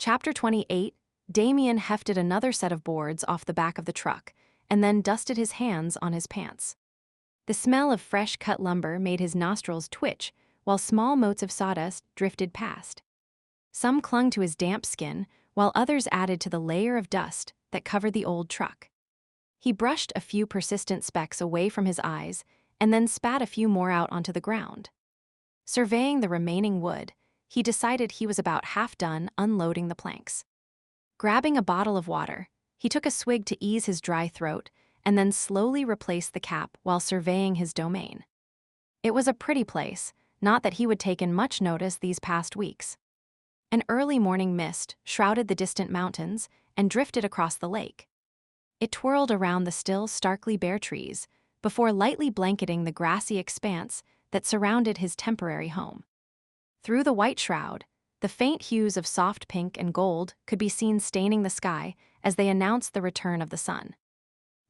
Chapter 28, Damien hefted another set of boards off the back of the truck and then dusted his hands on his pants. The smell of fresh cut lumber made his nostrils twitch while small motes of sawdust drifted past. Some clung to his damp skin, while others added to the layer of dust that covered the old truck. He brushed a few persistent specks away from his eyes and then spat a few more out onto the ground. Surveying the remaining wood, he decided he was about half done unloading the planks. Grabbing a bottle of water, he took a swig to ease his dry throat and then slowly replaced the cap while surveying his domain. It was a pretty place, not that he would taken much notice these past weeks. An early morning mist shrouded the distant mountains and drifted across the lake. It twirled around the still starkly bare trees before lightly blanketing the grassy expanse that surrounded his temporary home. Through the white shroud, the faint hues of soft pink and gold could be seen staining the sky as they announced the return of the sun.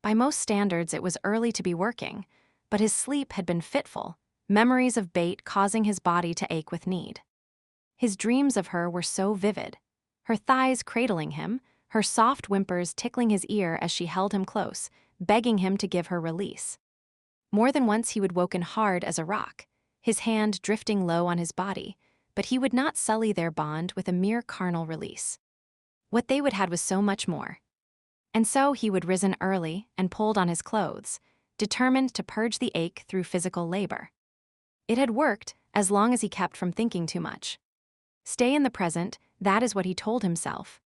By most standards, it was early to be working, but his sleep had been fitful, memories of Bate causing his body to ache with need. His dreams of her were so vivid, her thighs cradling him, her soft whimpers tickling his ear as she held him close, begging him to give her release. More than once he would woken hard as a rock, his hand drifting low on his body, but he would not sully their bond with a mere carnal release. What they would had was so much more. And so he would risen early and pulled on his clothes, determined to purge the ache through physical labor. It had worked as long as he kept from thinking too much. Stay in the present, that is what he told himself.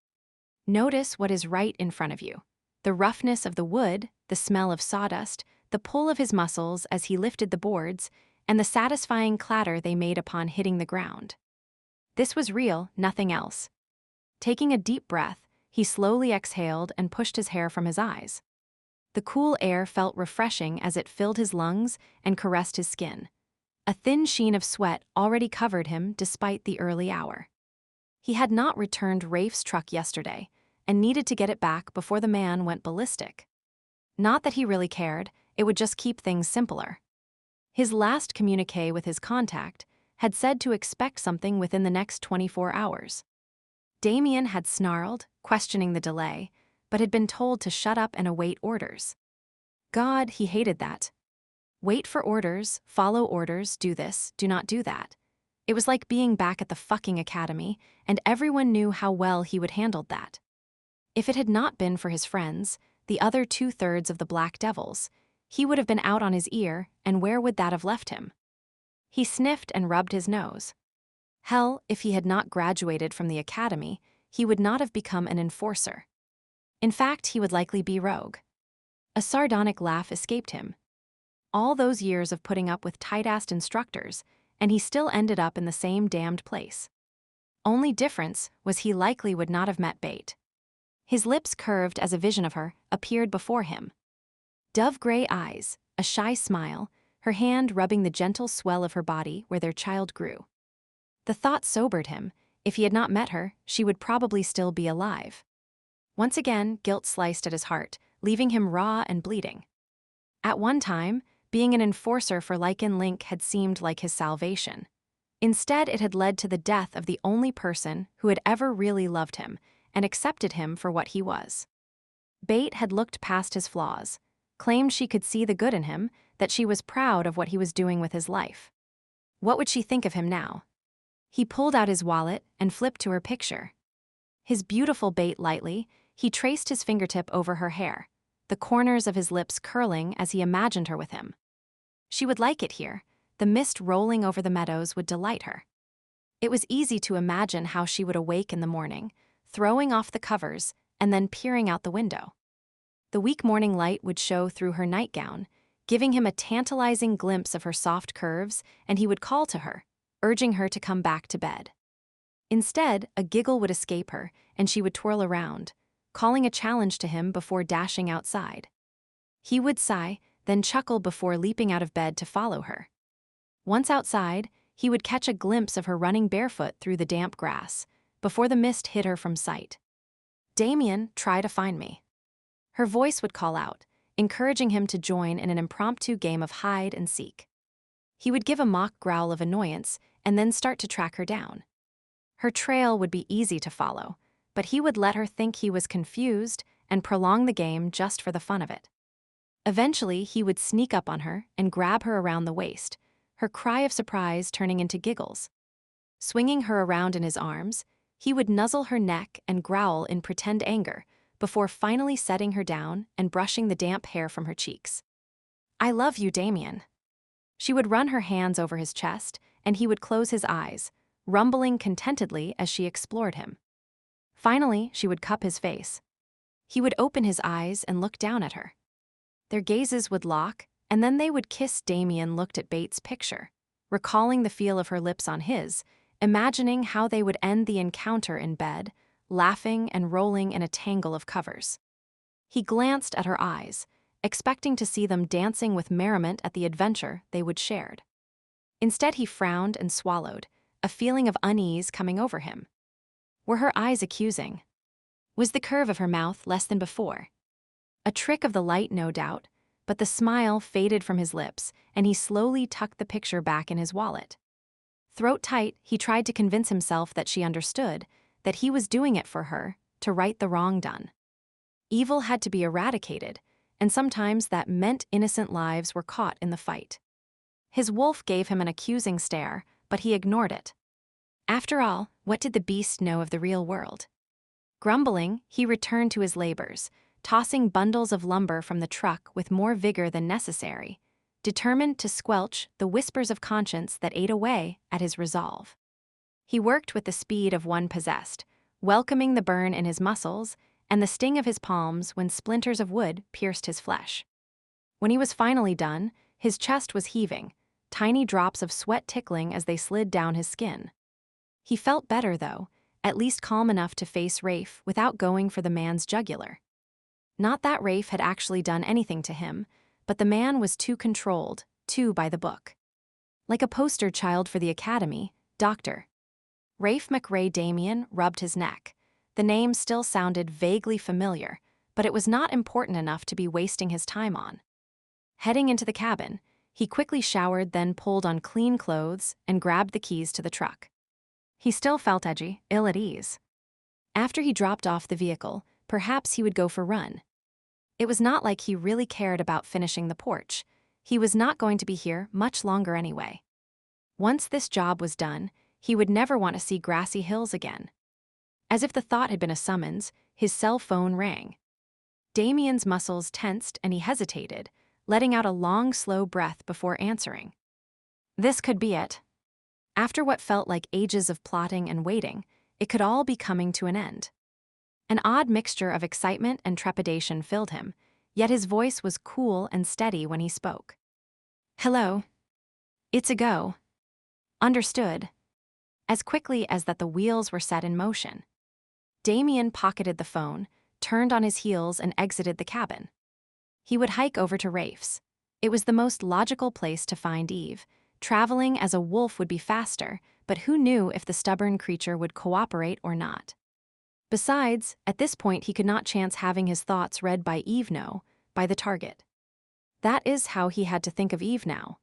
Notice what is right in front of you. The roughness of the wood, the smell of sawdust, the pull of his muscles as he lifted the boards, and the satisfying clatter they made upon hitting the ground. This was real, nothing else. Taking a deep breath, he slowly exhaled and pushed his hair from his eyes. The cool air felt refreshing as it filled his lungs and caressed his skin. A thin sheen of sweat already covered him despite the early hour. He had not returned Rafe's truck yesterday and needed to get it back before the man went ballistic. Not that he really cared, it would just keep things simpler. His last communique with his contact had said to expect something within the next 24 hours. Damien had snarled, questioning the delay, but had been told to shut up and await orders. God, he hated that. Wait for orders, follow orders, do this, do not do that. It was like being back at the fucking academy, and everyone knew how well he would handle that. If it had not been for his friends, the other 2/3 of the Black Devils, he would have been out on his ear, and where would that have left him? He sniffed and rubbed his nose. Hell, if he had not graduated from the academy, he would not have become an enforcer. In fact, he would likely be rogue. A sardonic laugh escaped him. All those years of putting up with tight-assed instructors, and he still ended up in the same damned place. Only difference was he likely would not have met Bate. His lips curved as a vision of her appeared before him. Dove-gray eyes, a shy smile, her hand rubbing the gentle swell of her body where their child grew. The thought sobered him. If he had not met her, she would probably still be alive. Once again, guilt sliced at his heart, leaving him raw and bleeding. At one time, being an enforcer for Lycan Link had seemed like his salvation. Instead, it had led to the death of the only person who had ever really loved him and accepted him for what he was. Bate had looked past his flaws, claimed she could see the good in him, that she was proud of what he was doing with his life. What would she think of him now? He pulled out his wallet and flipped to her picture. His beautiful Bate lightly, he traced his fingertip over her hair, the corners of his lips curling as he imagined her with him. She would like it here. The mist rolling over the meadows would delight her. It was easy to imagine how she would awake in the morning, throwing off the covers and then peering out the window. The weak morning light would show through her nightgown, giving him a tantalizing glimpse of her soft curves, and he would call to her, urging her to come back to bed. Instead, a giggle would escape her, and she would twirl around, calling a challenge to him before dashing outside. He would sigh, then chuckle before leaping out of bed to follow her. Once outside, he would catch a glimpse of her running barefoot through the damp grass, before the mist hid her from sight. Damien, try to find me. Her voice would call out, encouraging him to join in an impromptu game of hide and seek. He would give a mock growl of annoyance and then start to track her down. Her trail would be easy to follow, but he would let her think he was confused and prolong the game just for the fun of it. Eventually, he would sneak up on her and grab her around the waist, her cry of surprise turning into giggles. Swinging her around in his arms, he would nuzzle her neck and growl in pretend anger before finally setting her down and brushing the damp hair from her cheeks. "I love you, Damien." She would run her hands over his chest, and he would close his eyes, rumbling contentedly as she explored him. Finally, she would cup his face. He would open his eyes and look down at her. Their gazes would lock, and then they would kiss. Damien looked at Bates' picture, recalling the feel of her lips on his, imagining how they would end the encounter in bed, laughing and rolling in a tangle of covers. He glanced at her eyes, expecting to see them dancing with merriment at the adventure they would shared. Instead, he frowned and swallowed, a feeling of unease coming over him. Were her eyes accusing? Was the curve of her mouth less than before? A trick of the light, no doubt, but the smile faded from his lips, and he slowly tucked the picture back in his wallet. Throat tight, he tried to convince himself that she understood, that he was doing it for her, to right the wrong done. Evil had to be eradicated, and sometimes that meant innocent lives were caught in the fight. His wolf gave him an accusing stare, but he ignored it. After all, what did the beast know of the real world? Grumbling, he returned to his labors, tossing bundles of lumber from the truck with more vigor than necessary, determined to squelch the whispers of conscience that ate away at his resolve. He worked with the speed of one possessed, welcoming the burn in his muscles and the sting of his palms when splinters of wood pierced his flesh. When he was finally done, his chest was heaving, tiny drops of sweat tickling as they slid down his skin. He felt better, though, at least calm enough to face Rafe without going for the man's jugular. Not that Rafe had actually done anything to him, but the man was too controlled, too by the book. Like a poster child for the academy, Dr. Rafe McRae. Damien rubbed his neck. The name still sounded vaguely familiar, but it was not important enough to be wasting his time on. Heading into the cabin, he quickly showered, then pulled on clean clothes and grabbed the keys to the truck. He still felt edgy, ill at ease. After he dropped off the vehicle, perhaps he would go for a run. It was not like he really cared about finishing the porch. He was not going to be here much longer anyway. Once this job was done, he would never want to see grassy hills again. As if the thought had been a summons, his cell phone rang. Damien's muscles tensed and he hesitated, letting out a long, slow breath before answering. This could be it. After what felt like ages of plotting and waiting, it could all be coming to an end. An odd mixture of excitement and trepidation filled him, yet his voice was cool and steady when he spoke. "Hello. It's a go." "Understood." As quickly as that the wheels were set in motion. Damien pocketed the phone, turned on his heels and exited the cabin. He would hike over to Rafe's. It was the most logical place to find Eve. Traveling as a wolf would be faster, but who knew if the stubborn creature would cooperate or not? Besides, at this point he could not chance having his thoughts read by Eve, no, by the target. That is how he had to think of Eve now.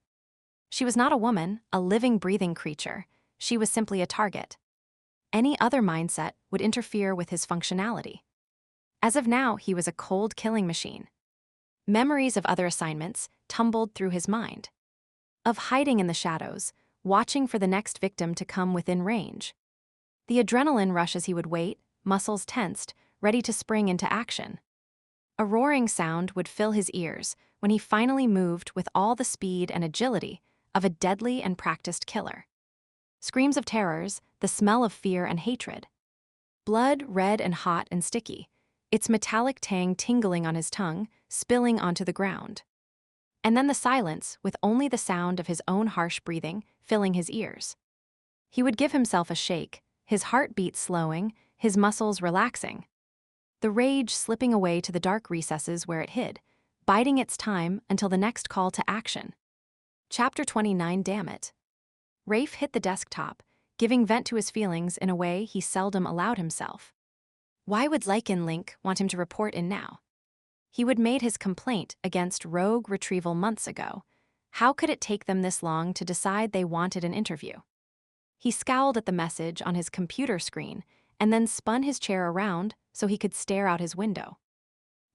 She was not a woman, a living, breathing creature. She was simply a target. Any other mindset would interfere with his functionality. As of now, he was a cold killing machine. Memories of other assignments tumbled through his mind. Of hiding in the shadows, watching for the next victim to come within range. The adrenaline rush as he would wait, muscles tensed, ready to spring into action. A roaring sound would fill his ears when he finally moved with all the speed and agility of a deadly and practiced killer. Screams of terrors, the smell of fear and hatred. Blood red and hot and sticky, its metallic tang tingling on his tongue, spilling onto the ground. And then the silence, with only the sound of his own harsh breathing filling his ears. He would give himself a shake, his heartbeat slowing, his muscles relaxing. The rage slipping away to the dark recesses where it hid, biding its time until the next call to action. Chapter 29. Damn it. Rafe hit the desktop, giving vent to his feelings in a way he seldom allowed himself. Why would Lycan Link want him to report in now? He would made his complaint against Rogue Retrieval months ago. How could it take them this long to decide they wanted an interview? He scowled at the message on his computer screen and then spun his chair around so he could stare out his window.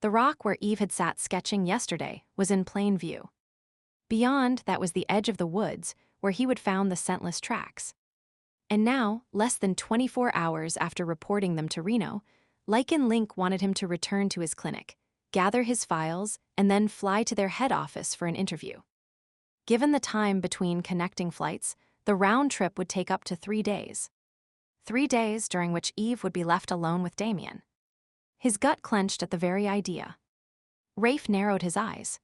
The rock where Eve had sat sketching yesterday was in plain view. Beyond that was the edge of the woods where he would found the scentless tracks. And now, less than 24 hours after reporting them to Reno, Lycan Link wanted him to return to his clinic, gather his files, and then fly to their head office for an interview. Given the time between connecting flights, the round trip would take up to 3 days. 3 days during which Eve would be left alone with Damien. His gut clenched at the very idea. Rafe narrowed his eyes.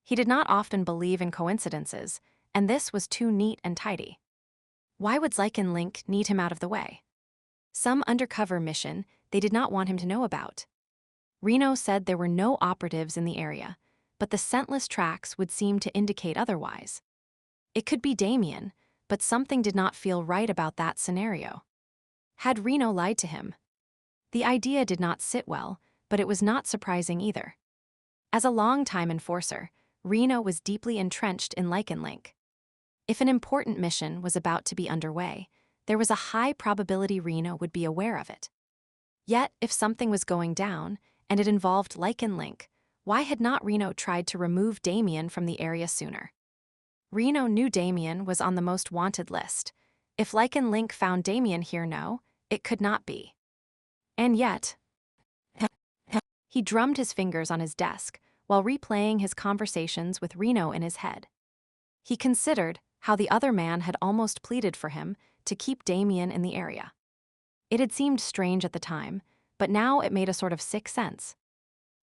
He did not often believe in coincidences, and this was too neat and tidy. Why would Lycan Link need him out of the way? Some undercover mission they did not want him to know about. Reno said there were no operatives in the area, but the scentless tracks would seem to indicate otherwise. It could be Damien, but something did not feel right about that scenario. Had Reno lied to him? The idea did not sit well, but it was not surprising either. As a long-time enforcer, Reno was deeply entrenched in Lycan Link. If an important mission was about to be underway, there was a high probability Reno would be aware of it. Yet, if something was going down, and it involved Lycan Link, why had not Reno tried to remove Damien from the area sooner? Reno knew Damien was on the most wanted list. If Lycan Link found Damien here, no, it could not be. And yet, he drummed his fingers on his desk while replaying his conversations with Reno in his head. He considered how the other man had almost pleaded for him to keep Damien in the area. It had seemed strange at the time, but now it made a sort of sick sense.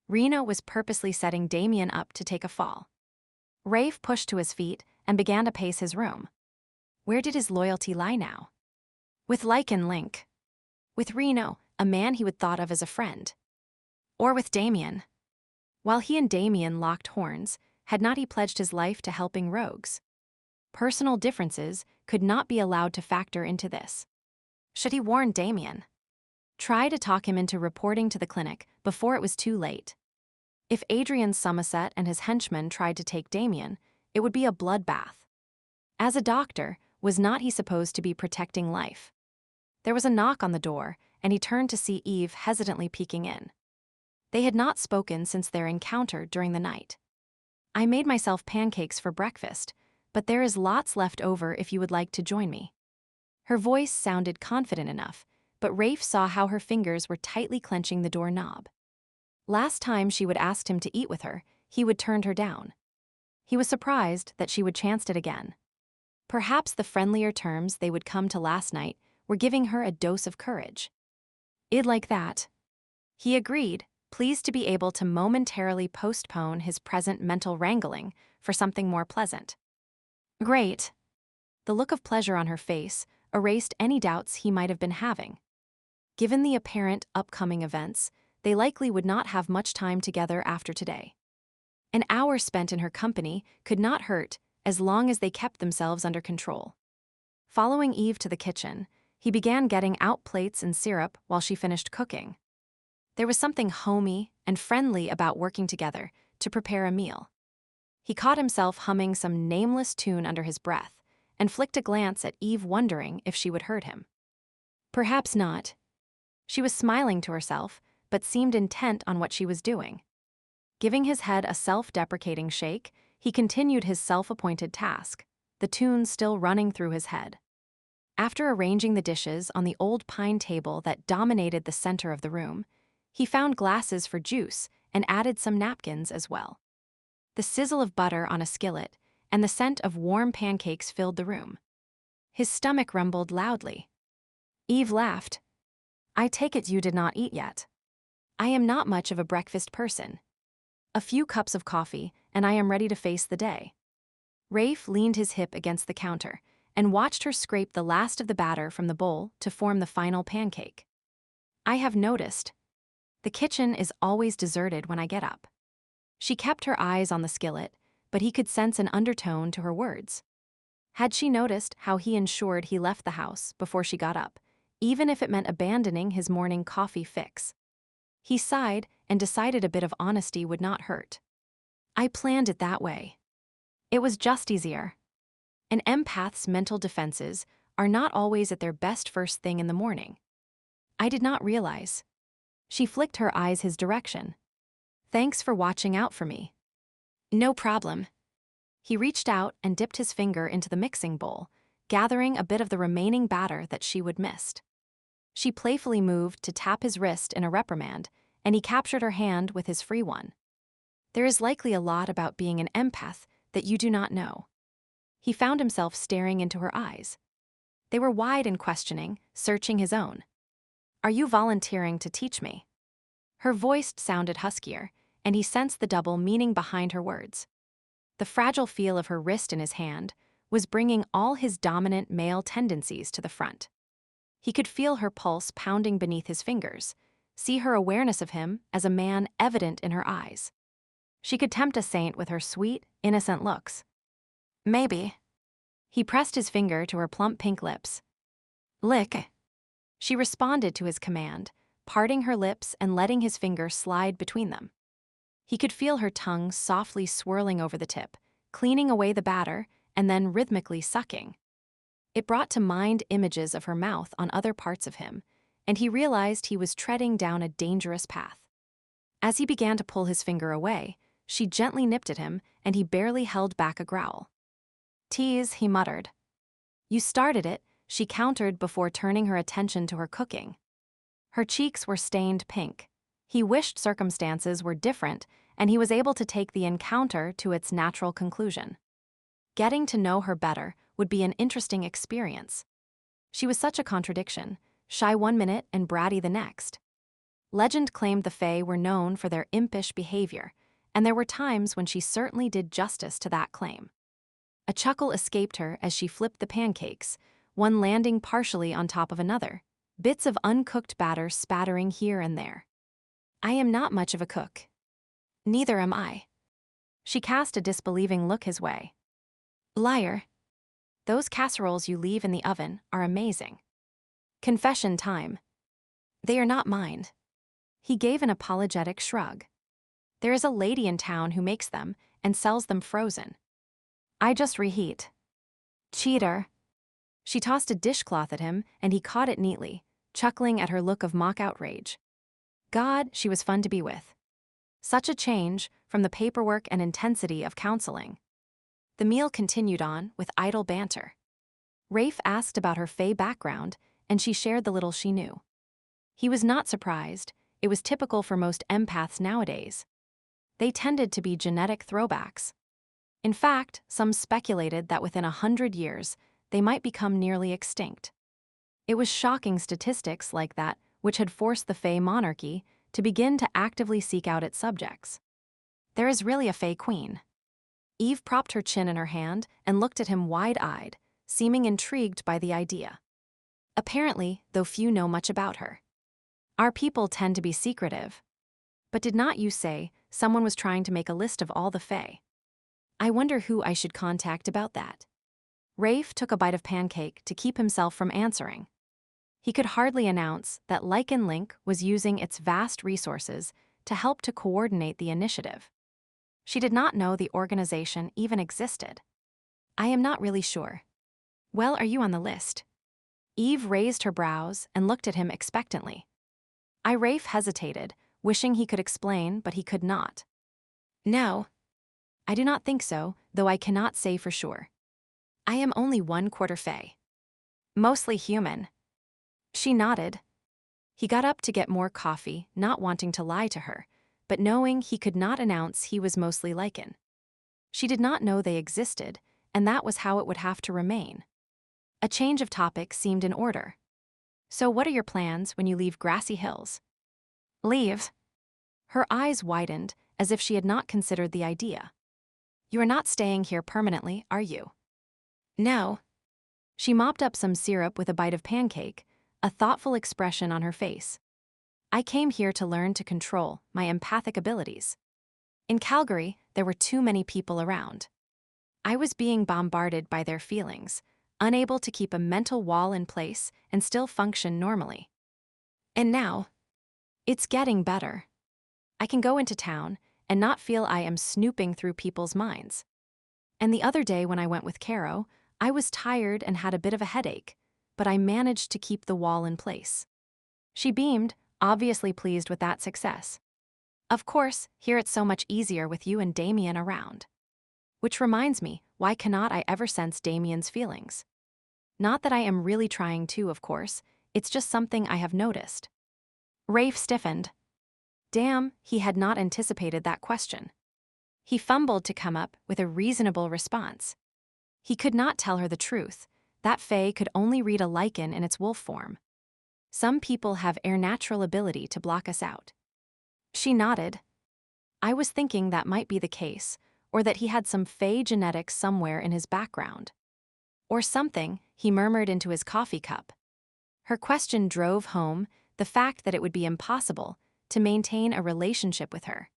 Reno was purposely setting Damien up to take a fall. Rafe pushed to his feet and began to pace his room. Where did his loyalty lie now? With Lycan Link? With Reno, a man he would thought of as a friend? Or with Damien? While he and Damien locked horns, had not he pledged his life to helping rogues? Personal differences could not be allowed to factor into this. Should he warn Damien? Try to talk him into reporting to the clinic before it was too late. If Adrian Somerset and his henchmen tried to take Damien, it would be a bloodbath. As a doctor, was not he supposed to be protecting life? There was a knock on the door, and he turned to see Eve hesitantly peeking in. They had not spoken since their encounter during the night. I made myself pancakes for breakfast, but there is lots left over if you would like to join me. Her voice sounded confident enough, but Rafe saw how her fingers were tightly clenching the doorknob. Last time she would ask him to eat with her, he would turn her down. He was surprised that she would chance it again. Perhaps the friendlier terms they would come to last night were giving her a dose of courage. "I'd like that." He agreed, pleased to be able to momentarily postpone his present mental wrangling for something more pleasant. Great. The look of pleasure on her face erased any doubts he might have been having. Given the apparent upcoming events, they likely would not have much time together after today. An hour spent in her company could not hurt as long as they kept themselves under control. Following Eve to the kitchen, he began getting out plates and syrup while she finished cooking. There was something homey and friendly about working together to prepare a meal. He caught himself humming some nameless tune under his breath and flicked a glance at Eve, wondering if she would hurt him. Perhaps not. She was smiling to herself, but seemed intent on what she was doing. Giving his head a self-deprecating shake, he continued his self-appointed task, the tune still running through his head. After arranging the dishes on the old pine table that dominated the center of the room, he found glasses for juice and added some napkins as well. The sizzle of butter on a skillet and the scent of warm pancakes filled the room. His stomach rumbled loudly. Eve laughed. "I take it you did not eat yet." "I am not much of a breakfast person. A few cups of coffee, and I am ready to face the day." Rafe leaned his hip against the counter and watched her scrape the last of the batter from the bowl to form the final pancake. "I have noticed. The kitchen is always deserted when I get up." She kept her eyes on the skillet, but he could sense an undertone to her words. Had she noticed how he ensured he left the house before she got up, even if it meant abandoning his morning coffee fix? He sighed and decided a bit of honesty would not hurt. "I planned it that way. It was just easier." An empath's mental defenses are not always at their best first thing in the morning. I did not realize. She flicked her eyes his direction. Thanks for watching out for me. No problem. He reached out and dipped his finger into the mixing bowl, gathering a bit of the remaining batter that she would missed. She playfully moved to tap his wrist in a reprimand, and he captured her hand with his free one. There is likely a lot about being an empath that you do not know. He found himself staring into her eyes. They were wide and questioning, searching his own. Are you volunteering to teach me? Her voice sounded huskier, and he sensed the double meaning behind her words. The fragile feel of her wrist in his hand was bringing all his dominant male tendencies to the front. He could feel her pulse pounding beneath his fingers, see her awareness of him as a man evident in her eyes. She could tempt a saint with her sweet, innocent looks. Maybe. He pressed his finger to her plump pink lips. Lick. She responded to his command, parting her lips and letting his finger slide between them. He could feel her tongue softly swirling over the tip, cleaning away the batter, and then rhythmically sucking. It brought to mind images of her mouth on other parts of him, and he realized he was treading down a dangerous path. As he began to pull his finger away, she gently nipped at him, and he barely held back a growl. Tease, he muttered. You started it, she countered before turning her attention to her cooking. Her cheeks were stained pink. He wished circumstances were different, and he was able to take the encounter to its natural conclusion. Getting to know her better would be an interesting experience. She was such a contradiction, shy one minute and bratty the next. Legend claimed the Fae were known for their impish behavior, and there were times when she certainly did justice to that claim. A chuckle escaped her as she flipped the pancakes, one landing partially on top of another, bits of uncooked batter spattering here and there. I am not much of a cook. Neither am I. She cast a disbelieving look his way. Liar. Those casseroles you leave in the oven are amazing. Confession time. They are not mine. He gave an apologetic shrug. There is a lady in town who makes them and sells them frozen. I just reheat. Cheater. She tossed a dishcloth at him, and he caught it neatly, chuckling at her look of mock outrage. God, she was fun to be with. Such a change from the paperwork and intensity of counseling. The meal continued on with idle banter. Rafe asked about her Fae background, and she shared the little she knew. He was not surprised. It was typical for most empaths nowadays. They tended to be genetic throwbacks. In fact, some speculated that within 100 years, they might become nearly extinct. It was shocking statistics like that which had forced the Fae monarchy to begin to actively seek out its subjects. There is really a Fae queen. Eve propped her chin in her hand and looked at him wide-eyed, seeming intrigued by the idea. Apparently, though few know much about her. Our people tend to be secretive. But did not you say someone was trying to make a list of all the Fae? I wonder who I should contact about that. Rafe took a bite of pancake to keep himself from answering. He could hardly announce that Lycan Link was using its vast resources to help to coordinate the initiative. She did not know the organization even existed. I am not really sure. Well, are you on the list? Eve raised her brows and looked at him expectantly. Rafe hesitated, wishing he could explain, but he could not. No. I do not think so, though I cannot say for sure. I am only 1/4 Fae. Mostly human. She nodded. He got up to get more coffee, not wanting to lie to her, but knowing he could not announce he was mostly Lycan. She did not know they existed, and that was how it would have to remain. A change of topic seemed in order. So what are your plans when you leave Grassy Hills? Leave? Her eyes widened, as if she had not considered the idea. You are not staying here permanently, are you? No. She mopped up some syrup with a bite of pancake, a thoughtful expression on her face. I came here to learn to control my empathic abilities. In Calgary, there were too many people around. I was being bombarded by their feelings, unable to keep a mental wall in place and still function normally. And now, it's getting better. I can go into town and not feel I am snooping through people's minds. And the other day when I went with Caro, I was tired and had a bit of a headache, but I managed to keep the wall in place. She beamed, obviously pleased with that success. Of course, here it's so much easier with you and Damien around. Which reminds me, why cannot I ever sense Damien's feelings? Not that I am really trying to, of course, it's just something I have noticed. Rafe stiffened. Damn, he had not anticipated that question. He fumbled to come up with a reasonable response. He could not tell her the truth. That fae could only read a Lycan in its wolf form. Some people have a natural ability to block us out. She nodded. I was thinking that might be the case, or that he had some fae genetics somewhere in his background. Or something, he murmured into his coffee cup. Her question drove home the fact that it would be impossible to maintain a relationship with her.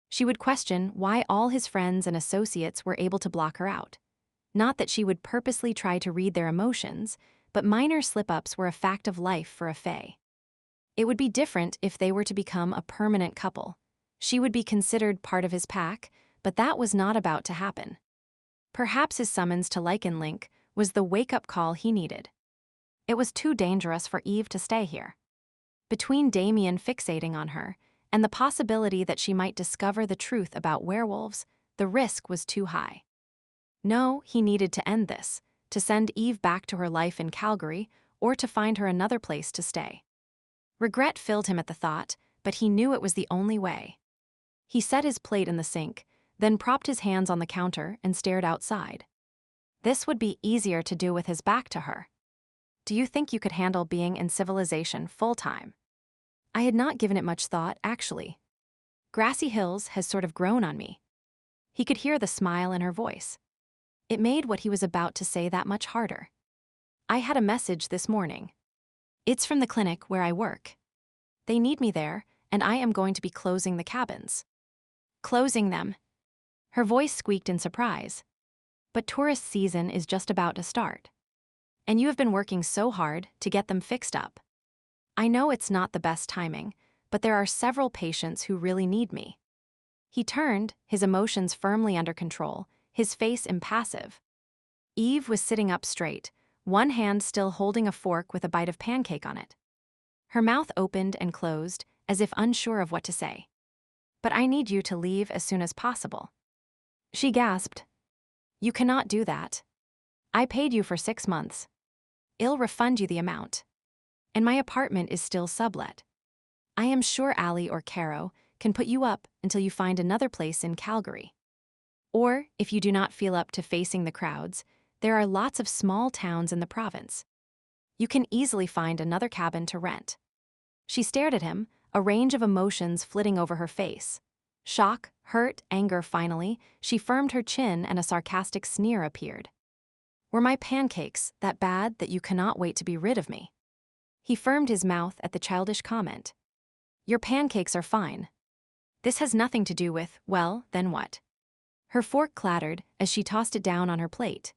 She would question why all his friends and associates were able to block her out. Not that she would purposely try to read their emotions, but minor slip-ups were a fact of life for a fae. It would be different if they were to become a permanent couple. She would be considered part of his pack, but that was not about to happen. Perhaps his summons to Lycan Link was the wake-up call he needed. It was too dangerous for Eve to stay here. Between Damien fixating on her and the possibility that she might discover the truth about werewolves, the risk was too high. No, he needed to end this, to send Eve back to her life in Calgary, or to find her another place to stay. Regret filled him at the thought, but he knew it was the only way. He set his plate in the sink, then propped his hands on the counter and stared outside. This would be easier to do with his back to her. Do you think you could handle being in civilization full-time? I had not given it much thought, actually. Grassy Hills has sort of grown on me. He could hear the smile in her voice. It made what he was about to say that much harder. I had a message this morning. It's from the clinic where I work. They need me there, and I am going to be closing the cabins. Closing them. Her voice squeaked in surprise. But tourist season is just about to start. And you have been working so hard to get them fixed up. I know it's not the best timing, but there are several patients who really need me. He turned, his emotions firmly under control, his face impassive. Eve was sitting up straight, one hand still holding a fork with a bite of pancake on it. Her mouth opened and closed, as if unsure of what to say. But I need you to leave as soon as possible. She gasped. You cannot do that. I paid you for 6 months. I'll refund you the amount. And my apartment is still sublet. I am sure Allie or Caro can put you up until you find another place in Calgary. Or, if you do not feel up to facing the crowds, there are lots of small towns in the province. You can easily find another cabin to rent. She stared at him, a range of emotions flitting over her face. Shock, hurt, anger finally, she firmed her chin and a sarcastic sneer appeared. Were my pancakes that bad that you cannot wait to be rid of me? He firmed his mouth at the childish comment. Your pancakes are fine. This has nothing to do with, well, then what? Her fork clattered as she tossed it down on her plate.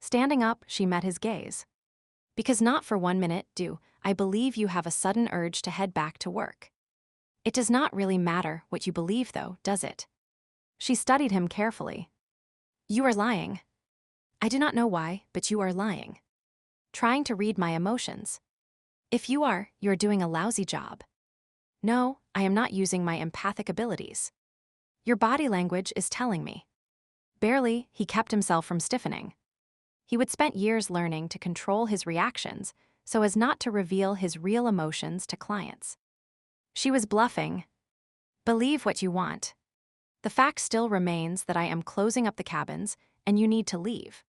Standing up, she met his gaze. Because not for 1 minute do I believe you have a sudden urge to head back to work. It does not really matter what you believe, though, does it? She studied him carefully. You are lying. I do not know why, but you are lying. Trying to read my emotions. If you are, you're doing a lousy job. No, I am not using my empathic abilities. Your body language is telling me. Barely, he kept himself from stiffening. He would spent years learning to control his reactions so as not to reveal his real emotions to clients. She was bluffing. Believe what you want. The fact still remains that I am closing up the cabins and you need to leave.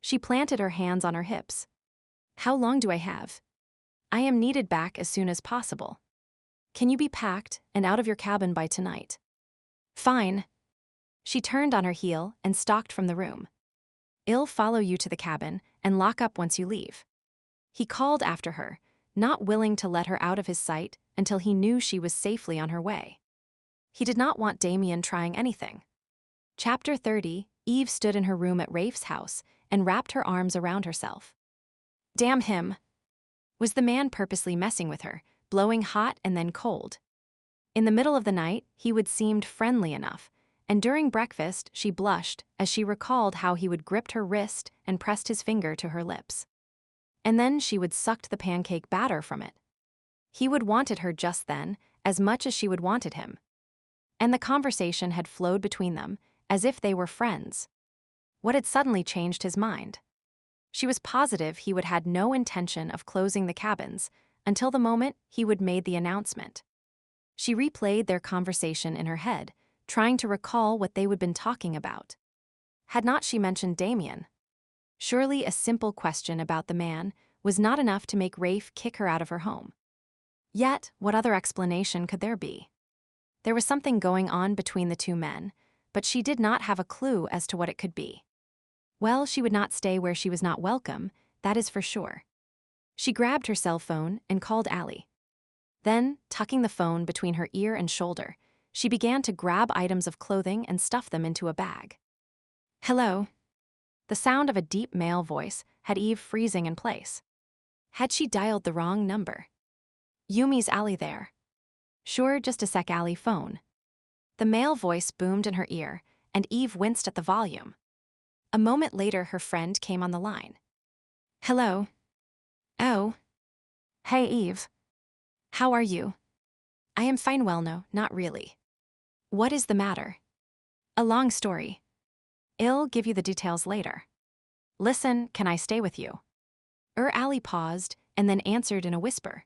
She planted her hands on her hips. How long do I have? I am needed back as soon as possible. Can you be packed and out of your cabin by tonight? Fine. She turned on her heel and stalked from the room. I'll follow you to the cabin and lock up once you leave. He called after her, not willing to let her out of his sight until he knew she was safely on her way. He did not want Damien trying anything. Chapter 30, Eve stood in her room at Rafe's house and wrapped her arms around herself. Damn him. Was the man purposely messing with her, blowing hot and then cold? In the middle of the night, he would seemed friendly enough, and during breakfast she blushed as she recalled how he would gripped her wrist and pressed his finger to her lips. And then she would sucked the pancake batter from it. He would wanted her just then, as much as she would wanted him. And the conversation had flowed between them, as if they were friends. What had suddenly changed his mind? She was positive he would had no intention of closing the cabins until the moment he would made the announcement. She replayed their conversation in her head, trying to recall what they would been talking about. Had not she mentioned Damien? Surely a simple question about the man was not enough to make Rafe kick her out of her home. Yet, what other explanation could there be? There was something going on between the two men, but she did not have a clue as to what it could be. Well, she would not stay where she was not welcome, that is for sure. She grabbed her cell phone and called Allie. Then, tucking the phone between her ear and shoulder, she began to grab items of clothing and stuff them into a bag. Hello. The sound of a deep male voice had Eve freezing in place. Had she dialed the wrong number? Yumi's Allie there. Sure, just a sec, Allie, phone. The male voice boomed in her ear, and Eve winced at the volume. A moment later, her friend came on the line. Hello. Oh. Hey, Eve. How are you? I am fine. Well, no, not really. What is the matter? A long story. I'll give you the details later. Listen, can I stay with you? Allie paused and then answered in a whisper.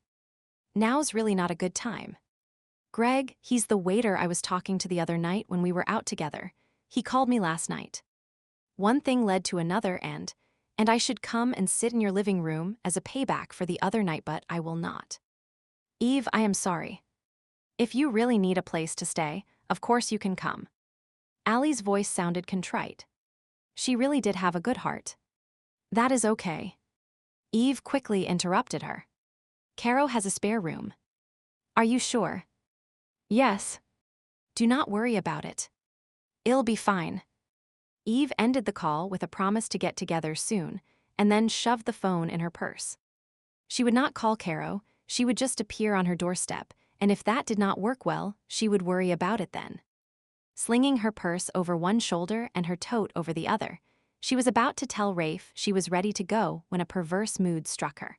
Now's really not a good time. Greg, he's the waiter I was talking to the other night when we were out together. He called me last night. One thing led to another and I should come and sit in your living room as a payback for the other night, but I will not. Eve, I am sorry. If you really need a place to stay, of course you can come. Allie's voice sounded contrite. She really did have a good heart. That is okay. Eve quickly interrupted her. Caro has a spare room. Are you sure? Yes. Do not worry about it. It'll be fine. Eve ended the call with a promise to get together soon, and then shoved the phone in her purse. She would not call Caro, she would just appear on her doorstep, and if that did not work well, she would worry about it then. Slinging her purse over one shoulder and her tote over the other, she was about to tell Rafe she was ready to go when a perverse mood struck her.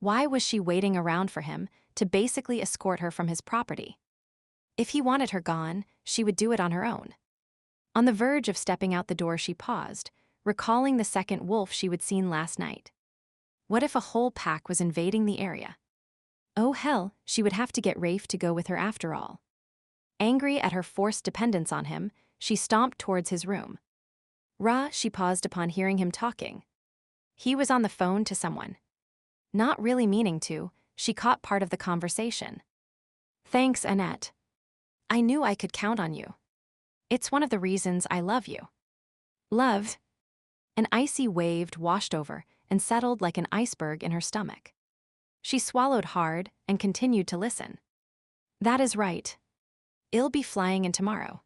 Why was she waiting around for him to basically escort her from his property? If he wanted her gone, she would do it on her own. On the verge of stepping out the door, she paused, recalling the second wolf she would seen last night. What if a whole pack was invading the area? Oh hell, she would have to get Rafe to go with her after all. Angry at her forced dependence on him, she stomped towards his room. She paused upon hearing him talking. He was on the phone to someone. Not really meaning to, she caught part of the conversation. Thanks, Annette. I knew I could count on you. It's one of the reasons I love you. Love? An icy wave washed over and settled like an iceberg in her stomach. She swallowed hard and continued to listen. That is right. I'll be flying in tomorrow.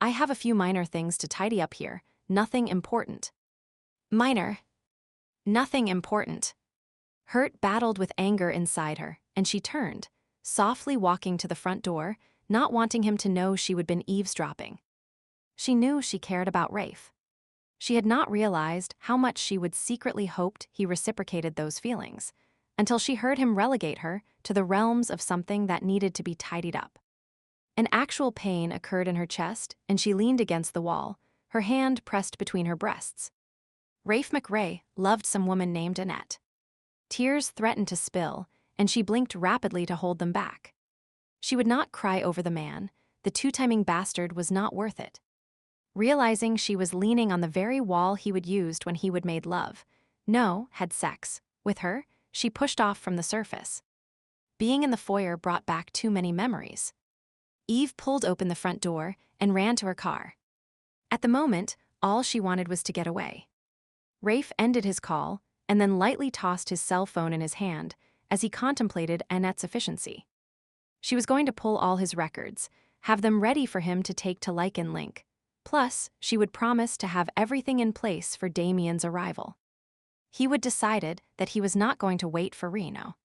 I have a few minor things to tidy up here, nothing important. Minor? Nothing important. Hurt battled with anger inside her, and she turned, softly walking to the front door, not wanting him to know she would been eavesdropping. She knew she cared about Rafe. She had not realized how much she would secretly hoped he reciprocated those feelings, until she heard him relegate her to the realms of something that needed to be tidied up. An actual pain occurred in her chest, and she leaned against the wall, her hand pressed between her breasts. Rafe McRae loved some woman named Annette. Tears threatened to spill, and she blinked rapidly to hold them back. She would not cry over the man, the two-timing bastard was not worth it. Realizing she was leaning on the very wall he would used when he would made love, had sex, with her, she pushed off from the surface. Being in the foyer brought back too many memories. Eve pulled open the front door and ran to her car. At the moment, all she wanted was to get away. Rafe ended his call and then lightly tossed his cell phone in his hand as he contemplated Annette's efficiency. She was going to pull all his records, have them ready for him to take to Lycan Link. Plus, she would promise to have everything in place for Damien's arrival. He would decided that he was not going to wait for Reno.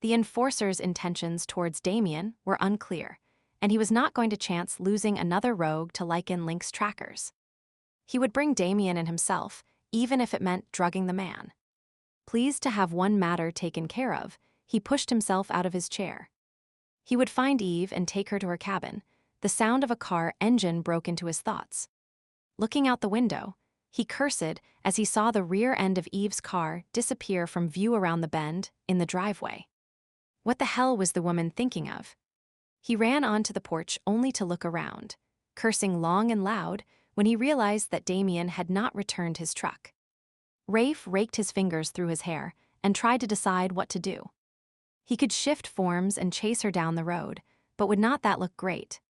The enforcer's intentions towards Damien were unclear, and he was not going to chance losing another rogue to Lycan Link's trackers. He would bring Damien and himself, even if it meant drugging the man. Pleased to have one matter taken care of, he pushed himself out of his chair. He would find Eve and take her to her cabin. The sound of a car engine broke into his thoughts. Looking out the window, he cursed as he saw the rear end of Eve's car disappear from view around the bend in the driveway. What the hell was the woman thinking of? He ran onto the porch only to look around, cursing long and loud when he realized that Damien had not returned his truck. Rafe raked his fingers through his hair and tried to decide what to do. He could shift forms and chase her down the road, but would not that look great?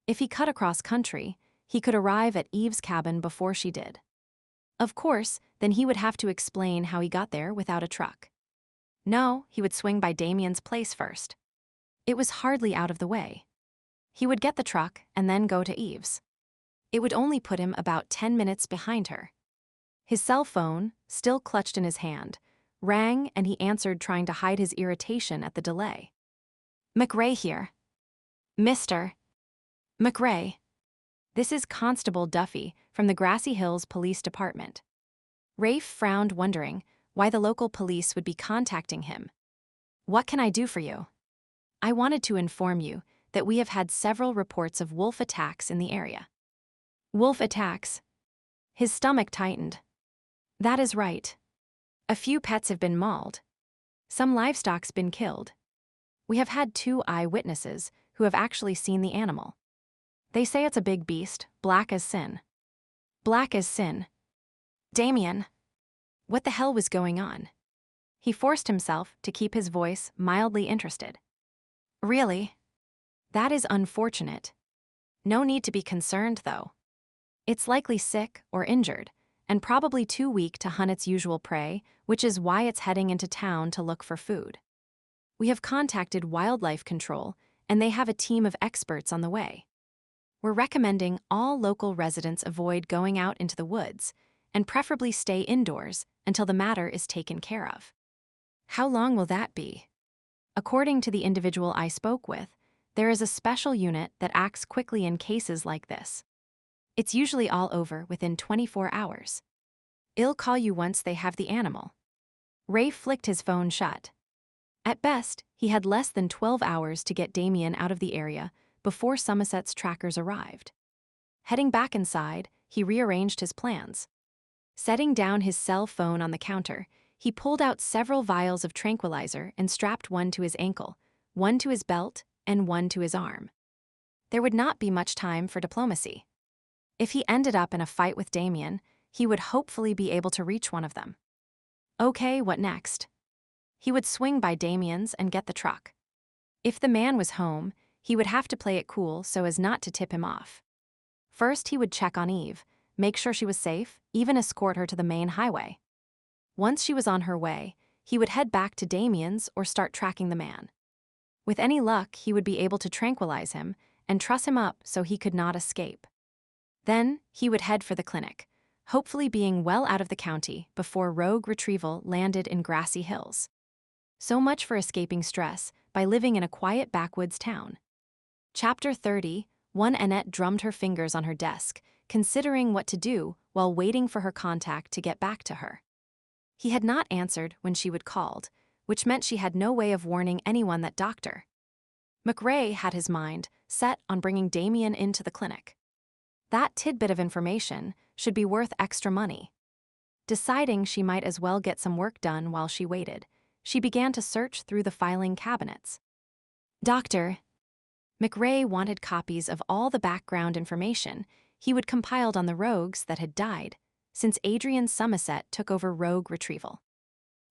If he cut across country, he could arrive at Eve's cabin before she did. Of course, then he would have to explain how he got there without a truck. No, he would swing by Damien's place first. It was hardly out of the way. He would get the truck and then go to Eve's. It would only put him about 10 minutes behind her. His cell phone, still clutched in his hand, rang and he answered, trying to hide his irritation at the delay. "McRae here. Mr. McRae. This is Constable Duffy from the Grassy Hills Police Department." Rafe frowned, wondering why the local police would be contacting him. "What can I do for you?" "I wanted to inform you that we have had several reports of wolf attacks in the area." "Wolf attacks?" His stomach tightened. "That is right. A few pets have been mauled. Some livestock's been killed. We have had 2 eyewitnesses who have actually seen the animal. They say it's a big beast, black as sin." Black as sin. Damien. What the hell was going on? He forced himself to keep his voice mildly interested. "Really? That is unfortunate. No need to be concerned, though. It's likely sick or injured, and probably too weak to hunt its usual prey, which is why it's heading into town to look for food. We have contacted Wildlife Control, and they have a team of experts on the way. We're recommending all local residents avoid going out into the woods, and preferably stay indoors until the matter is taken care of." "How long will that be?" "According to the individual I spoke with, there is a special unit that acts quickly in cases like this. It's usually all over within 24 hours. I'll call you once they have the animal." Rafe flicked his phone shut. At best, he had less than 12 hours to get Damien out of the area before Somerset's trackers arrived. Heading back inside, he rearranged his plans. Setting down his cell phone on the counter, he pulled out several vials of tranquilizer and strapped one to his ankle, one to his belt, and one to his arm. There would not be much time for diplomacy. If he ended up in a fight with Damien, he would hopefully be able to reach one of them. Okay, what next? He would swing by Damien's and get the truck. If the man was home, he would have to play it cool so as not to tip him off. First, he would check on Eve, make sure she was safe, even escort her to the main highway. Once she was on her way, he would head back to Damien's or start tracking the man. With any luck, he would be able to tranquilize him and truss him up so he could not escape. Then, he would head for the clinic, hopefully being well out of the county before rogue retrieval landed in Grassy Hills. So much for escaping stress by living in a quiet backwoods town. Chapter 30, Annette drummed her fingers on her desk, considering what to do while waiting for her contact to get back to her. He had not answered when she would called, which meant she had no way of warning anyone that Dr. McRae had his mind set on bringing Damien into the clinic. That tidbit of information should be worth extra money. Deciding she might as well get some work done while she waited, she began to search through the filing cabinets. Dr. McRae wanted copies of all the background information he would compiled on the rogues that had died since Adrian Somerset took over rogue retrieval.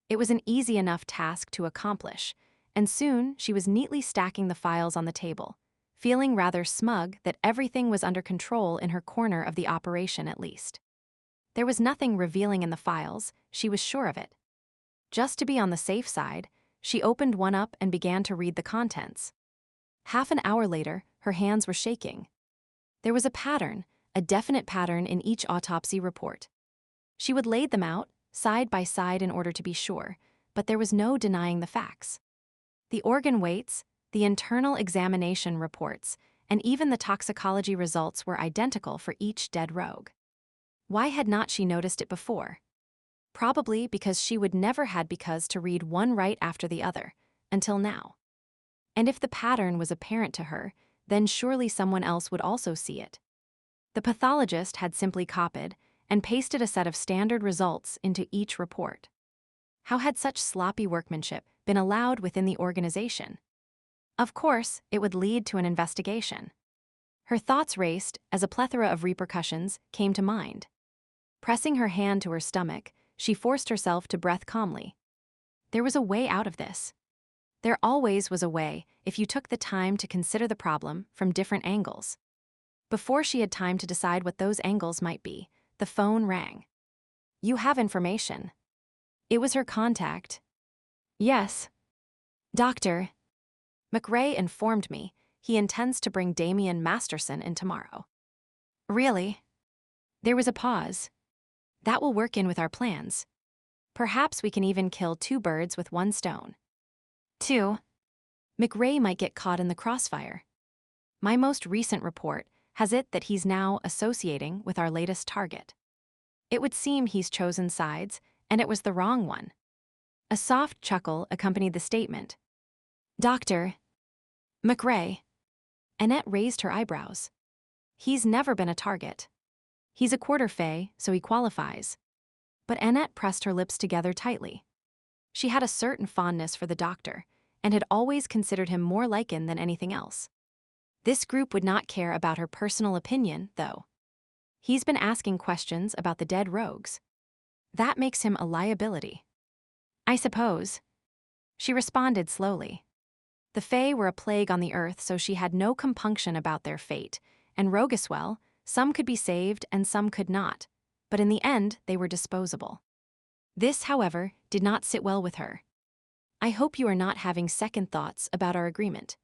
It was an easy enough task to accomplish, and soon she was neatly stacking the files on the table, feeling rather smug that everything was under control in her corner of the operation at least. There was nothing revealing in the files, she was sure of it. Just to be on the safe side, she opened one up and began to read the contents. Half an hour later, her hands were shaking. There was a definite pattern in each autopsy report. She would lay them out, side by side in order to be sure, but there was no denying the facts. The organ weights, the internal examination reports, and even the toxicology results were identical for each dead rogue. Why had not she noticed it before? Probably because she would never had because to read one right after the other, until now. And if the pattern was apparent to her, then surely someone else would also see it. The pathologist had simply copied and pasted a set of standard results into each report. How had such sloppy workmanship been allowed within the organization? Of course, it would lead to an investigation. Her thoughts raced as a plethora of repercussions came to mind. Pressing her hand to her stomach, she forced herself to breathe calmly. There was a way out of this. There always was a way if you took the time to consider the problem from different angles. Before she had time to decide what those angles might be, the phone rang. "You have information." It was her contact. "Yes. Doctor. McRae informed me he intends to bring Damien Masterson in tomorrow." "Really?" There was a pause. "That will work in with our plans. Perhaps we can even kill 2 birds with 1 stone." 2. McRae might get caught in the crossfire. My most recent report has it that he's now associating with our latest target. It would seem he's chosen sides, and it was the wrong one. A soft chuckle accompanied the statement. "Dr. McRae." Annette raised her eyebrows. "He's never been a target. He's a quarter fae, so he qualifies." But Annette pressed her lips together tightly. She had a certain fondness for the doctor, and had always considered him more Lycan than anything else. This group would not care about her personal opinion, though. He's been asking questions about the dead rogues. That makes him a liability. "I suppose." She responded slowly. The Fae were a plague on the earth, so she had no compunction about their fate, and Rogiswell, some could be saved and some could not, but in the end they were disposable. This, however, did not sit well with her. "I hope you are not having second thoughts about our agreement."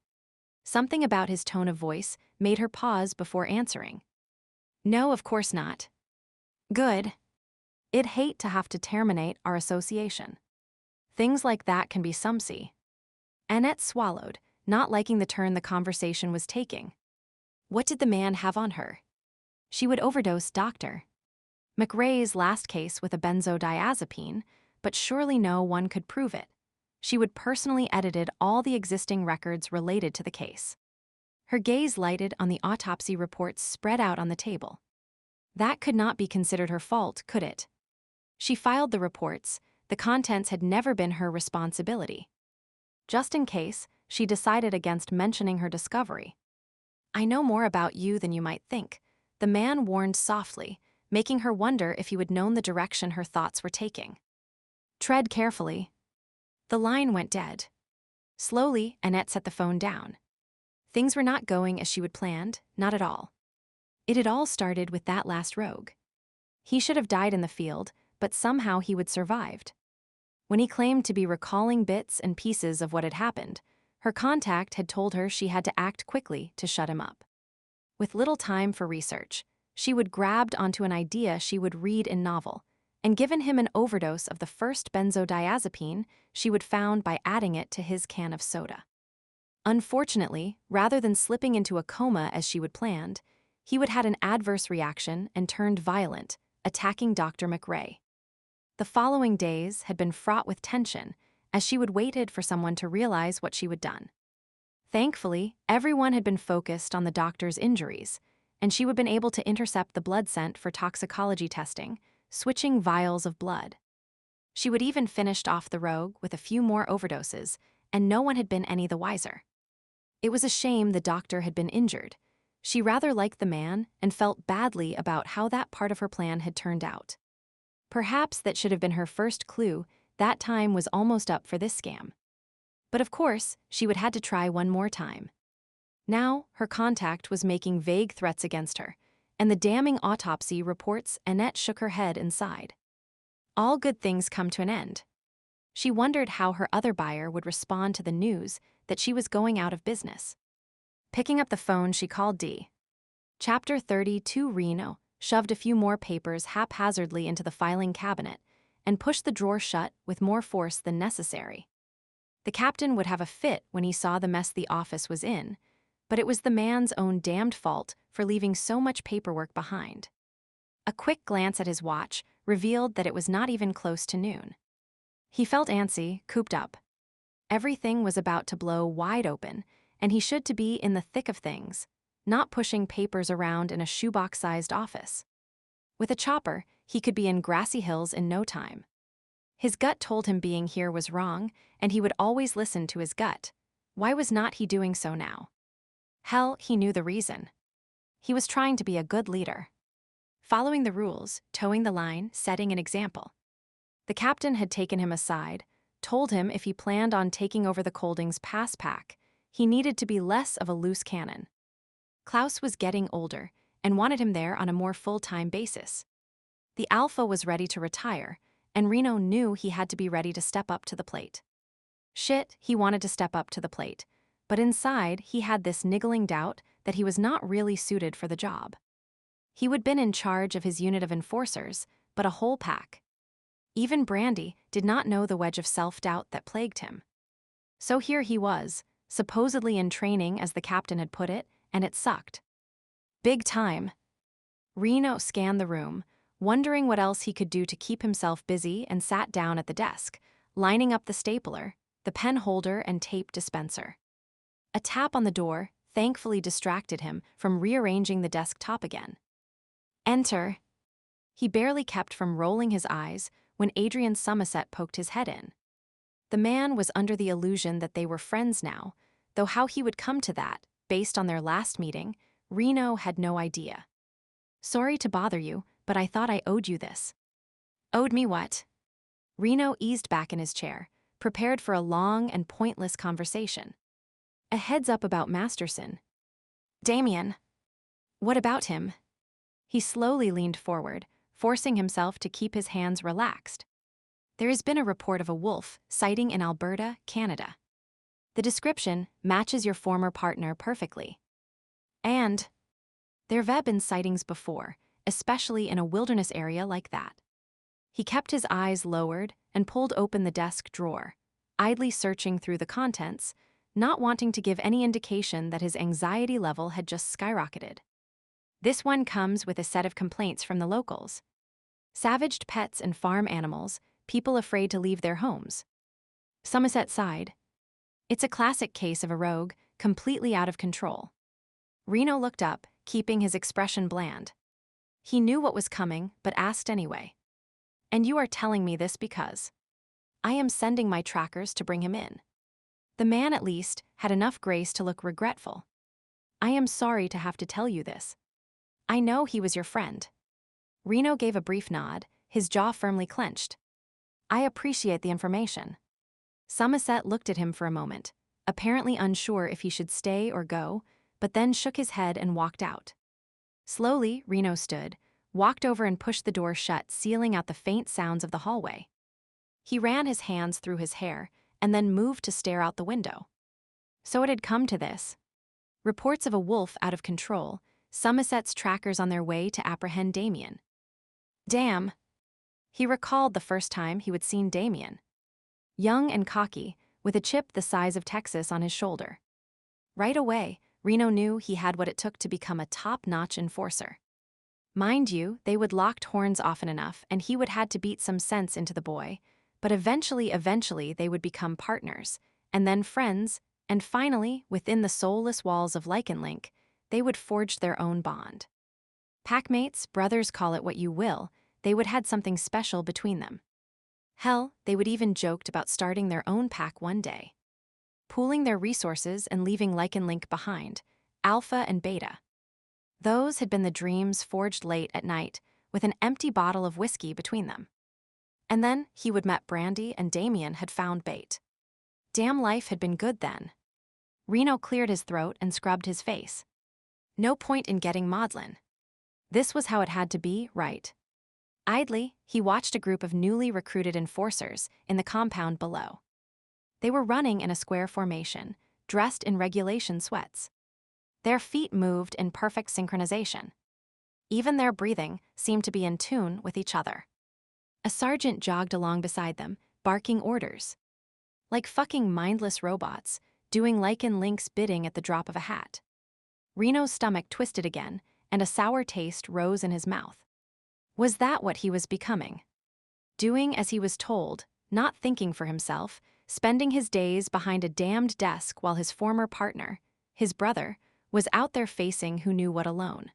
Something about his tone of voice made her pause before answering. "No, of course not." "Good. I'd hate to have to terminate our association. Things like that can be sumpsy." Annette swallowed, not liking the turn the conversation was taking. What did the man have on her? She would overdose Dr. McRae's last case with a benzodiazepine, but surely no one could prove it. She would personally edited all the existing records related to the case. Her gaze lighted on the autopsy reports spread out on the table. That could not be considered her fault, could it? She filed the reports. The contents had never been her responsibility. Just in case, she decided against mentioning her discovery. "I know more about you than you might think," the man warned softly, making her wonder if he would known the direction her thoughts were taking. "Tread carefully." The line went dead. Slowly, Annette set the phone down. Things were not going as she would planned, not at all. It had all started with that last rogue. He should have died in the field, but somehow he would survived. When he claimed to be recalling bits and pieces of what had happened, her contact had told her she had to act quickly to shut him up. With little time for research, she would grabbed onto an idea she would read in novel, and given him an overdose of the first benzodiazepine she would found by adding it to his can of soda. Unfortunately, rather than slipping into a coma as she would planned, he would had an adverse reaction and turned violent, attacking Dr. McRae. The following days had been fraught with tension, as she would waited for someone to realize what she would done. Thankfully, everyone had been focused on the doctor's injuries, and she would been able to intercept the blood scent for toxicology testing, switching vials of blood. She would even finished off the rogue with a few more overdoses, and no one had been any the wiser. It was a shame the doctor had been injured. She rather liked the man and felt badly about how that part of her plan had turned out. Perhaps that should have been her first clue. That time was almost up for this scam. But of course, she would had to try one more time. Now, her contact was making vague threats against her, and the damning autopsy reports. Annette shook her head and sighed. All good things come to an end. She wondered how her other buyer would respond to the news that she was going out of business. Picking up the phone, she called D. Chapter 32 Reno shoved a few more papers haphazardly into the filing cabinet and pushed the drawer shut with more force than necessary. The captain would have a fit when he saw the mess the office was in, but it was the man's own damned fault for leaving so much paperwork behind. A quick glance at his watch revealed that it was not even close to noon. He felt antsy, cooped up. Everything was about to blow wide open, and he should to be in the thick of things, not pushing papers around in a shoebox-sized office. With a chopper, he could be in grassy hills in no time. His gut told him being here was wrong, and he would always listen to his gut. Why was not he doing so now? Hell, he knew the reason. He was trying to be a good leader. Following the rules, towing the line, setting an example. The captain had taken him aside, told him if he planned on taking over the Coldings pass pack, he needed to be less of a loose cannon. Klaus was getting older and wanted him there on a more full-time basis. The Alpha was ready to retire, and Reno knew he had to be ready to step up to the plate. Shit, he wanted to step up to the plate, but inside he had this niggling doubt that he was not really suited for the job. He would been in charge of his unit of enforcers, but a whole pack. Even Brandy did not know the wedge of self-doubt that plagued him. So here he was, supposedly in training as the captain had put it, and it sucked. Big time. Reno scanned the room, wondering what else he could do to keep himself busy, and sat down at the desk, lining up the stapler, the pen holder and tape dispenser. A tap on the door thankfully distracted him from rearranging the desktop again. Enter. He barely kept from rolling his eyes when Adrian Somerset poked his head in. The man was under the illusion that they were friends now, though how he would come to that, based on their last meeting, Reno had no idea. Sorry to bother you, but I thought I owed you this. Owed me what? Reno eased back in his chair, prepared for a long and pointless conversation. A heads up about Masterson. Damien. What about him? He slowly leaned forward, forcing himself to keep his hands relaxed. There has been a report of a wolf sighting in Alberta, Canada. The description matches your former partner perfectly. And there've been sightings before, especially in a wilderness area like that. He kept his eyes lowered and pulled open the desk drawer, idly searching through the contents, not wanting to give any indication that his anxiety level had just skyrocketed. This one comes with a set of complaints from the locals. Savaged pets and farm animals, people afraid to leave their homes. Somerset sighed. It's a classic case of a rogue, completely out of control. Reno looked up, keeping his expression bland. He knew what was coming, but asked anyway. And you are telling me this because I am sending my trackers to bring him in. The man, at least, had enough grace to look regretful. I am sorry to have to tell you this. I know he was your friend. Reno gave a brief nod, his jaw firmly clenched. I appreciate the information. Somerset looked at him for a moment, apparently unsure if he should stay or go, but then shook his head and walked out. Slowly, Reno stood, walked over and pushed the door shut, sealing out the faint sounds of the hallway. He ran his hands through his hair, and then moved to stare out the window. So it had come to this. Reports of a wolf out of control, Somerset's trackers on their way to apprehend Damien. Damn. He recalled the first time he would seen Damien. Young and cocky, with a chip the size of Texas on his shoulder. Right away, Reno knew he had what it took to become a top-notch enforcer. Mind you, they would locked horns often enough, and he would had to beat some sense into the boy, but eventually they would become partners, and then friends, and finally, within the soulless walls of Lycan, they would forge their own bond. Packmates, brothers, call it what you will, they would had something special between them. Hell, they would even joked about starting their own pack one day. Pooling their resources and leaving Lycan behind, Alpha and Beta. Those had been the dreams forged late at night, with an empty bottle of whiskey between them. And then he would met Brandy, and Damien had found bait. Damn, life had been good then. Reno cleared his throat and scrubbed his face. No point in getting maudlin. This was how it had to be, right? Idly, he watched a group of newly recruited enforcers in the compound below. They were running in a square formation, dressed in regulation sweats. Their feet moved in perfect synchronization. Even their breathing seemed to be in tune with each other. A sergeant jogged along beside them, barking orders. Like fucking mindless robots, doing Lycan's bidding at the drop of a hat. Reno's stomach twisted again, and a sour taste rose in his mouth. Was that what he was becoming? Doing as he was told, not thinking for himself, spending his days behind a damned desk while his former partner, his brother, was out there facing who knew what alone.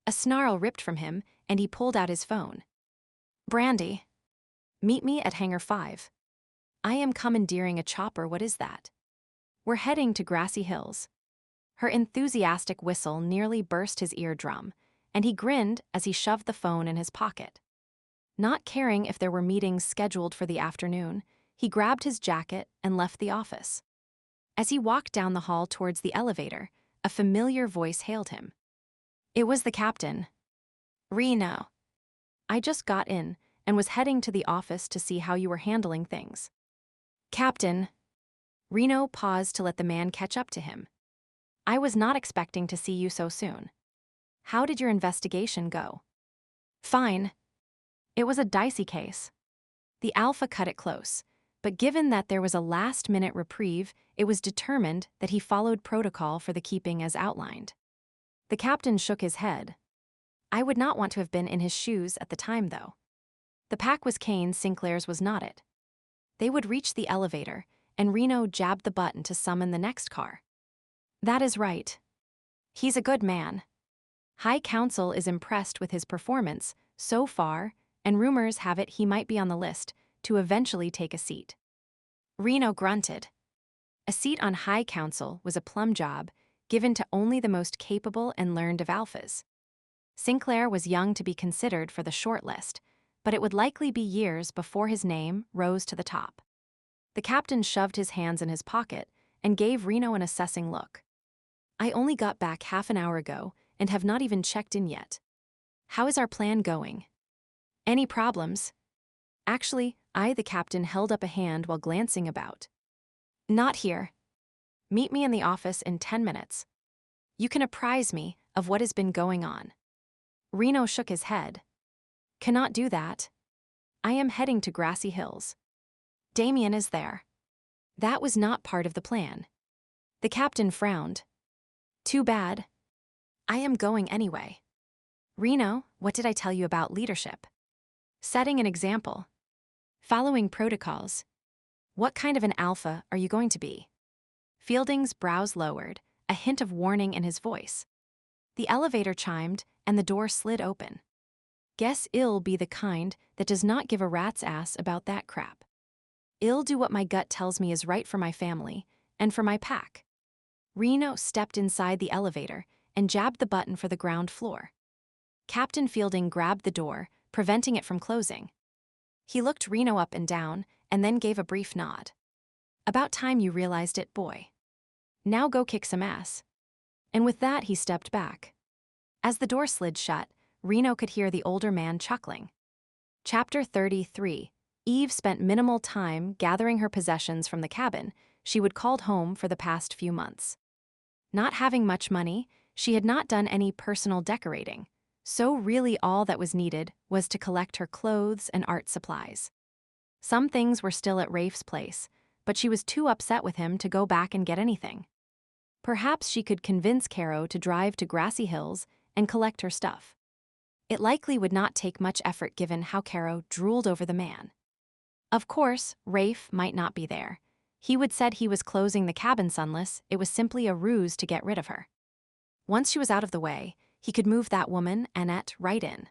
A snarl ripped from him, and he pulled out his phone. "Brandy. Meet me at Hangar 5. I am commandeering a chopper, what is that? We're heading to Grassy Hills." Her enthusiastic whistle nearly burst his eardrum, and he grinned as he shoved the phone in his pocket. Not caring if there were meetings scheduled for the afternoon, he grabbed his jacket and left the office. As he walked down the hall towards the elevator, a familiar voice hailed him. It was the captain. "Reno. I just got in and was heading to the office to see how you were handling things." "Captain." Reno paused to let the man catch up to him. "I was not expecting to see you so soon. How did your investigation go?" "Fine. It was a dicey case. The Alpha cut it close, but given that there was a last-minute reprieve, it was determined that he followed protocol for the keeping as outlined." The captain shook his head. "I would not want to have been in his shoes at the time, though." The pack was Kane's, Sinclair's was not it. They would reach the elevator, and Reno jabbed the button to summon the next car. "That is right. He's a good man. High Council is impressed with his performance so far, and rumors have it he might be on the list to eventually take a seat." Reno grunted. A seat on High Council was a plum job given to only the most capable and learned of alphas. Sinclair was young to be considered for the short list, but it would likely be years before his name rose to the top. The captain shoved his hands in his pocket and gave Reno an assessing look. "I only got back half an hour ago and have not even checked in yet. How is our plan going? Any problems?" "Actually, the captain held up a hand while glancing about. "Not here. Meet me in the office in 10 minutes. You can apprise me of what has been going on." Reno shook his head. "Cannot do that. I am heading to Grassy Hills. Damien is there." That was not part of the plan. The captain frowned. "Too bad. I am going anyway." "Reno, what did I tell you about leadership? Setting an example. Following protocols. What kind of an alpha are you going to be?" Fielding's brows lowered, a hint of warning in his voice. The elevator chimed, and the door slid open. "Guess I'll be the kind that does not give a rat's ass about that crap. I'll do what my gut tells me is right for my family, and for my pack." Reno stepped inside the elevator and jabbed the button for the ground floor. Captain Fielding grabbed the door, preventing it from closing. He looked Reno up and down, and then gave a brief nod. "About time you realized it, boy. Now go kick some ass." And with that, he stepped back. As the door slid shut, Reno could hear the older man chuckling. Chapter 33. Eve spent minimal time gathering her possessions from the cabin she would called home for the past few months. Not having much money, she had not done any personal decorating, so really all that was needed was to collect her clothes and art supplies. Some things were still at Rafe's place, but she was too upset with him to go back and get anything. Perhaps she could convince Caro to drive to Grassy Hills and collect her stuff. It likely would not take much effort given how Caro drooled over the man. Of course, Rafe might not be there. He would said he was closing the cabin sunless, it was simply a ruse to get rid of her. Once she was out of the way, he could move that woman, Annette, right in.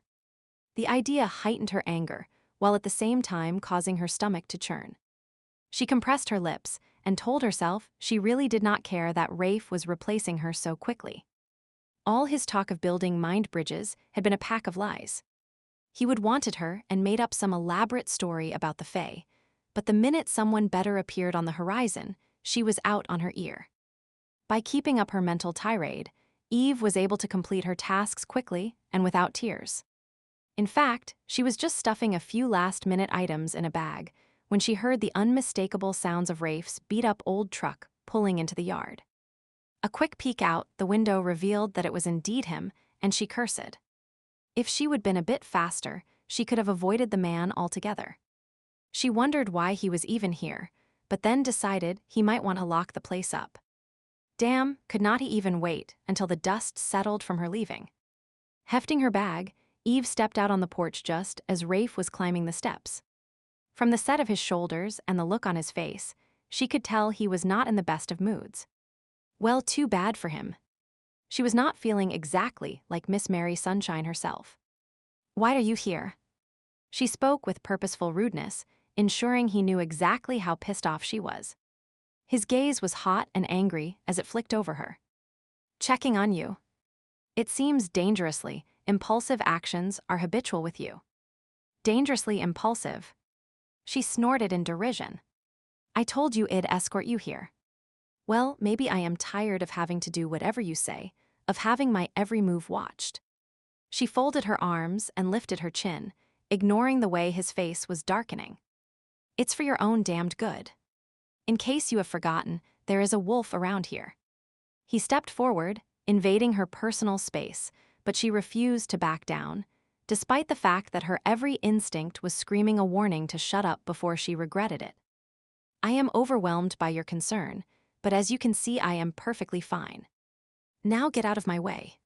The idea heightened her anger, while at the same time causing her stomach to churn. She compressed her lips and told herself she really did not care that Rafe was replacing her so quickly. All his talk of building mind bridges had been a pack of lies. He would wanted her and made up some elaborate story about the Fae, but the minute someone better appeared on the horizon, she was out on her ear. By keeping up her mental tirade, Eve was able to complete her tasks quickly and without tears. In fact, she was just stuffing a few last-minute items in a bag when she heard the unmistakable sounds of Rafe's beat-up old truck pulling into the yard. A quick peek out the window revealed that it was indeed him, and she cursed. If she would been a bit faster, she could have avoided the man altogether. She wondered why he was even here, but then decided he might want to lock the place up. Damn, could not he even wait until the dust settled from her leaving? Hefting her bag, Eve stepped out on the porch just as Rafe was climbing the steps. From the set of his shoulders and the look on his face, She could tell he was not in the best of moods. Well, too bad for him. She was not feeling exactly like Miss Mary Sunshine herself. Why are you here? She spoke with purposeful rudeness, ensuring he knew exactly how pissed off she was. His gaze was hot and angry as it flicked over her. Checking on you. It seems dangerously impulsive actions are habitual with you. Dangerously impulsive. She snorted in derision. I told you I'd escort you here. Well, maybe I am tired of having to do whatever you say, of having my every move watched. She folded her arms and lifted her chin, ignoring the way his face was darkening. It's for your own damned good. In case you have forgotten, there is a wolf around here. He stepped forward, invading her personal space, but she refused to back down, despite the fact that her every instinct was screaming a warning to shut up before she regretted it. I am overwhelmed by your concern, but as you can see, I am perfectly fine. Now get out of my way.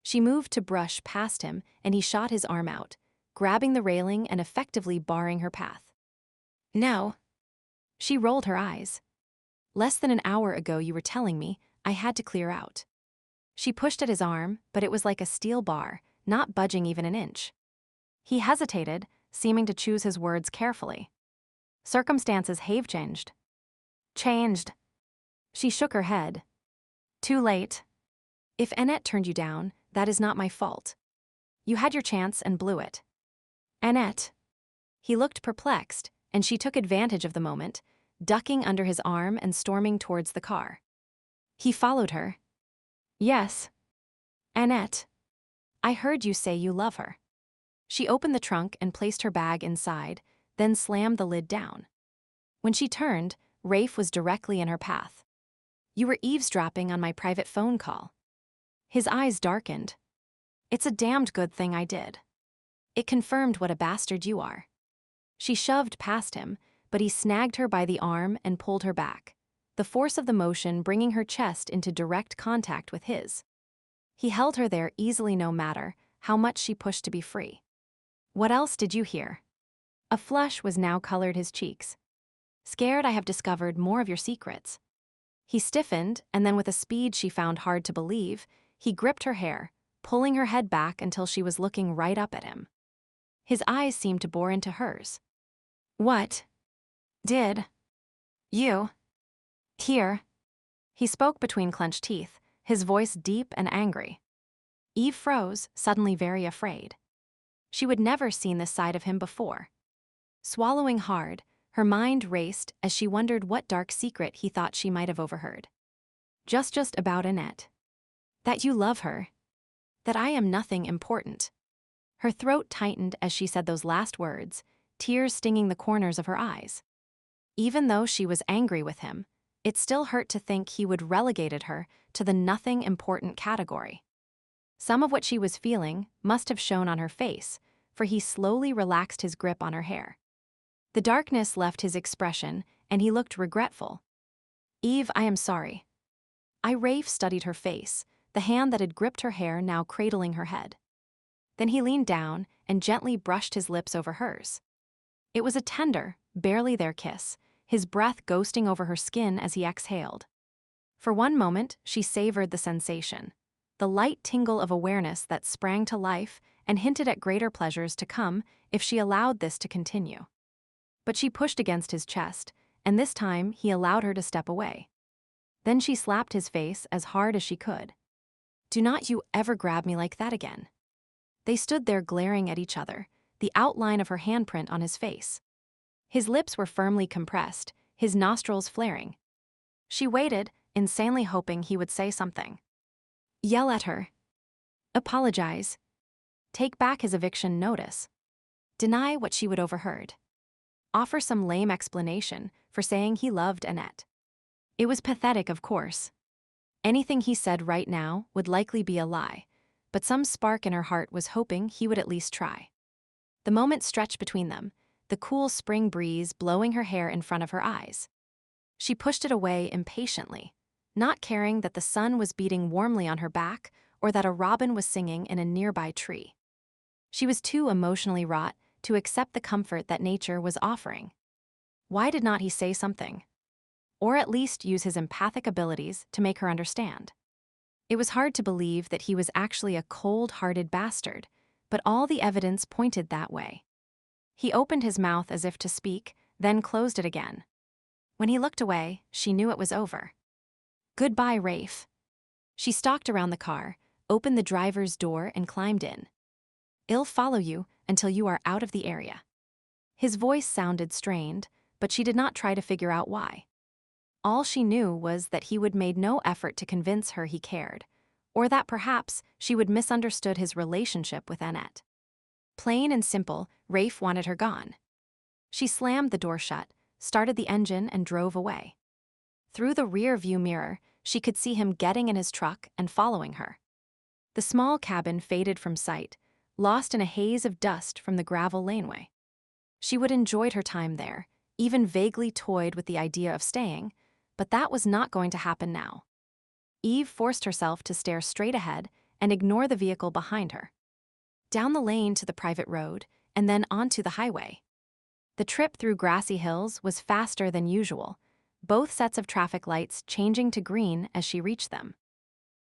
She moved to brush past him, and he shot his arm out, grabbing the railing and effectively barring her path. No. She rolled her eyes. Less than an hour ago you were telling me I had to clear out. She pushed at his arm, but it was like a steel bar, not budging even an inch. He hesitated, seeming to choose his words carefully. Circumstances have changed. Changed. She shook her head. Too late. If Annette turned you down, that is not my fault. You had your chance and blew it. Annette. He looked perplexed, and she took advantage of the moment, ducking under his arm and storming towards the car. He followed her. Yes. Annette. I heard you say you love her. She opened the trunk and placed her bag inside, then slammed the lid down. When she turned, Rafe was directly in her path. You were eavesdropping on my private phone call. His eyes darkened. It's a damned good thing I did. It confirmed what a bastard you are. She shoved past him, but he snagged her by the arm and pulled her back, the force of the motion bringing her chest into direct contact with his. He held her there easily no matter how much she pushed to be free. What else did you hear? A flush was now colored his cheeks. Scared I have discovered more of your secrets. He stiffened, and then with a speed she found hard to believe, he gripped her hair, pulling her head back until she was looking right up at him. His eyes seemed to bore into hers. What did you hear? He spoke between clenched teeth, his voice deep and angry. Eve froze, suddenly very afraid. She would never seen this side of him before. Swallowing hard, her mind raced as she wondered what dark secret he thought she might have overheard. Just about Annette. That you love her. That I am nothing important. Her throat tightened as she said those last words, tears stinging the corners of her eyes. Even though she was angry with him, it still hurt to think he would relegated her to the nothing important category. Some of what she was feeling must have shown on her face, for he slowly relaxed his grip on her hair. The darkness left his expression, and he looked regretful. Eve, I am sorry. Rafe studied her face, the hand that had gripped her hair now cradling her head. Then he leaned down and gently brushed his lips over hers. It was a tender, barely there kiss, his breath ghosting over her skin as he exhaled. For one moment, she savored the sensation, the light tingle of awareness that sprang to life and hinted at greater pleasures to come if she allowed this to continue. But she pushed against his chest, and this time he allowed her to step away. Then she slapped his face as hard as she could. Do not you ever grab me like that again. They stood there glaring at each other, the outline of her handprint on his face. His lips were firmly compressed, his nostrils flaring. She waited, insanely hoping he would say something. Yell at her. Apologize. Take back his eviction notice. Deny what she would overheard. Offer some lame explanation for saying he loved Annette. It was pathetic, of course. Anything he said right now would likely be a lie, but some spark in her heart was hoping he would at least try. The moment stretched between them, the cool spring breeze blowing her hair in front of her eyes. She pushed it away impatiently, not caring that the sun was beating warmly on her back or that a robin was singing in a nearby tree. She was too emotionally wrought to accept the comfort that nature was offering. Why did not he say something? or at least use his empathic abilities to make her understand. It was hard to believe that he was actually a cold-hearted bastard, but all the evidence pointed that way. He opened his mouth as if to speak, then closed it again. When he looked away, she knew it was over. "Goodbye, Rafe." She stalked around the car, opened the driver's door, and climbed in. "I'll follow you until you are out of the area." His voice sounded strained, but she did not try to figure out why. All she knew was that he would made no effort to convince her he cared, or that perhaps she would misunderstood his relationship with Annette. Plain and simple, Rafe wanted her gone. She slammed the door shut, started the engine, and drove away. Through the rear-view mirror, she could see him getting in his truck and following her. The small cabin faded from sight, lost in a haze of dust from the gravel laneway. She would enjoyed her time there, even vaguely toyed with the idea of staying, but that was not going to happen now. Eve forced herself to stare straight ahead and ignore the vehicle behind her. Down the lane to the private road, and then onto the highway. The trip through grassy hills was faster than usual, both sets of traffic lights changing to green as she reached them.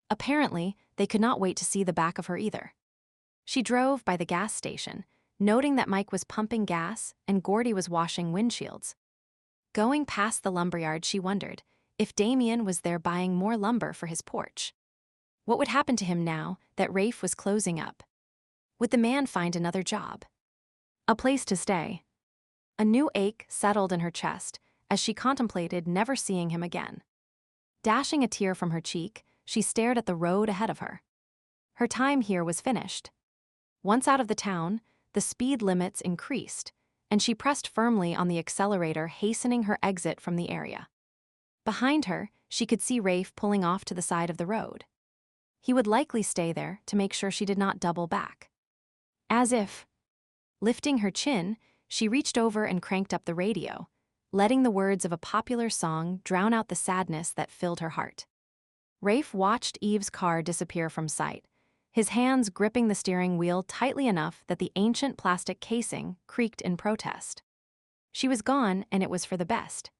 Apparently, they could not wait to see the back of her either. She drove by the gas station, noting that Mike was pumping gas and Gordy was washing windshields. Going past the lumberyard, she wondered if Damien was there buying more lumber for his porch. What would happen to him now that Rafe was closing up? Would the man find another job? A place to stay? A new ache settled in her chest as she contemplated never seeing him again. Dashing a tear from her cheek, she stared at the road ahead of her. Her time here was finished. Once out of the town, the speed limits increased, and she pressed firmly on the accelerator, hastening her exit from the area. Behind her, she could see Rafe pulling off to the side of the road. He would likely stay there to make sure she did not double back. As if, lifting her chin, she reached over and cranked up the radio, letting the words of a popular song drown out the sadness that filled her heart. Rafe watched Eve's car disappear from sight, his hands gripping the steering wheel tightly enough that the ancient plastic casing creaked in protest. She was gone, and it was for the best.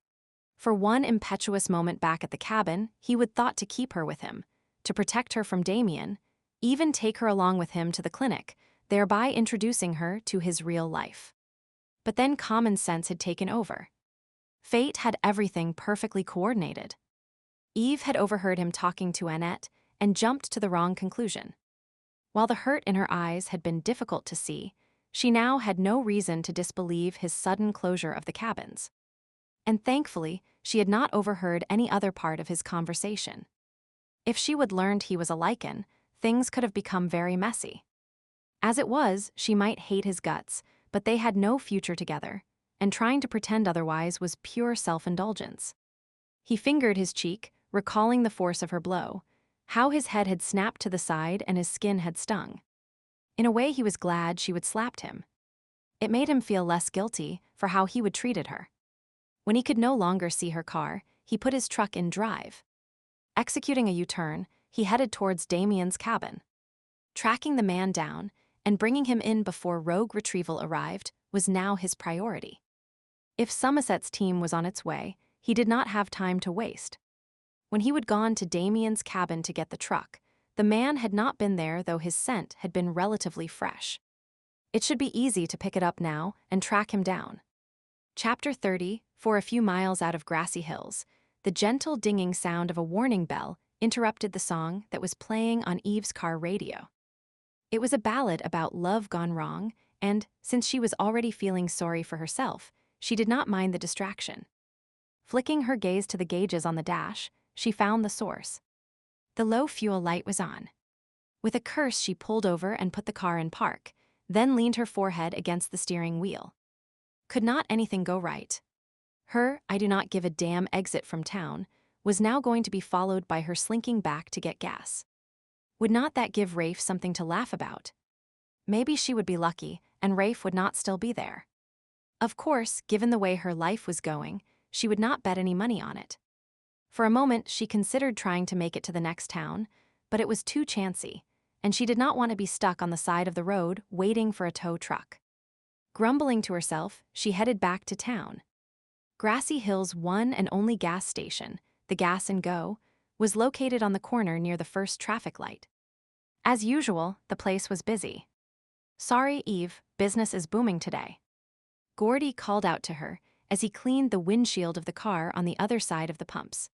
For one impetuous moment back at the cabin, he would thought to keep her with him, to protect her from Damien, even take her along with him to the clinic, thereby introducing her to his real life. But then common sense had taken over. Fate had everything perfectly coordinated. Eve had overheard him talking to Annette and jumped to the wrong conclusion. While the hurt in her eyes had been difficult to see, she now had no reason to disbelieve his sudden closure of the cabins. And thankfully, she had not overheard any other part of his conversation. If she would learned he was a Lycan, things could have become very messy. As it was, she might hate his guts, but they had no future together, and trying to pretend otherwise was pure self-indulgence. He fingered his cheek, recalling the force of her blow, how his head had snapped to the side and his skin had stung. In a way, he was glad she would slapped him. It made him feel less guilty for how he would treated her. When he could no longer see her car, he put his truck in drive. Executing a U-turn, he headed towards Damien's cabin. Tracking the man down and bringing him in before rogue retrieval arrived was now his priority. If Somerset's team was on its way, he did not have time to waste. When he had gone to Damien's cabin to get the truck, the man had not been there, though his scent had been relatively fresh. It should be easy to pick it up now and track him down. Chapter 30. For a few miles out of grassy hills, the gentle dinging sound of a warning bell interrupted the song that was playing on Eve's car radio. It was a ballad about love gone wrong, and, since she was already feeling sorry for herself, she did not mind the distraction. Flicking her gaze to the gauges on the dash, she found the source. The low fuel light was on. With a curse, she pulled over and put the car in park, then leaned her forehead against the steering wheel. Could not anything go right? Her "I do not give a damn" exit from town was now going to be followed by her slinking back to get gas. Would not that give Rafe something to laugh about? Maybe she would be lucky, and Rafe would not still be there. Of course, given the way her life was going, she would not bet any money on it. For a moment, she considered trying to make it to the next town, but it was too chancy, and she did not want to be stuck on the side of the road waiting for a tow truck. Grumbling to herself, she headed back to town. Grassy Hill's one and only gas station, the Gas and Go, was located on the corner near the first traffic light. As usual, the place was busy. "Sorry, Eve, business is booming today," Gordy called out to her as he cleaned the windshield of the car on the other side of the pumps.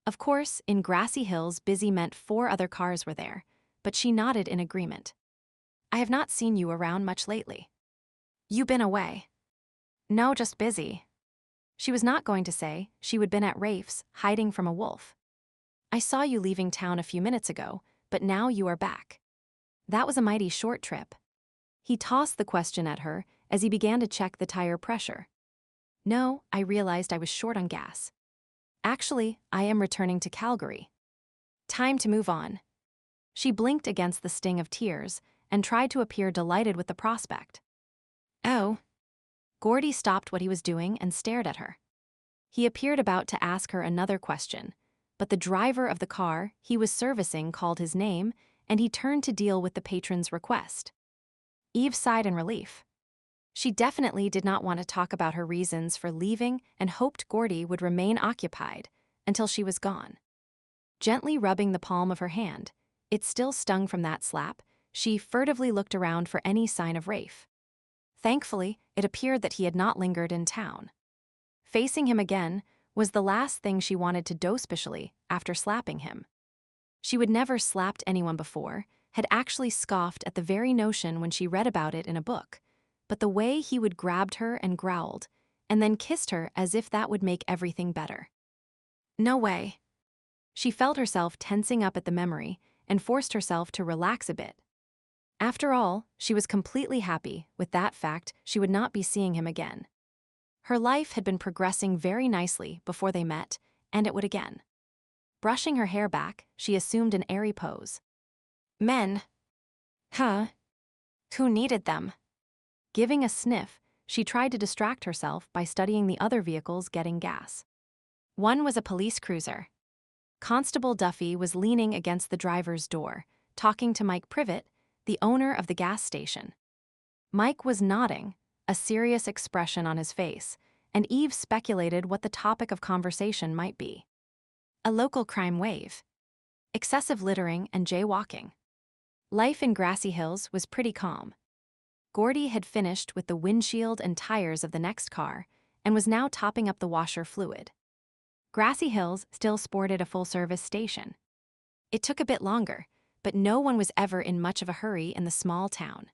Of course, in Grassy Hills, busy meant 4 other cars were there, but she nodded in agreement. "I have not seen you around much lately." "You been away?" "No, just busy." She was not going to say she would been at Rafe's, hiding from a wolf. "I saw you leaving town a few minutes ago, but now you are back." "That was a mighty short trip." He tossed the question at her as he began to check the tire pressure. "No, I realized I was short on gas. Actually, I am returning to Calgary." "Time to move on." She blinked against the sting of tears and tried to appear delighted with the prospect. "Oh." Gordy stopped what he was doing and stared at her. He appeared about to ask her another question, but the driver of the car he was servicing called his name, and he turned to deal with the patron's request. Eve sighed in relief. She definitely did not want to talk about her reasons for leaving and hoped Gordy would remain occupied until she was gone. Gently rubbing the palm of her hand, it still stung from that slap, she furtively looked around for any sign of Rafe. Thankfully, it appeared that he had not lingered in town. Facing him again was the last thing she wanted to do specially after slapping him. She would never slapped anyone before, had actually scoffed at the very notion when she read about it in a book, but the way he would grabbed her and growled, and then kissed her as if that would make everything better. No way. She felt herself tensing up at the memory and forced herself to relax a bit. After all, she was completely happy with that fact she would not be seeing him again. Her life had been progressing very nicely before they met, and it would again. Brushing her hair back, she assumed an airy pose. "Men. Huh? Who needed them?" Giving a sniff, she tried to distract herself by studying the other vehicles getting gas. One was a police cruiser. Constable Duffy was leaning against the driver's door, talking to Mike Privet, the owner of the gas station. Mike was nodding, a serious expression on his face, and Eve speculated what the topic of conversation might be. A local crime wave. Excessive littering and jaywalking. Life in Grassy Hills was pretty calm. Gordy had finished with the windshield and tires of the next car and was now topping up the washer fluid. Grassy Hills still sported a full-service station. It took a bit longer, but no one was ever in much of a hurry in the small town.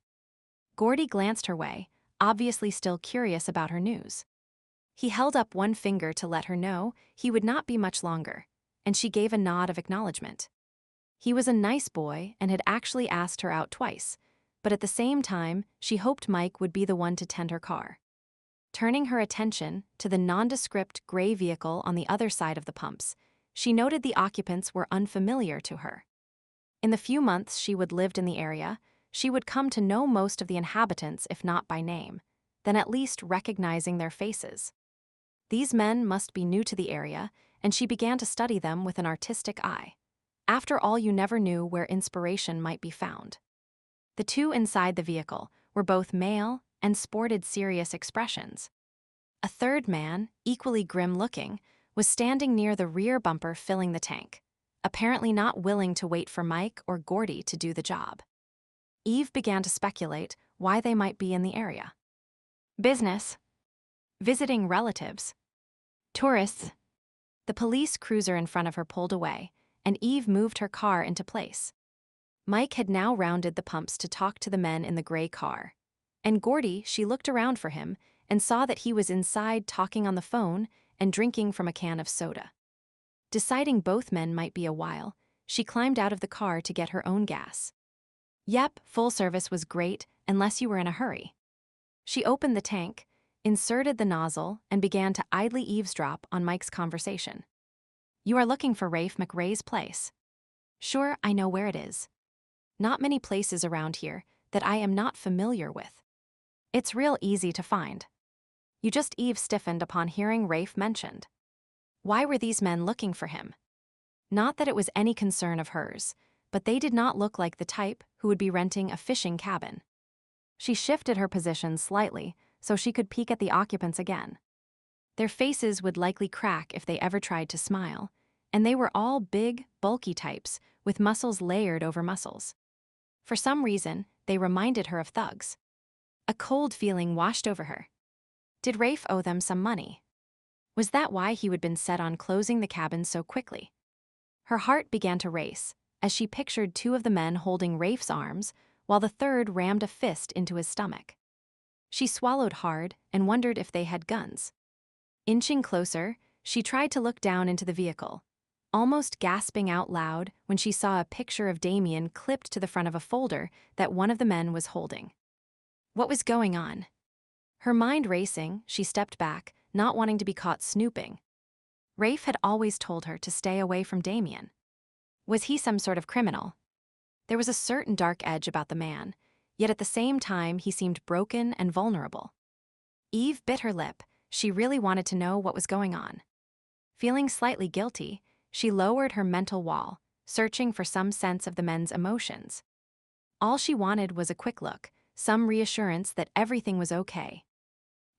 Gordy glanced her way, obviously still curious about her news. He held up one finger to let her know he would not be much longer, and she gave a nod of acknowledgement. He was a nice boy and had actually asked her out twice, but at the same time, she hoped Mike would be the one to tend her car. Turning her attention to the nondescript gray vehicle on the other side of the pumps, she noted the occupants were unfamiliar to her. In the few months she would lived in the area, she would come to know most of the inhabitants if not by name, then at least recognizing their faces. These men must be new to the area, and she began to study them with an artistic eye. After all, you never knew where inspiration might be found. The two inside the vehicle were both male and sported serious expressions. A third man, equally grim-looking, was standing near the rear bumper filling the tank, apparently not willing to wait for Mike or Gordy to do the job. Eve began to speculate why they might be in the area. Business. Visiting relatives. Tourists. The police cruiser in front of her pulled away, and Eve moved her car into place. Mike had now rounded the pumps to talk to the men in the gray car. And Gordy, she looked around for him and saw that he was inside talking on the phone and drinking from a can of soda. Deciding both men might be a while, she climbed out of the car to get her own gas. Yep, full service was great unless you were in a hurry. She opened the tank, inserted the nozzle, and began to idly eavesdrop on Mike's conversation. "You are looking for Rafe McRae's place." "Sure, I know where it is. Not many places around here that I am not familiar with. It's real easy to find." You just Eve stiffened upon hearing Rafe mentioned. Why were these men looking for him? Not that it was any concern of hers, but they did not look like the type who would be renting a fishing cabin. She shifted her position slightly so she could peek at the occupants again. Their faces would likely crack if they ever tried to smile, and they were all big, bulky types with muscles layered over muscles. For some reason, they reminded her of thugs. A cold feeling washed over her. Did Rafe owe them some money? Was that why he had been set on closing the cabin so quickly? Her heart began to race as she pictured two of the men holding Rafe's arms while the third rammed a fist into his stomach. She swallowed hard and wondered if they had guns. Inching closer, she tried to look down into the vehicle, almost gasping out loud when she saw a picture of Damien clipped to the front of a folder that one of the men was holding. What was going on? Her mind racing, she stepped back, not wanting to be caught snooping. Rafe had always told her to stay away from Damien. Was he some sort of criminal? There was a certain dark edge about the man, yet at the same time he seemed broken and vulnerable. Eve bit her lip. She really wanted to know what was going on. Feeling slightly guilty, she lowered her mental wall, searching for some sense of the men's emotions. All she wanted was a quick look, some reassurance that everything was okay.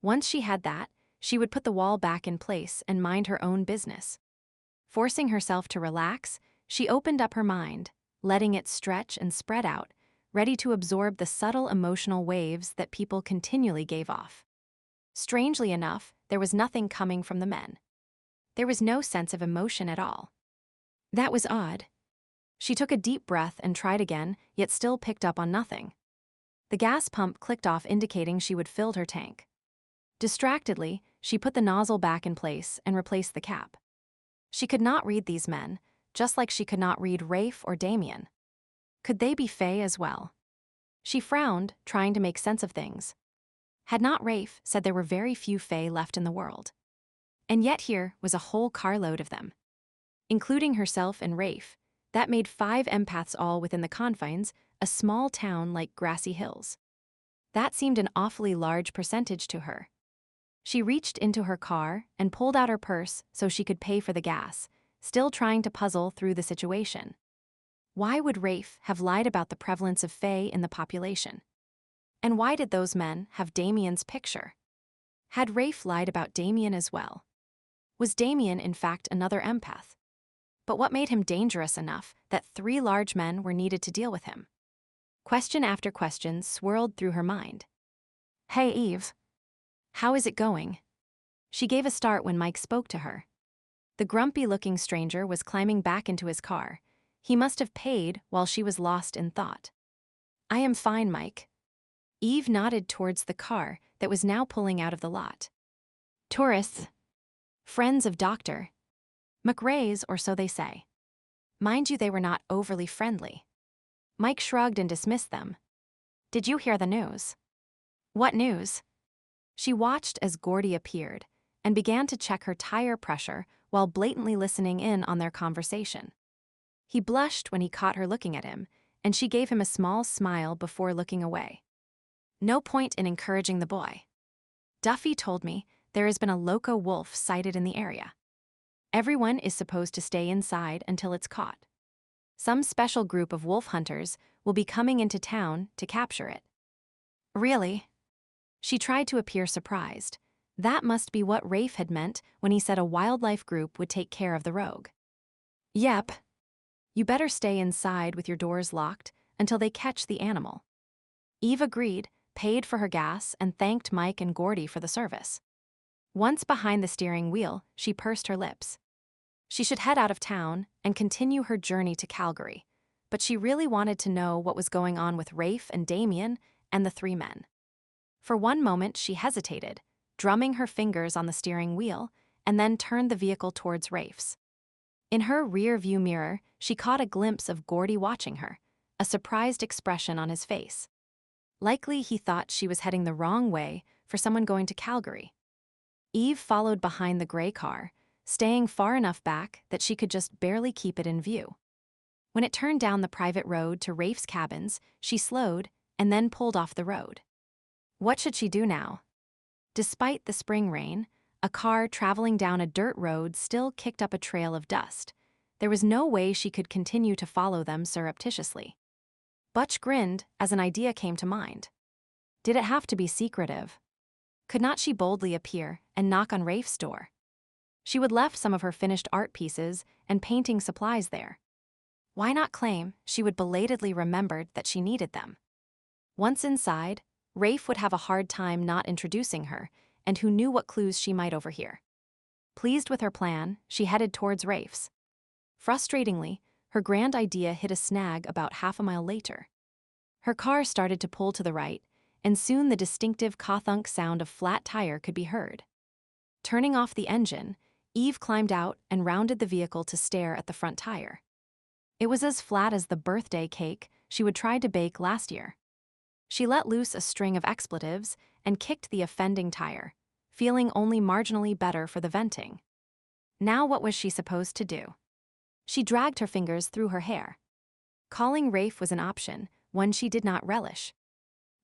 Once she had that, she would put the wall back in place and mind her own business. Forcing herself to relax, she opened up her mind, letting it stretch and spread out, ready to absorb the subtle emotional waves that people continually gave off. Strangely enough, there was nothing coming from the men. There was no sense of emotion at all. That was odd. She took a deep breath and tried again, yet still picked up on nothing. The gas pump clicked off, indicating she would fill her tank. Distractedly, she put the nozzle back in place and replaced the cap. She could not read these men, just like she could not read Rafe or Damien. Could they be Fae as well? She frowned, trying to make sense of things. Had not Rafe said there were very few Fae left in the world? And yet here was a whole carload of them. Including herself and Rafe, that made 5 empaths, all within the confines, a small town like Grassy Hills. That seemed an awfully large percentage to her. She reached into her car and pulled out her purse so she could pay for the gas, still trying to puzzle through the situation. Why would Rafe have lied about the prevalence of Fae in the population? And why did those men have Damien's picture? Had Rafe lied about Damien as well? Was Damien in fact another empath? But what made him dangerous enough that 3 large men were needed to deal with him? Question after question swirled through her mind. "Hey, Eve. How is it going?" She gave a start when Mike spoke to her. The grumpy-looking stranger was climbing back into his car. He must have paid while she was lost in thought. "I am fine, Mike." Eve nodded towards the car that was now pulling out of the lot. "Tourists. Friends of Dr. McRae's, or so they say. Mind you, they were not overly friendly." Mike shrugged and dismissed them. "Did you hear the news?" "What news?" She watched as Gordy appeared and began to check her tire pressure while blatantly listening in on their conversation. He blushed when he caught her looking at him, and she gave him a small smile before looking away. "No point in encouraging the boy. Duffy told me there has been a loco wolf sighted in the area. Everyone is supposed to stay inside until it's caught. Some special group of wolf hunters will be coming into town to capture it." "Really?" She tried to appear surprised. That must be what Rafe had meant when he said a wildlife group would take care of the rogue. "Yep. You better stay inside with your doors locked until they catch the animal." Eve agreed, paid for her gas, and thanked Mike and Gordy for the service. Once behind the steering wheel, she pursed her lips. She should head out of town and continue her journey to Calgary, but she really wanted to know what was going on with Rafe and Damien and the 3 men. For one moment she hesitated, drumming her fingers on the steering wheel, and then turned the vehicle towards Rafe's. In her rear-view mirror, she caught a glimpse of Gordy watching her, a surprised expression on his face. Likely he thought she was heading the wrong way for someone going to Calgary. Eve followed behind the gray car, staying far enough back that she could just barely keep it in view. When it turned down the private road to Rafe's cabins, she slowed and then pulled off the road. What should she do now? Despite the spring rain, a car traveling down a dirt road still kicked up a trail of dust. There was no way she could continue to follow them surreptitiously. Butch grinned as an idea came to mind. Did it have to be secretive? Could not she boldly appear and knock on Rafe's door? She would left some of her finished art pieces and painting supplies there. Why not claim she would belatedly remembered that she needed them? Once inside, Rafe would have a hard time not introducing her, and who knew what clues she might overhear. Pleased with her plan, she headed towards Rafe's. Frustratingly, her grand idea hit a snag about half a mile later. Her car started to pull to the right, and soon the distinctive ka-thunk sound of flat tire could be heard. Turning off the engine, Eve climbed out and rounded the vehicle to stare at the front tire. It was as flat as the birthday cake she would try to bake last year. She let loose a string of expletives and kicked the offending tire, feeling only marginally better for the venting. Now what was she supposed to do? She dragged her fingers through her hair. Calling Rafe was an option, one she did not relish.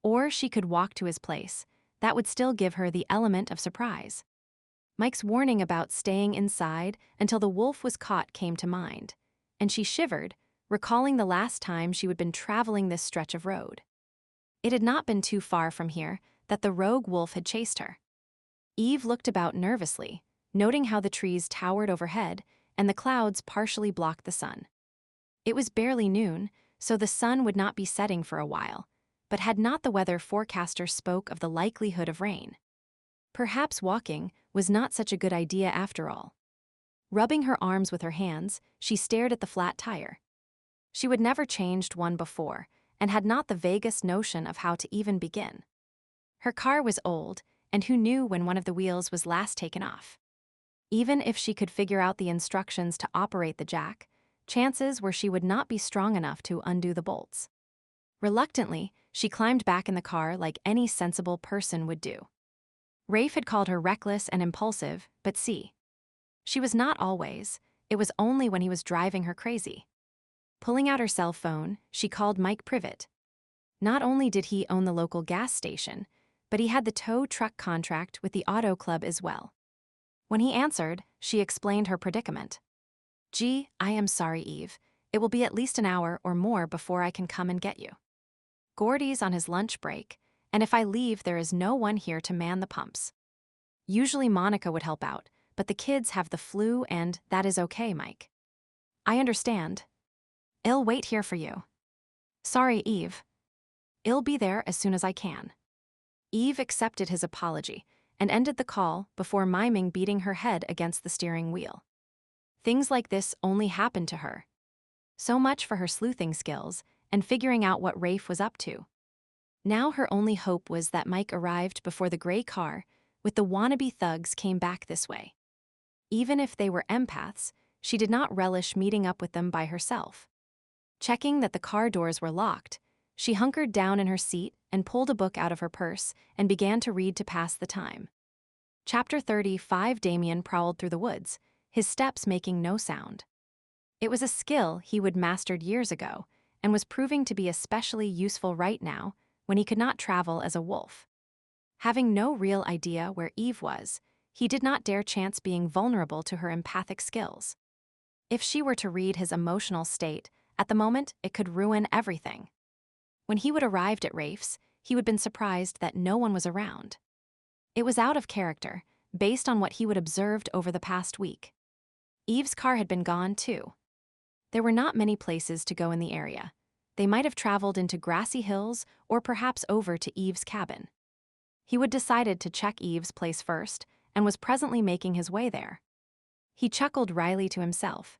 Or she could walk to his place. That would still give her the element of surprise. Mike's warning about staying inside until the wolf was caught came to mind, and she shivered, recalling the last time she had been traveling this stretch of road. It had not been too far from here that the rogue wolf had chased her. Eve looked about nervously, noting how the trees towered overhead and the clouds partially blocked the sun. It was barely noon, so the sun would not be setting for a while, but had not the weather forecaster spoke of the likelihood of rain? Perhaps walking was not such a good idea after all. Rubbing her arms with her hands, she stared at the flat tire. She would never changed one before, and had not the vaguest notion of how to even begin. Her car was old, and who knew when one of the wheels was last taken off? Even if she could figure out the instructions to operate the jack, chances were she would not be strong enough to undo the bolts. Reluctantly, she climbed back in the car like any sensible person would do. Rafe had called her reckless and impulsive, but see, she was not always. It was only when he was driving her crazy. Pulling out her cell phone, she called Mike Privet. Not only did he own the local gas station, but he had the tow truck contract with the auto club as well. When he answered, she explained her predicament. "Gee, I am sorry, Eve. It will be at least an hour or more before I can come and get you. Gordy's on his lunch break, and if I leave, there is no one here to man the pumps. Usually Monica would help out, but the kids have the flu and that is okay, Mike. I understand. I'll wait here for you. Sorry, Eve. I'll be there as soon as I can." Eve accepted his apology and ended the call before miming beating her head against the steering wheel. Things like this only happened to her. So much for her sleuthing skills and figuring out what Rafe was up to. Now her only hope was that Mike arrived before the gray car with the wannabe thugs came back this way. Even if they were empaths, she did not relish meeting up with them by herself. Checking that the car doors were locked, she hunkered down in her seat and pulled a book out of her purse and began to read to pass the time. Chapter 35. Damien prowled through the woods, his steps making no sound. It was a skill he would mastered years ago and was proving to be especially useful right now when he could not travel as a wolf. Having no real idea where Eve was, he did not dare chance being vulnerable to her empathic skills. If she were to read his emotional state, at the moment it could ruin everything. When he would arrived at Rafe's, he would have been surprised that no one was around. It was out of character, based on what he would observed over the past week. Eve's car had been gone too. There were not many places to go in the area. They might have traveled into grassy hills or perhaps over to Eve's cabin. He would decided to check Eve's place first and was presently making his way there. He chuckled wryly to himself.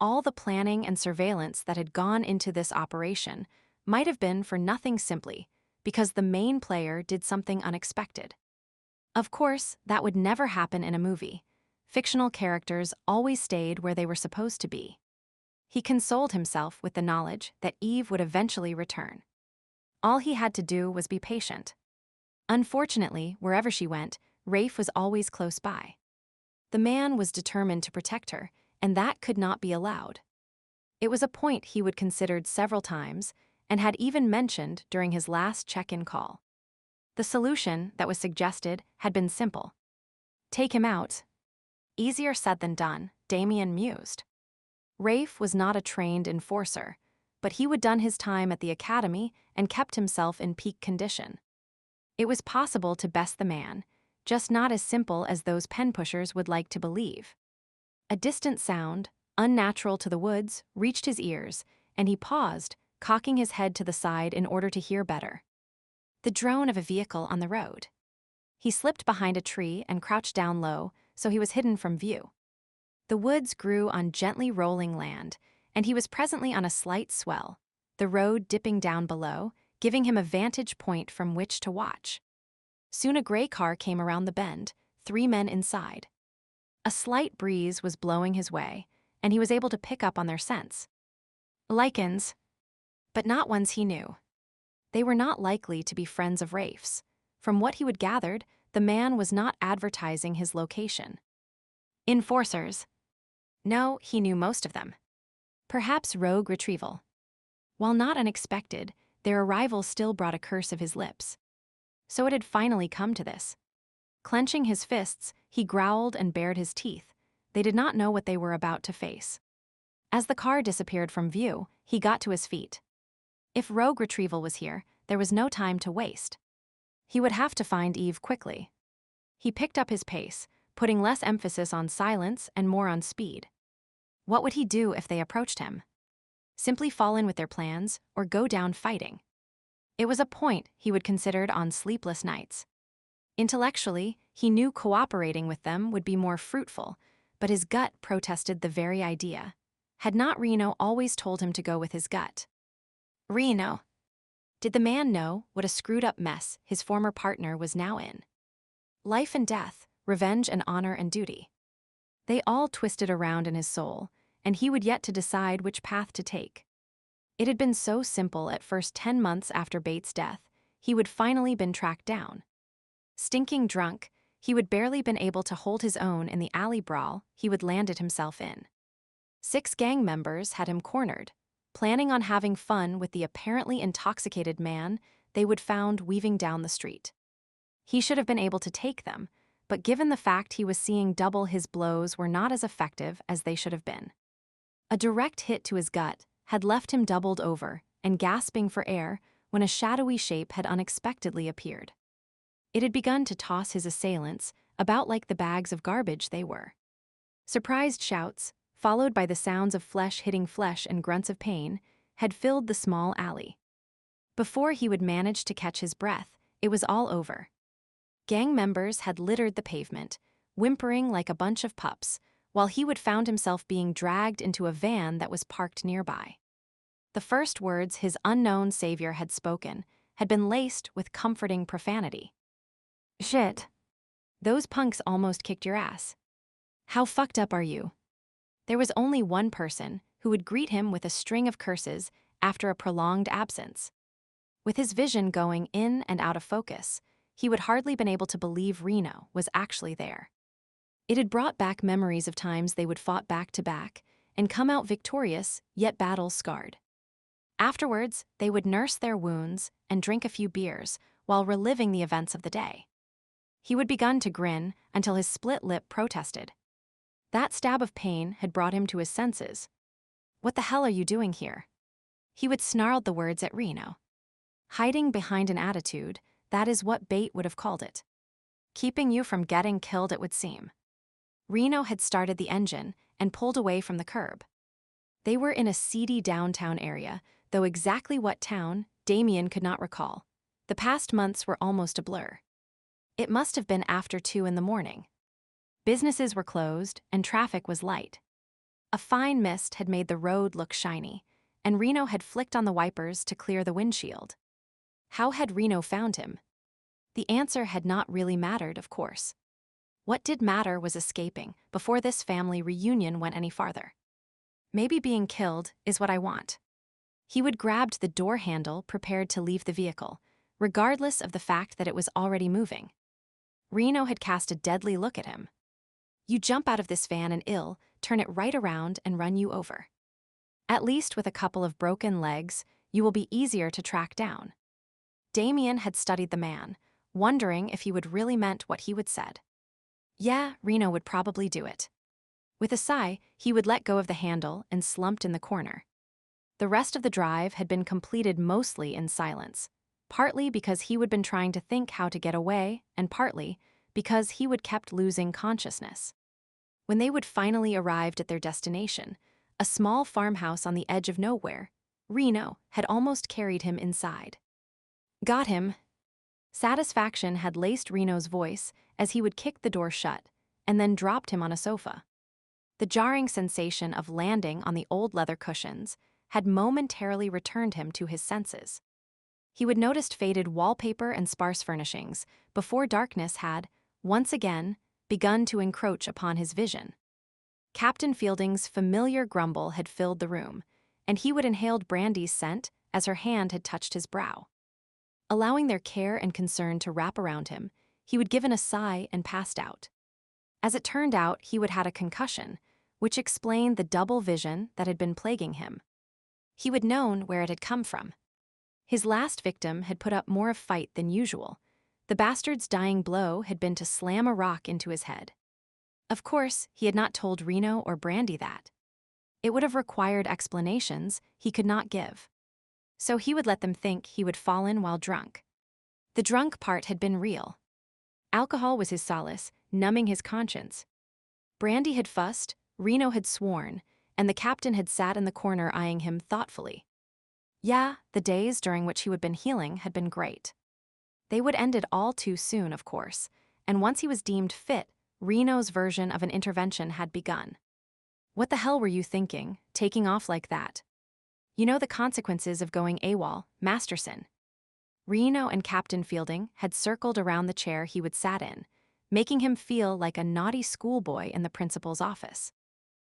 All the planning and surveillance that had gone into this operation might have been for nothing simply because the main player did something unexpected. Of course, that would never happen in a movie. Fictional characters always stayed where they were supposed to be. He consoled himself with the knowledge that Eve would eventually return. All he had to do was be patient. Unfortunately, wherever she went, Rafe was always close by. The man was determined to protect her, and that could not be allowed. It was a point he would considered several times and had even mentioned during his last check-in call. The solution that was suggested had been simple. Take him out. Easier said than done, Damien mused. Rafe was not a trained enforcer, but he would done his time at the academy and kept himself in peak condition. It was possible to best the man, just not as simple as those pen pushers would like to believe. A distant sound, unnatural to the woods, reached his ears, and he paused, cocking his head to the side in order to hear better. The drone of a vehicle on the road. He slipped behind a tree and crouched down low, so he was hidden from view. The woods grew on gently rolling land, and he was presently on a slight swell, the road dipping down below, giving him a vantage point from which to watch. Soon a gray car came around the bend, 3 men inside. A slight breeze was blowing his way, and he was able to pick up on their scents. Lycans, but not ones he knew. They were not likely to be friends of Rafe's. From what he had gathered, the man was not advertising his location. Enforcers. No, he knew most of them. Perhaps rogue retrieval. While not unexpected, their arrival still brought a curse of his lips. So it had finally come to this. Clenching his fists, he growled and bared his teeth. They did not know what they were about to face. As the car disappeared from view, he got to his feet. If rogue retrieval was here, there was no time to waste. He would have to find Eve quickly. He picked up his pace, putting less emphasis on silence and more on speed. What would he do if they approached him? Simply fall in with their plans or go down fighting? It was a point he would consider on sleepless nights. Intellectually, he knew cooperating with them would be more fruitful, but his gut protested the very idea. Had not Reno always told him to go with his gut? Reno. Did the man know what a screwed-up mess his former partner was now in? Life and death, revenge and honor and duty. They all twisted around in his soul, and he would yet to decide which path to take. It had been so simple at first. 10 months after Bates' death, he would finally been tracked down. Stinking drunk, he would barely been able to hold his own in the alley brawl he would landed himself in. 6 gang members had him cornered, planning on having fun with the apparently intoxicated man they would found weaving down the street. He should have been able to take them, but given the fact he was seeing double, his blows were not as effective as they should have been. A direct hit to his gut had left him doubled over and gasping for air when a shadowy shape had unexpectedly appeared. It had begun to toss his assailants about like the bags of garbage they were. Surprised shouts, followed by the sounds of flesh hitting flesh and grunts of pain, had filled the small alley. Before he would manage to catch his breath, it was all over. Gang members had littered the pavement, whimpering like a bunch of pups, while he would found himself being dragged into a van that was parked nearby. The first words his unknown savior had spoken had been laced with comforting profanity. Shit. Those punks almost kicked your ass. How fucked up are you? There was only one person who would greet him with a string of curses after a prolonged absence. With his vision going in and out of focus, he would hardly been able to believe Reno was actually there. It had brought back memories of times they would fought back to back and come out victorious, yet battle-scarred. Afterwards, they would nurse their wounds and drink a few beers while reliving the events of the day. He would begun to grin until his split lip protested. That stab of pain had brought him to his senses. What the hell are you doing here? He would snarled the words at Reno. Hiding behind an attitude, that is what Bate would have called it. Keeping you from getting killed, it would seem. Reno had started the engine and pulled away from the curb. They were in a seedy downtown area, though exactly what town, Damien could not recall. The past months were almost a blur. It must have been after 2 in the morning. Businesses were closed and traffic was light. A fine mist had made the road look shiny, and Reno had flicked on the wipers to clear the windshield. How had Reno found him? The answer had not really mattered, of course. What did matter was escaping before this family reunion went any farther. Maybe being killed is what I want. He would grabbed the door handle, prepared to leave the vehicle, regardless of the fact that it was already moving. Reno had cast a deadly look at him. You jump out of this van and turn it right around and run you over. At least with a couple of broken legs, you will be easier to track down. Damien had studied the man, wondering if he would really meant what he would said. Yeah, Reno would probably do it. With a sigh, he would let go of the handle and slumped in the corner. The rest of the drive had been completed mostly in silence. partly because he would been trying to think how to get away, and partly because he would kept losing consciousness. When they would finally arrived at their destination, a small farmhouse on the edge of nowhere, Reno had almost carried him inside. Got him. Satisfaction had laced Reno's voice as he would kick the door shut and then dropped him on a sofa. The jarring sensation of landing on the old leather cushions had momentarily returned him to his senses. He would noticed faded wallpaper and sparse furnishings before darkness had, once again, begun to encroach upon his vision. Captain Fielding's familiar grumble had filled the room, and he would inhaled Brandy's scent as her hand had touched his brow. Allowing their care and concern to wrap around him, he would give a sigh and passed out. As it turned out, he would had a concussion, which explained the double vision that had been plaguing him. He would known where it had come from. His last victim had put up more of fight than usual. The bastard's dying blow had been to slam a rock into his head. Of course, he had not told Reno or Brandy that. It would have required explanations he could not give. So he would let them think he would fallen while drunk. The drunk part had been real. Alcohol was his solace, numbing his conscience. Brandy had fussed, Reno had sworn, and the captain had sat in the corner eyeing him thoughtfully. Yeah, the days during which he had been healing had been great. They would end it all too soon, of course, and once he was deemed fit, Reno's version of an intervention had begun. What the hell were you thinking, taking off like that? You know the consequences of going AWOL, Masterson. Reno and Captain Fielding had circled around the chair he would sat in, making him feel like a naughty schoolboy in the principal's office.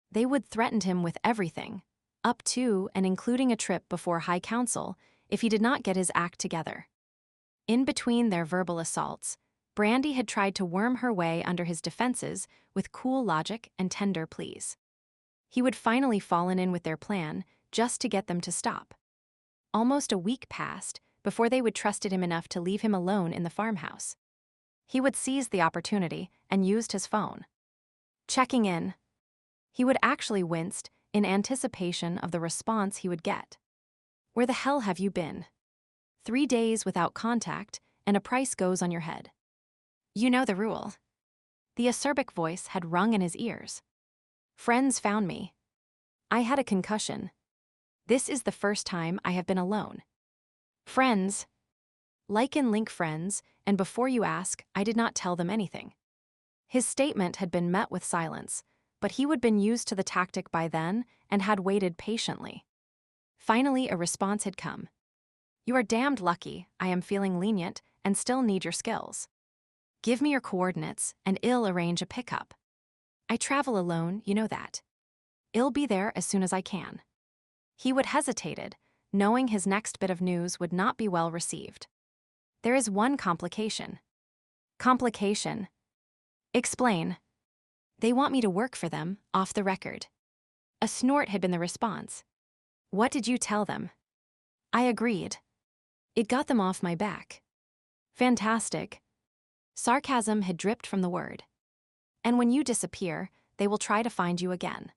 They would threaten him with everything, up to and including a trip before High Council if he did not get his act together. In between their verbal assaults, Brandy had tried to worm her way under his defenses with cool logic and tender pleas. He would finally fallen in with their plan just to get them to stop. Almost a week passed before they would trusted him enough to leave him alone in the farmhouse. He would seize the opportunity and used his phone. Checking in. He would actually winced in anticipation of the response he would get. Where the hell have you been? 3 days without contact, and a price goes on your head. You know the rule. The acerbic voice had rung in his ears. Friends found me. I had a concussion. This is the first time I have been alone. Friends. Lycan link friends, and before you ask, I did not tell them anything. His statement had been met with silence, but he would been used to the tactic by then and had waited patiently. Finally, a response had come. You are damned lucky, I am feeling lenient and still need your skills. Give me your coordinates and I'll arrange a pickup. I travel alone, you know that. I'll be there as soon as I can. He would hesitated, knowing his next bit of news would not be well received. There is one complication. Complication? Explain. They want me to work for them, off the record. A snort had been the response. What did you tell them? I agreed. It got them off my back. Fantastic. Sarcasm had dripped from the word. And when you disappear, they will try to find you again.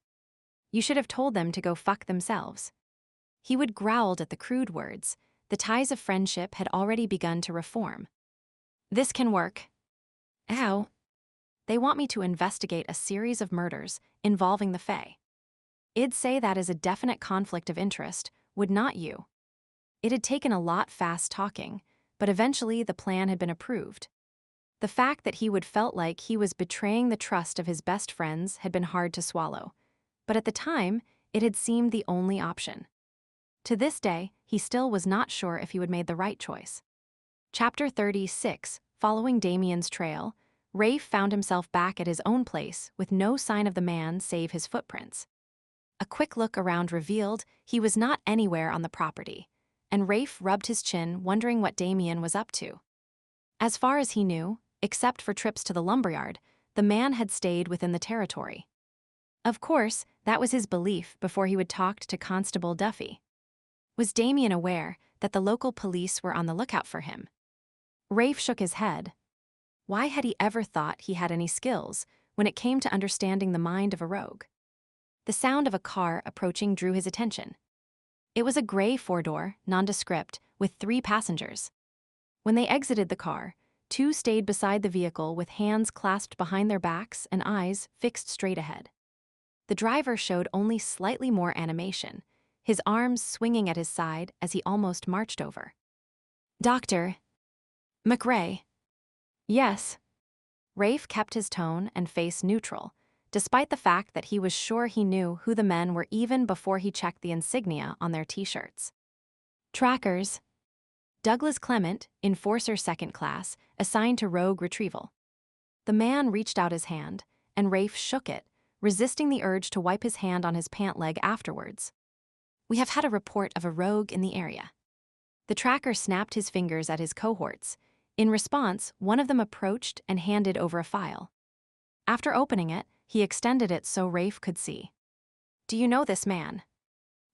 You should have told them to go fuck themselves. He would growled at the crude words. The ties of friendship had already begun to reform. This can work. How? They want me to investigate a series of murders involving the Fae. I'd say that is a definite conflict of interest, would not you? It had taken a lot fast talking, but eventually the plan had been approved. The fact that he would felt like he was betraying the trust of his best friends had been hard to swallow, but at the time, it had seemed the only option. To this day, he still was not sure if he would made the right choice. Chapter 36, following Damien's trail, Rafe found himself back at his own place with no sign of the man save his footprints. A quick look around revealed he was not anywhere on the property, and Rafe rubbed his chin wondering what Damien was up to. As far as he knew, except for trips to the lumberyard, the man had stayed within the territory. Of course, that was his belief before he would talk to Constable Duffy. Was Damien aware that the local police were on the lookout for him? Rafe shook his head. Why had he ever thought he had any skills when it came to understanding the mind of a rogue? The sound of a car approaching drew his attention. It was a gray four-door, nondescript, with 3 passengers. When they exited the car, two stayed beside the vehicle with hands clasped behind their backs and eyes fixed straight ahead. The driver showed only slightly more animation, his arms swinging at his side as he almost marched over. "Dr. McRae." "Yes." Rafe kept his tone and face neutral, despite the fact that he was sure he knew who the men were even before he checked the insignia on their t-shirts. "Trackers." Douglas Clement, Enforcer Second Class, assigned to Rogue Retrieval. The man reached out his hand, and Rafe shook it, resisting the urge to wipe his hand on his pant leg afterwards. "We have had a report of a rogue in the area." The tracker snapped his fingers at his cohorts. In response, one of them approached and handed over a file. After opening it, he extended it so Rafe could see. "Do you know this man?"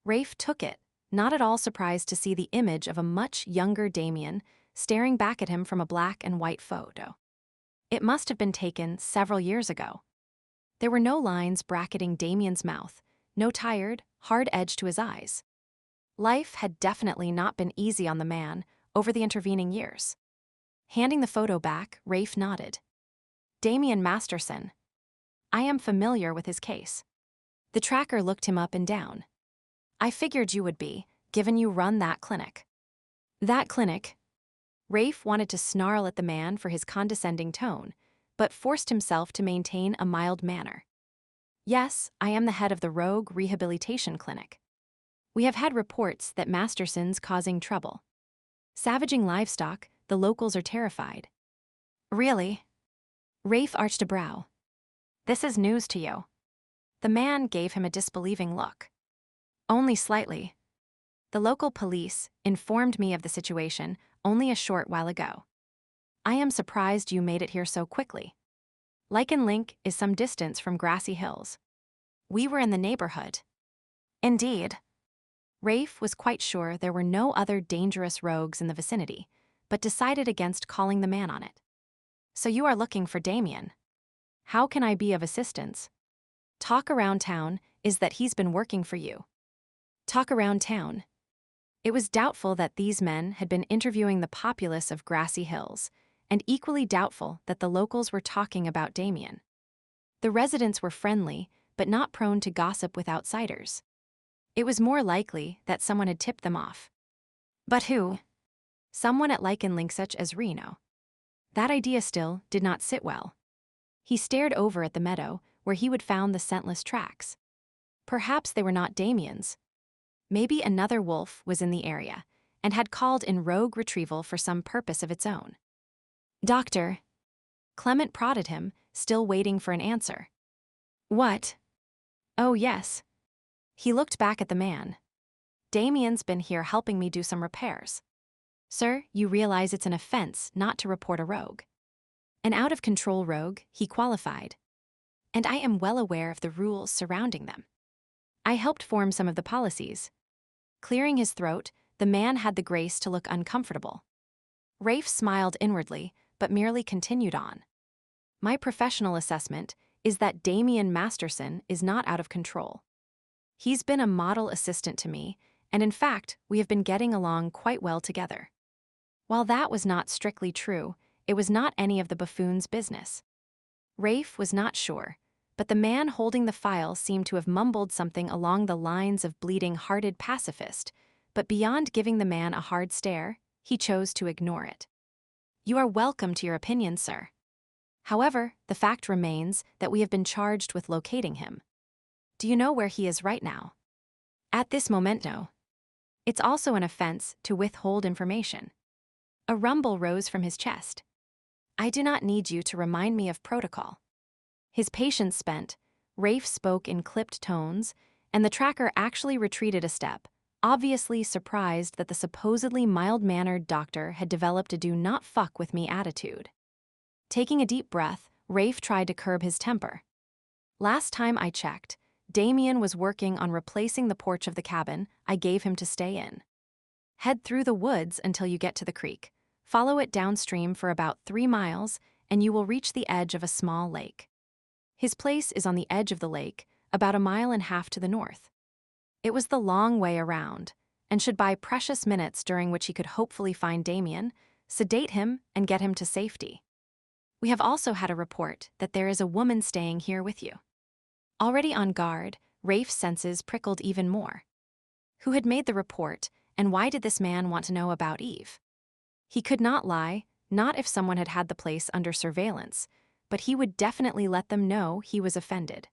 Rafe took it, not at all surprised to see the image of a much younger Damien staring back at him from a black and white photo. It must have been taken several years ago. There were no lines bracketing Damien's mouth, no tired, hard edge to his eyes. Life had definitely not been easy on the man over the intervening years. Handing the photo back, Rafe nodded. "Damien Masterson. I am familiar with his case." The tracker looked him up and down. "I figured you would be, given you run that clinic." "That clinic?" Rafe wanted to snarl at the man for his condescending tone, but forced himself to maintain a mild manner. "Yes, I am the head of the Rogue Rehabilitation Clinic. We have had reports that Masterson's causing trouble. Savaging livestock, the locals are terrified." "Really?" Rafe arched a brow. "This is news to you." The man gave him a disbelieving look. "Only slightly. The local police informed me of the situation only a short while ago. I am surprised you made it here so quickly. Lycan Link is some distance from Grassy Hills. We were in the neighborhood." "Indeed." Rafe was quite sure there were no other dangerous rogues in the vicinity, but decided against calling the man on it. "So you are looking for Damien. How can I be of assistance?" "Talk around town is that he's been working for you." Talk around town. It was doubtful that these men had been interviewing the populace of Grassy Hills, and equally doubtful that the locals were talking about Damien. The residents were friendly, but not prone to gossip with outsiders. It was more likely that someone had tipped them off. "But who?" "Someone at Lycan Link such as Reno." That idea still did not sit well. He stared over at the meadow where he would found the scentless tracks. Perhaps they were not Damien's. Maybe another wolf was in the area and had called in Rogue Retrieval for some purpose of its own. "Doctor." Clement prodded him, still waiting for an answer. "What?" "Oh, yes." He looked back at the man. "Damien's been here helping me do some repairs." "Sir, you realize it's an offense not to report a rogue." "An out-of-control rogue," he qualified. "And I am well aware of the rules surrounding them. I helped form some of the policies." Clearing his throat, the man had the grace to look uncomfortable. Rafe smiled inwardly, but merely continued on. "My professional assessment is that Damien Masterson is not out of control. He's been a model assistant to me, and in fact, we have been getting along quite well together." While that was not strictly true, it was not any of the buffoon's business. Rafe was not sure, but the man holding the file seemed to have mumbled something along the lines of bleeding-hearted pacifist, but beyond giving the man a hard stare, he chose to ignore it. "You are welcome to your opinion, sir. However, the fact remains that we have been charged with locating him. Do you know where he is right now?" "At this moment, no." It's also an offense to withhold information. A rumble rose from his chest. "I do not need you to remind me of protocol." His patience spent, Rafe spoke in clipped tones, and the tracker actually retreated a step, obviously surprised that the supposedly mild-mannered doctor had developed a do-not-fuck-with-me attitude. Taking a deep breath, Rafe tried to curb his temper. "Last time I checked, Damien was working on replacing the porch of the cabin I gave him to stay in. Head through the woods until you get to the creek. Follow it downstream for about 3 miles, and you will reach the edge of a small lake. His place is on the edge of the lake, about 1.5 miles to the north." It was the long way around, and should buy precious minutes during which he could hopefully find Damien, sedate him, and get him to safety. We have also had a report that there is a woman staying here with you. Already on guard, Rafe's senses prickled even more. Who had made the report, and why did this man want to know about Eve? He could not lie, not if someone had had the place under surveillance, but he would definitely let them know he was offended.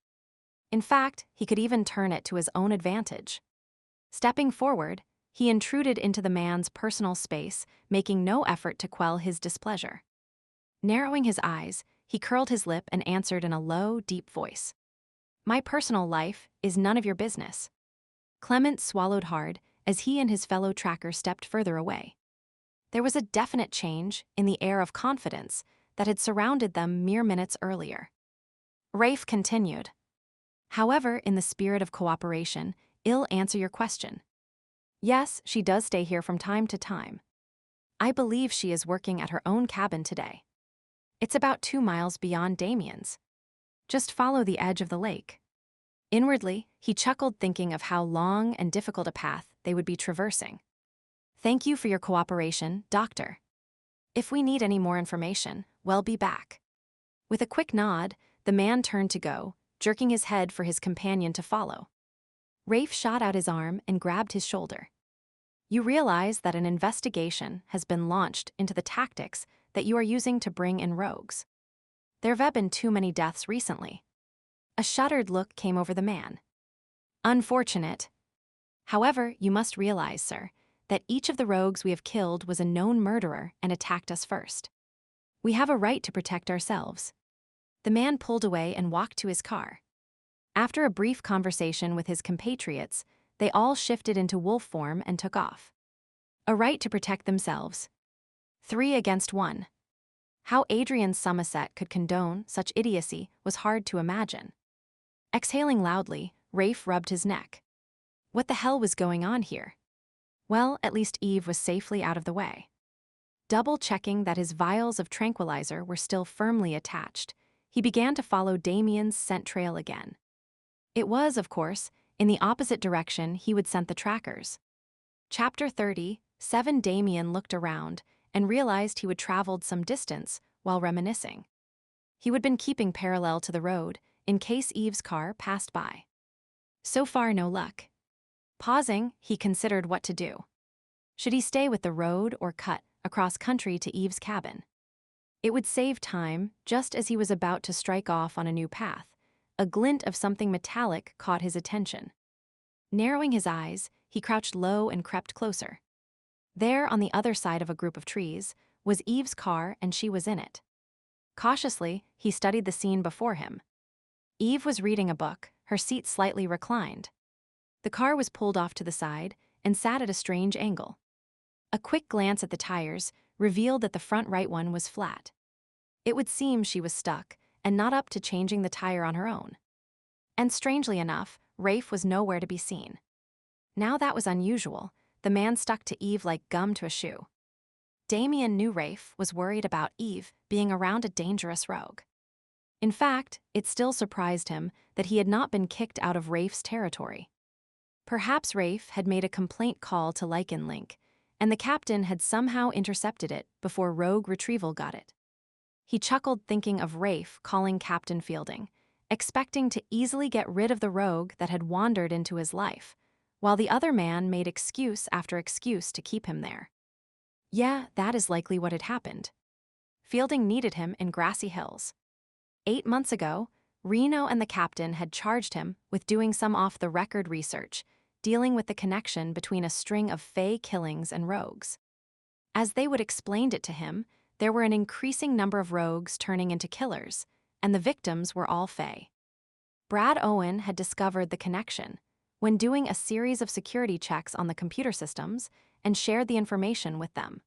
In fact, he could even turn it to his own advantage. Stepping forward, he intruded into the man's personal space, making no effort to quell his displeasure. Narrowing his eyes, he curled his lip and answered in a low, deep voice. My personal life is none of your business. Clement swallowed hard as he and his fellow tracker stepped further away. There was a definite change in the air of confidence that had surrounded them mere minutes earlier. Rafe continued. However, in the spirit of cooperation, I'll answer your question. Yes, she does stay here from time to time. I believe she is working at her own cabin today. It's about 2 miles beyond Damien's. Just follow the edge of the lake. Inwardly, he chuckled, thinking of how long and difficult a path they would be traversing. Thank you for your cooperation, Doctor. If we need any more information, we'll be back. With a quick nod, the man turned to go, jerking his head for his companion to follow. Rafe shot out his arm and grabbed his shoulder. You realize that an investigation has been launched into the tactics that you are using to bring in rogues. There have been too many deaths recently. A shuddered look came over the man. Unfortunate. However, you must realize, sir, that each of the rogues we have killed was a known murderer and attacked us first. We have a right to protect ourselves. The man pulled away and walked to his car. After a brief conversation with his compatriots, they all shifted into wolf form and took off. A right to protect themselves. 3 against 1. How Adrian Somerset could condone such idiocy was hard to imagine. Exhaling loudly, Rafe rubbed his neck. What the hell was going on here? Well, at least Eve was safely out of the way. Double-checking that his vials of tranquilizer were still firmly attached, he began to follow Damien's scent trail again. It was, of course, in the opposite direction he would sent the trackers. Chapter 30, 7. Damien looked around and realized he would traveled some distance while reminiscing. He would been keeping parallel to the road in case Eve's car passed by. So far, no luck. Pausing, he considered what to do. Should he stay with the road or cut across country to Eve's cabin? It would save time. Just as he was about to strike off on a new path, a glint of something metallic caught his attention. Narrowing his eyes, he crouched low and crept closer. There, on the other side of a group of trees, was Eve's car, and she was in it. Cautiously, he studied the scene before him. Eve was reading a book, her seat slightly reclined. The car was pulled off to the side and sat at a strange angle. A quick glance at the tires revealed that the front right one was flat. It would seem she was stuck and not up to changing the tire on her own. And strangely enough, Rafe was nowhere to be seen. Now that was unusual. The man stuck to Eve like gum to a shoe. Damien knew Rafe was worried about Eve being around a dangerous rogue. In fact, it still surprised him that he had not been kicked out of Rafe's territory. Perhaps Rafe had made a complaint call to Lycan Link, and the captain had somehow intercepted it before rogue retrieval got it. He chuckled, thinking of Rafe calling Captain Fielding, expecting to easily get rid of the rogue that had wandered into his life, while the other man made excuse after excuse to keep him there. Yeah, that is likely what had happened. Fielding needed him in Grassy Hills. 8 months ago, Reno and the captain had charged him with doing some off-the-record research, dealing with the connection between a string of fey killings and rogues. As they would explained it to him, there were an increasing number of rogues turning into killers, and the victims were all fey. Brad Owen had discovered the connection when doing a series of security checks on the computer systems and shared the information with them.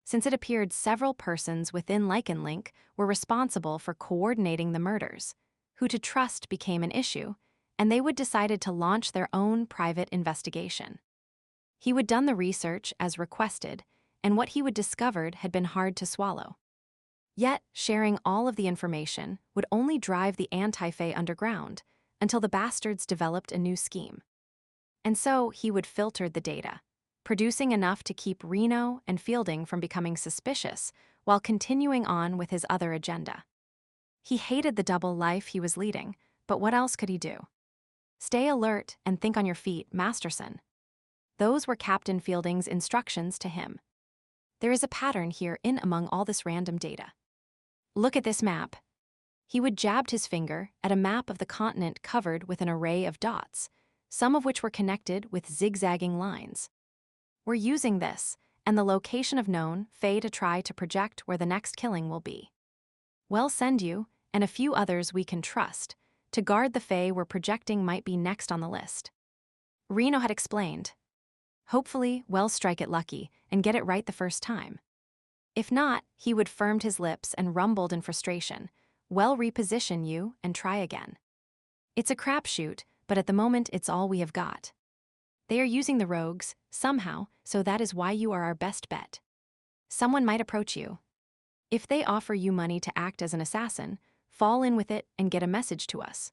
Since it appeared several persons within Lycan Link were responsible for coordinating the murders, who to trust became an issue, and they would decided to launch their own private investigation. He would done the research as requested, and what he would discovered had been hard to swallow. Yet, sharing all of the information would only drive the anti-fey underground until the bastards developed a new scheme. And so he would filter the data, producing enough to keep Reno and Fielding from becoming suspicious while continuing on with his other agenda. He hated the double life he was leading, but what else could he do? Stay alert and think on your feet, Masterson. Those were Captain Fielding's instructions to him. There is a pattern here in among all this random data. Look at this map. He would jabbed his finger at a map of the continent covered with an array of dots, some of which were connected with zigzagging lines. We're using this, and the location of known Fae to try to project where the next killing will be. We'll send you, and a few others we can trust, to guard the Fae we're projecting might be next on the list. Reno had explained. Hopefully, we'll strike it lucky and get it right the first time. If not, he would firmed his lips and rumbled in frustration. We'll reposition you and try again. It's a crapshoot, but at the moment it's all we have got. They are using the rogues, somehow, so that is why you are our best bet. Someone might approach you. If they offer you money to act as an assassin, fall in with it and get a message to us.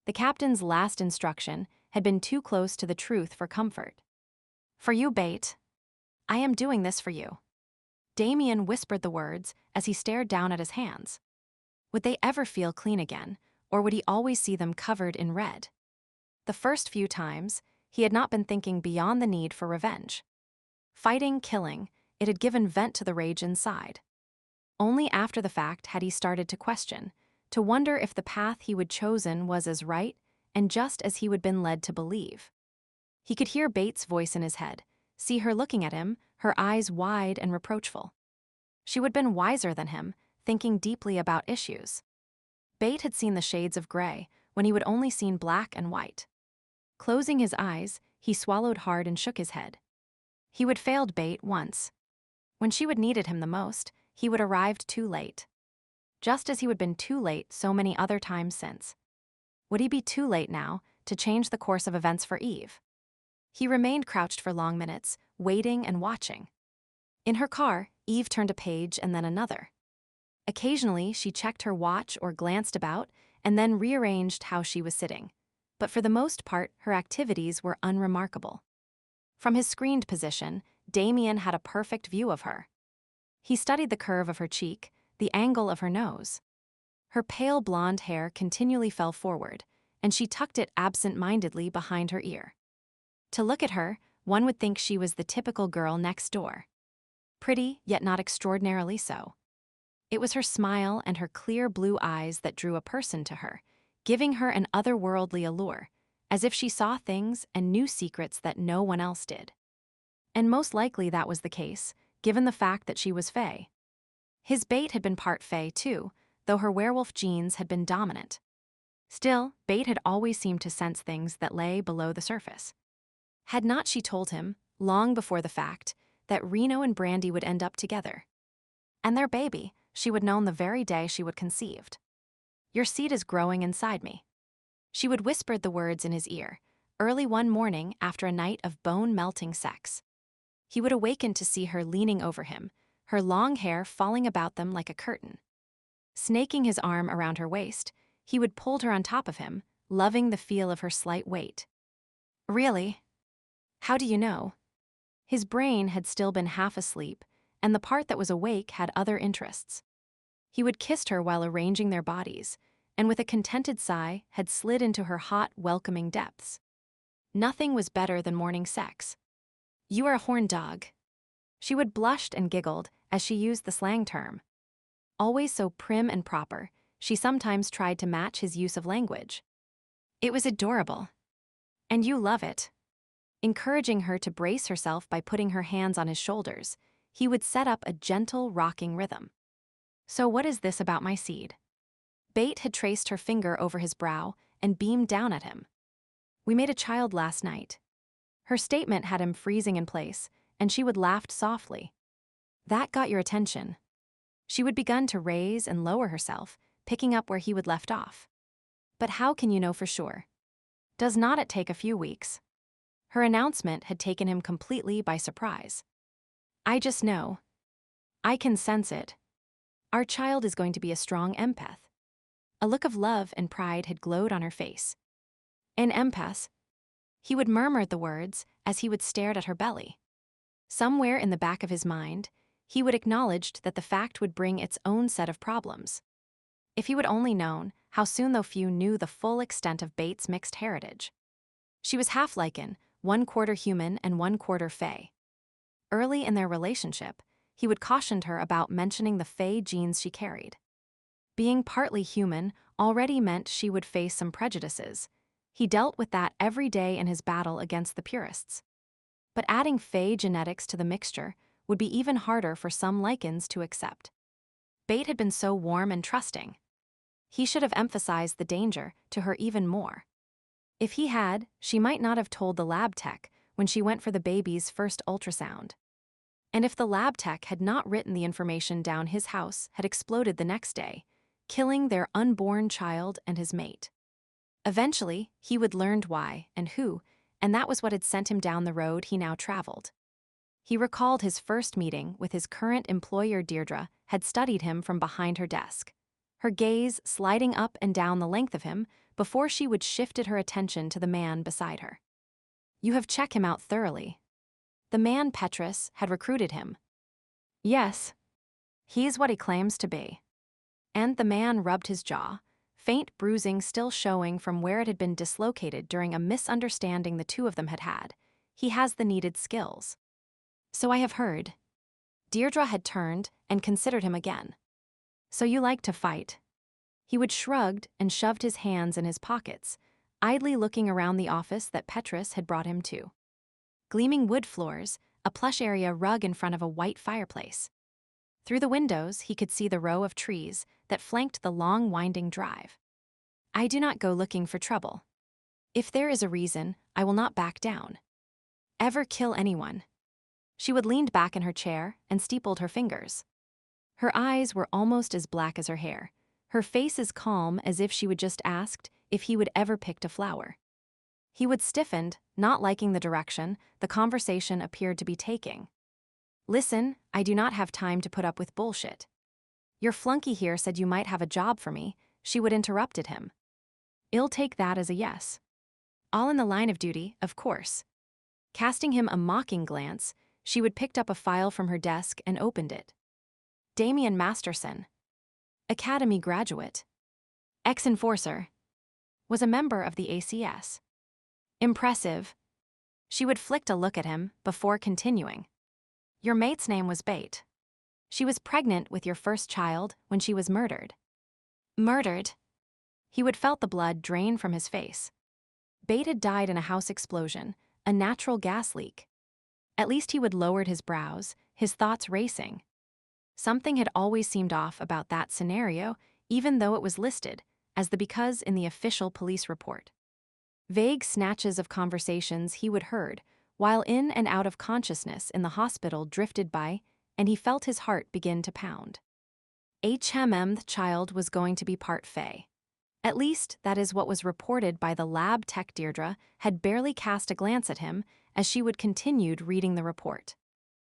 The captain's last instruction had been too close to the truth for comfort. For you, Bate. I am doing this for you. Damien whispered the words as he stared down at his hands. Would they ever feel clean again, or would he always see them covered in red? The first few times, he had not been thinking beyond the need for revenge. Fighting, killing, it had given vent to the rage inside. Only after the fact had he started to question, to wonder if the path he would chosen was as right and just as he would been led to believe. He could hear Bates' voice in his head, see her looking at him, her eyes wide and reproachful. She would have been wiser than him, thinking deeply about issues. Bate had seen the shades of gray when he would only seen black and white. Closing his eyes, he swallowed hard and shook his head. He would failed Bate once. When she would needed him the most, he would arrived too late. Just as he would been too late so many other times since. Would he be too late now to change the course of events for Eve? He remained crouched for long minutes, waiting and watching. In her car, Eve turned a page and then another. Occasionally, she checked her watch or glanced about and then rearranged how she was sitting. But for the most part, her activities were unremarkable. From his screened position, Damien had a perfect view of her. He studied the curve of her cheek, the angle of her nose. Her pale blonde hair continually fell forward, and she tucked it absent-mindedly behind her ear. To look at her, one would think she was the typical girl next door. Pretty, yet not extraordinarily so. It was her smile and her clear blue eyes that drew a person to her, giving her an otherworldly allure, as if she saw things and knew secrets that no one else did. And most likely that was the case, given the fact that she was Fae. His Bate had been part Fae too, though her werewolf genes had been dominant. Still, Bate had always seemed to sense things that lay below the surface. Had not she told him, long before the fact, that Reno and Brandy would end up together? And their baby, she would known the very day she would conceived. Your seed is growing inside me. She would whisper the words in his ear, early one morning after a night of bone-melting sex. He would awaken to see her leaning over him, her long hair falling about them like a curtain. Snaking his arm around her waist, he would pull her on top of him, loving the feel of her slight weight. Really? How do you know? His brain had still been half asleep, and the part that was awake had other interests. He would kiss her while arranging their bodies, and with a contented sigh had slid into her hot, welcoming depths. Nothing was better than morning sex. You are a horn dog. She would blushed and giggled as she used the slang term. Always so prim and proper, she sometimes tried to match his use of language. It was adorable. And you love it. Encouraging her to brace herself by putting her hands on his shoulders, he would set up a gentle, rocking rhythm. So what is this about my seed? Bate had traced her finger over his brow and beamed down at him. We made a child last night. Her statement had him freezing in place, and she would laugh softly. That got your attention. She would begun to raise and lower herself, picking up where he would left off. But how can you know for sure? Does not it take a few weeks? Her announcement had taken him completely by surprise. I just know. I can sense it. Our child is going to be a strong empath. A look of love and pride had glowed on her face. An empath. He would murmur the words as he would stare at her belly. Somewhere in the back of his mind, he would acknowledge that the fact would bring its own set of problems. If he would only known how soon though few knew the full extent of Bate's mixed heritage. She was half Lycan, 1/4 human and 1/4 fae. Early in their relationship, he would cautioned her about mentioning the fae genes she carried. Being partly human already meant she would face some prejudices. He dealt with that every day in his battle against the purists. But adding fae genetics to the mixture would be even harder for some Lycans to accept. Bate had been so warm and trusting. He should have emphasized the danger to her even more. If he had, she might not have told the lab tech when she went for the baby's first ultrasound. And if the lab tech had not written the information down, his house had exploded the next day, killing their unborn child and his mate. Eventually, he would learn why and who, and that was what had sent him down the road he now traveled. He recalled his first meeting with his current employer. Deirdre had studied him from behind her desk, her gaze sliding up and down the length of him before she would shifted her attention to the man beside her. "You have checked him out thoroughly." The man Petrus had recruited him. "Yes. He's what he claims to be." And the man rubbed his jaw, faint bruising still showing from where it had been dislocated during a misunderstanding the two of them had had. "He has the needed skills." "So I have heard." Deirdre had turned and considered him again. "So you like to fight?" He would shrugged and shoved his hands in his pockets, idly looking around the office that Petrus had brought him to. Gleaming wood floors, a plush area rug in front of a white fireplace. Through the windows, he could see the row of trees that flanked the long winding drive. "I do not go looking for trouble. If there is a reason, I will not back down. Ever kill anyone." She would leaned back in her chair and steepled her fingers. Her eyes were almost as black as her hair, her face as calm as if she would just asked if he would ever picked a flower. He would stiffened, not liking the direction the conversation appeared to be taking. "Listen, I do not have time to put up with bullshit. Your flunky here said you might have a job for me," she would interrupted him. "I'll take that as a yes. All in the line of duty, of course." Casting him a mocking glance, she would picked up a file from her desk and opened it. Damien Masterson, Academy graduate, ex-enforcer, was a member of the ACS. Impressive. She would flicked a look at him before continuing. "Your mate's name was Bate. She was pregnant with your first child when she was murdered." "Murdered?" He would felt the blood drain from his face. Bate had died in a house explosion, a natural gas leak. At least he would lowered his brows, his thoughts racing. Something had always seemed off about that scenario, even though it was listed as the because in the official police report. Vague snatches of conversations he would heard while in and out of consciousness in the hospital drifted by, and he felt his heart begin to pound. The child was going to be part fae. At least, that is what was reported by the lab tech. Deirdre had barely cast a glance at him as she would continued reading the report.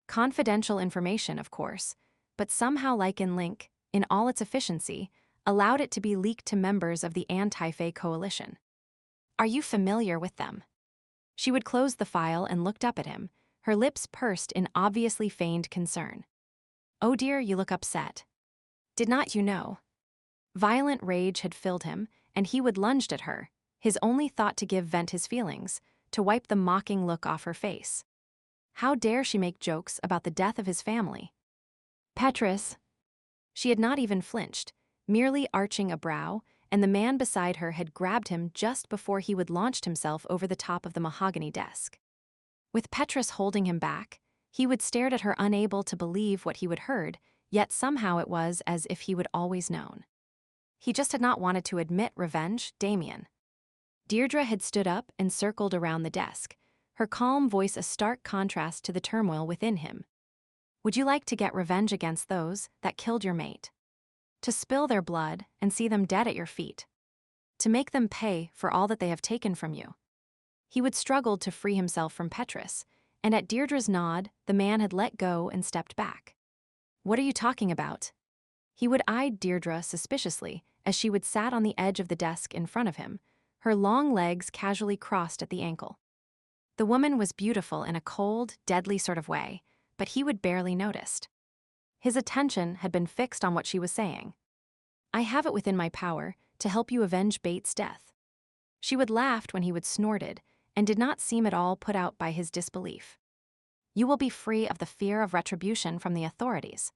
Confidential information, of course, but somehow Lycan Link, in all its efficiency, allowed it to be leaked to members of the anti-fae coalition. "Are you familiar with them?" She would close the file and looked up at him, her lips pursed in obviously feigned concern. "Oh dear, you look upset. Did not you know?" Violent rage had filled him, and he would lunged at her, his only thought to give vent his feelings, to wipe the mocking look off her face. How dare she make jokes about the death of his family? "Petrus." She had not even flinched, merely arching a brow, and the man beside her had grabbed him just before he would launched himself over the top of the mahogany desk. With Petrus holding him back, he would stared at her, unable to believe what he would heard, yet somehow it was as if he would always known. He just had not wanted to admit revenge. Damien. Deirdre had stood up and circled around the desk, her calm voice a stark contrast to the turmoil within him. "Would you like to get revenge against those that killed your mate? To spill their blood and see them dead at your feet? To make them pay for all that they have taken from you?" He would struggle to free himself from Petrus, and at Deirdre's nod, the man had let go and stepped back. "What are you talking about?" He would eye Deirdre suspiciously as she would sat on the edge of the desk in front of him, her long legs casually crossed at the ankle. The woman was beautiful in a cold, deadly sort of way, but he would barely noticed. His attention had been fixed on what she was saying. "I have it within my power to help you avenge Bates' death." She would laugh when he would snorted, and did not seem at all put out by his disbelief. "You will be free of the fear of retribution from the authorities."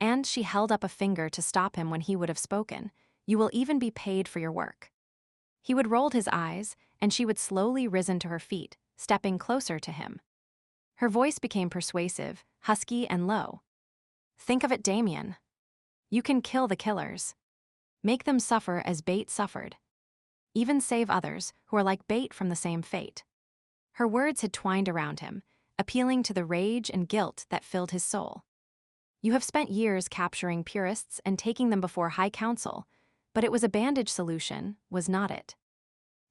And she held up a finger to stop him when he would have spoken. "You will even be paid for your work." He would roll his eyes, and she would slowly risen to her feet, stepping closer to him. Her voice became persuasive, husky and low. "Think of it, Damien. You can kill the killers. Make them suffer as Bate suffered. Even save others who are like Bate from the same fate." Her words had twined around him, appealing to the rage and guilt that filled his soul. "You have spent years capturing purists and taking them before High Council, but it was a bandage solution, was not it?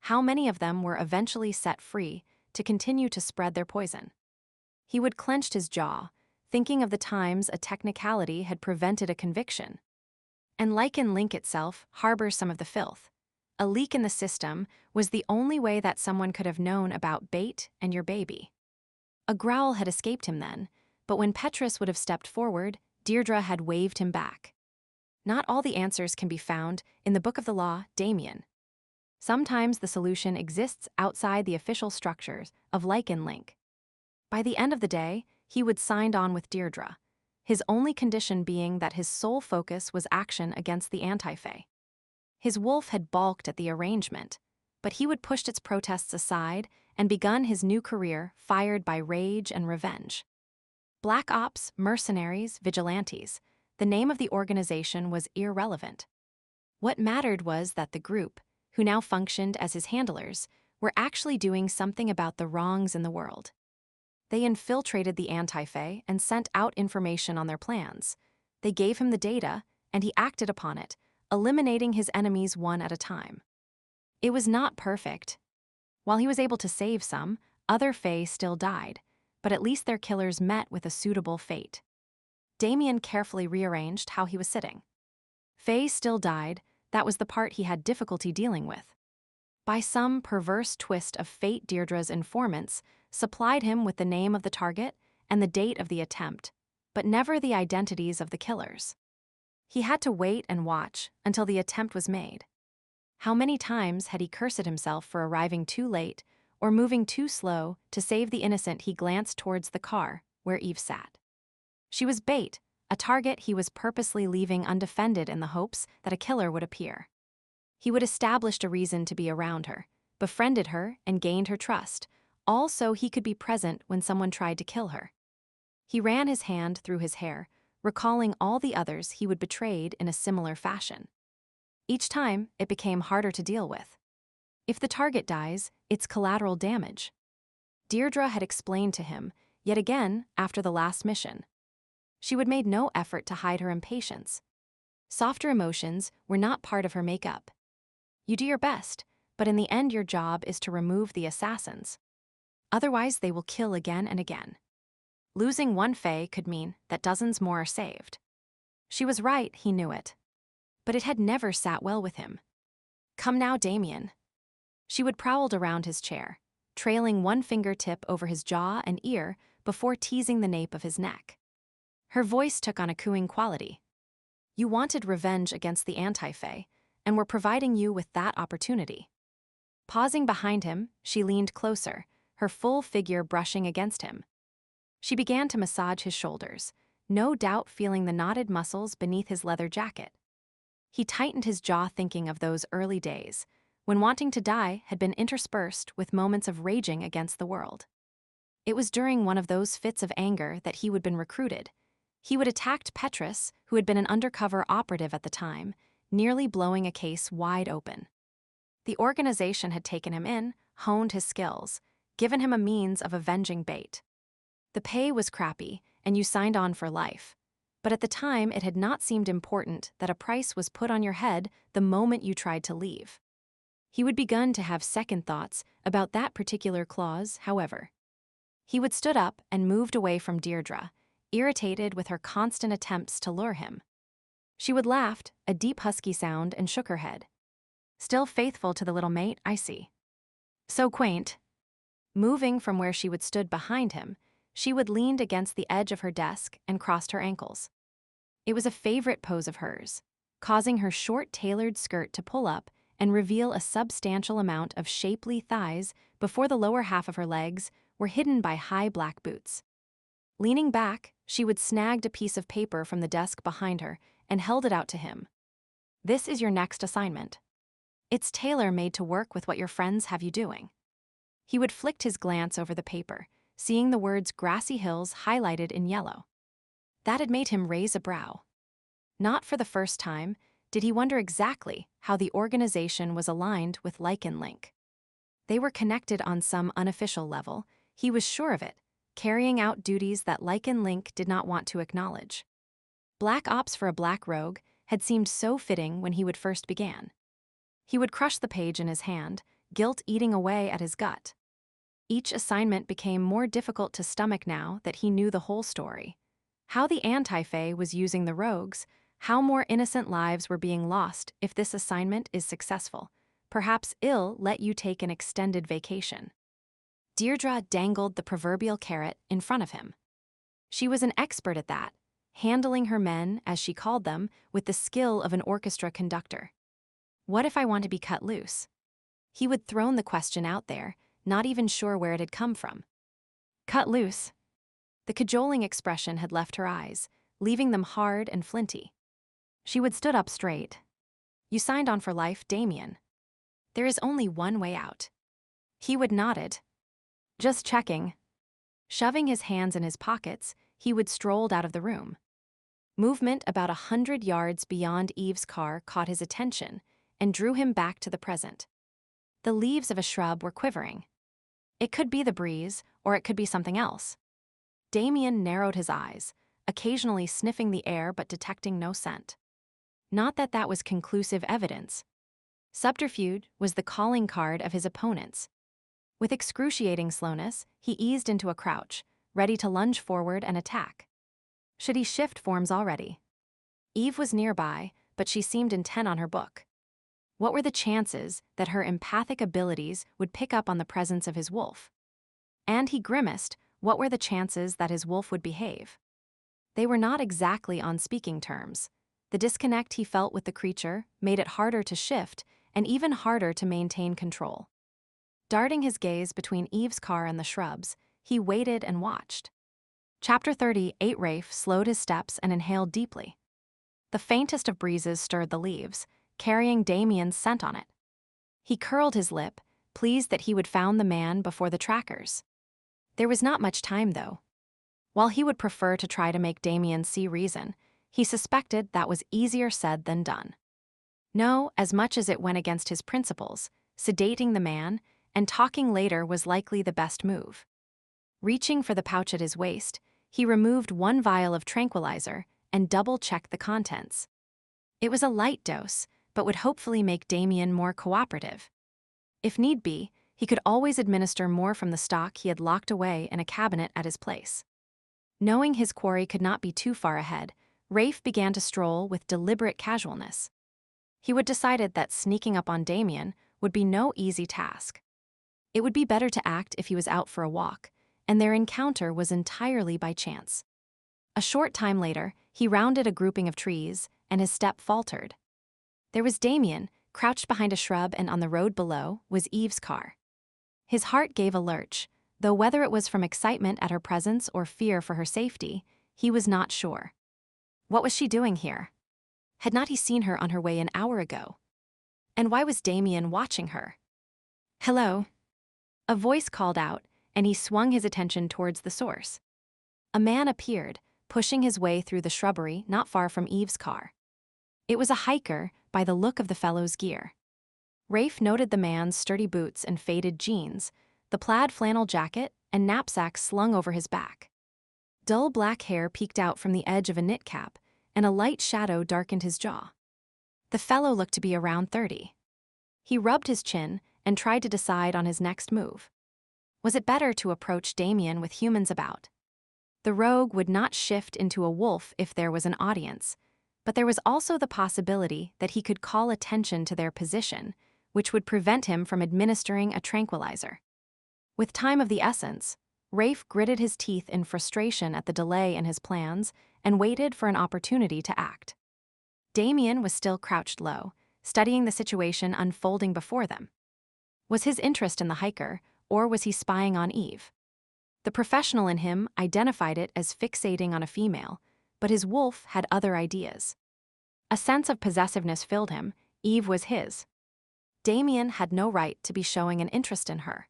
How many of them were eventually set free to continue to spread their poison?" He would clench his jaw, thinking of the times a technicality had prevented a conviction. And Lycan Link itself harbors some of the filth. A leak in the system was the only way that someone could have known about Bate and your baby. A growl had escaped him then, but when Petrus would have stepped forward, Deirdre had waved him back. "Not all the answers can be found in the Book of the Law, Damien. Sometimes the solution exists outside the official structures of Lycan Link." By the end of the day, he would signed on with Deirdre, his only condition being that his sole focus was action against the Anti-Fae. His wolf had balked at the arrangement, but he would push its protests aside and begun his new career fired by rage and revenge. Black Ops, mercenaries, vigilantes, the name of the organization was irrelevant. What mattered was that the group, who now functioned as his handlers, were actually doing something about the wrongs in the world. They infiltrated the Anti-Fae and sent out information on their plans. They gave him the data, and he acted upon it, eliminating his enemies one at a time. It was not perfect. While he was able to save some, other Fae still died, but at least their killers met with a suitable fate. Damien carefully rearranged how he was sitting. Fae still died, that was the part he had difficulty dealing with. By some perverse twist of fate, Deirdre's informants supplied him with the name of the target and the date of the attempt, but never the identities of the killers. He had to wait and watch until the attempt was made. How many times had he cursed himself for arriving too late or moving too slow to save the innocent? He glanced towards the car where Eve sat. She was Bate, a target he was purposely leaving undefended in the hopes that a killer would appear. He would establish a reason to be around her, befriended her, and gained her trust, all so he could be present when someone tried to kill her. He ran his hand through his hair, recalling all the others he would betrayed in a similar fashion. Each time, it became harder to deal with. If the target dies, it's collateral damage. Deirdre had explained to him, yet again, after the last mission. She would made no effort to hide her impatience. Softer emotions were not part of her makeup. You do your best, but in the end your job is to remove the assassins. Otherwise they will kill again and again. Losing one Fae could mean that dozens more are saved. She was right, he knew it. But it had never sat well with him. "Come now, Damien." She would prowled around his chair, trailing one fingertip over his jaw and ear before teasing the nape of his neck. Her voice took on a cooing quality. "You wanted revenge against the Anti-Fae, and we're providing you with that opportunity." Pausing behind him, she leaned closer, her full figure brushing against him. She began to massage his shoulders, no doubt feeling the knotted muscles beneath his leather jacket. He tightened his jaw thinking of those early days, when wanting to die had been interspersed with moments of raging against the world. It was during one of those fits of anger that he would been recruited. He would attacked Petrus, who had been an undercover operative at the time, nearly blowing a case wide open. The organization had taken him in, honed his skills, given him a means of avenging Bate. The pay was crappy, and you signed on for life. But at the time, it had not seemed important that a price was put on your head the moment you tried to leave. He would begun to have second thoughts about that particular clause, however. He would stood up and moved away from Deirdre, irritated with her constant attempts to lure him. She would laughed, a deep husky sound, and shook her head. "Still faithful to the little mate, I see. So quaint." Moving from where she would stood behind him, she would leaned against the edge of her desk and crossed her ankles. It was a favorite pose of hers, causing her short tailored skirt to pull up and reveal a substantial amount of shapely thighs before the lower half of her legs were hidden by high black boots. Leaning back, she would snagged a piece of paper from the desk behind her and held it out to him. "This is your next assignment. It's tailor-made to work with what your friends have you doing." He would flick his glance over the paper, seeing the words Grassy Hills highlighted in yellow. That had made him raise a brow. Not for the first time did he wonder exactly how the organization was aligned with Lycan Link. They were connected on some unofficial level, he was sure of it, carrying out duties that Lycan Link did not want to acknowledge. Black ops for a black rogue had seemed so fitting when he would first began. He would crush the page in his hand, guilt eating away at his gut. Each assignment became more difficult to stomach now that he knew the whole story. How the Anti-Fae was using the rogues, how more innocent lives were being lost if this assignment is successful. Perhaps it'll let you take an extended vacation. Deirdre dangled the proverbial carrot in front of him. She was an expert at that, handling her men, as she called them, with the skill of an orchestra conductor. What if I want to be cut loose? He would thrown the question out there, not even sure where it had come from. Cut loose? The cajoling expression had left her eyes, leaving them hard and flinty. She would stood up straight. "You signed on for life, Damien. There is only one way out." He would nodded. "Just checking." Shoving his hands in his pockets, he would strolled out of the room. Movement about 100 yards beyond Eve's car caught his attention and drew him back to the present. The leaves of a shrub were quivering. It could be the breeze, or it could be something else. Damien narrowed his eyes, occasionally sniffing the air but detecting no scent. Not that that was conclusive evidence. Subterfuge was the calling card of his opponents. With excruciating slowness, he eased into a crouch, ready to lunge forward and attack. Should he shift forms already? Eve was nearby, but she seemed intent on her book. What were the chances that her empathic abilities would pick up on the presence of his wolf? And he grimaced, what were the chances that his wolf would behave? They were not exactly on speaking terms. The disconnect he felt with the creature made it harder to shift and even harder to maintain control. Darting his gaze between Eve's car and the shrubs, he waited and watched. Chapter 38. Rafe slowed his steps and inhaled deeply. The faintest of breezes stirred the leaves, carrying Damien's scent on it. He curled his lip, pleased that he would found the man before the trackers. There was not much time, though. While he would prefer to try to make Damien see reason, he suspected that was easier said than done. No, as much as it went against his principles, sedating the man and talking later was likely the best move. Reaching for the pouch at his waist, he removed one vial of tranquilizer and double-checked the contents. It was a light dose, but would hopefully make Damien more cooperative. If need be, he could always administer more from the stock he had locked away in a cabinet at his place. Knowing his quarry could not be too far ahead, Rafe began to stroll with deliberate casualness. He would decided that sneaking up on Damien would be no easy task. It would be better to act if he was out for a walk, and their encounter was entirely by chance. A short time later, he rounded a grouping of trees, and his step faltered. There was Damien, crouched behind a shrub, and on the road below was Eve's car. His heart gave a lurch, though whether it was from excitement at her presence or fear for her safety, he was not sure. What was she doing here? Had not he seen her on her way an hour ago? And why was Damien watching her? "Hello." A voice called out, and he swung his attention towards the source. A man appeared, pushing his way through the shrubbery not far from Eve's car. It was a hiker by the look of the fellow's gear. Rafe noted the man's sturdy boots and faded jeans, the plaid flannel jacket and knapsack slung over his back. Dull black hair peeked out from the edge of a knit cap, and a light shadow darkened his jaw. The fellow looked to be around 30. He rubbed his chin and tried to decide on his next move. Was it better to approach Damien with humans about? The rogue would not shift into a wolf if there was an audience, but there was also the possibility that he could call attention to their position, which would prevent him from administering a tranquilizer. With time of the essence, Rafe gritted his teeth in frustration at the delay in his plans and waited for an opportunity to act. Damien was still crouched low, studying the situation unfolding before them. Was his interest in the hiker, or was he spying on Eve? The professional in him identified it as fixating on a female, but his wolf had other ideas. A sense of possessiveness filled him. Eve was his. Damien had no right to be showing an interest in her.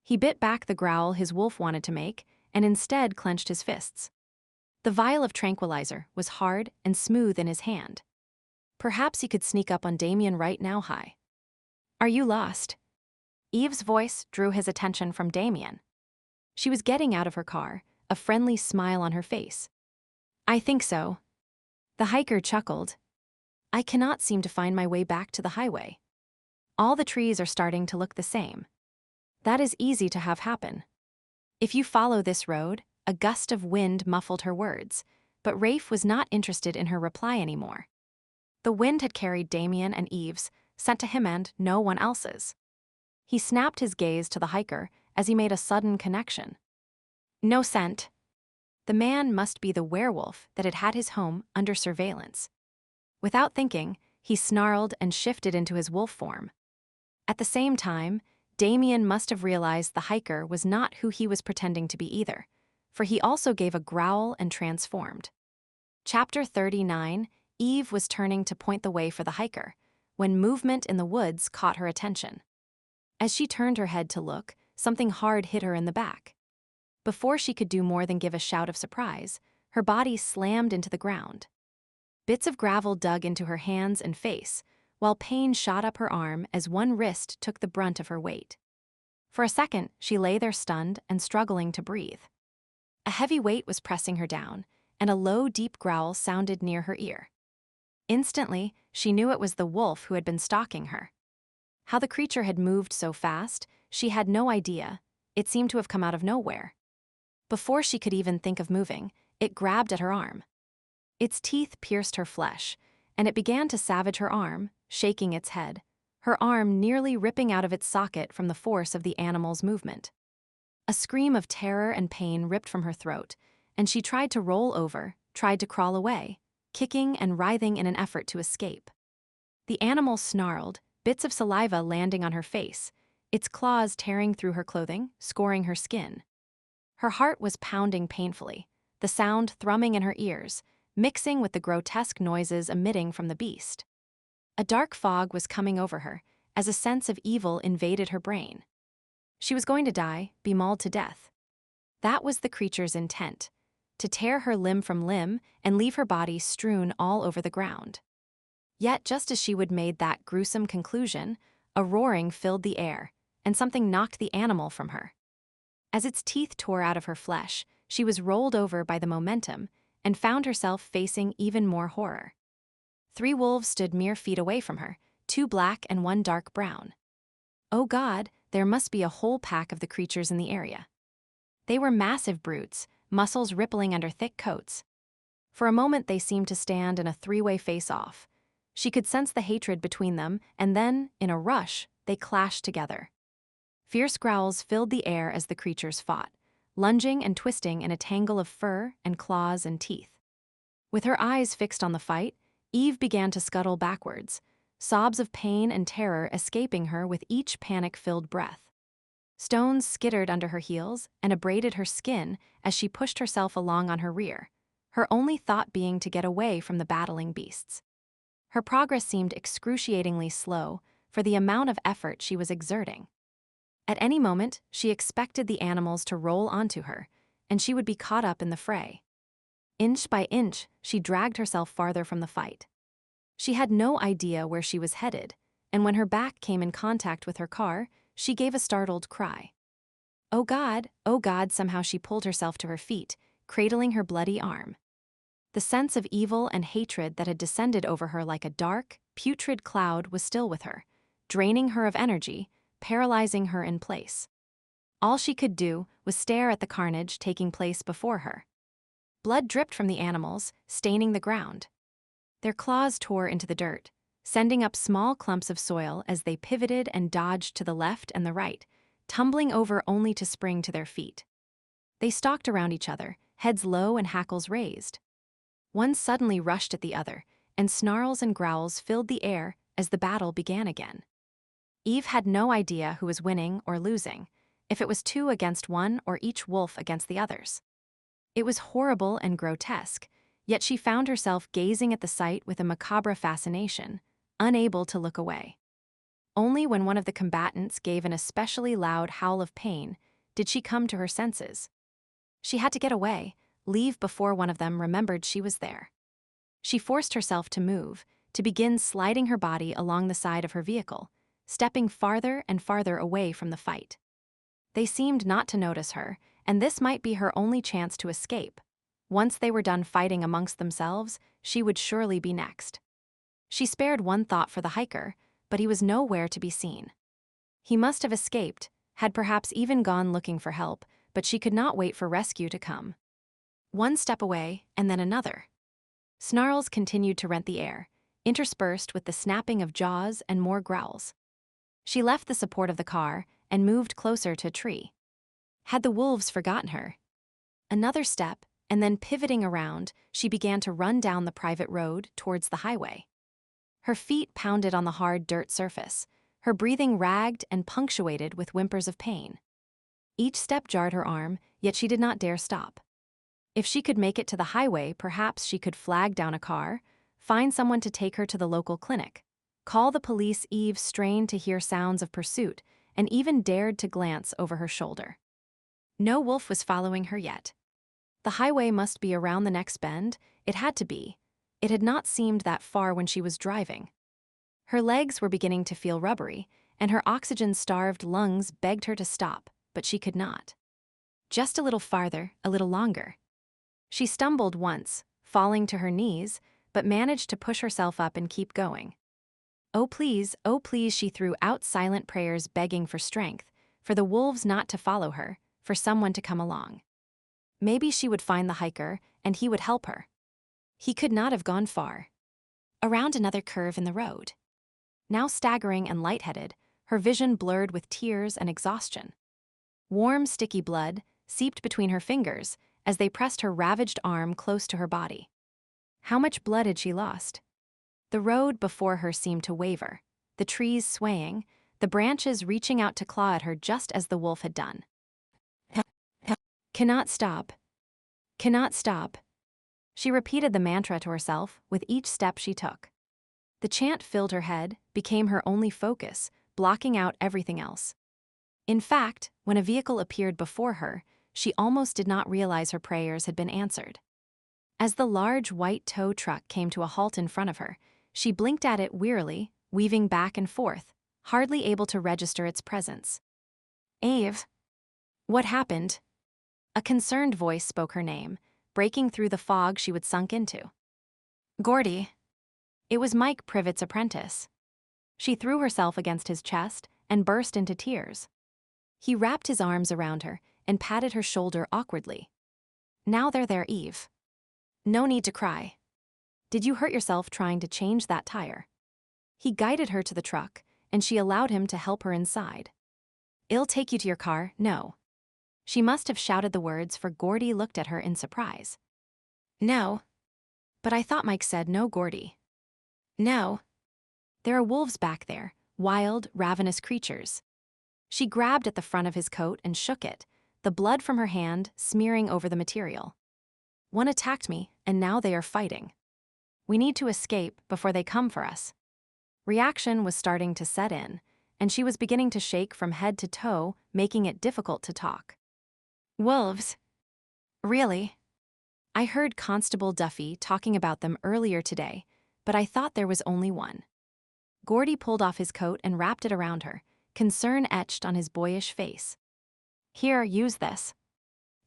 He bit back the growl his wolf wanted to make and instead clenched his fists. The vial of tranquilizer was hard and smooth in his hand. Perhaps he could sneak up on Damien right now. Hi. Are you lost? Eve's voice drew his attention from Damien. She was getting out of her car, a friendly smile on her face. I think so. The hiker chuckled. I cannot seem to find my way back to the highway. All the trees are starting to look the same. That is easy to have happen. If you follow this road, a gust of wind muffled her words, but Rafe was not interested in her reply anymore. The wind had carried Damien and Eve's, sent to him and no one else's. He snapped his gaze to the hiker as he made a sudden connection. No scent. The man must be the werewolf that had had his home under surveillance. Without thinking, he snarled and shifted into his wolf form. At the same time, Damien must have realized the hiker was not who he was pretending to be either, for he also gave a growl and transformed. Chapter 39, Eve was turning to point the way for the hiker, when movement in the woods caught her attention. As she turned her head to look, something hard hit her in the back. Before she could do more than give a shout of surprise, her body slammed into the ground. Bits of gravel dug into her hands and face, while pain shot up her arm as one wrist took the brunt of her weight. For a second, she lay there stunned and struggling to breathe. A heavy weight was pressing her down, and a low, deep growl sounded near her ear. Instantly, she knew it was the wolf who had been stalking her. How the creature had moved so fast, she had no idea. It seemed to have come out of nowhere. Before she could even think of moving, it grabbed at her arm. Its teeth pierced her flesh, and it began to savage her arm, shaking its head, her arm nearly ripping out of its socket from the force of the animal's movement. A scream of terror and pain ripped from her throat, and she tried to roll over, tried to crawl away, kicking and writhing in an effort to escape. The animal snarled, bits of saliva landing on her face, its claws tearing through her clothing, scoring her skin. Her heart was pounding painfully, the sound thrumming in her ears, mixing with the grotesque noises emitting from the beast. A dark fog was coming over her, as a sense of evil invaded her brain. She was going to die, be mauled to death. That was the creature's intent, to tear her limb from limb and leave her body strewn all over the ground. Yet just as she would made that gruesome conclusion, a roaring filled the air, and something knocked the animal from her. As its teeth tore out of her flesh, she was rolled over by the momentum and found herself facing even more horror. 3 wolves stood mere feet away from her, 2 black and 1 dark brown. Oh God, there must be a whole pack of the creatures in the area. They were massive brutes, muscles rippling under thick coats. For a moment they seemed to stand in a 3-way face-off. She could sense the hatred between them, and then, in a rush, they clashed together. Fierce growls filled the air as the creatures fought, lunging and twisting in a tangle of fur and claws and teeth. With her eyes fixed on the fight, Eve began to scuttle backwards, sobs of pain and terror escaping her with each panic-filled breath. Stones skittered under her heels and abraded her skin as she pushed herself along on her rear, her only thought being to get away from the battling beasts. Her progress seemed excruciatingly slow for the amount of effort she was exerting. At any moment, she expected the animals to roll onto her, and she would be caught up in the fray. Inch by inch, she dragged herself farther from the fight. She had no idea where she was headed, and when her back came in contact with her car, she gave a startled cry. Oh God, somehow she pulled herself to her feet, cradling her bloody arm. The sense of evil and hatred that had descended over her like a dark, putrid cloud was still with her, draining her of energy, paralyzing her in place. All she could do was stare at the carnage taking place before her. Blood dripped from the animals, staining the ground. Their claws tore into the dirt, sending up small clumps of soil as they pivoted and dodged to the left and the right, tumbling over only to spring to their feet. They stalked around each other, heads low and hackles raised. One suddenly rushed at the other, and snarls and growls filled the air as the battle began again. Eve had no idea who was winning or losing, if it was 2 against 1 or each wolf against the others. It was horrible and grotesque, yet she found herself gazing at the sight with a macabre fascination, unable to look away. Only when one of the combatants gave an especially loud howl of pain did she come to her senses. She had to get away, leave before one of them remembered she was there. She forced herself to move, to begin sliding her body along the side of her vehicle, stepping farther and farther away from the fight. They seemed not to notice her, and this might be her only chance to escape. Once they were done fighting amongst themselves, she would surely be next. She spared one thought for the hiker, but he was nowhere to be seen. He must have escaped, had perhaps even gone looking for help, but she could not wait for rescue to come. One step away, and then another. Snarls continued to rent the air, interspersed with the snapping of jaws and more growls. She left the support of the car and moved closer to a tree. Had the wolves forgotten her? Another step, and then pivoting around, she began to run down the private road towards the highway. Her feet pounded on the hard dirt surface, her breathing ragged and punctuated with whimpers of pain. Each step jarred her arm, yet she did not dare stop. If she could make it to the highway, perhaps she could flag down a car, find someone to take her to the local clinic, call the police. Eve strained to hear sounds of pursuit, and even dared to glance over her shoulder. No wolf was following her yet. The highway must be around the next bend. It had to be. It had not seemed that far when she was driving. Her legs were beginning to feel rubbery, and her oxygen-starved lungs begged her to stop, but she could not. Just a little farther, a little longer. She stumbled once, falling to her knees, but managed to push herself up and keep going. Oh please, she threw out silent prayers begging for strength, for the wolves not to follow her, for someone to come along. Maybe she would find the hiker, and he would help her. He could not have gone far. Around another curve in the road. Now staggering and lightheaded, her vision blurred with tears and exhaustion. Warm, sticky blood seeped between her fingers as they pressed her ravaged arm close to her body. How much blood had she lost? The road before her seemed to waver, the trees swaying, the branches reaching out to claw at her just as the wolf had done. Cannot stop. Cannot stop. She repeated the mantra to herself with each step she took. The chant filled her head, became her only focus, blocking out everything else. In fact, when a vehicle appeared before her, she almost did not realize her prayers had been answered. As the large white tow truck came to a halt in front of her, she blinked at it wearily, weaving back and forth, hardly able to register its presence. Eve. What happened? A concerned voice spoke her name, breaking through the fog she would sunk into. Gordy. It was Mike Privet's apprentice. She threw herself against his chest and burst into tears. He wrapped his arms around her and patted her shoulder awkwardly. Now they're there, Eve. No need to cry. Did you hurt yourself trying to change that tire? He guided her to the truck, and she allowed him to help her inside. I'll take you to your car, no. She must have shouted the words, for Gordy looked at her in surprise. No. But I thought Mike said no, Gordy. No. There are wolves back there, wild, ravenous creatures. She grabbed at the front of his coat and shook it, the blood from her hand smearing over the material. One attacked me, and now they are fighting. We need to escape before they come for us. Reaction was starting to set in, and she was beginning to shake from head to toe, making it difficult to talk. Wolves? Really? I heard Constable Duffy talking about them earlier today, but I thought there was only one. Gordy pulled off his coat and wrapped it around her, concern etched on his boyish face. Here, use this.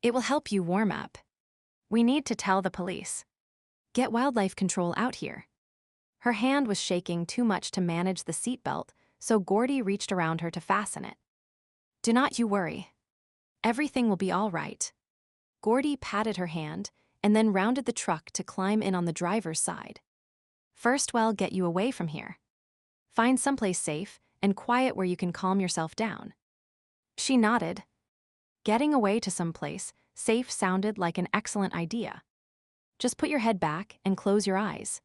It will help you warm up. We need to tell the police. Get wildlife control out here. Her hand was shaking too much to manage the seatbelt, so Gordy reached around her to fasten it. Do not you worry. Everything will be all right. Gordy patted her hand and then rounded the truck to climb in on the driver's side. First, we'll get you away from here. Find someplace safe and quiet where you can calm yourself down. She nodded. Getting away to someplace safe sounded like an excellent idea. Just put your head back and close your eyes.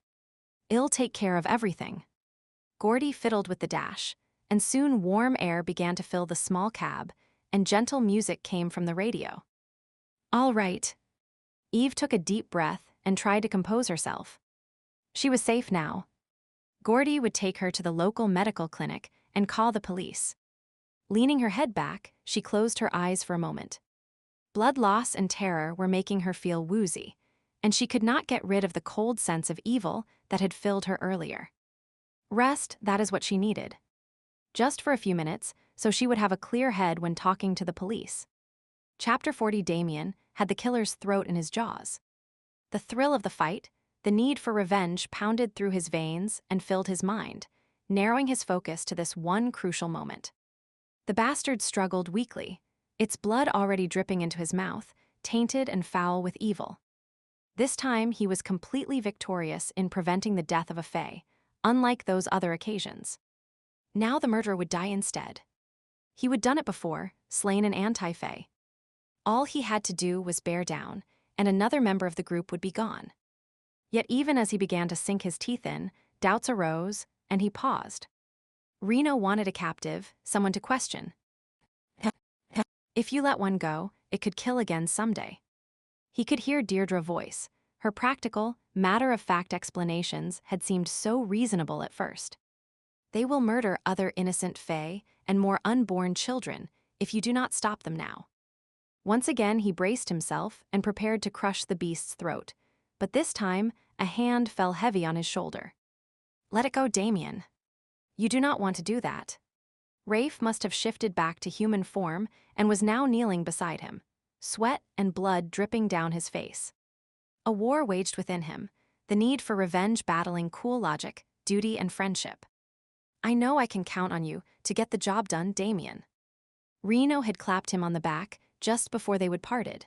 I'll take care of everything. Gordy fiddled with the dash, and soon warm air began to fill the small cab, and gentle music came from the radio. All right. Eve took a deep breath and tried to compose herself. She was safe now. Gordy would take her to the local medical clinic and call the police. Leaning her head back, she closed her eyes for a moment. Blood loss and terror were making her feel woozy, and she could not get rid of the cold sense of evil that had filled her earlier. Rest, that is what she needed. Just for a few minutes, so she would have a clear head when talking to the police. Chapter 40. Damien had the killer's throat in his jaws. The thrill of the fight, the need for revenge pounded through his veins and filled his mind, narrowing his focus to this one crucial moment. The bastard struggled weakly, its blood already dripping into his mouth, tainted and foul with evil. This time he was completely victorious in preventing the death of a fae, unlike those other occasions. Now the murderer would die instead. He would done it before, slain an anti-fae. All he had to do was bear down, and another member of the group would be gone. Yet even as he began to sink his teeth in, doubts arose, and he paused. Reno wanted a captive, someone to question. If you let one go, it could kill again someday. He could hear Deirdre's voice. Her practical, matter-of-fact explanations had seemed so reasonable at first. They will murder other innocent fae and more unborn children if you do not stop them now. Once again he braced himself and prepared to crush the beast's throat, but this time a hand fell heavy on his shoulder. Let it go, Damien. You do not want to do that. Rafe must have shifted back to human form and was now kneeling beside him, sweat and blood dripping down his face. A war waged within him, the need for revenge battling cool logic, duty, and friendship. I know I can count on you to get the job done, Damien. Reno had clapped him on the back just before they would parted.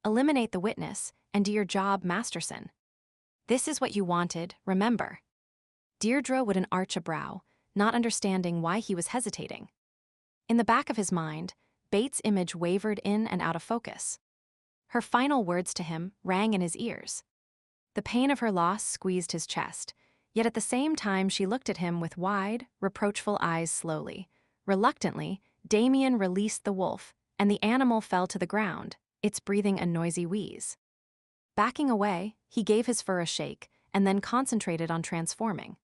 Eliminate the witness and do your job, Masterson. This is what you wanted, remember. Deirdre wouldn't arch a brow, not understanding why he was hesitating. In the back of his mind, Bates' image wavered in and out of focus. Her final words to him rang in his ears. The pain of her loss squeezed his chest, yet at the same time she looked at him with wide, reproachful eyes slowly. Reluctantly, Damien released the wolf, and the animal fell to the ground, its breathing a noisy wheeze. Backing away, he gave his fur a shake and then concentrated on transforming.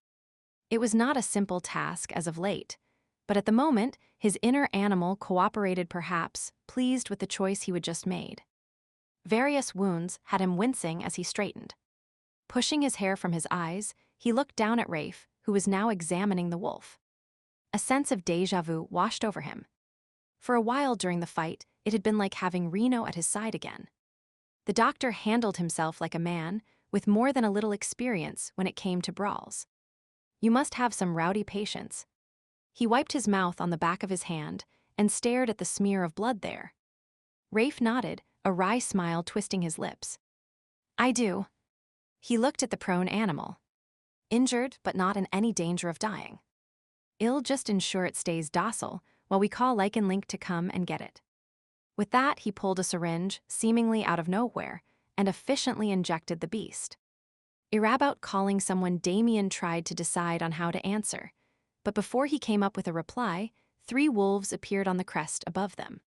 It was not a simple task as of late, but at the moment, his inner animal cooperated, perhaps, pleased with the choice he had just made. Various wounds had him wincing as he straightened. Pushing his hair from his eyes, he looked down at Rafe, who was now examining the wolf. A sense of déjà vu washed over him. For a while during the fight, it had been like having Reno at his side again. The doctor handled himself like a man, with more than a little experience when it came to brawls. You must have some rowdy patience. He wiped his mouth on the back of his hand and stared at the smear of blood there. Rafe nodded, a wry smile twisting his lips. I do. He looked at the prone animal. Injured, but not in any danger of dying. I'll just ensure it stays docile while we call Lycan Link to come and get it. With that, he pulled a syringe, seemingly out of nowhere, and efficiently injected the beast. About calling someone, Damien tried to decide on how to answer, but before he came up with a reply, 3 wolves appeared on the crest above them.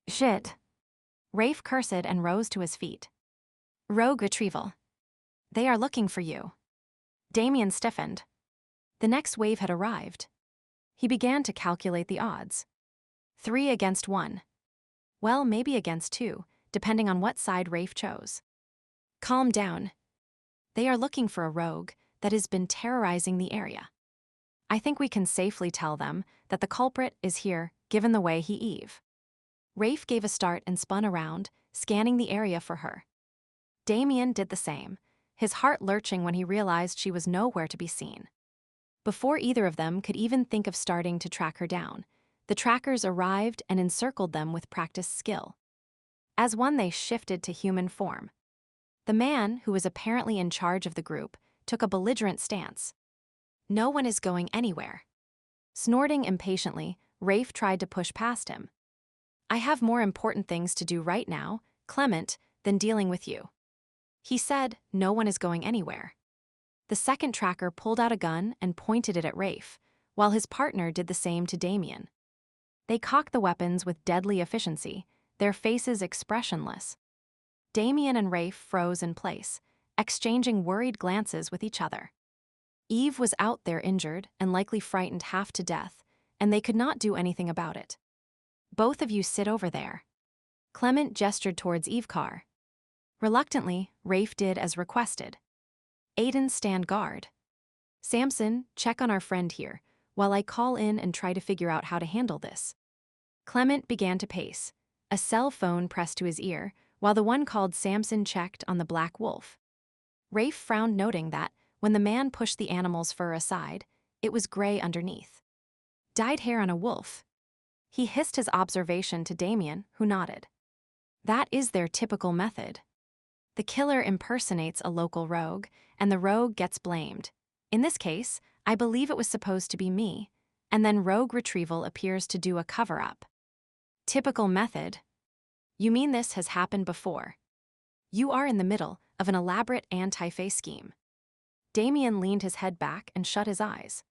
Shit. Rafe cursed and rose to his feet. Rogue retrieval. They are looking for you. Damien stiffened. The next wave had arrived. He began to calculate the odds. 3 against 1. Well, maybe against 2, depending on what side Rafe chose. Calm down. They are looking for a rogue that has been terrorizing the area. I think we can safely tell them that the culprit is here, given the way he Eve. Rafe gave a start and spun around, scanning the area for her. Damien did the same, his heart lurching when he realized she was nowhere to be seen. Before either of them could even think of starting to track her down, the trackers arrived and encircled them with practiced skill. As one, they shifted to human form. The man, who was apparently in charge of the group, took a belligerent stance. No one is going anywhere. Snorting impatiently, Rafe tried to push past him, I have more important things to do right now, Clement, than dealing with you. He said, no one is going anywhere. The second tracker pulled out a gun and pointed it at Rafe, while his partner did the same to Damien. They cocked the weapons with deadly efficiency, their faces expressionless. Damien and Rafe froze in place, exchanging worried glances with each other. Eve was out there injured and likely frightened half to death, and they could not do anything about it. Both of you sit over there. Clement gestured towards Eve's car. Reluctantly, Rafe did as requested. Aiden, stand guard. Samson, check on our friend here, while I call in and try to figure out how to handle this. Clement began to pace, a cell phone pressed to his ear, while the one called Samson checked on the black wolf. Rafe frowned, noting that, when the man pushed the animal's fur aside, it was gray underneath. Dyed hair on a wolf. He hissed his observation to Damien, who nodded. That is their typical method. The killer impersonates a local rogue, and the rogue gets blamed. In this case, I believe it was supposed to be me, and then rogue retrieval appears to do a cover-up. Typical method? You mean this has happened before? You are in the middle of an elaborate anti-Fae scheme. Damien leaned his head back and shut his eyes.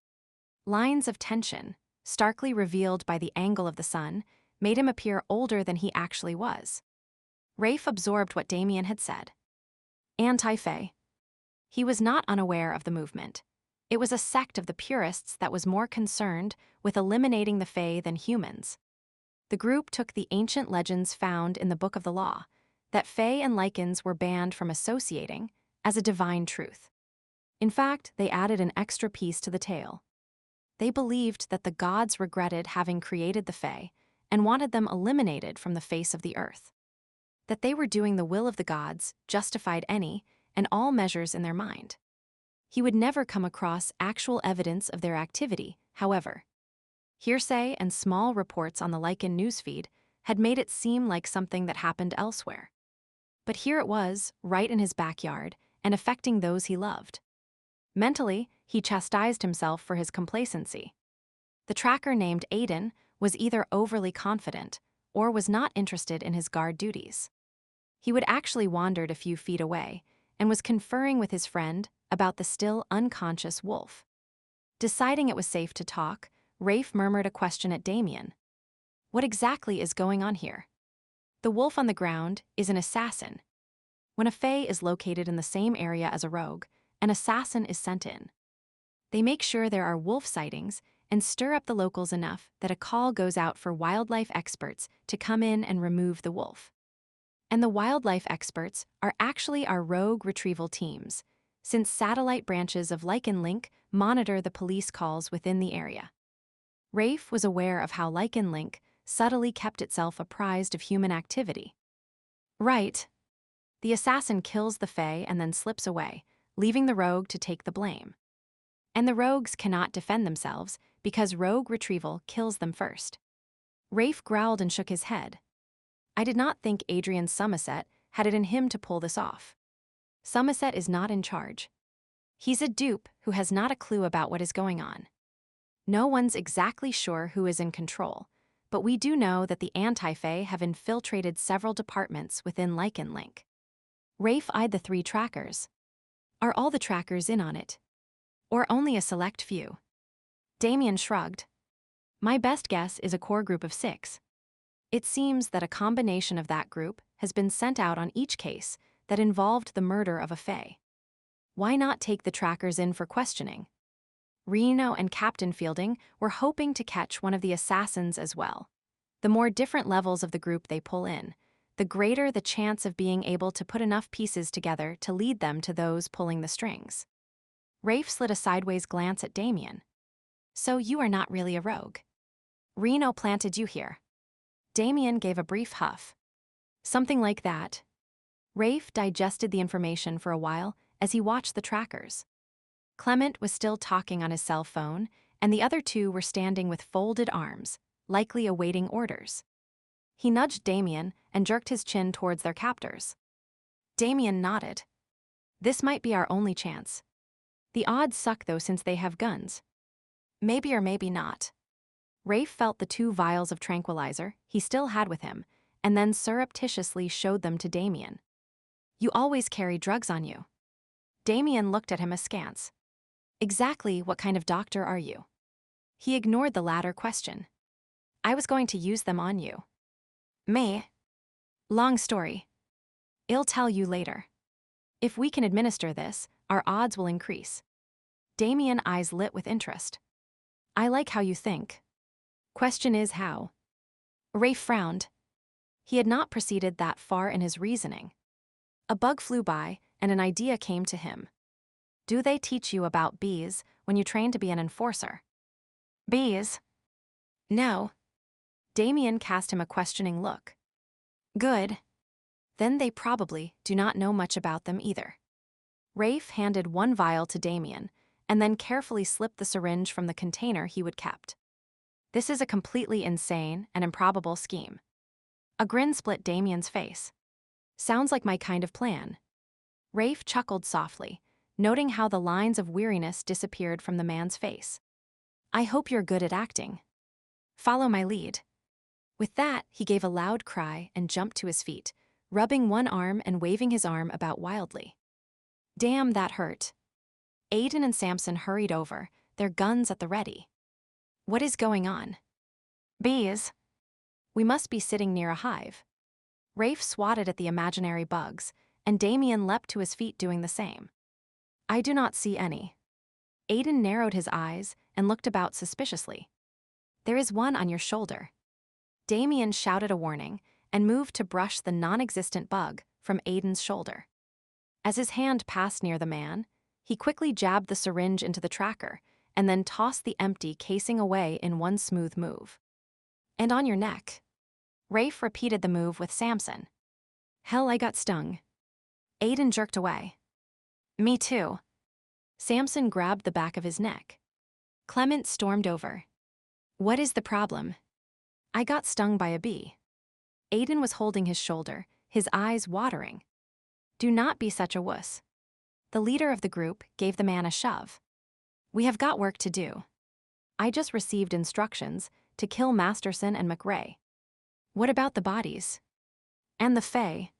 Lines of tension, starkly revealed by the angle of the sun, made him appear older than he actually was. Rafe absorbed what Damien had said. Anti-Fae. He was not unaware of the movement. It was a sect of the purists that was more concerned with eliminating the Fae than humans. The group took the ancient legends found in the Book of the Law, that Fae and Lycans were banned from associating, as a divine truth. In fact, they added an extra piece to the tale. They believed that the gods regretted having created the Fae and wanted them eliminated from the face of the earth. That they were doing the will of the gods justified any and all measures in their mind. He would never come across actual evidence of their activity, however. Hearsay and small reports on the Lycan newsfeed had made it seem like something that happened elsewhere. But here it was, right in his backyard, and affecting those he loved. Mentally, he chastised himself for his complacency. The tracker named Aiden was either overly confident or was not interested in his guard duties. He would actually wandered a few feet away and was conferring with his friend about the still unconscious wolf. Deciding it was safe to talk, Rafe murmured a question at Damien. What exactly is going on here? The wolf on the ground is an assassin. When a Fae is located in the same area as a rogue, an assassin is sent in. They make sure there are wolf sightings and stir up the locals enough that a call goes out for wildlife experts to come in and remove the wolf. And the wildlife experts are actually our rogue retrieval teams, since satellite branches of Lycan Link monitor the police calls within the area. Rafe was aware of how Lycan Link subtly kept itself apprised of human activity. Right. The assassin kills the Fae and then slips away, leaving the rogue to take the blame. And the rogues cannot defend themselves because rogue retrieval kills them first. Rafe growled and shook his head. I did not think Adrian Somerset had it in him to pull this off. Somerset is not in charge. He's a dupe who has not a clue about what is going on. No one's exactly sure who is in control, but we do know that the anti-Fae have infiltrated several departments within Lycan Link. Rafe eyed the 3 trackers. Are all the trackers in on it? Or only a select few? Damien shrugged. My best guess is a core group of 6. It seems that a combination of that group has been sent out on each case that involved the murder of a Fae. Why not take the trackers in for questioning? Reno and Captain Fielding were hoping to catch one of the assassins as well. The more different levels of the group they pull in, the greater the chance of being able to put enough pieces together to lead them to those pulling the strings. Rafe slid a sideways glance at Damien. So you are not really a rogue. Reno planted you here. Damien gave a brief huff. Something like that. Rafe digested the information for a while as he watched the trackers. Clement was still talking on his cell phone, and the other 2 were standing with folded arms, likely awaiting orders. He nudged Damien and jerked his chin towards their captors. Damien nodded. This might be our only chance. The odds suck though since they have guns. Maybe or maybe not. Rafe felt the 2 vials of tranquilizer he still had with him, and then surreptitiously showed them to Damien. "You always carry drugs on you." Damien looked at him askance. "Exactly what kind of doctor are you?" He ignored the latter question. "I was going to use them on you." "Me?" "Long story. I'll tell you later. If we can administer this, our odds will increase." Damien's eyes lit with interest. "I like how you think. Question is how." Rafe frowned. He had not proceeded that far in his reasoning. A bug flew by, and an idea came to him. "Do they teach you about bees when you train to be an enforcer?" "Bees?" "No." Damien cast him a questioning look. "Good. Then they probably do not know much about them either." Rafe handed 1 vial to Damien, and then carefully slipped the syringe from the container he would kept. "This is a completely insane and improbable scheme." A grin split Damien's face. "Sounds like my kind of plan." Rafe chuckled softly, noting how the lines of weariness disappeared from the man's face. "I hope you're good at acting. Follow my lead." With that, he gave a loud cry and jumped to his feet, rubbing one arm and waving his arm about wildly. "Damn, that hurt." Aiden and Samson hurried over, their guns at the ready. "What is going on?" "Bees." "We must be sitting near a hive." Rafe swatted at the imaginary bugs, and Damien leapt to his feet doing the same. "I do not see any." Aiden narrowed his eyes and looked about suspiciously. "There is one on your shoulder." Damien shouted a warning and moved to brush the non-existent bug from Aiden's shoulder. As his hand passed near the man, he quickly jabbed the syringe into the tracker and then tossed the empty casing away in one smooth move. "And on your neck." Rafe repeated the move with Samson. "Hell, I got stung." Aiden jerked away. "Me too." Samson grabbed the back of his neck. Clement stormed over. "What is the problem?" "I got stung by a bee." Aiden was holding his shoulder, his eyes watering. "Do not be such a wuss." The leader of the group gave the man a shove. "We have got work to do. I just received instructions to kill Masterson and McRae." "What about the bodies?" "And the Fae?"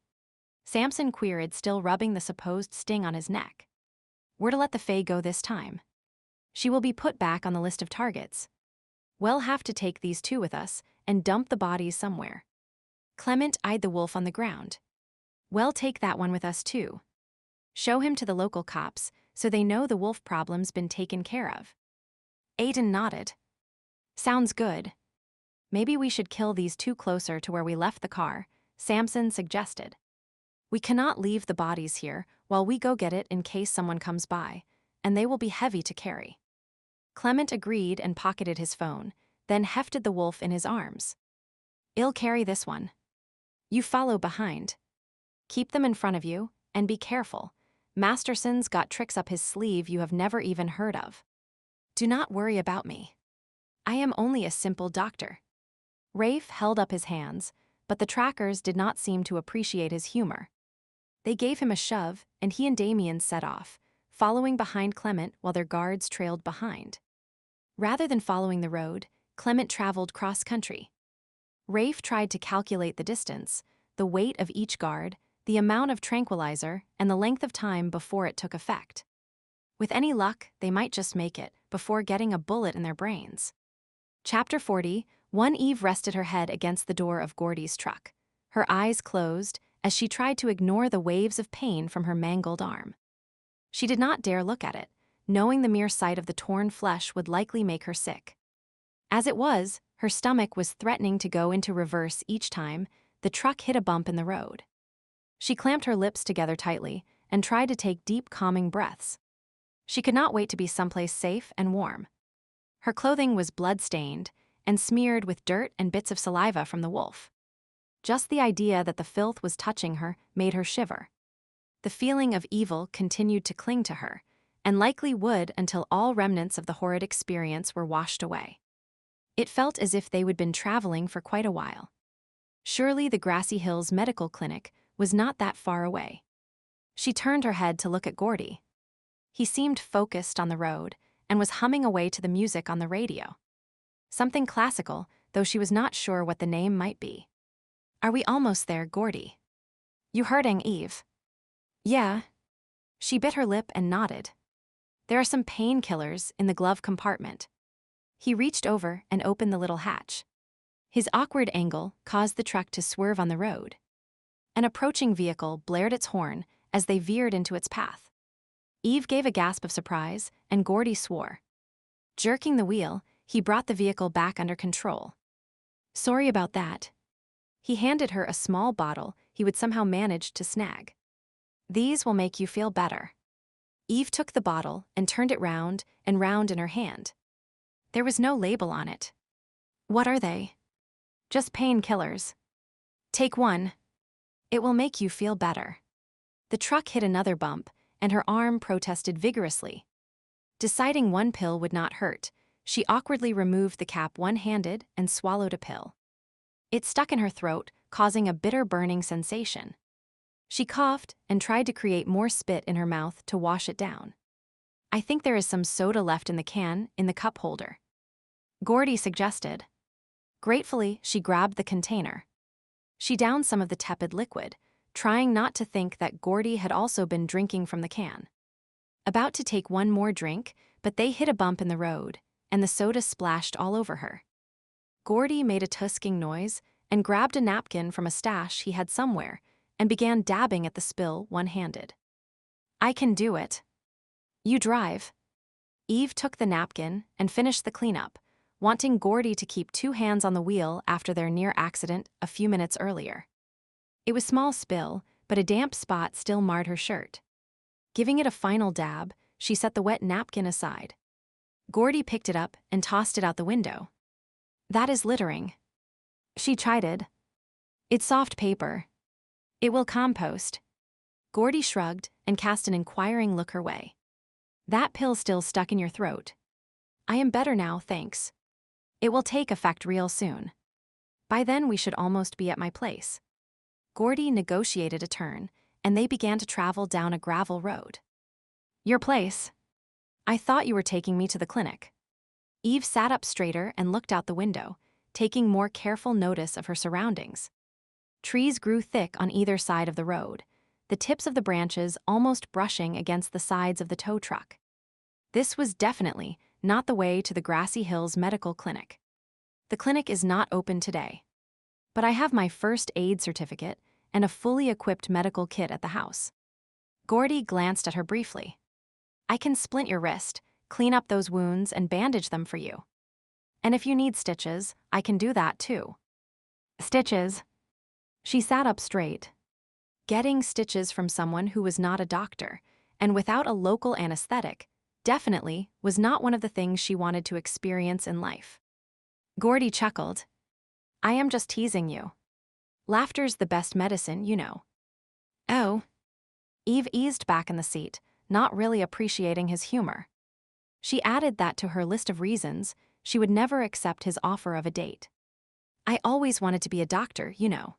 Samson queried, still rubbing the supposed sting on his neck. "We're to let the Fae go this time. She will be put back on the list of targets. We'll have to take these 2 with us and dump the bodies somewhere." Clement eyed the wolf on the ground. "We'll take that one with us too. Show him to the local cops so they know the wolf problem's been taken care of." Aiden nodded. "Sounds good. Maybe we should kill these 2 closer to where we left the car," Samson suggested. "We cannot leave the bodies here while we go get it in case someone comes by, and they will be heavy to carry." Clement agreed and pocketed his phone, then hefted the wolf in his arms. "I'll carry this one. You follow behind. Keep them in front of you, and be careful. Masterson's got tricks up his sleeve you have never even heard of. Do not worry about me. I am only a simple doctor." Rafe held up his hands, but the trackers did not seem to appreciate his humor. They gave him a shove, and he and Damien set off, following behind Clement while their guards trailed behind. Rather than following the road, Clement traveled cross-country. Rafe tried to calculate the distance, the weight of each guard, the amount of tranquilizer, and the length of time before it took effect. With any luck, they might just make it before getting a bullet in their brains. Chapter 40. One Eve rested her head against the door of Gordy's truck. Her eyes closed as she tried to ignore the waves of pain from her mangled arm. She did not dare look at it, knowing the mere sight of the torn flesh would likely make her sick. As it was, her stomach was threatening to go into reverse each time the truck hit a bump in the road. She clamped her lips together tightly and tried to take deep, calming breaths. She could not wait to be someplace safe and warm. Her clothing was blood-stained and smeared with dirt and bits of saliva from the wolf. Just the idea that the filth was touching her made her shiver. The feeling of evil continued to cling to her, and likely would until all remnants of the horrid experience were washed away. It felt as if they would been traveling for quite a while. Surely the Grassy Hills Medical Clinic was not that far away. She turned her head to look at Gordy. He seemed focused on the road and was humming away to the music on the radio. Something classical, though she was not sure what the name might be. Are we almost there, Gordy? You hurting, Eve? Yeah. She bit her lip and nodded. There are some painkillers in the glove compartment. He reached over and opened the little hatch. His awkward angle caused the truck to swerve on the road. An approaching vehicle blared its horn as they veered into its path. Eve gave a gasp of surprise, and Gordy swore. Jerking the wheel, he brought the vehicle back under control. Sorry about that. He handed her a small bottle he would somehow manage to snag. These will make you feel better. Eve took the bottle and turned it round and round in her hand. There was no label on it. What are they? Just painkillers. Take one. It will make you feel better. The truck hit another bump, and her arm protested vigorously. Deciding one pill would not hurt, she awkwardly removed the cap one-handed and swallowed a pill. It stuck in her throat, causing a bitter burning sensation. She coughed and tried to create more spit in her mouth to wash it down. I think there is some soda left in the can in the cup holder. Gordy suggested. Gratefully, she grabbed the container. She downed some of the tepid liquid, trying not to think that Gordy had also been drinking from the can. About to take one more drink, but they hit a bump in the road, and the soda splashed all over her. Gordy made a tusking noise and grabbed a napkin from a stash he had somewhere and began dabbing at the spill one-handed. I can do it. You drive. Eve took the napkin and finished the cleanup, wanting Gordy to keep two hands on the wheel after their near accident a few minutes earlier. It was small spill, but a damp spot still marred her shirt. Giving it a final dab, she set the wet napkin aside. Gordy picked it up and tossed it out the window. That is littering. She chided. It's soft paper. It will compost. Gordy shrugged and cast an inquiring look her way. That pill still stuck in your throat. I am better now, thanks. It will take effect real soon. By then we should almost be at my place. Gordy negotiated a turn, and they began to travel down a gravel road. Your place? I thought you were taking me to the clinic. Eve sat up straighter and looked out the window, taking more careful notice of her surroundings. Trees grew thick on either side of the road, the tips of the branches almost brushing against the sides of the tow truck. This was definitely not the way to the Grassy Hills Medical Clinic. The clinic is not open today. But I have my first aid certificate and a fully equipped medical kit at the house. Gordy glanced at her briefly. I can splint your wrist, clean up those wounds, and bandage them for you. And if you need stitches, I can do that too. Stitches? She sat up straight. Getting stitches from someone who was not a doctor, and without a local anesthetic, definitely was not one of the things she wanted to experience in life. Gordy chuckled. I am just teasing you. Laughter's the best medicine, you know. Oh. Eve eased back in the seat, not really appreciating his humor. She added that to her list of reasons she would never accept his offer of a date. I always wanted to be a doctor, you know.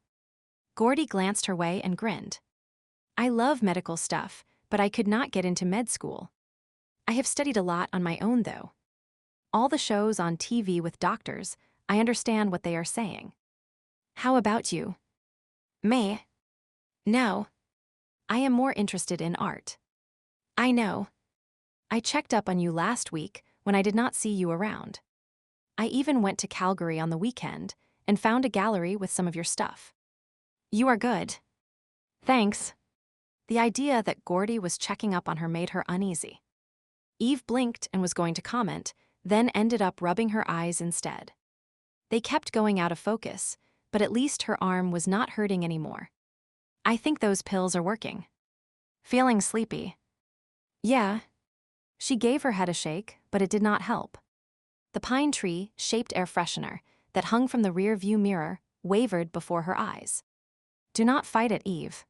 Gordy glanced her way and grinned. I love medical stuff, but I could not get into med school. I have studied a lot on my own, though. All the shows on TV with doctors, I understand what they are saying. How about you? Me? No. I am more interested in art. I know. I checked up on you last week when I did not see you around. I even went to Calgary on the weekend and found a gallery with some of your stuff. You are good. Thanks. The idea that Gordy was checking up on her made her uneasy. Eve blinked and was going to comment, then ended up rubbing her eyes instead. They kept going out of focus, but at least her arm was not hurting anymore. I think those pills are working. Feeling sleepy? Yeah. She gave her head a shake, but it did not help. The pine tree-shaped air freshener that hung from the rear-view mirror wavered before her eyes. Do not fight it, Eve.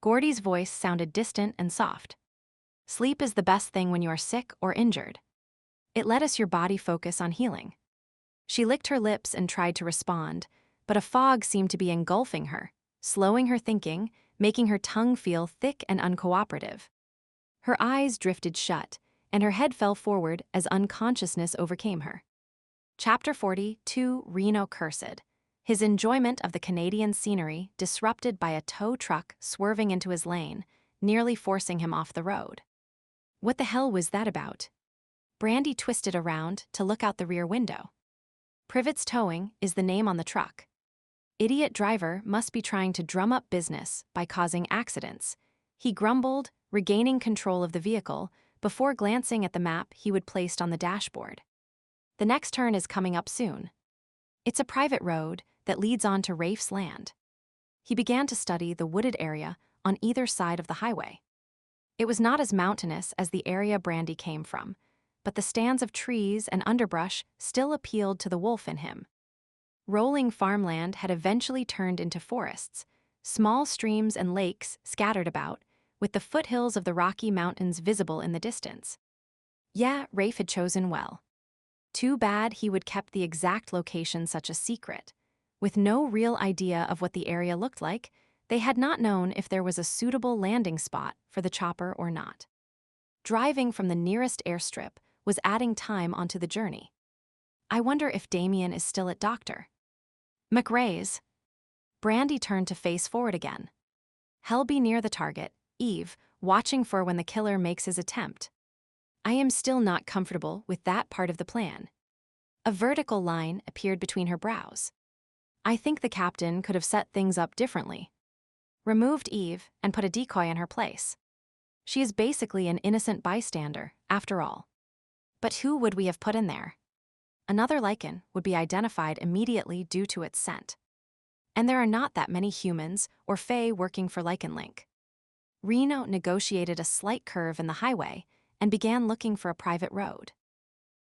Gordy's voice sounded distant and soft. Sleep is the best thing when you are sick or injured. It let us your body focus on healing. She licked her lips and tried to respond, but a fog seemed to be engulfing her, slowing her thinking, making her tongue feel thick and uncooperative. Her eyes drifted shut, and her head fell forward as unconsciousness overcame her. Chapter 42, Reno Cursed. His enjoyment of the Canadian scenery disrupted by a tow truck swerving into his lane, nearly forcing him off the road. What the hell was that about? Brandy twisted around to look out the rear window. Privet's Towing is the name on the truck. Idiot driver must be trying to drum up business by causing accidents, he grumbled, regaining control of the vehicle before glancing at the map he would placed on the dashboard. The next turn is coming up soon. It's a private road that leads on to Rafe's land. He began to study the wooded area on either side of the highway. It was not as mountainous as the area Brandy came from, but the stands of trees and underbrush still appealed to the wolf in him. Rolling farmland had eventually turned into forests, small streams and lakes scattered about, with the foothills of the Rocky Mountains visible in the distance. Yeah, Rafe had chosen well. Too bad he would kept the exact location such a secret. With no real idea of what the area looked like, they had not known if there was a suitable landing spot for the chopper or not. Driving from the nearest airstrip was adding time onto the journey. I wonder if Damien is still at Dr. McRae's. Brandy turned to face forward again. Hell be near the target, Eve, watching for when the killer makes his attempt. I am still not comfortable with that part of the plan. A vertical line appeared between her brows. I think the captain could have set things up differently. Removed Eve and put a decoy in her place. She is basically an innocent bystander, after all. But who would we have put in there? Another Lycan would be identified immediately due to its scent. And there are not that many humans or Fae working for Lycan Link. Reno negotiated a slight curve in the highway and began looking for a private road.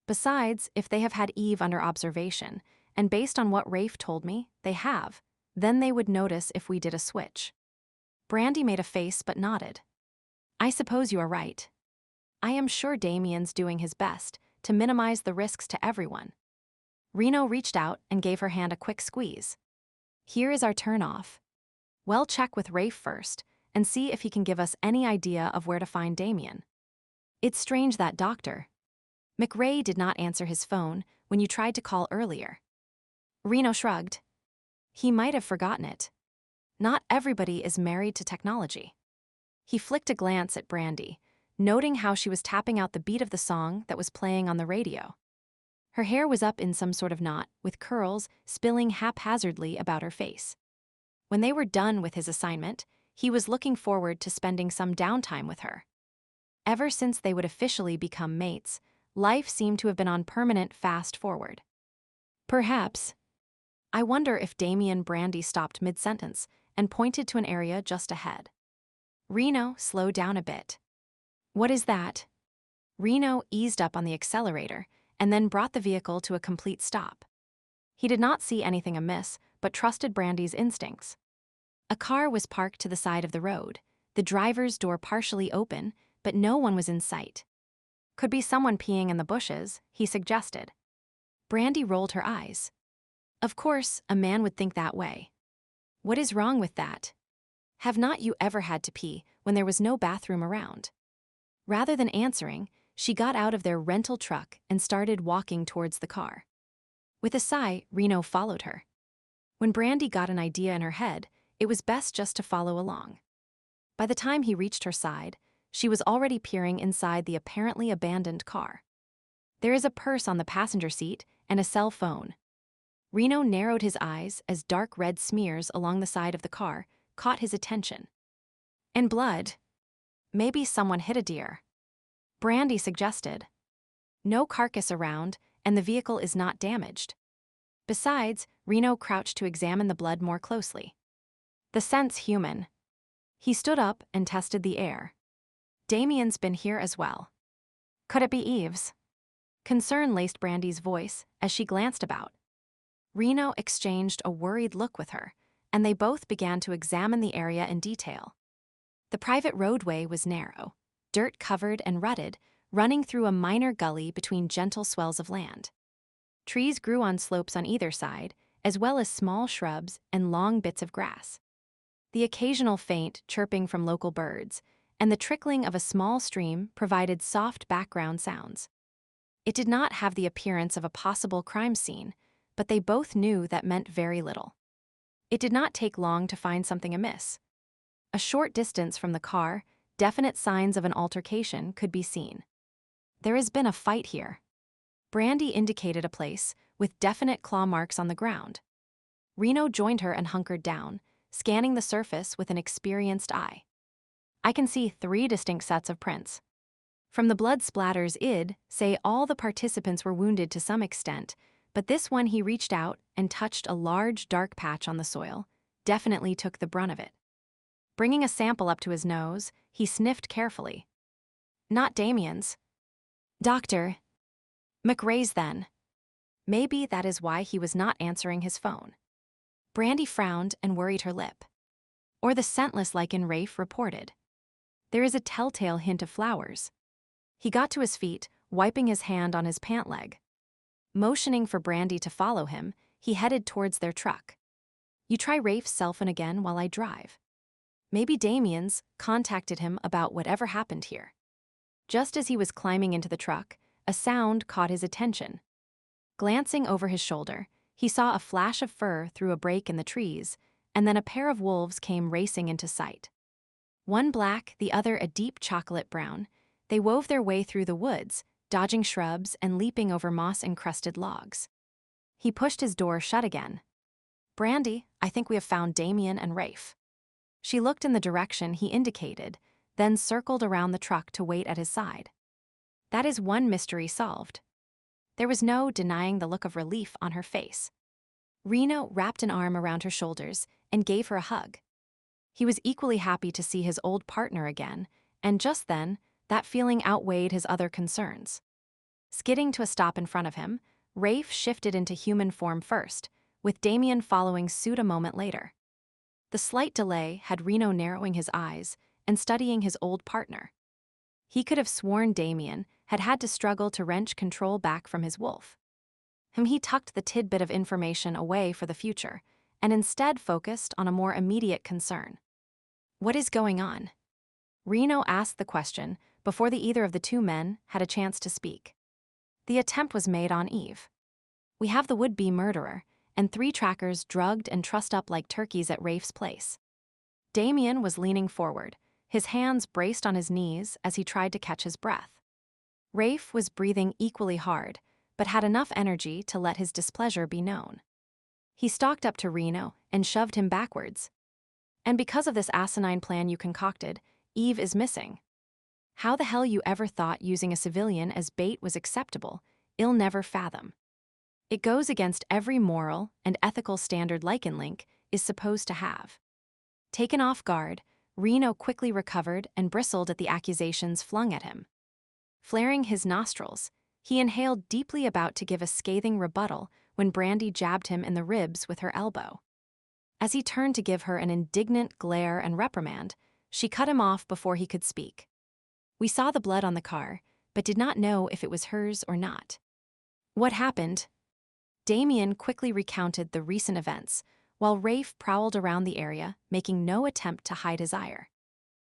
Besides, if they have had Eve under observation, and based on what Rafe told me, they have, then they would notice if we did a switch. Brandy made a face but nodded. I suppose you are right. I am sure Damien's doing his best to minimize the risks to everyone. Reno reached out and gave her hand a quick squeeze. Here is our turn-off. Well, check with Rafe first and see if he can give us any idea of where to find Damien. It's strange that Dr. McRae did not answer his phone when you tried to call earlier. Reno shrugged. He might have forgotten it. Not everybody is married to technology. He flicked a glance at Brandy, noting how she was tapping out the beat of the song that was playing on the radio. Her hair was up in some sort of knot, with curls spilling haphazardly about her face. When they were done with his assignment, he was looking forward to spending some downtime with her. Ever since they would officially become mates, life seemed to have been on permanent fast forward. Perhaps. I wonder if Damien. Brandy stopped mid-sentence and pointed to an area just ahead. Reno slowed down a bit. What is that? Reno eased up on the accelerator and then brought the vehicle to a complete stop. He did not see anything amiss, but trusted Brandy's instincts. A car was parked to the side of the road, the driver's door partially open, but no one was in sight. Could be someone peeing in the bushes, he suggested. Brandy rolled her eyes. Of course, a man would think that way. What is wrong with that? Have not you ever had to pee when there was no bathroom around? Rather than answering, she got out of their rental truck and started walking towards the car. With a sigh, Reno followed her. When Brandy got an idea in her head, it was best just to follow along. By the time he reached her side, she was already peering inside the apparently abandoned car. There is a purse on the passenger seat and a cell phone. Reno narrowed his eyes as dark red smears along the side of the car caught his attention. And blood. Maybe someone hit a deer. Brandy suggested. No carcass around, and the vehicle is not damaged. Besides, Reno crouched to examine the blood more closely. The scent's human. He stood up and tested the air. Damien's been here as well. Could it be Eve's? Concern laced Brandy's voice as she glanced about. Reno exchanged a worried look with her, and they both began to examine the area in detail. The private roadway was narrow, dirt-covered and rutted, running through a minor gully between gentle swells of land. Trees grew on slopes on either side, as well as small shrubs and long bits of grass. The occasional faint chirping from local birds and the trickling of a small stream provided soft background sounds. It did not have the appearance of a possible crime scene, but they both knew that meant very little. It did not take long to find something amiss. A short distance from the car, definite signs of an altercation could be seen. There has been a fight here. Brandy indicated a place, with definite claw marks on the ground. Reno joined her and hunkered down, scanning the surface with an experienced eye. I can see 3 distinct sets of prints. From the blood splatters id say all the participants were wounded to some extent, but this one he reached out and touched a large dark patch on the soil, definitely took the brunt of it. Bringing a sample up to his nose, he sniffed carefully. Not Damien's. Doctor. McRae's then. Maybe that is why he was not answering his phone. Brandy frowned and worried her lip. Or the scentless Lycan Rafe reported. There is a telltale hint of flowers. He got to his feet, wiping his hand on his pant leg. Motioning for Brandy to follow him, he headed towards their truck. You try Rafe's cell phone again while I drive. Maybe Damien's contacted him about whatever happened here. Just as he was climbing into the truck, a sound caught his attention. Glancing over his shoulder, he saw a flash of fur through a break in the trees, and then a pair of wolves came racing into sight. One black, the other a deep chocolate brown, they wove their way through the woods, dodging shrubs and leaping over moss-encrusted logs. He pushed his door shut again. Brandy, I think we have found Damien and Rafe. She looked in the direction he indicated, then circled around the truck to wait at his side. That is one mystery solved. There was no denying the look of relief on her face. Reno wrapped an arm around her shoulders and gave her a hug. He was equally happy to see his old partner again, and just then, that feeling outweighed his other concerns. Skidding to a stop in front of him, Rafe shifted into human form first, with Damien following suit a moment later. The slight delay had Reno narrowing his eyes and studying his old partner. He could have sworn Damien had had to struggle to wrench control back from his wolf. He tucked the tidbit of information away for the future, and instead focused on a more immediate concern. What is going on? Reno asked the question before either of the 2 men had a chance to speak. The attempt was made on Eve. We have the would-be murderer, and 3 trackers drugged and trussed up like turkeys at Rafe's place. Damien was leaning forward, his hands braced on his knees as he tried to catch his breath. Rafe was breathing equally hard, but had enough energy to let his displeasure be known. He stalked up to Reno and shoved him backwards. And because of this asinine plan you concocted, Eve is missing. How the hell you ever thought using a civilian as bait was acceptable, I'll never fathom. It goes against every moral and ethical standard Lycan Link is supposed to have. Taken off guard, Reno quickly recovered and bristled at the accusations flung at him. Flaring his nostrils, he inhaled deeply, about to give a scathing rebuttal when Brandy jabbed him in the ribs with her elbow. As he turned to give her an indignant glare and reprimand, she cut him off before he could speak. We saw the blood on the car, but did not know if it was hers or not. What happened? Damien quickly recounted the recent events, while Rafe prowled around the area, making no attempt to hide his ire.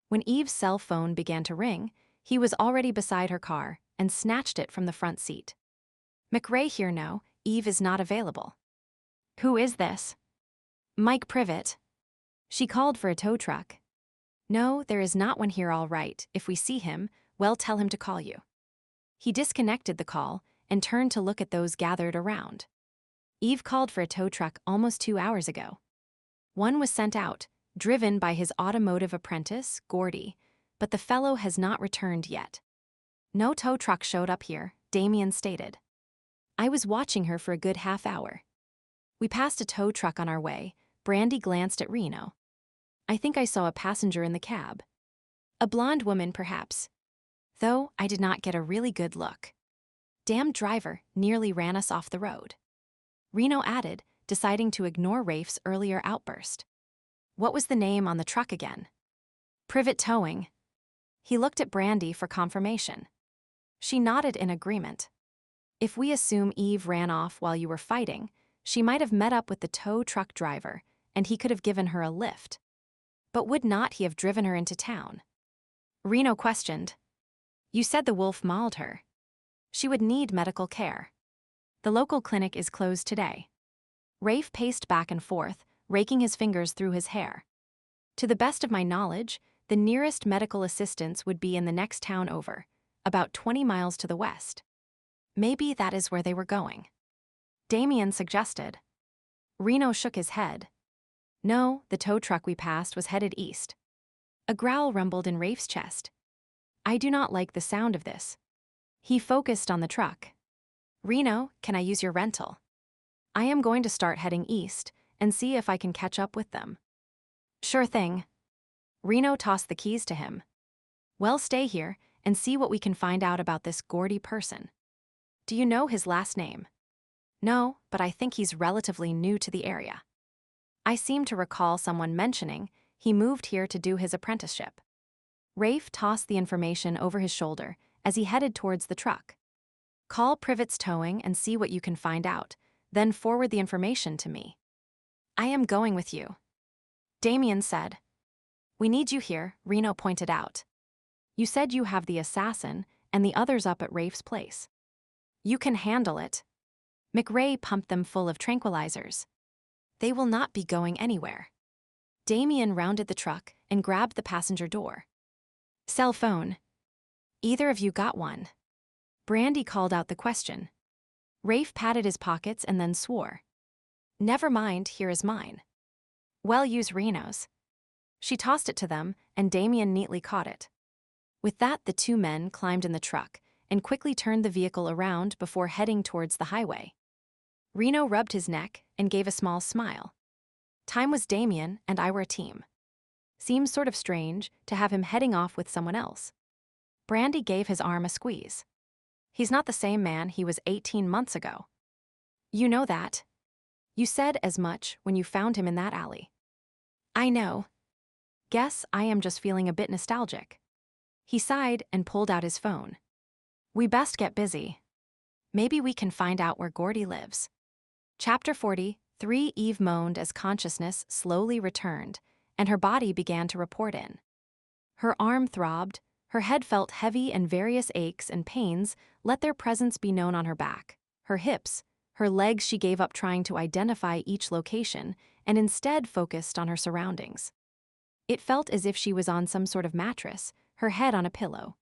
When Eve's cell phone began to ring, he was already beside her car and snatched it from the front seat. McRae here, no, Eve is not available. Who is this? Mike Privet. She called for a tow truck. No, there is not one here, all right. If we see him, well, tell him to call you. He disconnected the call and turned to look at those gathered around. Eve called for a tow truck almost 2 hours ago. One was sent out, driven by his automotive apprentice, Gordy, but the fellow has not returned yet. No tow truck showed up here, Damien stated. I was watching her for a good half hour. We passed a tow truck on our way. Brandy glanced at Reno. I think I saw a passenger in the cab. A blonde woman, perhaps. Though I did not get a really good look. Damn driver nearly ran us off the road. Reno added, deciding to ignore Rafe's earlier outburst. What was the name on the truck again? Privet Towing. He looked at Brandy for confirmation. She nodded in agreement. If we assume Eve ran off while you were fighting, she might have met up with the tow truck driver, and he could have given her a lift. But would not he have driven her into town? Reno questioned. You said the wolf mauled her. She would need medical care. The local clinic is closed today. Rafe paced back and forth, raking his fingers through his hair. To the best of my knowledge, the nearest medical assistance would be in the next town over, about 20 miles to the west. Maybe that is where they were going. Damien suggested. Reno shook his head. No, the tow truck we passed was headed east. A growl rumbled in Rafe's chest. I do not like the sound of this. He focused on the truck. Reno, can I use your rental? I am going to start heading east and see if I can catch up with them. Sure thing. Reno tossed the keys to him. Well, stay here and see what we can find out about this Gordy person. Do you know his last name? No, but I think he's relatively new to the area. I seem to recall someone mentioning he moved here to do his apprenticeship. Rafe tossed the information over his shoulder as he headed towards the truck. Call Privet's Towing and see what you can find out, then forward the information to me. I am going with you. Damien said. We need you here, Reno pointed out. You said you have the assassin and the others up at Rafe's place. You can handle it. McRae pumped them full of tranquilizers. They will not be going anywhere. Damien rounded the truck and grabbed the passenger door. Cell phone. Either of you got one? Brandy called out the question. Rafe patted his pockets and then swore. Never mind, here is mine. Well, use Reno's. She tossed it to them, and Damien neatly caught it. With that, the two men climbed in the truck and quickly turned the vehicle around before heading towards the highway. Reno rubbed his neck and gave a small smile. Time was Damien and I were a team. Seems sort of strange to have him heading off with someone else. Brandy gave his arm a squeeze. He's not the same man he was 18 months ago. You know that. You said as much when you found him in that alley. I know. Guess I am just feeling a bit nostalgic. He sighed and pulled out his phone. We best get busy. Maybe we can find out where Gordy lives. Chapter 43. Eve moaned as consciousness slowly returned, and her body began to report in. Her arm throbbed, her head felt heavy, and various aches and pains let their presence be known on her back, her hips, her legs. She gave up trying to identify each location and instead focused on her surroundings. It felt as if she was on some sort of mattress, her head on a pillow.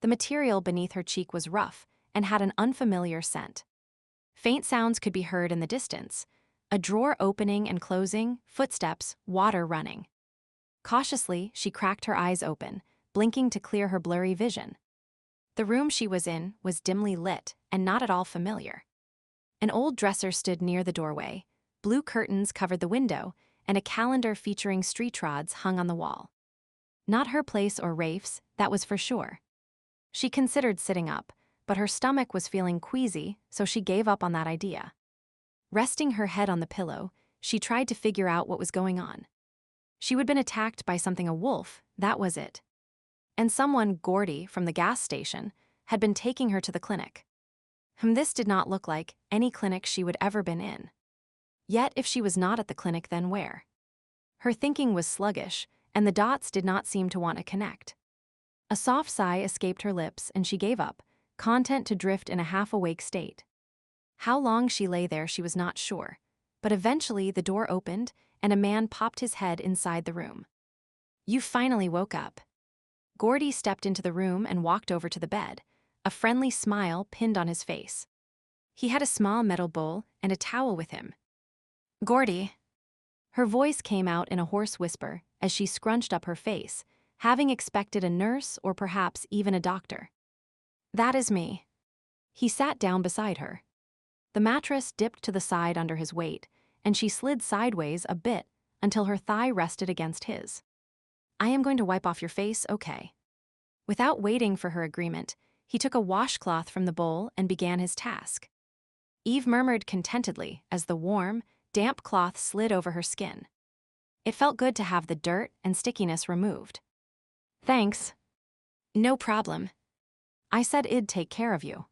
The material beneath her cheek was rough and had an unfamiliar scent. Faint sounds could be heard in the distance, a drawer opening and closing, footsteps, water running. Cautiously, she cracked her eyes open, blinking to clear her blurry vision. The room she was in was dimly lit and not at all familiar. An old dresser stood near the doorway, blue curtains covered the window, and a calendar featuring street rods hung on the wall. Not her place or Rafe's, that was for sure. She considered sitting up, but her stomach was feeling queasy, so she gave up on that idea. Resting her head on the pillow, she tried to figure out what was going on. She had been attacked by something, a wolf, that was it. And someone, Gordy, from the gas station, had been taking her to the clinic. This did not look like any clinic she would ever been in. Yet if she was not at the clinic, then where? Her thinking was sluggish, and the dots did not seem to want to connect. A soft sigh escaped her lips and she gave up, content to drift in a half-awake state. How long she lay there she was not sure, but eventually the door opened and a man popped his head inside the room. You finally woke up. Gordy stepped into the room and walked over to the bed, a friendly smile pinned on his face. He had a small metal bowl and a towel with him. Gordy. Her voice came out in a hoarse whisper as she scrunched up her face, having expected a nurse or perhaps even a doctor. That is me. He sat down beside her. The mattress dipped to the side under his weight, and she slid sideways a bit until her thigh rested against his. I am going to wipe off your face, okay? Without waiting for her agreement, he took a washcloth from the bowl and began his task. Eve murmured contentedly as the warm, damp cloth slid over her skin. It felt good to have the dirt and stickiness removed. Thanks. No problem. I said I'd take care of you.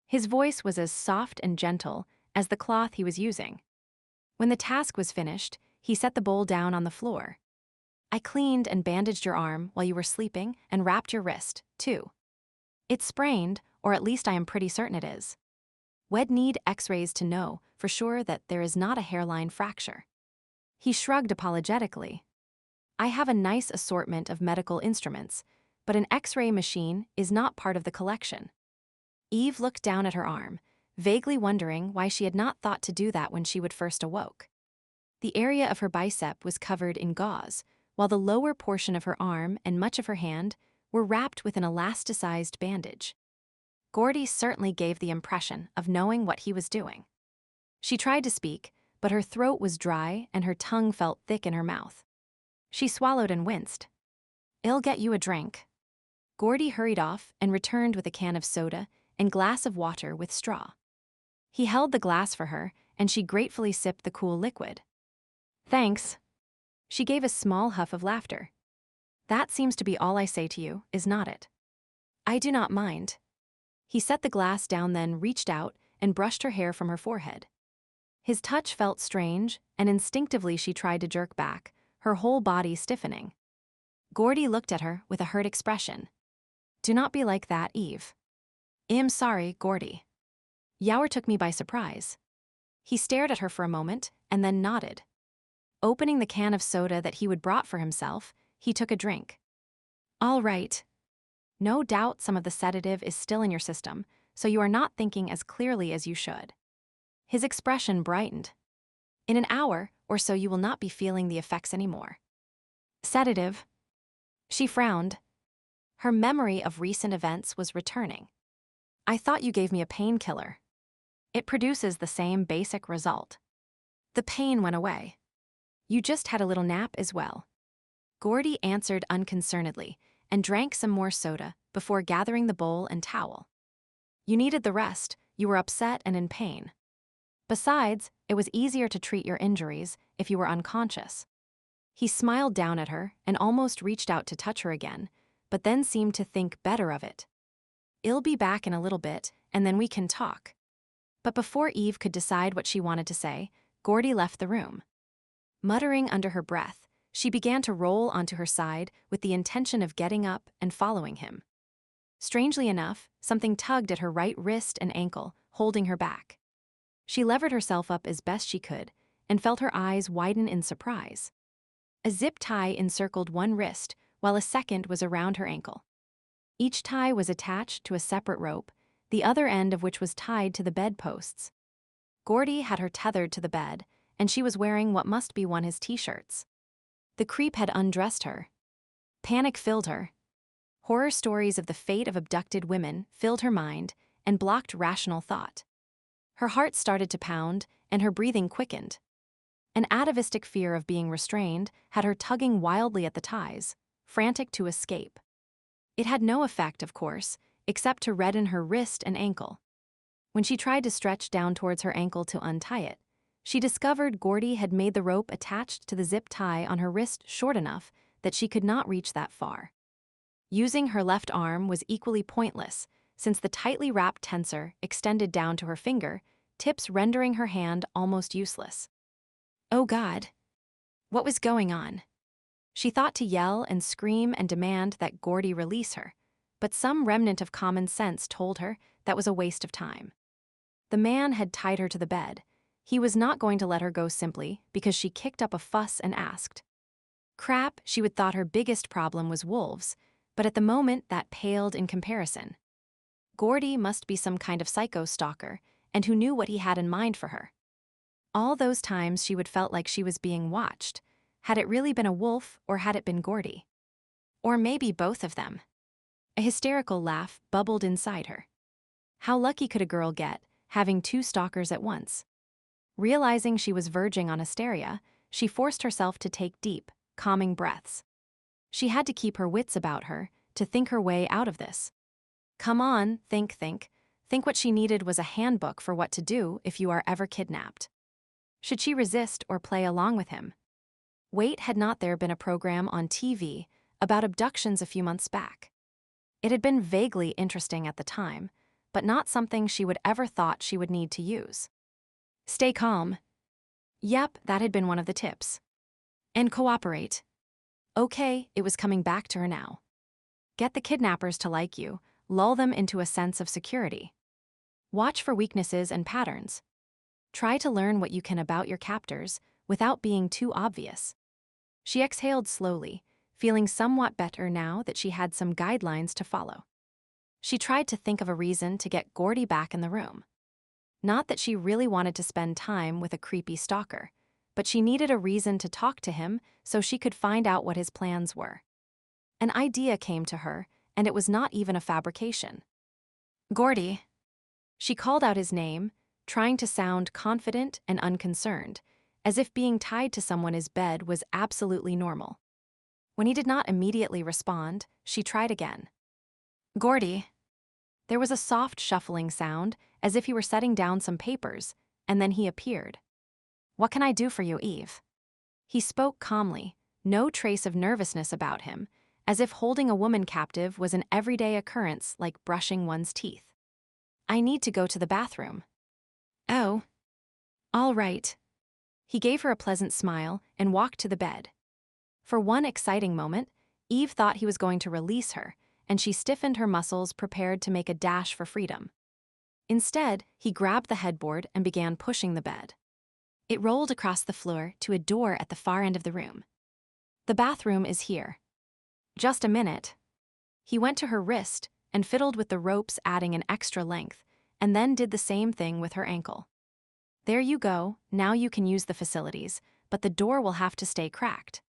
His voice was as soft and gentle as the cloth he was using. When the task was finished, he set the bowl down on the floor. I cleaned and bandaged your arm while you were sleeping and wrapped your wrist, too. It's sprained, or at least I am pretty certain it is. We'd need x-rays to know for sure that there is not a hairline fracture. He shrugged apologetically. I have a nice assortment of medical instruments, but an x-ray machine is not part of the collection. Eve looked down at her arm, vaguely wondering why she had not thought to do that when she would first awoke. The area of her bicep was covered in gauze, while the lower portion of her arm and much of her hand were wrapped with an elasticized bandage. Gordy certainly gave the impression of knowing what he was doing. She tried to speak, but her throat was dry and her tongue felt thick in her mouth. She swallowed and winced. "I'll get you a drink." Gordy hurried off and returned with a can of soda and glass of water with straw. He held the glass for her, and she gratefully sipped the cool liquid. "Thanks." She gave a small huff of laughter. "That seems to be all I say to you, is not it?" "I do not mind." He set the glass down, then reached out and brushed her hair from her forehead. His touch felt strange, and instinctively she tried to jerk back, her whole body stiffening. Gordy looked at her with a hurt expression. "Do not be like that, Eve." "I'm sorry, Gordy." "Yower took me by surprise." He stared at her for a moment and then nodded. Opening the can of soda that he would brought for himself, he took a drink. "All right. No doubt some of the sedative is still in your system, so you are not thinking as clearly as you should." His expression brightened. "In an hour or so you will not be feeling the effects anymore." "Sedative?" She frowned. Her memory of recent events was returning. "I thought you gave me a painkiller." "It produces the same basic result." "The pain went away." "You just had a little nap as well." Gordy answered unconcernedly and drank some more soda before gathering the bowl and towel. "You needed the rest, you were upset and in pain. Besides, it was easier to treat your injuries if you were unconscious." He smiled down at her and almost reached out to touch her again, but then seemed to think better of it. "I'll be back in a little bit, and then we can talk." But before Eve could decide what she wanted to say, Gordy left the room. Muttering under her breath, she began to roll onto her side with the intention of getting up and following him. Strangely enough, something tugged at her right wrist and ankle, holding her back. She levered herself up as best she could and felt her eyes widen in surprise. A zip tie encircled one wrist, while a second was around her ankle. Each tie was attached to a separate rope, the other end of which was tied to the bedposts. Gordy had her tethered to the bed, and she was wearing what must be one of his t-shirts. The creep had undressed her. Panic filled her. Horror stories of the fate of abducted women filled her mind and blocked rational thought. Her heart started to pound, and her breathing quickened. An atavistic fear of being restrained had her tugging wildly at the ties, frantic to escape. It had no effect, of course, except to redden her wrist and ankle. When she tried to stretch down towards her ankle to untie it, she discovered Gordy had made the rope attached to the zip tie on her wrist short enough that she could not reach that far. Using her left arm was equally pointless, since the tightly wrapped tensor extended down to her finger, tips rendering her hand almost useless. Oh God! What was going on? She thought to yell and scream and demand that Gordy release her, but some remnant of common sense told her that was a waste of time. The man had tied her to the bed. He was not going to let her go simply because she kicked up a fuss and asked. Crap, she would thought her biggest problem was wolves, but at the moment that paled in comparison. Gordy must be some kind of psycho stalker, and who knew what he had in mind for her. All those times she would felt like she was being watched. Had it really been a wolf, or had it been Gordy? Or maybe both of them. A hysterical laugh bubbled inside her. How lucky could a girl get, having two stalkers at once? Realizing she was verging on hysteria, she forced herself to take deep, calming breaths. She had to keep her wits about her, to think her way out of this. Come on, think. Think what she needed was a handbook for what to do if you are ever kidnapped. Should she resist or play along with him? Wait, had not there been a program on TV about abductions a few months back? It had been vaguely interesting at the time, but not something she would ever thought she would need to use. Stay calm. Yep, that had been one of the tips. And cooperate. Okay, it was coming back to her now. Get the kidnappers to like you, lull them into a sense of security. Watch for weaknesses and patterns. Try to learn what you can about your captors without being too obvious. She exhaled slowly, feeling somewhat better now that she had some guidelines to follow. She tried to think of a reason to get Gordy back in the room. Not that she really wanted to spend time with a creepy stalker, but she needed a reason to talk to him so she could find out what his plans were. An idea came to her, and it was not even a fabrication. Gordy. She called out his name, trying to sound confident and unconcerned, as if being tied to someone's bed was absolutely normal. When he did not immediately respond, she tried again. Gordy. There was a soft shuffling sound, as if he were setting down some papers, and then he appeared. What can I do for you, Eve? He spoke calmly, no trace of nervousness about him, as if holding a woman captive was an everyday occurrence like brushing one's teeth. I need to go to the bathroom. Oh. All right. He gave her a pleasant smile and walked to the bed. For one exciting moment, Eve thought he was going to release her, and she stiffened her muscles prepared to make a dash for freedom. Instead, he grabbed the headboard and began pushing the bed. It rolled across the floor to a door at the far end of the room. The bathroom is here. Just a minute. He went to her wrist and fiddled with the ropes, adding an extra length, and then did the same thing with her ankle. There you go, now you can use the facilities, but the door will have to stay cracked.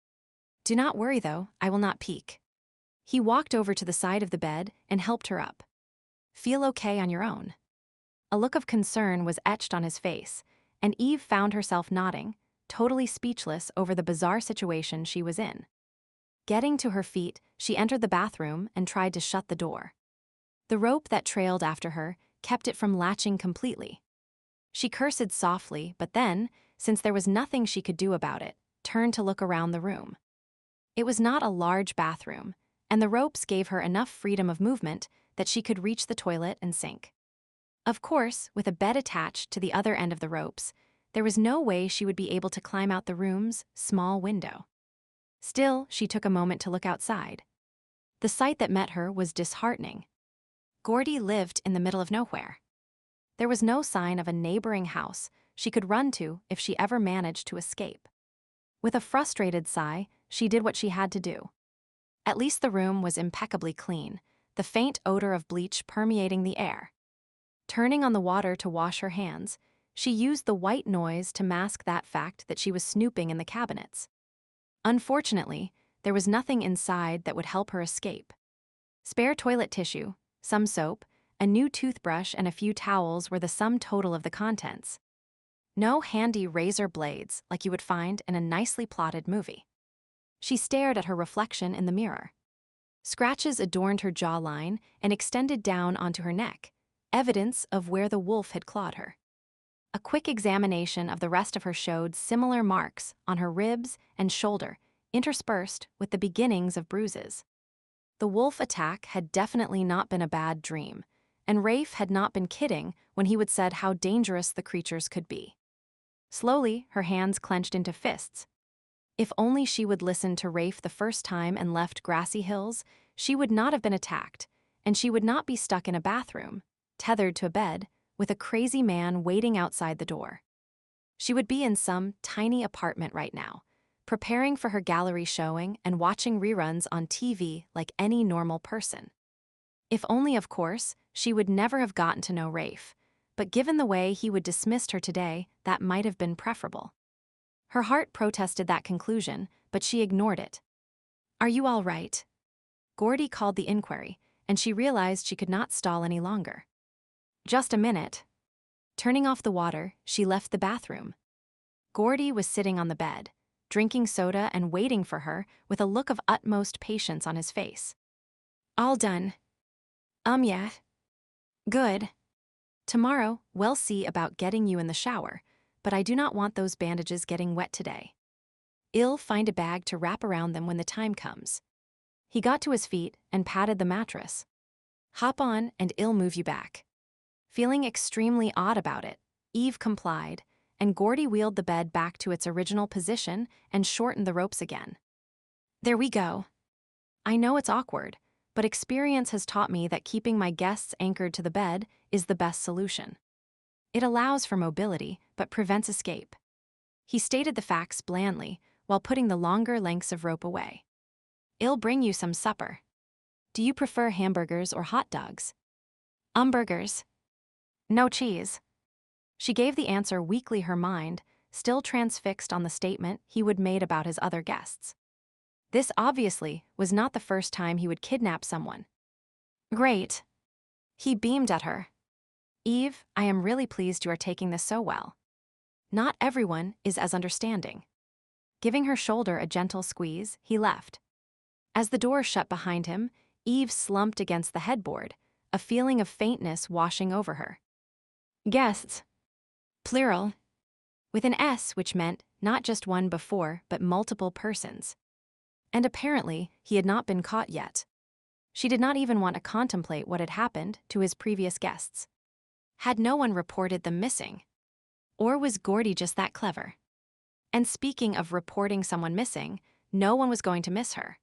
Do not worry though, I will not peek. He walked over to the side of the bed and helped her up. Feel okay on your own. A look of concern was etched on his face, and Eve found herself nodding, totally speechless over the bizarre situation she was in. Getting to her feet, she entered the bathroom and tried to shut the door. The rope that trailed after her kept it from latching completely. She cursed softly, but then, since there was nothing she could do about it, turned to look around the room. It was not a large bathroom, and the ropes gave her enough freedom of movement that she could reach the toilet and sink. Of course, with a bed attached to the other end of the ropes, there was no way she would be able to climb out the room's small window. Still, she took a moment to look outside. The sight that met her was disheartening. Gordy lived in the middle of nowhere. There was no sign of a neighboring house she could run to if she ever managed to escape. With a frustrated sigh, she did what she had to do. At least the room was impeccably clean, the faint odor of bleach permeating the air. Turning on the water to wash her hands, she used the white noise to mask that fact that she was snooping in the cabinets. Unfortunately, there was nothing inside that would help her escape. Spare toilet tissue, some soap, a new toothbrush, and a few towels were the sum total of the contents. No handy razor blades like you would find in a nicely plotted movie. She stared at her reflection in the mirror. Scratches adorned her jawline and extended down onto her neck, evidence of where the wolf had clawed her. A quick examination of the rest of her showed similar marks on her ribs and shoulder, interspersed with the beginnings of bruises. The wolf attack had definitely not been a bad dream, and Rafe had not been kidding when he would said how dangerous the creatures could be. Slowly, her hands clenched into fists. If only she would listen to Rafe the first time and left Grassy Hills, she would not have been attacked, and she would not be stuck in a bathroom, tethered to a bed, with a crazy man waiting outside the door. She would be in some tiny apartment right now, preparing for her gallery showing and watching reruns on TV like any normal person. If only, of course, she would never have gotten to know Rafe, but given the way he would dismissed her today, that might have been preferable. Her heart protested that conclusion, but she ignored it. Are you all right? Gordy called the inquiry, and she realized she could not stall any longer. Just a minute. Turning off the water, she left the bathroom. Gordy was sitting on the bed, drinking soda and waiting for her with a look of utmost patience on his face. All done. Yeah. Good. Tomorrow, we'll see about getting you in the shower, but I do not want those bandages getting wet today. I'll find a bag to wrap around them when the time comes. He got to his feet and patted the mattress. Hop on and I'll move you back. Feeling extremely odd about it, Eve complied, and Gordy wheeled the bed back to its original position and shortened the ropes again. There we go. I know it's awkward, but experience has taught me that keeping my guests anchored to the bed is the best solution. It allows for mobility, but prevents escape. He stated the facts blandly, while putting the longer lengths of rope away. I'll bring you some supper. Do you prefer hamburgers or hot dogs? Burgers. No cheese. She gave the answer weakly, her mind still transfixed on the statement he would made about his other guests. This obviously was not the first time he would kidnap someone. Great. He beamed at her. Eve, I am really pleased you are taking this so well. Not everyone is as understanding. Giving her shoulder a gentle squeeze, he left. As the door shut behind him, Eve slumped against the headboard, a feeling of faintness washing over her. Guests. Plural. With an S, which meant not just one before, but multiple persons. And apparently, he had not been caught yet. She did not even want to contemplate what had happened to his previous guests. Had no one reported them missing? Or was Gordy just that clever? And speaking of reporting someone missing, no one was going to miss her.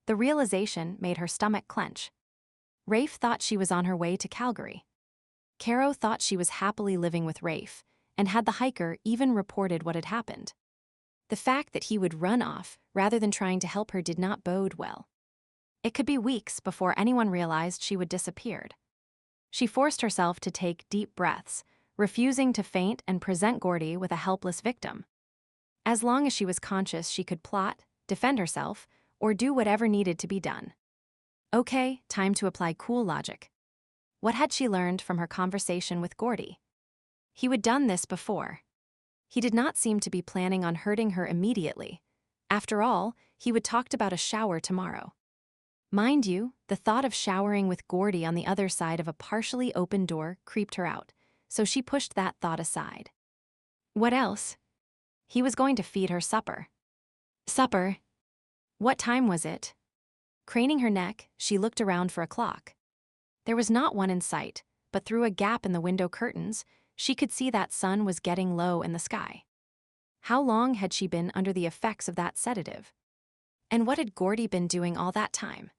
The realization made her stomach clench. Rafe thought she was on her way to Calgary. Caro thought she was happily living with Rafe, and had the hiker even reported what had happened. The fact that he would run off rather than trying to help her did not bode well. It could be weeks before anyone realized she would disappeared. She forced herself to take deep breaths, refusing to faint and present Gordy with a helpless victim. As long as she was conscious, she could plot, defend herself, or do whatever needed to be done. Okay, time to apply cool logic. What had she learned from her conversation with Gordy? He would done this before. He did not seem to be planning on hurting her immediately. After all, he would talked about a shower tomorrow. Mind you, the thought of showering with Gordy on the other side of a partially open door creeped her out, so she pushed that thought aside. What else? He was going to feed her supper. Supper? What time was it? Craning her neck, she looked around for a clock. There was not one in sight, but through a gap in the window curtains, she could see that sun was getting low in the sky. How long had she been under the effects of that sedative? And what had Gordy been doing all that time?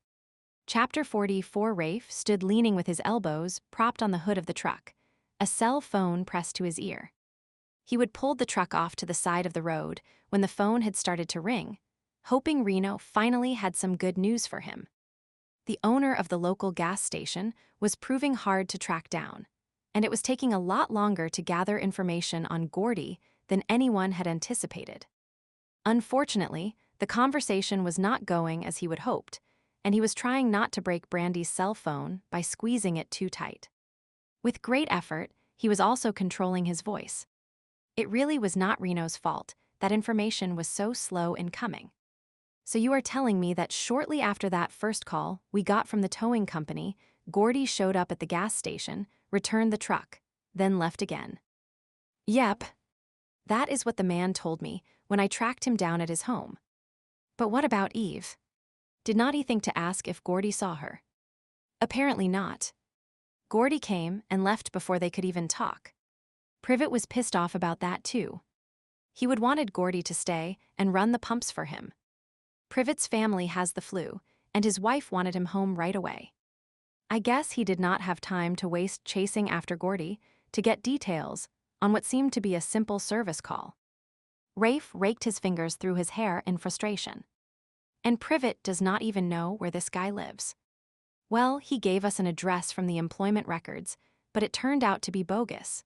Chapter 44. Rafe stood leaning with his elbows propped on the hood of the truck, a cell phone pressed to his ear. He would pulled the truck off to the side of the road when the phone had started to ring, hoping Reno finally had some good news for him. The owner of the local gas station was proving hard to track down, and it was taking a lot longer to gather information on Gordy than anyone had anticipated. Unfortunately, the conversation was not going as he would hoped, and he was trying not to break Brandy's cell phone by squeezing it too tight. With great effort, he was also controlling his voice. It really was not Reno's fault that information was so slow in coming. So you are telling me that shortly after that first call we got from the towing company, Gordy showed up at the gas station, returned the truck, then left again. Yep. That is what the man told me when I tracked him down at his home. But what about Eve? Did not he think to ask if Gordy saw her? Apparently not. Gordy came and left before they could even talk. Privet was pissed off about that too. He would wanted Gordy to stay and run the pumps for him. Privet's family has the flu, and his wife wanted him home right away. I guess he did not have time to waste chasing after Gordy to get details on what seemed to be a simple service call. Rafe raked his fingers through his hair in frustration. And Privet does not even know where this guy lives. Well, he gave us an address from the employment records, but it turned out to be bogus.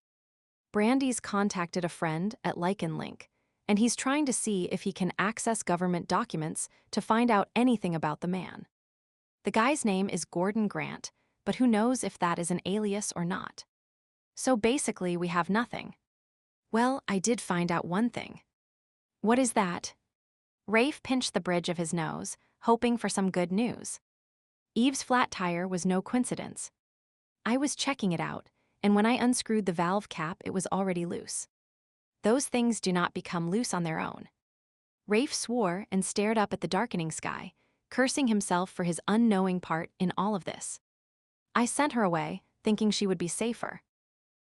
Brandy's contacted a friend at Lycan Link, and he's trying to see if he can access government documents to find out anything about the man. The guy's name is Gordon Grant, but who knows if that is an alias or not. So basically, we have nothing. Well, I did find out one thing. What is that? Rafe pinched the bridge of his nose, hoping for some good news. Eve's flat tire was no coincidence. I was checking it out, and when I unscrewed the valve cap, it was already loose. Those things do not become loose on their own. Rafe swore and stared up at the darkening sky, cursing himself for his unknowing part in all of this. I sent her away, thinking she would be safer.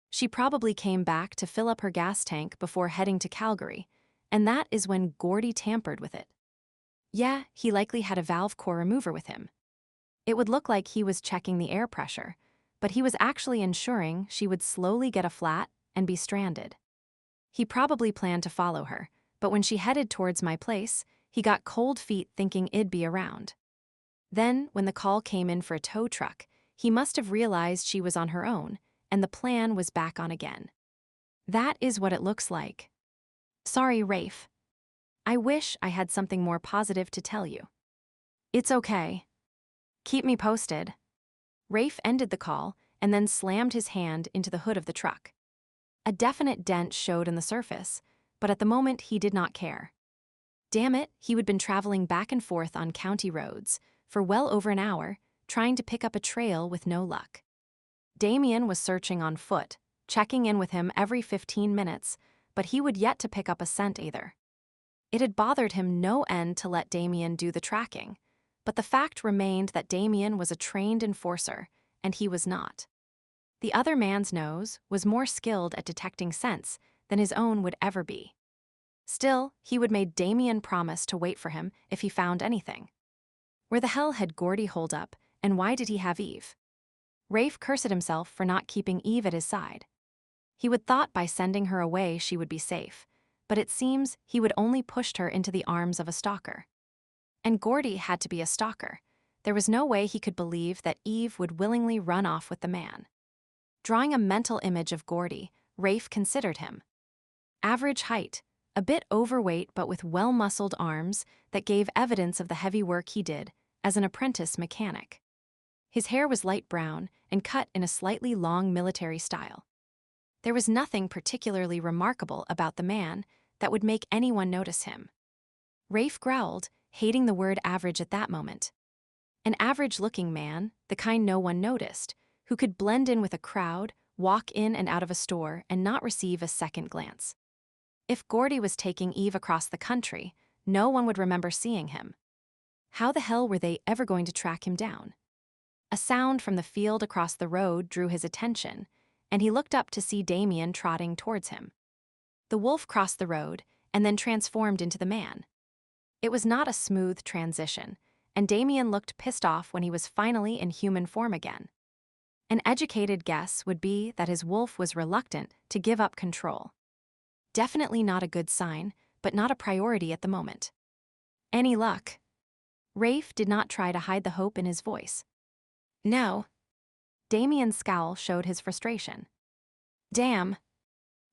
She probably came back to fill up her gas tank before heading to Calgary, and that is when Gordy tampered with it. Yeah, he likely had a valve core remover with him. It would look like he was checking the air pressure, but he was actually ensuring she would slowly get a flat and be stranded. He probably planned to follow her, but when she headed towards my place, he got cold feet thinking it'd be around. Then, when the call came in for a tow truck, he must have realized she was on her own, and the plan was back on again. That is what it looks like. Sorry, Rafe. I wish I had something more positive to tell you. It's okay. Keep me posted. Rafe ended the call and then slammed his hand into the hood of the truck. A definite dent showed in the surface, but at the moment he did not care. Damn it, he had been traveling back and forth on county roads for well over an hour, trying to pick up a trail with no luck. Damien was searching on foot, checking in with him every 15 minutes, but he would yet to pick up a scent either. It had bothered him no end to let Damien do the tracking, but the fact remained that Damien was a trained enforcer, and he was not. The other man's nose was more skilled at detecting scents than his own would ever be. Still, he would made Damien promise to wait for him if he found anything. Where the hell had Gordy holed up, and why did he have Eve? Rafe cursed himself for not keeping Eve at his side. He would thought by sending her away she would be safe, but it seems he would only pushed her into the arms of a stalker. And Gordy had to be a stalker. There was no way he could believe that Eve would willingly run off with the man. Drawing a mental image of Gordy, Rafe considered him. Average height, a bit overweight but with well-muscled arms that gave evidence of the heavy work he did as an apprentice mechanic. His hair was light brown and cut in a slightly long military style. There was nothing particularly remarkable about the man that would make anyone notice him. Rafe growled, hating the word average at that moment. An average-looking man, the kind no one noticed, who could blend in with a crowd, walk in and out of a store, and not receive a second glance. If Gordy was taking Eve across the country, no one would remember seeing him. How the hell were they ever going to track him down? A sound from the field across the road drew his attention, and he looked up to see Damien trotting towards him. The wolf crossed the road and then transformed into the man. It was not a smooth transition, and Damien looked pissed off when he was finally in human form again. An educated guess would be that his wolf was reluctant to give up control. Definitely not a good sign, but not a priority at the moment. Any luck? Rafe did not try to hide the hope in his voice. No. Damien's scowl showed his frustration. Damn.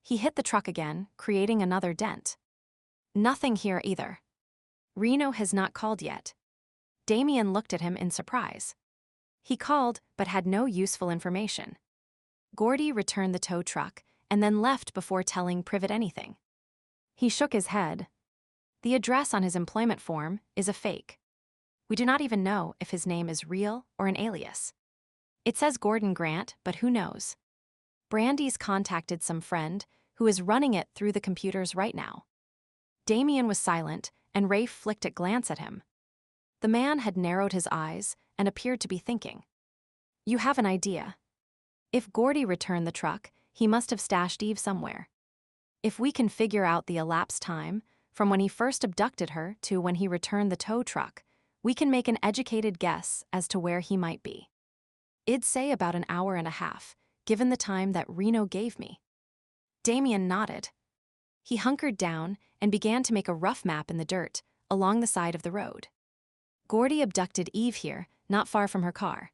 He hit the truck again, creating another dent. Nothing here either. Reno has not called yet. Damien looked at him in surprise. He called, but had no useful information. Gordy returned the tow truck and then left before telling Privet anything. He shook his head. The address on his employment form is a fake. We do not even know if his name is real or an alias. It says Gordon Grant, but who knows? Brandy's contacted some friend who is running it through the computers right now. Damien was silent, and Rafe flicked a glance at him. The man had narrowed his eyes and appeared to be thinking. You have an idea. If Gordy returned the truck, he must have stashed Eve somewhere. If we can figure out the elapsed time, from when he first abducted her to when he returned the tow truck, we can make an educated guess as to where he might be. I'd say about an hour and a half, given the time that Reno gave me. Damien nodded. He hunkered down and began to make a rough map in the dirt, along the side of the road. Gordy abducted Eve here, not far from her car.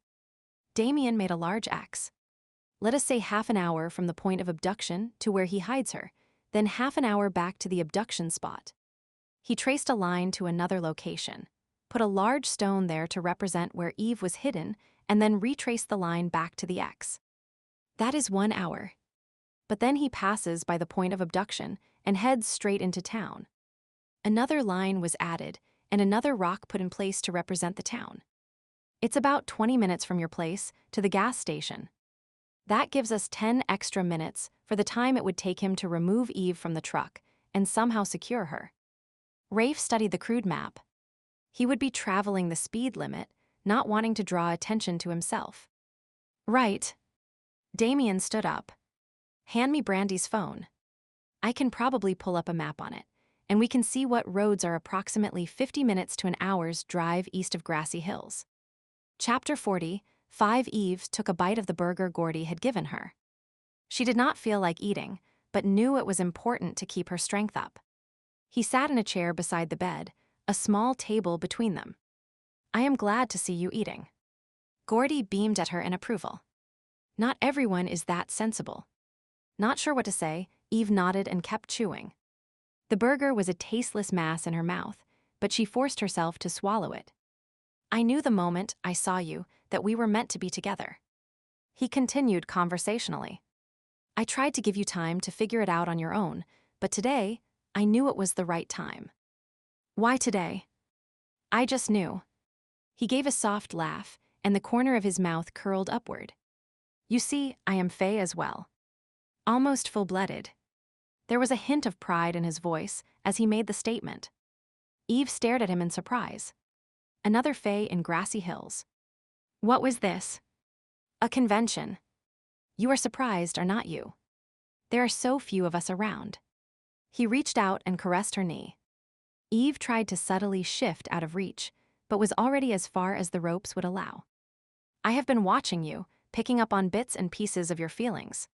Damien made a large X. Let us say half an hour from the point of abduction to where he hides her, then half an hour back to the abduction spot. He traced a line to another location, put a large stone there to represent where Eve was hidden, and then retraced the line back to the X. That is 1 hour. But then he passes by the point of abduction and heads straight into town. Another line was added, and another rock put in place to represent the town. It's about 20 minutes from your place to the gas station. That gives us 10 extra minutes for the time it would take him to remove Eve from the truck and somehow secure her. Rafe studied the crude map. He would be traveling the speed limit, not wanting to draw attention to himself. Right. Damien stood up. Hand me Brandy's phone. I can probably pull up a map on it, and we can see what roads are approximately 50 minutes to an hour's drive east of Grassy Hills. Chapter 40, 5 Eve took a bite of the burger Gordy had given her. She did not feel like eating, but knew it was important to keep her strength up. He sat in a chair beside the bed, a small table between them. "I am glad to see you eating." Gordy beamed at her in approval. "Not everyone is that sensible." Not sure what to say, Eve nodded and kept chewing. The burger was a tasteless mass in her mouth, but she forced herself to swallow it. "I knew the moment I saw you that we were meant to be together." He continued conversationally. "I tried to give you time to figure it out on your own, but today, I knew it was the right time." "Why today?" "I just knew." He gave a soft laugh, and the corner of his mouth curled upward. "You see, I am Fae as well. Almost full-blooded." There was a hint of pride in his voice as he made the statement. Eve stared at him in surprise. Another Fae in grassy hills. What was this? A convention. You are surprised, are not you? There are so few of us around. He reached out and caressed her knee. Eve tried to subtly shift out of reach, but was already as far as the ropes would allow. "I have been watching you, picking up on bits and pieces of your feelings.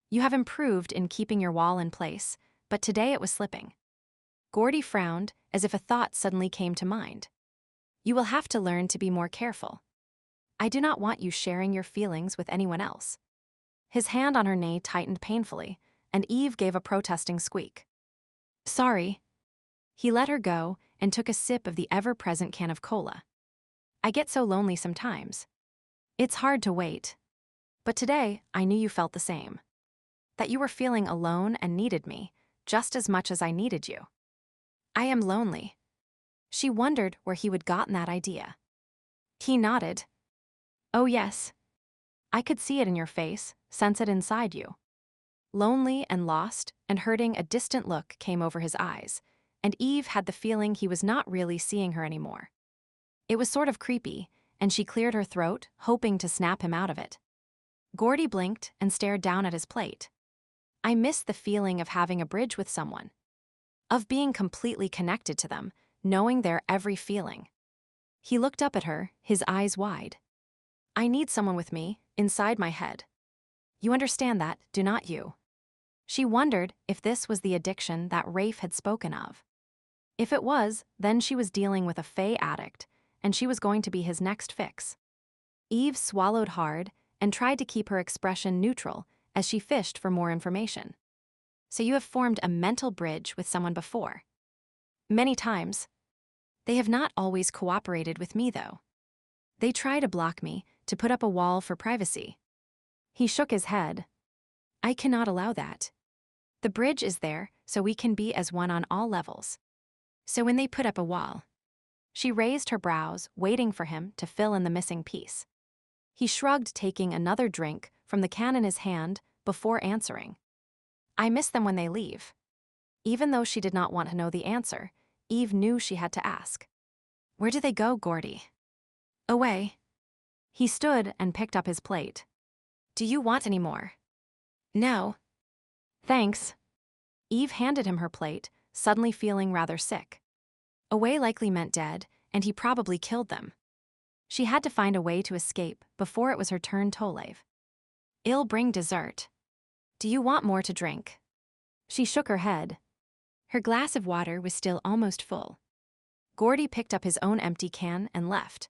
You have improved in keeping your wall in place, but today it was slipping." Gordy frowned, as if a thought suddenly came to mind. "You will have to learn to be more careful. I do not want you sharing your feelings with anyone else." His hand on her knee tightened painfully, and Eve gave a protesting squeak. "Sorry." He let her go and took a sip of the ever-present can of cola. "I get so lonely sometimes. It's hard to wait. But today, I knew you felt the same. That you were feeling alone and needed me, just as much as I needed you." "I am lonely." She wondered where he would gotten that idea. He nodded. "Oh yes. I could see it in your face, sense it inside you." Lonely and lost and hurting, a distant look came over his eyes, and Eve had the feeling he was not really seeing her anymore. It was sort of creepy, and she cleared her throat, hoping to snap him out of it. Gordy blinked and stared down at his plate. "I miss the feeling of having a bridge with someone. Of being completely connected to them, knowing their every feeling." He looked up at her, his eyes wide. "I need someone with me, inside my head. You understand that, do not you?" She wondered if this was the addiction that Rafe had spoken of. If it was, then she was dealing with a Fae addict, and she was going to be his next fix. Eve swallowed hard and tried to keep her expression neutral as she fished for more information. "So you have formed a mental bridge with someone before?" "Many times. They have not always cooperated with me, though. They try to block me, to put up a wall for privacy." He shook his head. "I cannot allow that. The bridge is there so we can be as one on all levels. So when they put up a wall..." She raised her brows, waiting for him to fill in the missing piece. He shrugged, taking another drink from the can in his hand before answering. "I miss them when they leave." Even though she did not want to know the answer, Eve knew she had to ask. "Where do they go, Gordy?" "Away." He stood and picked up his plate. "Do you want any more?" "No." "Thanks." Eve handed him her plate, suddenly feeling rather sick. Away likely meant dead, and he probably killed them. She had to find a way to escape before it was her turn to leave. "I'll bring dessert. Do you want more to drink?" She shook her head. Her glass of water was still almost full. Gordy picked up his own empty can and left.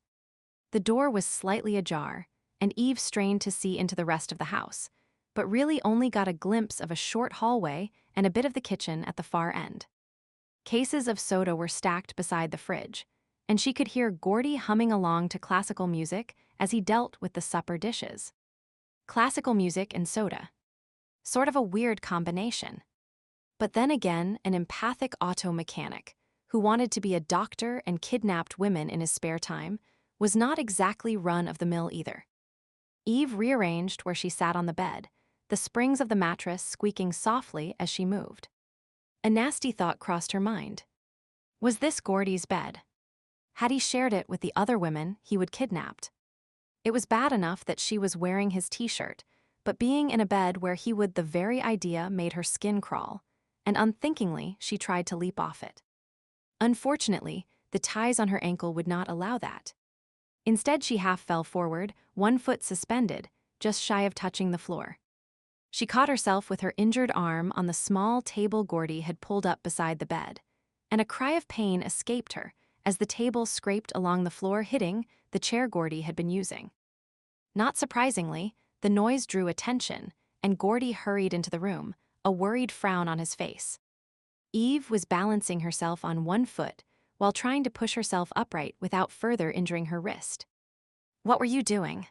The door was slightly ajar, and Eve strained to see into the rest of the house, but really only got a glimpse of a short hallway and a bit of the kitchen at the far end. Cases of soda were stacked beside the fridge, and she could hear Gordy humming along to classical music as he dealt with the supper dishes. Classical music and soda. Sort of a weird combination. But then again, an empathic auto mechanic, who wanted to be a doctor and kidnapped women in his spare time, was not exactly run-of-the-mill either. Eve rearranged where she sat on the bed, the springs of the mattress squeaking softly as she moved. A nasty thought crossed her mind. Was this Gordy's bed? Had he shared it with the other women he would kidnapped? It was bad enough that she was wearing his t-shirt, but being in a bed where he would, the very idea made her skin crawl, and unthinkingly she tried to leap off it. Unfortunately, the ties on her ankle would not allow that. Instead, she half fell forward, one foot suspended, just shy of touching the floor. She caught herself with her injured arm on the small table Gordy had pulled up beside the bed, and a cry of pain escaped her as the table scraped along the floor, hitting the chair Gordy had been using. Not surprisingly, the noise drew attention, and Gordy hurried into the room, a worried frown on his face. Eve was balancing herself on one foot while trying to push herself upright without further injuring her wrist. "What were you doing?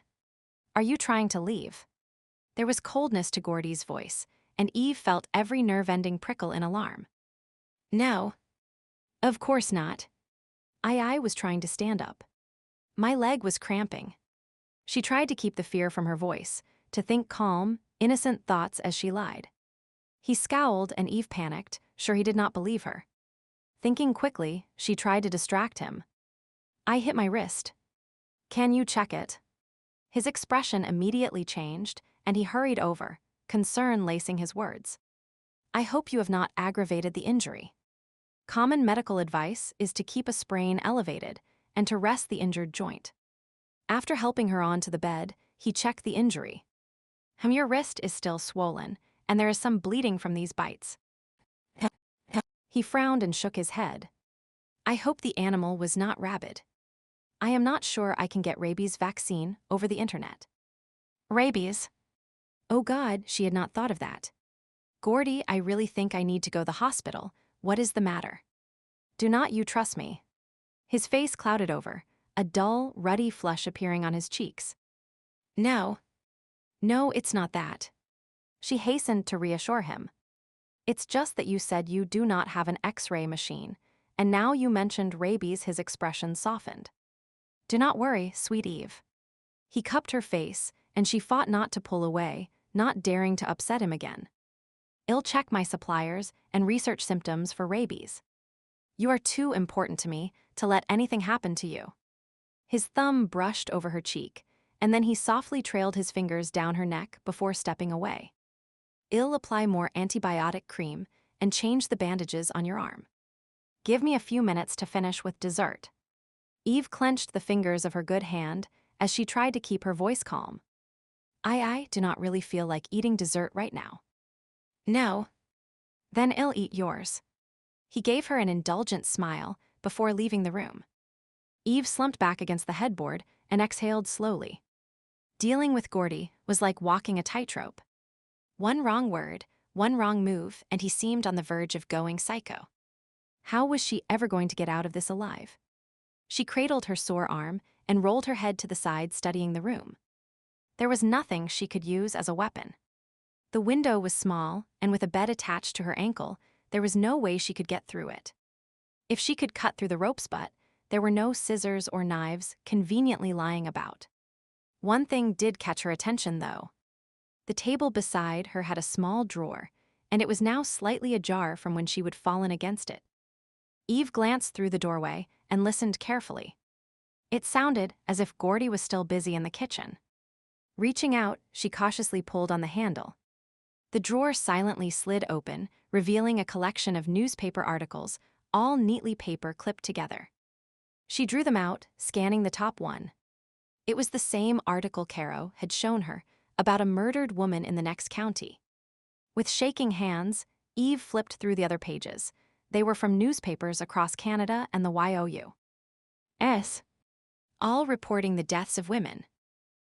Are you trying to leave?" There was coldness to Gordy's voice, and Eve felt every nerve-ending prickle in alarm. "No. Of course not. I was trying to stand up. My leg was cramping." She tried to keep the fear from her voice, to think calm, innocent thoughts as she lied. He scowled, and Eve panicked, sure he did not believe her. Thinking quickly, she tried to distract him. "I hit my wrist. Can you check it?" His expression immediately changed, and he hurried over, concern lacing his words. "I hope you have not aggravated the injury. Common medical advice is to keep a sprain elevated and to rest the injured joint." After helping her onto the bed, he checked the injury. "Your wrist is still swollen, and there is some bleeding from these bites." He frowned and shook his head. "I hope the animal was not rabid. I am not sure I can get rabies vaccine over the internet." "Rabies? Oh God," she had not thought of that. "Gordy, I really think I need to go to the hospital. What is the matter?" "Do not you trust me?" His face clouded over, a dull, ruddy flush appearing on his cheeks. "No. No, it's not that." She hastened to reassure him. "It's just that you said you do not have an X-ray machine, and now you mentioned rabies." His expression softened. "Do not worry, sweet Eve." He cupped her face, and she fought not to pull away, not daring to upset him again. "I'll check my suppliers and research symptoms for rabies. You are too important to me to let anything happen to you." His thumb brushed over her cheek, and then he softly trailed his fingers down her neck before stepping away. "I'll apply more antibiotic cream and change the bandages on your arm. Give me a few minutes to finish with dessert." Eve clenched the fingers of her good hand as she tried to keep her voice calm. I do not really feel like eating dessert right now." "No. Then I'll eat yours." He gave her an indulgent smile before leaving the room. Eve slumped back against the headboard and exhaled slowly. Dealing with Gordy was like walking a tightrope. One wrong word, one wrong move, and he seemed on the verge of going psycho. How was she ever going to get out of this alive? She cradled her sore arm and rolled her head to the side, studying the room. There was nothing she could use as a weapon. The window was small, and with a bed attached to her ankle, there was no way she could get through it. If she could cut through the rope's butt, there were no scissors or knives conveniently lying about. One thing did catch her attention, though. The table beside her had a small drawer, and it was now slightly ajar from when she would fallen against it. Eve glanced through the doorway and listened carefully. It sounded as if Gordy was still busy in the kitchen. Reaching out, she cautiously pulled on the handle. The drawer silently slid open, revealing a collection of newspaper articles, all neatly paper clipped together. She drew them out, scanning the top one. It was the same article Caro had shown her, about a murdered woman in the next county. With shaking hands, Eve flipped through the other pages. They were from newspapers across Canada and the YOU.S, all reporting the deaths of women.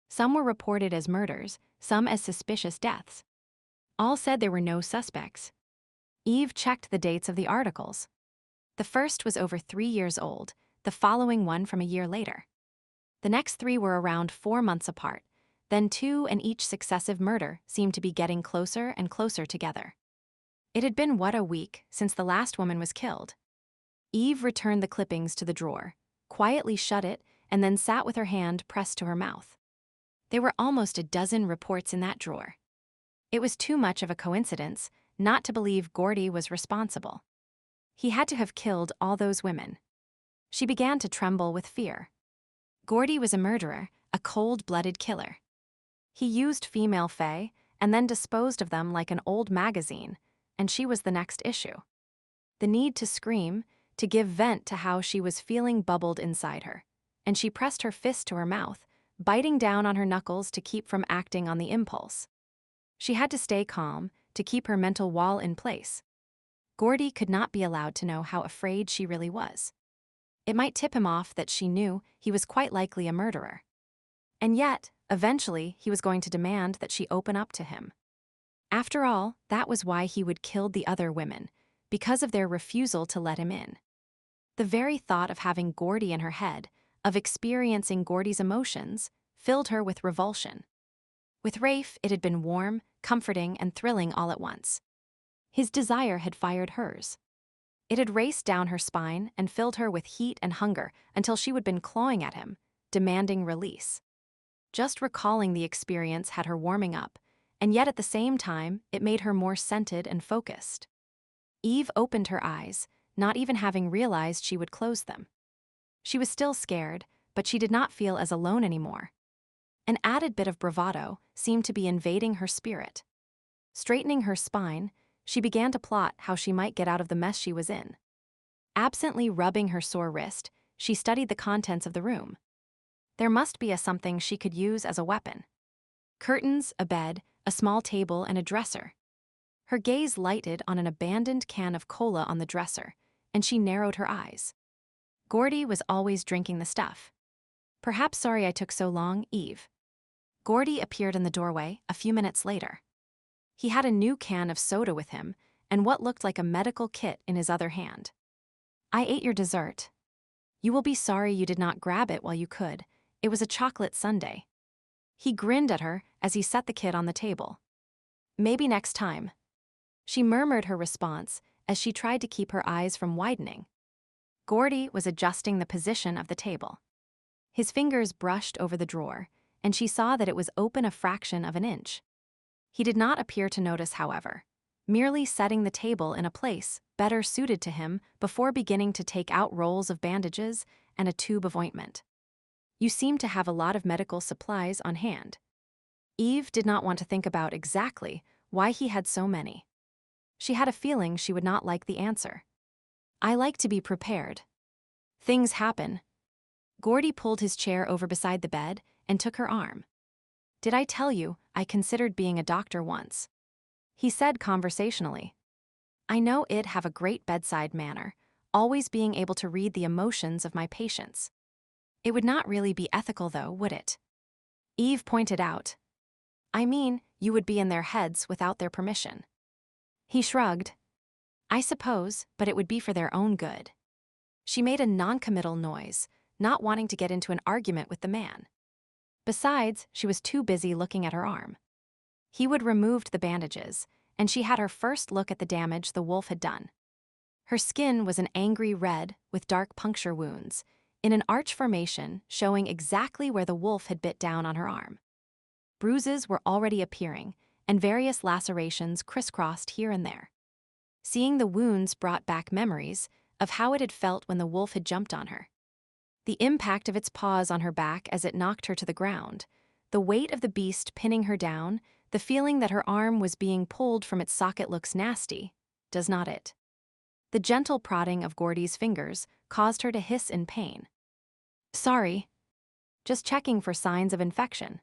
Some were reported as murders, some as suspicious deaths. All said there were no suspects. Eve checked the dates of the articles. The first was over 3 years old, the following one from a year later. The next 3 were around 4 months apart, then 2, and each successive murder seemed to be getting closer and closer together. It had been a week since the last woman was killed. Eve returned the clippings to the drawer, quietly shut it, and then sat with her hand pressed to her mouth. There were almost a dozen reports in that drawer. It was too much of a coincidence not to believe Gordy was responsible. He had to have killed all those women. She began to tremble with fear. Gordy was a murderer, a cold-blooded killer. He used female fae and then disposed of them like an old magazine, and she was the next issue. The need to scream, to give vent to how she was feeling bubbled inside her, and she pressed her fist to her mouth, biting down on her knuckles to keep from acting on the impulse. She had to stay calm to keep her mental wall in place. Gordy could not be allowed to know how afraid she really was. It might tip him off that she knew he was quite likely a murderer. And yet, eventually, he was going to demand that she open up to him. After all, that was why he would kill the other women, because of their refusal to let him in. The very thought of having Gordy in her head, of experiencing Gordy's emotions, filled her with revulsion. With Rafe, it had been warm, comforting, and thrilling all at once. His desire had fired hers. It had raced down her spine and filled her with heat and hunger until she would been clawing at him, demanding release. Just recalling the experience had her warming up, and yet at the same time, it made her more scented and focused. Eve opened her eyes, not even having realized she would close them. She was still scared, but she did not feel as alone anymore. An added bit of bravado seemed to be invading her spirit. Straightening her spine, she began to plot how she might get out of the mess she was in. Absently rubbing her sore wrist, she studied the contents of the room. There must be something she could use as a weapon. Curtains, a bed, a small table, and a dresser. Her gaze lighted on an abandoned can of cola on the dresser, and she narrowed her eyes. Gordy was always drinking the stuff. Perhaps sorry I took so long, Eve. Gordy appeared in the doorway a few minutes later. He had a new can of soda with him and what looked like a medical kit in his other hand. I ate your dessert. You will be sorry you did not grab it while you could. It was a chocolate sundae. He grinned at her as he set the kit on the table. Maybe next time. She murmured her response as she tried to keep her eyes from widening. Gordy was adjusting the position of the table. His fingers brushed over the drawer, and she saw that it was open a fraction of an inch. He did not appear to notice, however, merely setting the table in a place better suited to him before beginning to take out rolls of bandages and a tube of ointment. You seem to have a lot of medical supplies on hand. Eve did not want to think about exactly why he had so many. She had a feeling she would not like the answer. I like to be prepared. Things happen. Gordy pulled his chair over beside the bed and took her arm. Did I tell you I considered being a doctor once? He said conversationally. I know it'd have a great bedside manner, always being able to read the emotions of my patients. It would not really be ethical though, would it? Eve pointed out. I mean, you would be in their heads without their permission. He shrugged. I suppose, but it would be for their own good. She made a non-committal noise, not wanting to get into an argument with the man. Besides, she was too busy looking at her arm. He would removed the bandages, and she had her first look at the damage the wolf had done. Her skin was an angry red with dark puncture wounds, in an arch formation showing exactly where the wolf had bit down on her arm. Bruises were already appearing, and various lacerations crisscrossed here and there. Seeing the wounds brought back memories of how it had felt when the wolf had jumped on her. The impact of its paws on her back as it knocked her to the ground, the weight of the beast pinning her down, the feeling that her arm was being pulled from its socket looks nasty, does not it? The gentle prodding of Gordy's fingers caused her to hiss in pain. Sorry. Just checking for signs of infection.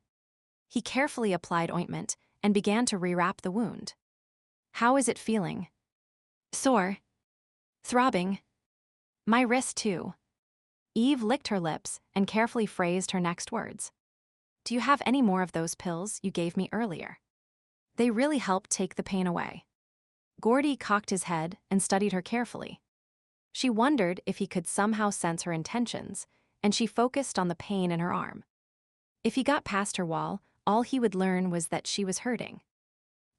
He carefully applied ointment and began to rewrap the wound. How is it feeling? Sore. Throbbing. My wrist too. Eve licked her lips and carefully phrased her next words. Do you have any more of those pills you gave me earlier? They really helped take the pain away. Gordy cocked his head and studied her carefully. She wondered if he could somehow sense her intentions, and she focused on the pain in her arm. If he got past her wall, all he would learn was that she was hurting.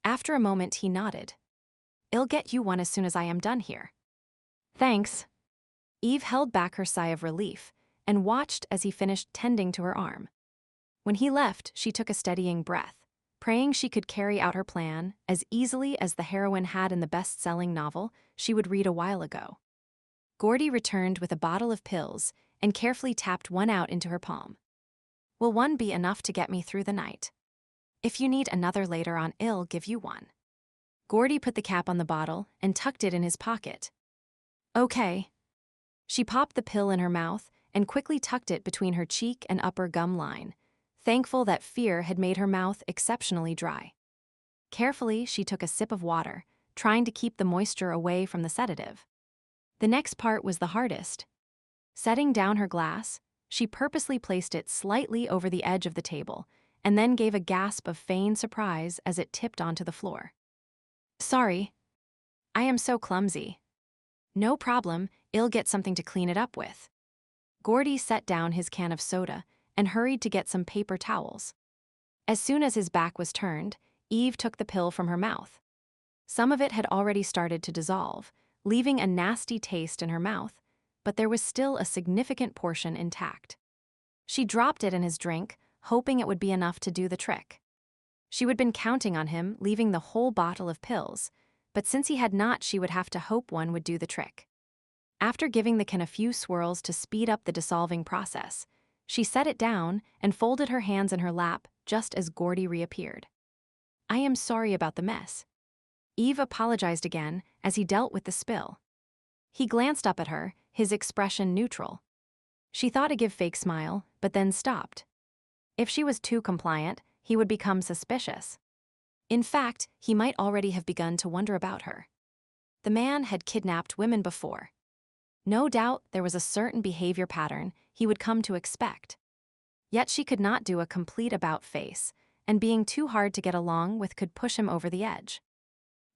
After a moment, he nodded. I'll get you one as soon as I am done here. Thanks. Eve held back her sigh of relief and watched as he finished tending to her arm. When he left, she took a steadying breath, praying she could carry out her plan as easily as the heroine had in the best-selling novel she would read a while ago. Gordy returned with a bottle of pills and carefully tapped one out into her palm. Will one be enough to get me through the night? If you need another later on, I'll give you one. Gordy put the cap on the bottle and tucked it in his pocket. Okay. She popped the pill in her mouth and quickly tucked it between her cheek and upper gum line, thankful that fear had made her mouth exceptionally dry. Carefully, she took a sip of water, trying to keep the moisture away from the sedative. The next part was the hardest. Setting down her glass, she purposely placed it slightly over the edge of the table, and then gave a gasp of feigned surprise as it tipped onto the floor. "Sorry. I am so clumsy." "No problem, I'll get something to clean it up with." Gordy set down his can of soda and hurried to get some paper towels. As soon as his back was turned, Eve took the pill from her mouth. Some of it had already started to dissolve, leaving a nasty taste in her mouth, but there was still a significant portion intact. She dropped it in his drink, hoping it would be enough to do the trick. She had been counting on him leaving the whole bottle of pills, but since he had not, she would have to hope one would do the trick. After giving the can a few swirls to speed up the dissolving process, she set it down and folded her hands in her lap just as Gordy reappeared. "I am sorry about the mess." Eve apologized again as he dealt with the spill. He glanced up at her, his expression neutral. She thought to give fake smile, but then stopped. If she was too compliant, he would become suspicious. In fact, he might already have begun to wonder about her. The man had kidnapped women before. No doubt there was a certain behavior pattern he would come to expect. Yet she could not do a complete about-face, and being too hard to get along with could push him over the edge.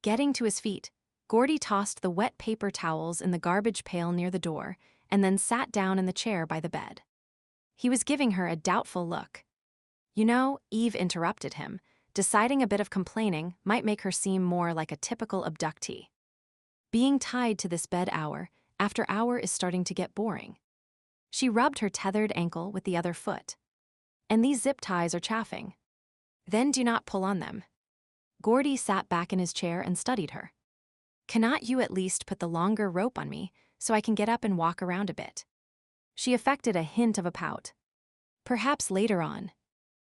Getting to his feet, Gordy tossed the wet paper towels in the garbage pail near the door and then sat down in the chair by the bed. He was giving her a doubtful look. "You know," Eve interrupted him, deciding a bit of complaining might make her seem more like a typical abductee. "Being tied to this bed hour after hour is starting to get boring." She rubbed her tethered ankle with the other foot. "And these zip ties are chafing." "Then do not pull on them." Gordy sat back in his chair and studied her. "Cannot you at least put the longer rope on me so I can get up and walk around a bit?" She affected a hint of a pout. "Perhaps later on."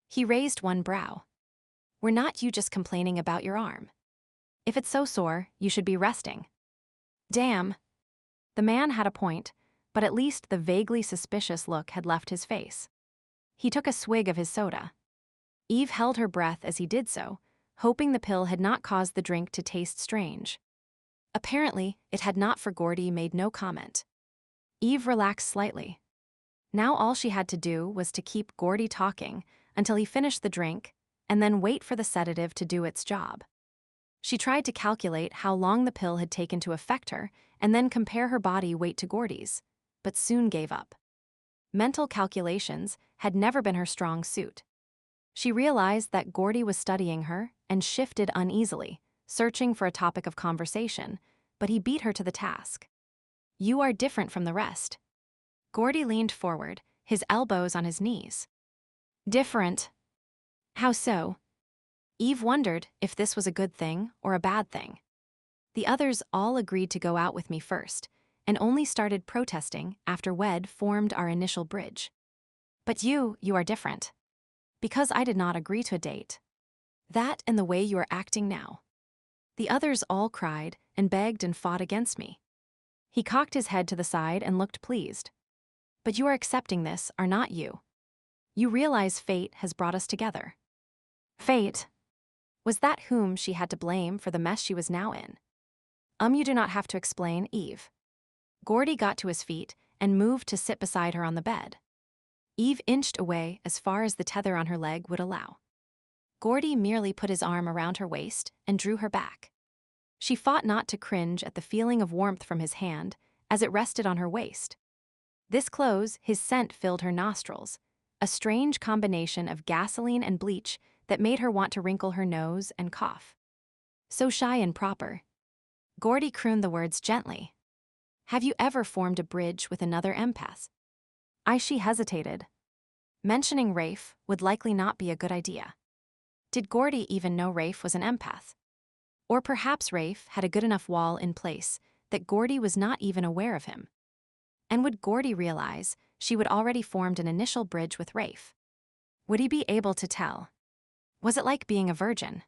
He raised one brow. "Were not you just complaining about your arm? If it's so sore, you should be resting." "Damn." The man had a point, but at least the vaguely suspicious look had left his face. He took a swig of his soda. Eve held her breath as he did so, hoping the pill had not caused the drink to taste strange. Apparently, it had not, for Gordy made no comment. Eve relaxed slightly. Now all she had to do was to keep Gordy talking until he finished the drink, and then wait for the sedative to do its job. She tried to calculate how long the pill had taken to affect her and then compare her body weight to Gordy's, but soon gave up. Mental calculations had never been her strong suit. She realized that Gordy was studying her and shifted uneasily, searching for a topic of conversation, but he beat her to the task. "You are different from the rest." Gordy leaned forward, his elbows on his knees. "Different? How so?" Eve wondered if this was a good thing or a bad thing. "The others all agreed to go out with me first, and only started protesting after Wed formed our initial bridge. But you are different. Because I did not agree to a date. That and the way you are acting now. The others all cried and begged and fought against me." He cocked his head to the side and looked pleased. "But you are accepting this, are not you? You realize fate has brought us together." Fate? Was that whom she had to blame for the mess she was now in? You do not have to explain, Eve." Gordy got to his feet and moved to sit beside her on the bed. Eve inched away as far as the tether on her leg would allow. Gordy merely put his arm around her waist and drew her back. She fought not to cringe at the feeling of warmth from his hand as it rested on her waist. This close, his scent filled her nostrils, a strange combination of gasoline and bleach that made her want to wrinkle her nose and cough. So shy and proper. Gordy crooned the words gently. "Have you ever formed a bridge with another empath?" She hesitated. Mentioning Rafe would likely not be a good idea. Did Gordy even know Rafe was an empath? Or perhaps Rafe had a good enough wall in place that Gordy was not even aware of him. And would Gordy realize she would already formed an initial bridge with Rafe? Would he be able to tell? Was it like being a virgin?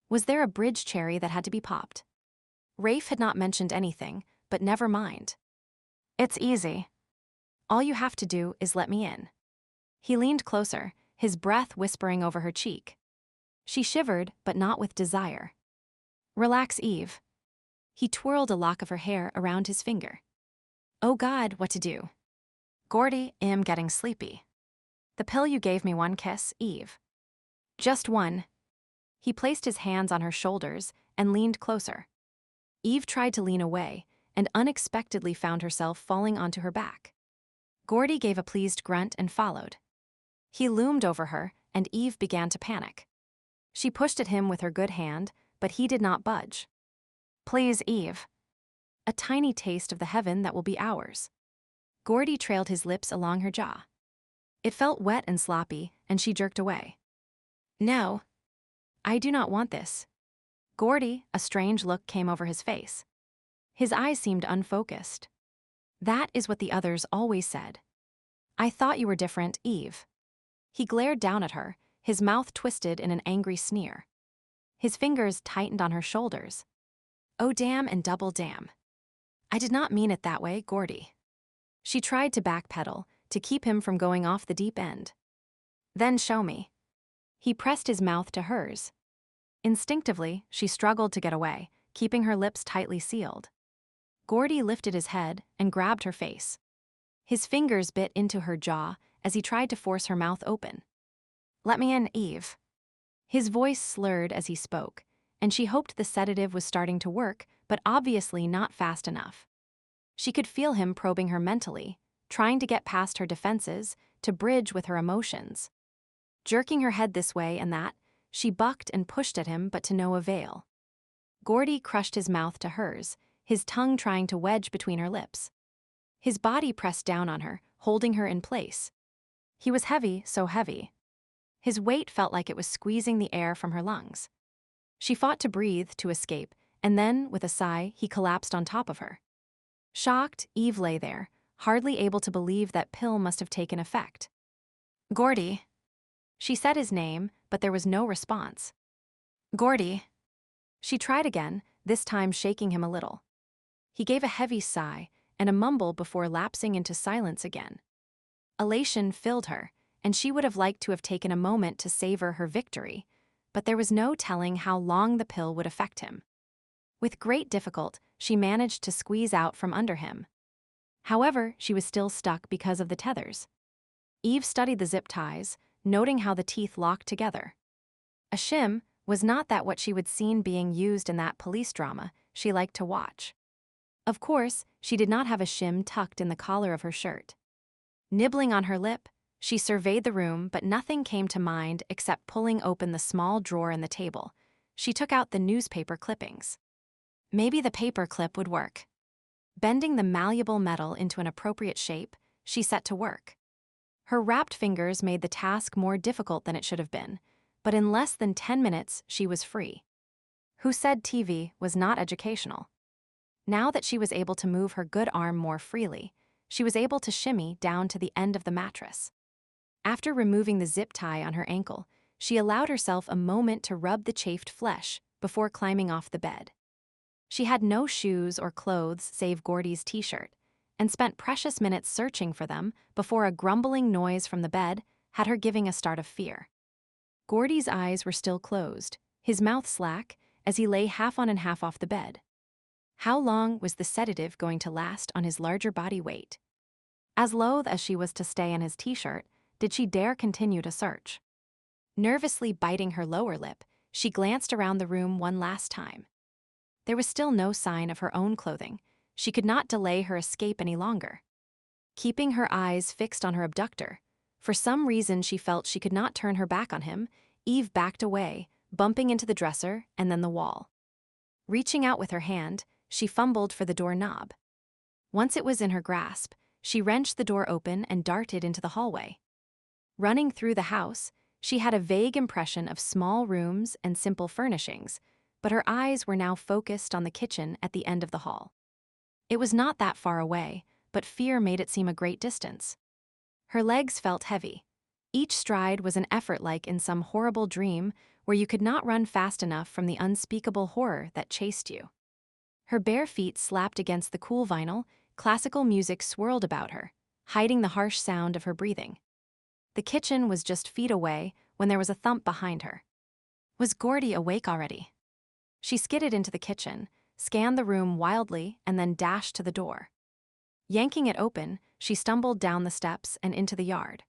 Was there a bridge cherry that had to be popped? Rafe had not mentioned anything, but never mind. "It's easy." All you have to do is let me in. He leaned closer, his breath whispering over her cheek. She shivered, but not with desire. Relax, Eve. He twirled a lock of her hair around his finger. Oh God, what to do? Gordy, am getting sleepy. The pill you gave me, one kiss, Eve. Just one. He placed his hands on her shoulders and leaned closer. Eve tried to lean away and unexpectedly found herself falling onto her back. Gordy gave a pleased grunt and followed. He loomed over her, and Eve began to panic. She pushed at him with her good hand, but he did not budge. Please, Eve. A tiny taste of the heaven that will be ours. Gordy trailed his lips along her jaw. It felt wet and sloppy, and she jerked away. No. I do not want this. Gordy, a strange look came over his face. His eyes seemed unfocused. That is what the others always said. I thought you were different, Eve. He glared down at her, his mouth twisted in an angry sneer. His fingers tightened on her shoulders. Oh, damn and double damn. I did not mean it that way, Gordy. She tried to backpedal, to keep him from going off the deep end. Then show me. He pressed his mouth to hers. Instinctively, she struggled to get away, keeping her lips tightly sealed. Gordy lifted his head and grabbed her face. His fingers bit into her jaw as he tried to force her mouth open. Let me in, Eve. His voice slurred as he spoke, and she hoped the sedative was starting to work, but obviously not fast enough. She could feel him probing her mentally, trying to get past her defenses, to bridge with her emotions. Jerking her head this way and that, she bucked and pushed at him, but to no avail. Gordy crushed his mouth to hers, his tongue trying to wedge between her lips. His body pressed down on her, holding her in place. He was heavy, so heavy. His weight felt like it was squeezing the air from her lungs. She fought to breathe, to escape, and then, with a sigh, he collapsed on top of her. Shocked, Eve lay there, hardly able to believe that pill must have taken effect. Gordy. She said his name, but there was no response. Gordy. She tried again, this time shaking him a little. He gave a heavy sigh and a mumble before lapsing into silence again. Elation filled her, and she would have liked to have taken a moment to savor her victory, but there was no telling how long the pill would affect him. With great difficulty, she managed to squeeze out from under him. However, she was still stuck because of the tethers. Eve studied the zip ties, noting how the teeth locked together. A shim was not that what she would seen being used in that police drama she liked to watch. Of course, she did not have a shim tucked in the collar of her shirt. Nibbling on her lip, she surveyed the room, but nothing came to mind except pulling open the small drawer in the table. She took out the newspaper clippings. Maybe the paper clip would work. Bending the malleable metal into an appropriate shape, she set to work. Her wrapped fingers made the task more difficult than it should have been, but in less than 10 minutes she was free. Who said TV was not educational? Now that she was able to move her good arm more freely, she was able to shimmy down to the end of the mattress. After removing the zip tie on her ankle, she allowed herself a moment to rub the chafed flesh before climbing off the bed. She had no shoes or clothes save Gordy's t-shirt, and spent precious minutes searching for them before a grumbling noise from the bed had her giving a start of fear. Gordy's eyes were still closed, his mouth slack, as he lay half on and half off the bed. How long was the sedative going to last on his larger body weight? As loath as she was to stay in his t-shirt, did she dare continue to search? Nervously biting her lower lip, she glanced around the room one last time. There was still no sign of her own clothing. She could not delay her escape any longer. Keeping her eyes fixed on her abductor, for some reason she felt she could not turn her back on him, Eve backed away, bumping into the dresser and then the wall. Reaching out with her hand, she fumbled for the door knob. Once it was in her grasp, she wrenched the door open and darted into the hallway. Running through the house, she had a vague impression of small rooms and simple furnishings, but her eyes were now focused on the kitchen at the end of the hall. It was not that far away, but fear made it seem a great distance. Her legs felt heavy. Each stride was an effort like in some horrible dream where you could not run fast enough from the unspeakable horror that chased you. Her bare feet slapped against the cool vinyl, classical music swirled about her, hiding the harsh sound of her breathing. The kitchen was just feet away when there was a thump behind her. Was Gordy awake already? She skidded into the kitchen, scanned the room wildly, and then dashed to the door. Yanking it open, she stumbled down the steps and into the yard.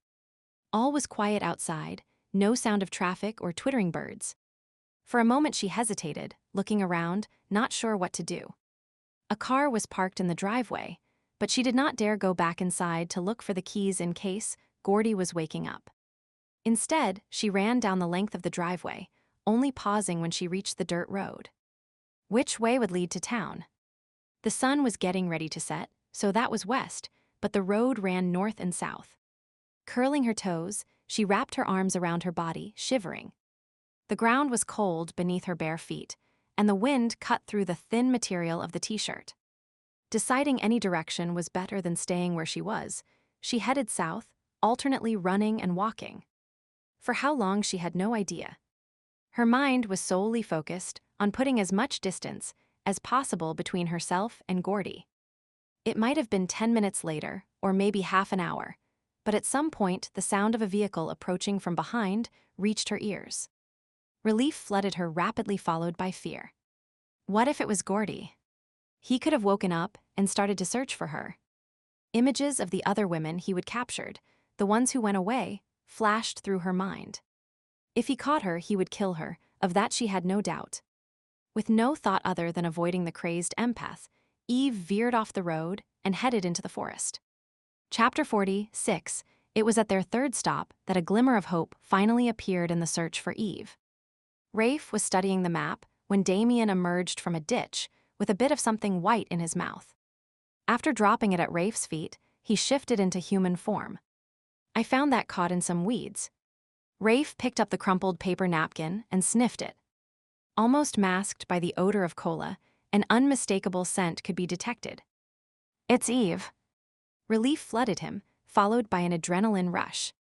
All was quiet outside, no sound of traffic or twittering birds. For a moment she hesitated, looking around, not sure what to do. A car was parked in the driveway, but she did not dare go back inside to look for the keys in case Gordy was waking up. Instead, she ran down the length of the driveway, only pausing when she reached the dirt road. Which way would lead to town? The sun was getting ready to set, so that was west, but the road ran north and south. Curling her toes, she wrapped her arms around her body, shivering. The ground was cold beneath her bare feet, and the wind cut through the thin material of the t-shirt. Deciding any direction was better than staying where she was, she headed south, alternately running and walking. For how long she had no idea. Her mind was solely focused on putting as much distance as possible between herself and Gordy. It might have been 10 minutes later, or maybe half an hour, but at some point the sound of a vehicle approaching from behind reached her ears. Relief flooded her, rapidly followed by fear. What if it was Gordy? He could have woken up and started to search for her. Images of the other women he would captured, the ones who went away, flashed through her mind. If he caught her, he would kill her, of that she had no doubt. With no thought other than avoiding the crazed empath, Eve veered off the road and headed into the forest. Chapter 46. It was at their third stop that a glimmer of hope finally appeared in the search for Eve. Rafe was studying the map when Damien emerged from a ditch with a bit of something white in his mouth. After dropping it at Rafe's feet, he shifted into human form. I found that caught in some weeds. Rafe picked up the crumpled paper napkin and sniffed it. Almost masked by the odor of cola, an unmistakable scent could be detected. It's Eve. Relief flooded him, followed by an adrenaline rush.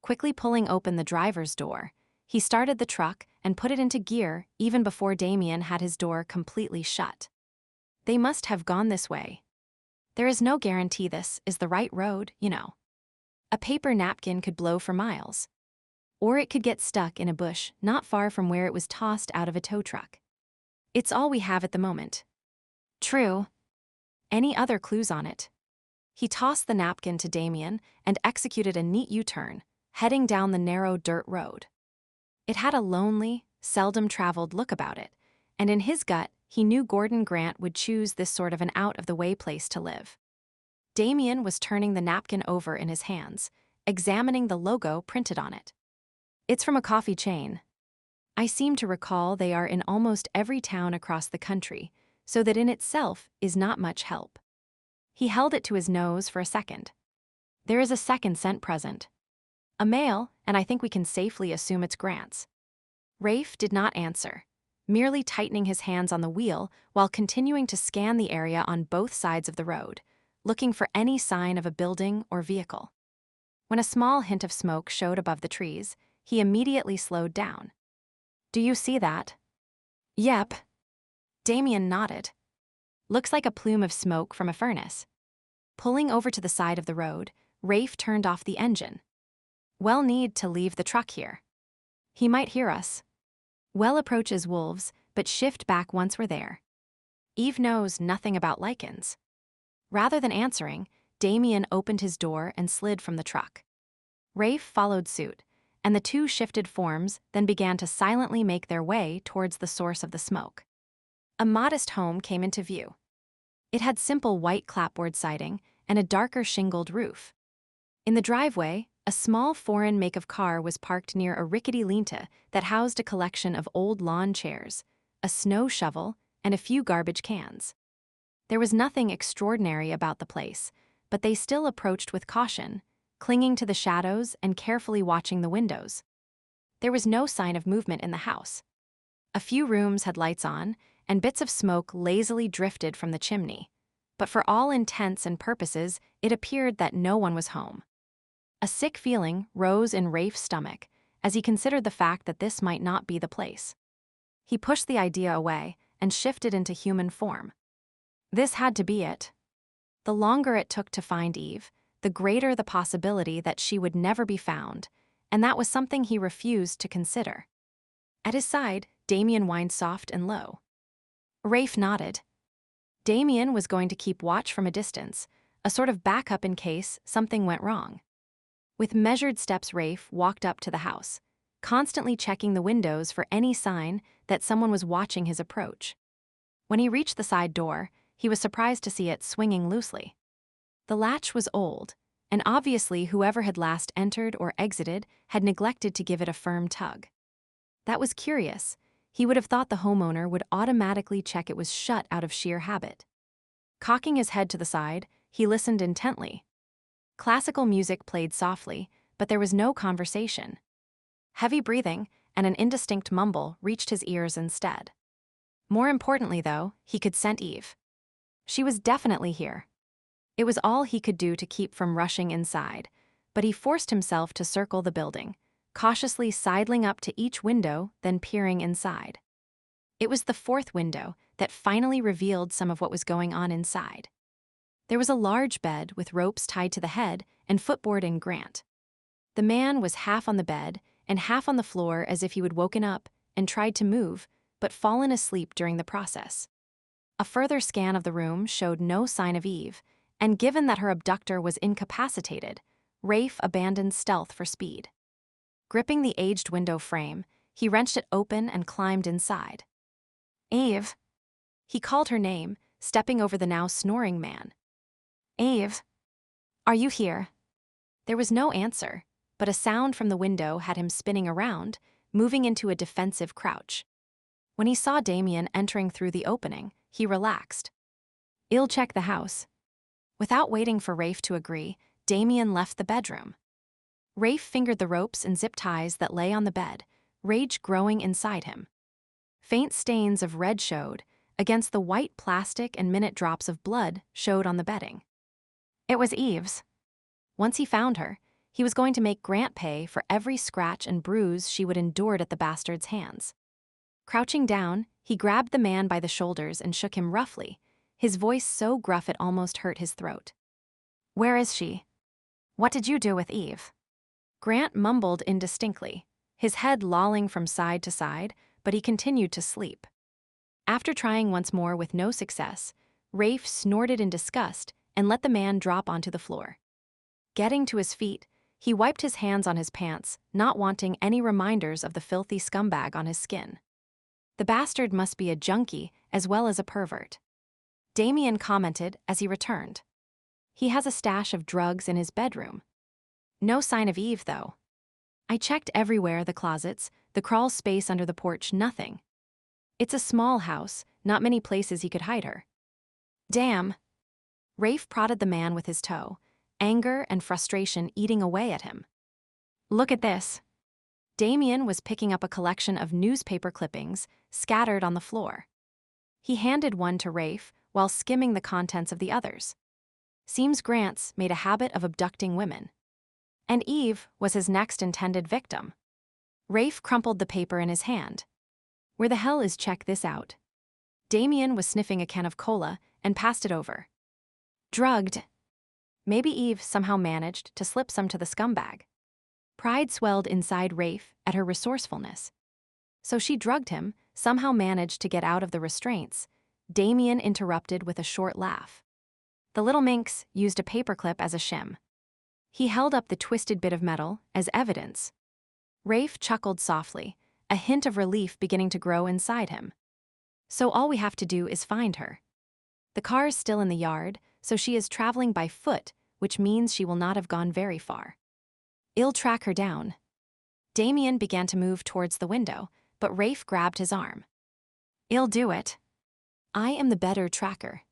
Quickly pulling open the driver's door, he started the truck and put it into gear even before Damien had his door completely shut. They must have gone this way. There is no guarantee this is the right road, you know. A paper napkin could blow for miles. Or it could get stuck in a bush not far from where it was tossed out of a tow truck. It's all we have at the moment. True. Any other clues on it? He tossed the napkin to Damien and executed a neat U-turn, heading down the narrow dirt road. It had a lonely, seldom-traveled look about it, and in his gut, he knew Gordon Grant would choose this sort of an out-of-the-way place to live. Damien was turning the napkin over in his hands, examining the logo printed on it. It's from a coffee chain. I seem to recall they are in almost every town across the country, so that in itself is not much help. He held it to his nose for a second. There is a second scent present. A male, and I think we can safely assume it's Grant's. Rafe did not answer, merely tightening his hands on the wheel while continuing to scan the area on both sides of the road, looking for any sign of a building or vehicle. When a small hint of smoke showed above the trees, he immediately slowed down. Do you see that? Yep. Damien nodded. Looks like a plume of smoke from a furnace. Pulling over to the side of the road, Rafe turned off the engine. We'll need to leave the truck here. He might hear us. Well approaches wolves, but shift back once we're there. Eve knows nothing about Lycans. Rather than answering, Damien opened his door and slid from the truck. Rafe followed suit, and the two shifted forms then began to silently make their way towards the source of the smoke. A modest home came into view. It had simple white clapboard siding and a darker shingled roof. In the driveway, a small foreign make of car was parked near a rickety lean-to that housed a collection of old lawn chairs, a snow shovel, and a few garbage cans. There was nothing extraordinary about the place, but they still approached with caution, clinging to the shadows and carefully watching the windows. There was no sign of movement in the house. A few rooms had lights on, and bits of smoke lazily drifted from the chimney, but for all intents and purposes, it appeared that no one was home. A sick feeling rose in Rafe's stomach as he considered the fact that this might not be the place. He pushed the idea away and shifted into human form. This had to be it. The longer it took to find Eve, the the greater the possibility that she would never be found, and that was something he refused to consider. At his side, Damien whined soft and low. Rafe nodded. Damien was going to keep watch from a distance, a sort of backup in case something went wrong. With measured steps, Rafe walked up to the house, constantly checking the windows for any sign that someone was watching his approach. When he reached the side door, he was surprised to see it swinging loosely. The latch was old, and obviously whoever had last entered or exited had neglected to give it a firm tug. That was curious. He would have thought the homeowner would automatically check it was shut out of sheer habit. Cocking his head to the side, he listened intently. Classical music played softly, but there was no conversation. Heavy breathing and an indistinct mumble reached his ears instead. More importantly, though, he could scent Eve. She was definitely here. It was all he could do to keep from rushing inside, but he forced himself to circle the building, cautiously sidling up to each window, then peering inside. It was the fourth window that finally revealed some of what was going on inside. There was a large bed with ropes tied to the head and footboard in Grant. The man was half on the bed and half on the floor as if he would woken up and tried to move, but fallen asleep during the process. A further scan of the room showed no sign of Eve, and given that her abductor was incapacitated, Rafe abandoned stealth for speed. Gripping the aged window frame, he wrenched it open and climbed inside. Eve. He called her name, stepping over the now snoring man. Eve. Are you here? There was no answer, but a sound from the window had him spinning around, moving into a defensive crouch. When he saw Damien entering through the opening, he relaxed. I'll check the house. Without waiting for Rafe to agree, Damien left the bedroom. Rafe fingered the ropes and zip ties that lay on the bed, rage growing inside him. Faint stains of red showed, against the white plastic, and minute drops of blood showed on the bedding. It was Eve's. Once he found her, he was going to make Grant pay for every scratch and bruise she would endure at the bastard's hands. Crouching down, he grabbed the man by the shoulders and shook him roughly, his voice so gruff it almost hurt his throat. Where is she? What did you do with Eve? Grant mumbled indistinctly, his head lolling from side to side, but he continued to sleep. After trying once more with no success, Rafe snorted in disgust and let the man drop onto the floor. Getting to his feet, he wiped his hands on his pants, not wanting any reminders of the filthy scumbag on his skin. The bastard must be a junkie as well as a pervert. Damien commented as he returned. He has a stash of drugs in his bedroom. No sign of Eve, though. I checked everywhere, the closets, the crawl space under the porch, nothing. It's a small house, not many places he could hide her. Damn. Rafe prodded the man with his toe, anger and frustration eating away at him. Look at this. Damien was picking up a collection of newspaper clippings scattered on the floor. He handed one to Rafe while skimming the contents of the others. Seems Grant's made a habit of abducting women. And Eve was his next intended victim. Rafe crumpled the paper in his hand. Where the hell is, check this out. Damien was sniffing a can of cola and passed it over. Drugged. Maybe Eve somehow managed to slip some to the scumbag. Pride swelled inside Rafe at her resourcefulness. So she drugged him, somehow managed to get out of the restraints. Damien interrupted with a short laugh. The little minx used a paperclip as a shim. He held up the twisted bit of metal as evidence. Rafe chuckled softly, a hint of relief beginning to grow inside him. So all we have to do is find her. The car's still in the yard, so she is traveling by foot, which means she will not have gone very far. I'll track her down. Damien began to move towards the window, but Rafe grabbed his arm. I'll do it. I am the better tracker.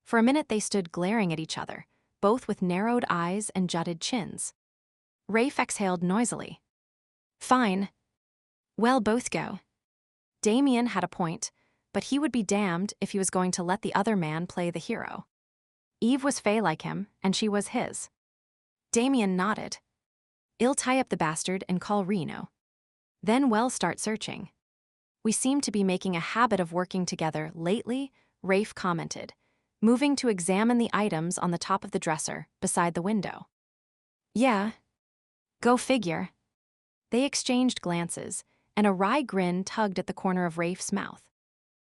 For a minute they stood glaring at each other, both with narrowed eyes and jutted chins. Rafe exhaled noisily. Fine. Well, both go. Damien had a point, but he would be damned if he was going to let the other man play the hero. Eve was fey like him, and she was his. Damien nodded. I'll tie up the bastard and call Reno. Then we'll start searching. We seem to be making a habit of working together lately, Rafe commented, moving to examine the items on the top of the dresser beside the window. Yeah, go figure. They exchanged glances, and a wry grin tugged at the corner of Rafe's mouth.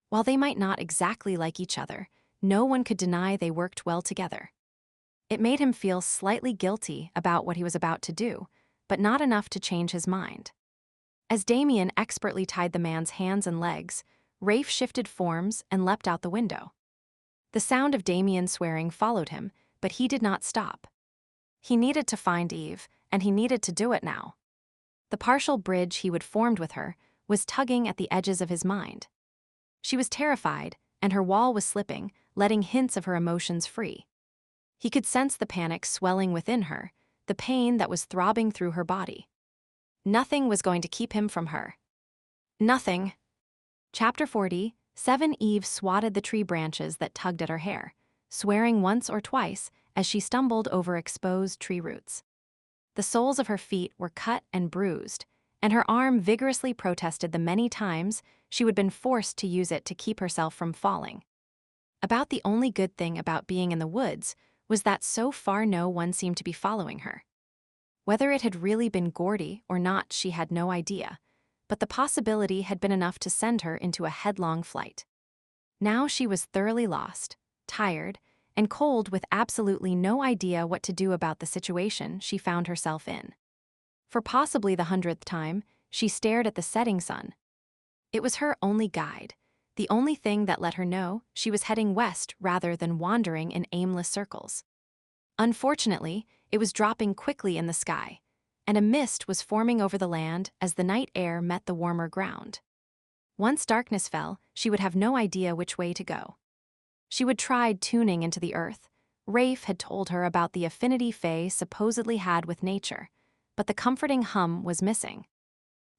While they might not exactly like each other, no one could deny they worked well together. It made him feel slightly guilty about what he was about to do, but not enough to change his mind. As Damien expertly tied the man's hands and legs, Rafe shifted forms and leapt out the window. The sound of Damien swearing followed him, but he did not stop. He needed to find Eve, and he needed to do it now. The partial bridge he would formed with her was tugging at the edges of his mind. She was terrified, and her wall was slipping, letting hints of her emotions free. He could sense the panic swelling within her, the pain that was throbbing through her body. Nothing was going to keep him from her. Nothing. Chapter 40, 7. Eve swatted the tree branches that tugged at her hair, swearing once or twice as she stumbled over exposed tree roots. The soles of her feet were cut and bruised, and her arm vigorously protested the many times she would have been forced to use it to keep herself from falling. About the only good thing about being in the woods was that so far no one seemed to be following her. Whether it had really been Gordy or not, she had no idea, but the possibility had been enough to send her into a headlong flight. Now she was thoroughly lost, tired, and cold, with absolutely no idea what to do about the situation she found herself in. For possibly the 100th time, she stared at the setting sun. It was her only guide, the only thing that let her know she was heading west rather than wandering in aimless circles. Unfortunately, it was dropping quickly in the sky, and a mist was forming over the land as the night air met the warmer ground. Once darkness fell, she would have no idea which way to go. She would try tuning into the earth. Rafe had told her about the affinity Fae supposedly had with nature, but the comforting hum was missing.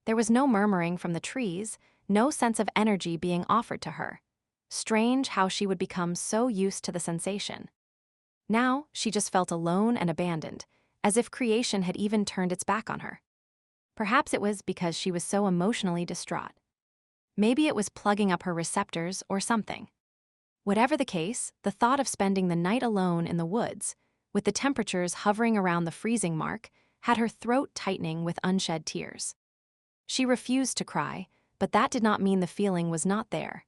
There was no murmuring from the trees, no sense of energy being offered to her. Strange how she would become so used to the sensation. Now, she just felt alone and abandoned, as if creation had even turned its back on her. Perhaps it was because she was so emotionally distraught. Maybe it was plugging up her receptors or something. Whatever the case, the thought of spending the night alone in the woods, with the temperatures hovering around the freezing mark, had her throat tightening with unshed tears. She refused to cry, but that did not mean the feeling was not there.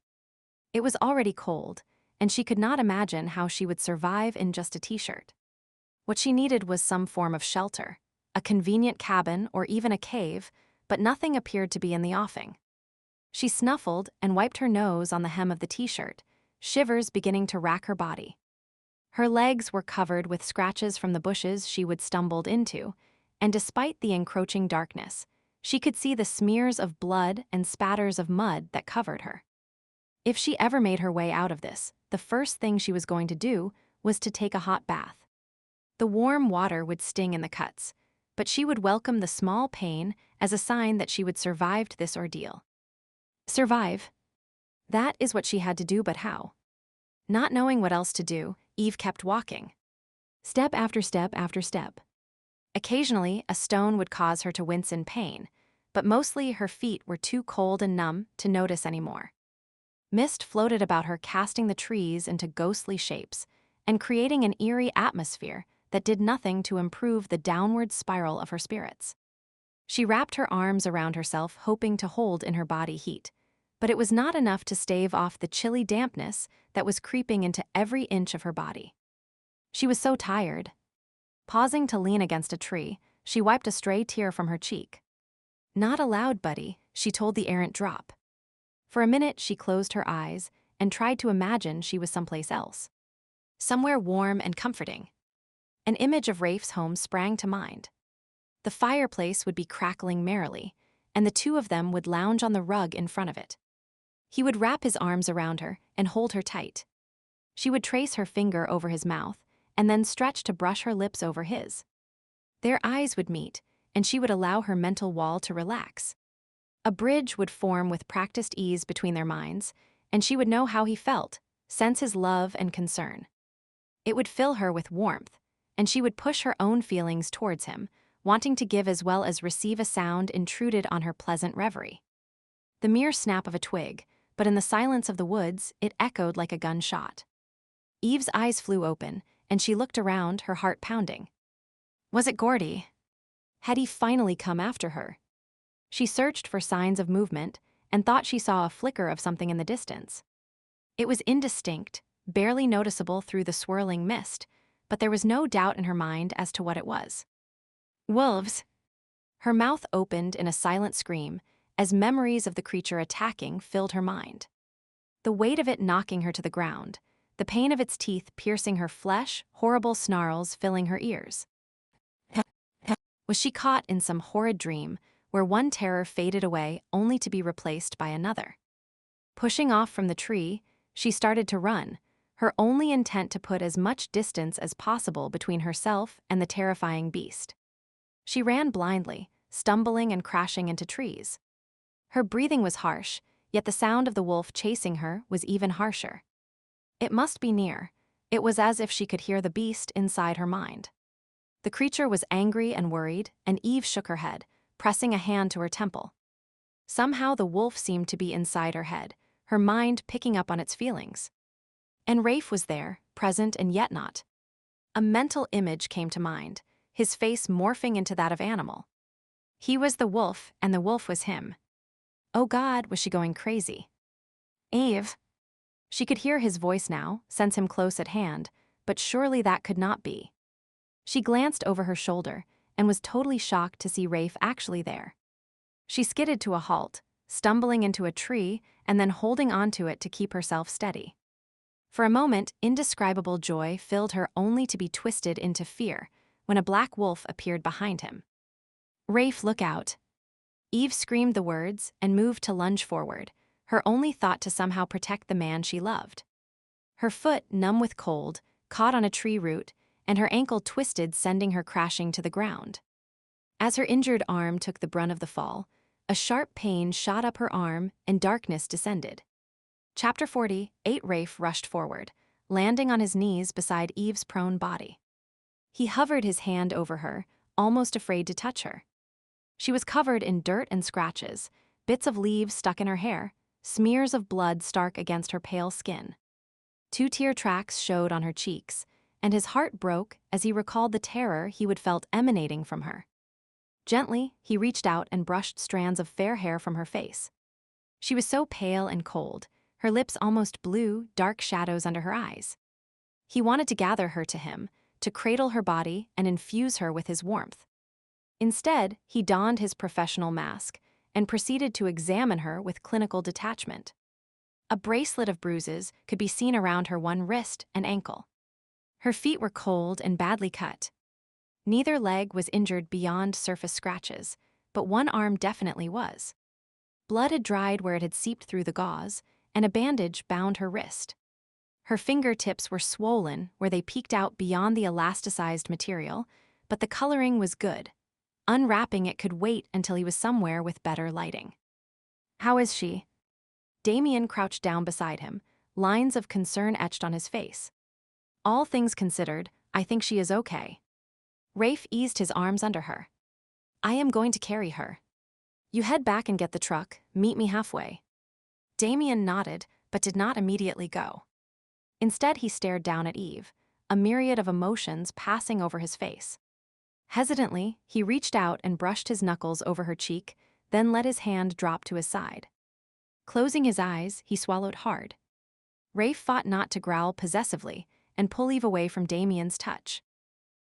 It was already cold, and she could not imagine how she would survive in just a t-shirt. What she needed was some form of shelter, a convenient cabin or even a cave, but nothing appeared to be in the offing. She snuffled and wiped her nose on the hem of the t-shirt, shivers beginning to rack her body. Her legs were covered with scratches from the bushes she would stumbled into, and despite the encroaching darkness, she could see the smears of blood and spatters of mud that covered her. If she ever made her way out of this, the first thing she was going to do was to take a hot bath. The warm water would sting in the cuts, but she would welcome the small pain as a sign that she would survive this ordeal. Survive. That is what she had to do, but how? Not knowing what else to do, Eve kept walking. Step after step after step. Occasionally, a stone would cause her to wince in pain, but mostly her feet were too cold and numb to notice anymore. Mist floated about her, casting the trees into ghostly shapes and creating an eerie atmosphere that did nothing to improve the downward spiral of her spirits. She wrapped her arms around herself, hoping to hold in her body heat, but it was not enough to stave off the chilly dampness that was creeping into every inch of her body. She was so tired. Pausing to lean against a tree, she wiped a stray tear from her cheek. "Not allowed, buddy," she told the errant drop. For a minute, she closed her eyes and tried to imagine she was someplace else. Somewhere warm and comforting. An image of Rafe's home sprang to mind. The fireplace would be crackling merrily, and the two of them would lounge on the rug in front of it. He would wrap his arms around her and hold her tight. She would trace her finger over his mouth and then stretch to brush her lips over his. Their eyes would meet, and she would allow her mental wall to relax. A bridge would form with practiced ease between their minds, and she would know how he felt, sense his love and concern. It would fill her with warmth, and she would push her own feelings towards him, wanting to give as well as receive a sound intruded on her pleasant reverie. The mere snap of a twig, but in the silence of the woods, it echoed like a gunshot. Eve's eyes flew open, and she looked around, her heart pounding. Was it Gordy? Had he finally come after her? She searched for signs of movement and thought she saw a flicker of something in the distance. It was indistinct, barely noticeable through the swirling mist, but there was no doubt in her mind as to what it was. Wolves! Her mouth opened in a silent scream as memories of the creature attacking filled her mind. The weight of it knocking her to the ground, the pain of its teeth piercing her flesh, horrible snarls filling her ears. Was she caught in some horrid dream where one terror faded away only to be replaced by another? Pushing off from the tree, she started to run, her only intent to put as much distance as possible between herself and the terrifying beast. She ran blindly, stumbling and crashing into trees. Her breathing was harsh, yet the sound of the wolf chasing her was even harsher. It must be near. It was as if she could hear the beast inside her mind. The creature was angry and worried, and Eve shook her head, pressing a hand to her temple. Somehow the wolf seemed to be inside her head, her mind picking up on its feelings. And Rafe was there, present and yet not. A mental image came to mind, his face morphing into that of animal. He was the wolf, and the wolf was him. Oh God, was she going crazy? Eve! She could hear his voice now, sense him close at hand, but surely that could not be. She glanced over her shoulder and was totally shocked to see Rafe actually there. She skidded to a halt, stumbling into a tree and then holding onto it to keep herself steady. For a moment, indescribable joy filled her only to be twisted into fear when a black wolf appeared behind him. Rafe, look out! Eve screamed the words and moved to lunge forward, her only thought to somehow protect the man she loved. Her foot, numb with cold, caught on a tree root, and her ankle twisted, sending her crashing to the ground. As her injured arm took the brunt of the fall, a sharp pain shot up her arm and darkness descended. Chapter 48. Rafe rushed forward, landing on his knees beside Eve's prone body. He hovered his hand over her, almost afraid to touch her. She was covered in dirt and scratches, bits of leaves stuck in her hair, smears of blood stark against her pale skin. 2 tear tracks showed on her cheeks, and his heart broke as he recalled the terror he would felt emanating from her. Gently, he reached out and brushed strands of fair hair from her face. She was so pale and cold, her lips almost blue, dark shadows under her eyes. He wanted to gather her to him, to cradle her body and infuse her with his warmth. Instead, he donned his professional mask and proceeded to examine her with clinical detachment. A bracelet of bruises could be seen around her one wrist and ankle. Her feet were cold and badly cut. Neither leg was injured beyond surface scratches, but one arm definitely was. Blood had dried where it had seeped through the gauze, and a bandage bound her wrist. Her fingertips were swollen where they peeked out beyond the elasticized material, but the coloring was good. Unwrapping it could wait until he was somewhere with better lighting. How is she? Damien crouched down beside him, lines of concern etched on his face. All things considered, I think she is okay. Rafe eased his arms under her. I am going to carry her. You head back and get the truck, meet me halfway. Damien nodded, but did not immediately go. Instead, he stared down at Eve, a myriad of emotions passing over his face. Hesitantly, he reached out and brushed his knuckles over her cheek, then let his hand drop to his side. Closing his eyes, he swallowed hard. Rafe fought not to growl possessively and pull Eve away from Damien's touch.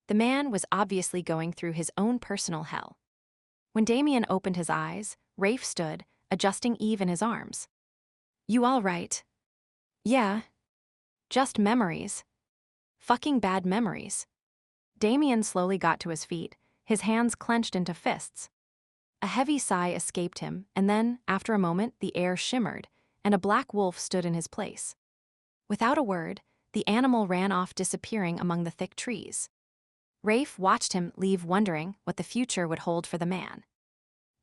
The man was obviously going through his own personal hell. When Damien opened his eyes, Rafe stood, adjusting Eve in his arms. You all right? Yeah. Just memories. Fucking bad memories. Damien slowly got to his feet, his hands clenched into fists. A heavy sigh escaped him, and then, after a moment, the air shimmered, and a black wolf stood in his place. Without a word, the animal ran off, disappearing among the thick trees. Rafe watched him leave, wondering what the future would hold for the man.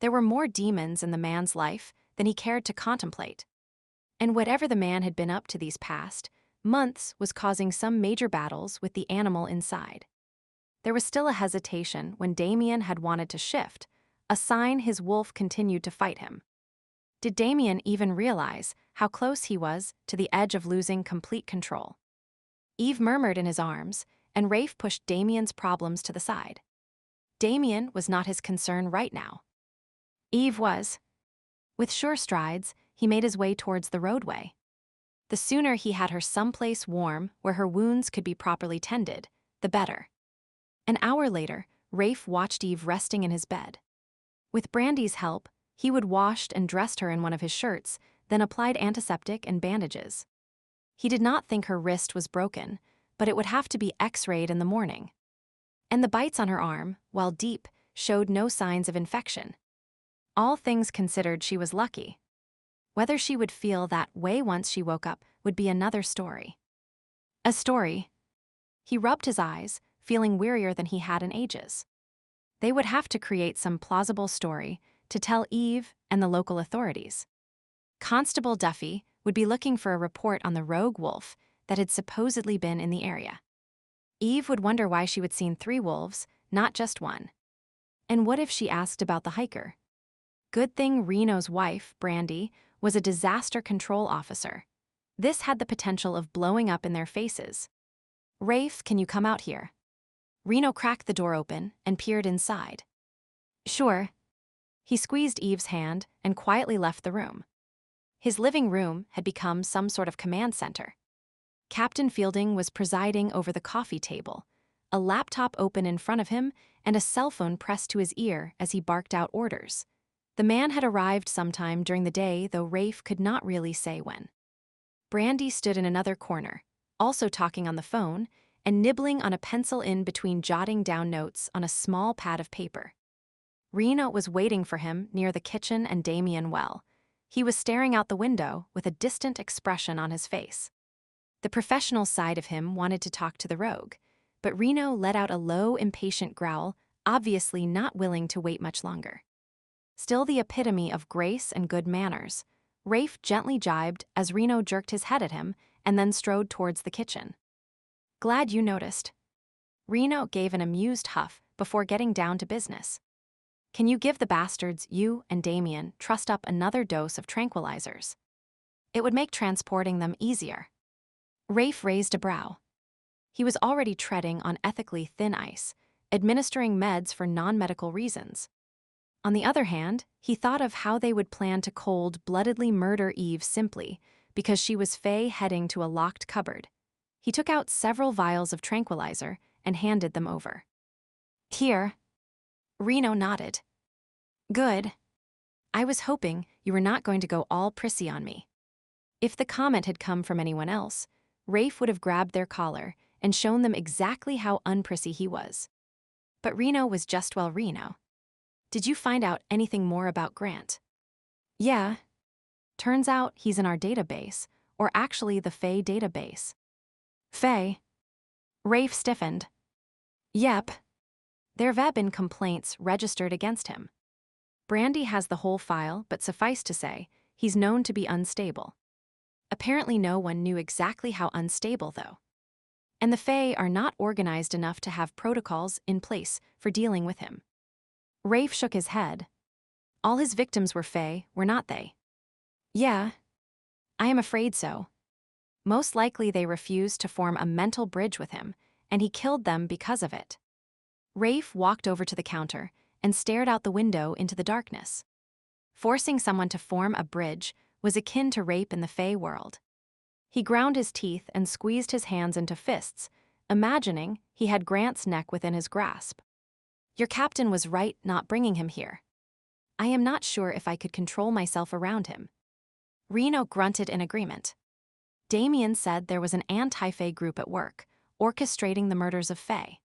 There were more demons in the man's life than he cared to contemplate. And whatever the man had been up to these past months was causing some major battles with the animal inside. There was still a hesitation when Damien had wanted to shift, a sign his wolf continued to fight him. Did Damien even realize how close he was to the edge of losing complete control? Eve murmured in his arms, and Rafe pushed Damien's problems to the side. Damien was not his concern right now. Eve was. With sure strides, he made his way towards the roadway. The sooner he had her someplace warm where her wounds could be properly tended, the better. An hour later, Rafe watched Eve resting in his bed. With Brandy's help, he would washed and dressed her in one of his shirts, then applied antiseptic and bandages. He did not think her wrist was broken, but it would have to be x-rayed in the morning. And the bites on her arm, while deep, showed no signs of infection. All things considered, she was lucky. Whether she would feel that way once she woke up would be another story. A story. He rubbed his eyes, feeling wearier than he had in ages. They would have to create some plausible story to tell Eve and the local authorities. Constable Duffy would be looking for a report on the rogue wolf that had supposedly been in the area. Eve would wonder why she would seen 3 wolves, not just one. And what if she asked about the hiker? Good thing Reno's wife, Brandy, was a disaster control officer. This had the potential of blowing up in their faces. Rafe, can you come out here? Reno cracked the door open and peered inside. Sure. He squeezed Eve's hand and quietly left the room. His living room had become some sort of command center. Captain Fielding was presiding over the coffee table, a laptop open in front of him and a cell phone pressed to his ear as he barked out orders. The man had arrived sometime during the day, though Rafe could not really say when. Brandy stood in another corner, also talking on the phone and nibbling on a pencil in between jotting down notes on a small pad of paper. Reno was waiting for him near the kitchen and Damien well. He was staring out the window with a distant expression on his face. The professional side of him wanted to talk to the rogue, but Reno let out a low, impatient growl, obviously not willing to wait much longer. Still the epitome of grace and good manners, Rafe gently jibed as Reno jerked his head at him and then strode towards the kitchen. Glad you noticed. Reno gave an amused huff before getting down to business. Can you give the bastards, you and Damien, trussed up another dose of tranquilizers? It would make transporting them easier. Rafe raised a brow. He was already treading on ethically thin ice, administering meds for non-medical reasons. On the other hand, he thought of how they would plan to cold-bloodedly murder Eve simply because she was Faye heading to a locked cupboard. He took out several vials of tranquilizer and handed them over. Here. Reno nodded. Good. I was hoping you were not going to go all prissy on me. If the comment had come from anyone else, Rafe would have grabbed their collar and shown them exactly how unprissy he was. But Reno was just well Reno. Did you find out anything more about Grant? Yeah. Turns out he's in our database, or actually the Faye database. Faye? Rafe stiffened. Yep. There have been complaints registered against him. Brandy has the whole file, but suffice to say, he's known to be unstable. Apparently no one knew exactly how unstable, though. And the Fae are not organized enough to have protocols in place for dealing with him. Rafe shook his head. All his victims were Fae, were not they? Yeah. I am afraid so. Most likely they refused to form a mental bridge with him, and he killed them because of it. Rafe walked over to the counter and stared out the window into the darkness. Forcing someone to form a bridge was akin to rape in the Fae world. He ground his teeth and squeezed his hands into fists, imagining he had Grant's neck within his grasp. Your captain was right not bringing him here. I am not sure if I could control myself around him. Reno grunted in agreement. Damien said there was an anti-Fae group at work, orchestrating the murders of Fae.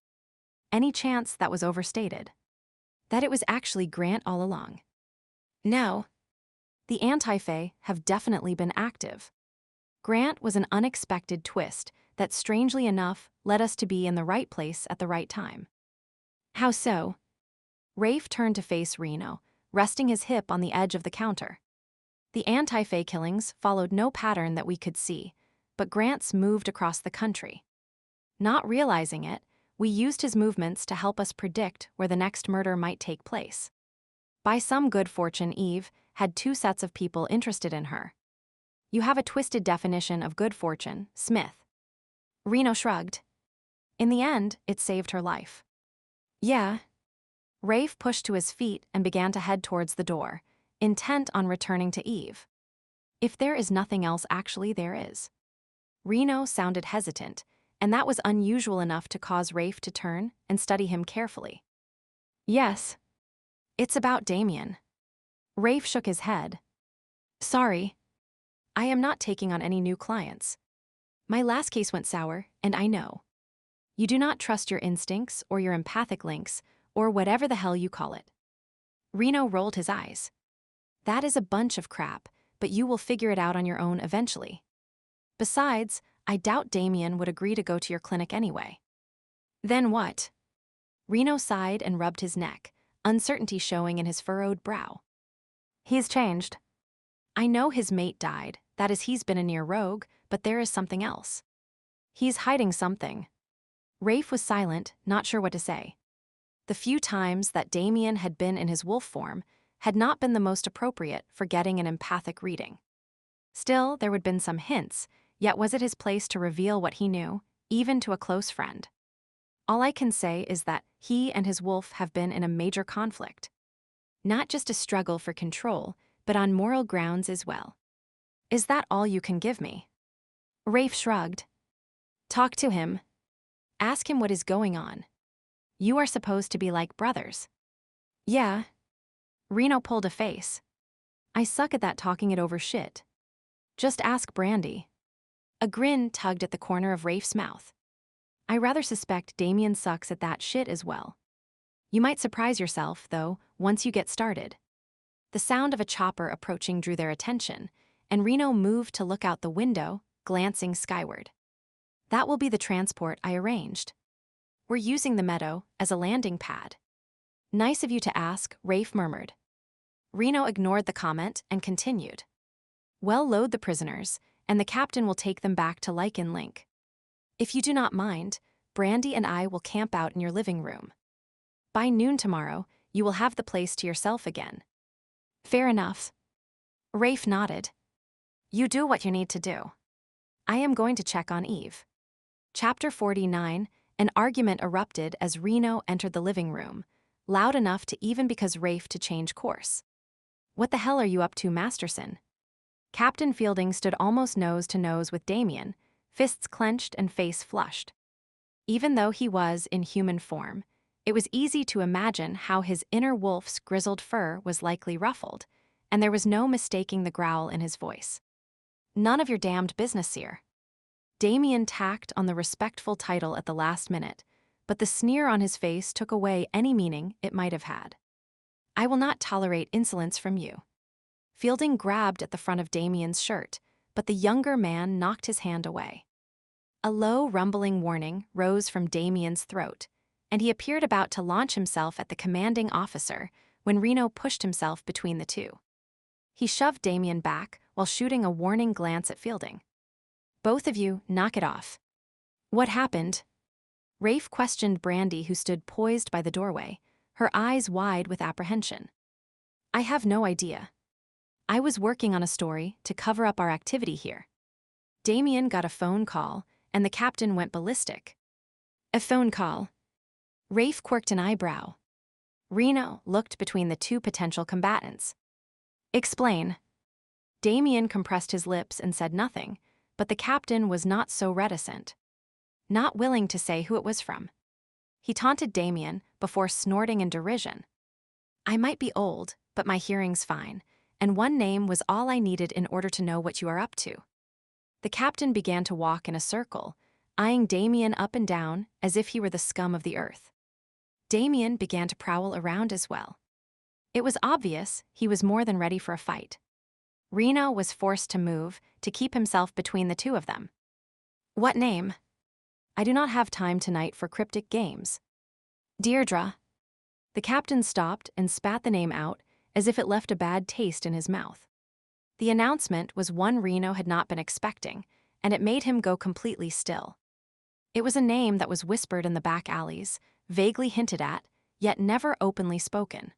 Any chance that was overstated? That it was actually Grant all along? No. The anti-Fae have definitely been active. Grant was an unexpected twist that, strangely enough, led us to be in the right place at the right time. How so? Rafe turned to face Reno, resting his hip on the edge of the counter. The anti-Fae killings followed no pattern that we could see, but Grant's moved across the country. Not realizing it, we used his movements to help us predict where the next murder might take place. By some good fortune, Eve had 2 sets of people interested in her. You have a twisted definition of good fortune, Smith. Reno shrugged. In the end, it saved her life. Yeah. Rafe pushed to his feet and began to head towards the door, intent on returning to Eve. If there is nothing else, actually there is. Reno sounded hesitant, and that was unusual enough to cause Rafe to turn and study him carefully. Yes. It's about Damien. Rafe shook his head. Sorry. I am not taking on any new clients. My last case went sour, and I know. You do not trust your instincts or your empathic links, or whatever the hell you call it. Reno rolled his eyes. That is a bunch of crap, but you will figure it out on your own eventually. Besides, I doubt Damien would agree to go to your clinic anyway. Then what? Reno sighed and rubbed his neck, uncertainty showing in his furrowed brow. He's changed. I know his mate died, that is, he's been a near rogue, but there is something else. He's hiding something. Rafe was silent, not sure what to say. The few times that Damien had been in his wolf form had not been the most appropriate for getting an empathic reading. Still, there would been some hints, yet was it his place to reveal what he knew, even to a close friend? All I can say is that he and his wolf have been in a major conflict. Not just a struggle for control, but on moral grounds as well. Is that all you can give me? Rafe shrugged. Talk to him. Ask him what is going on. You are supposed to be like brothers. Yeah. Reno pulled a face. I suck at that talking it over shit. Just ask Brandy. A grin tugged at the corner of Rafe's mouth. I rather suspect Damien sucks at that shit as well. You might surprise yourself, though, once you get started. The sound of a chopper approaching drew their attention, and Reno moved to look out the window, glancing skyward. That will be the transport I arranged. We're using the meadow as a landing pad. Nice of you to ask, Rafe murmured. Reno ignored the comment and continued. Well, load the prisoners, and the captain will take them back to Lycan Link. If you do not mind, Brandy and I will camp out in your living room. By noon tomorrow, you will have the place to yourself again. Fair enough. Rafe nodded. You do what you need to do. I am going to check on Eve. Chapter 49, an argument erupted as Reno entered the living room, loud enough to even because Rafe to change course. What the hell are you up to, Masterson? Captain Fielding stood almost nose to nose with Damien, fists clenched and face flushed. Even though he was in human form, it was easy to imagine how his inner wolf's grizzled fur was likely ruffled, and there was no mistaking the growl in his voice. None of your damned business here. Damien tacked on the respectful title at the last minute, but the sneer on his face took away any meaning it might have had. I will not tolerate insolence from you. Fielding grabbed at the front of Damien's shirt, but the younger man knocked his hand away. A low, rumbling warning rose from Damien's throat, and he appeared about to launch himself at the commanding officer when Reno pushed himself between the two. He shoved Damien back while shooting a warning glance at Fielding. Both of you, knock it off. What happened? Rafe questioned Brandy, who stood poised by the doorway, her eyes wide with apprehension. I have no idea. I was working on a story to cover up our activity here. Damien got a phone call, and the captain went ballistic. A phone call. Rafe quirked an eyebrow. Reno looked between the two potential combatants. Explain. Damien compressed his lips and said nothing, but the captain was not so reticent. Not willing to say who it was from. He taunted Damien before snorting in derision. I might be old, but my hearing's fine, and one name was all I needed in order to know what you are up to. The captain began to walk in a circle, eyeing Damien up and down as if he were the scum of the earth. Damien began to prowl around as well. It was obvious he was more than ready for a fight. Reno was forced to move to keep himself between the two of them. What name? I do not have time tonight for cryptic games. Deirdre. The captain stopped and spat the name out as if it left a bad taste in his mouth. The announcement was one Reno had not been expecting, and it made him go completely still. It was a name that was whispered in the back alleys, vaguely hinted at, yet never openly spoken.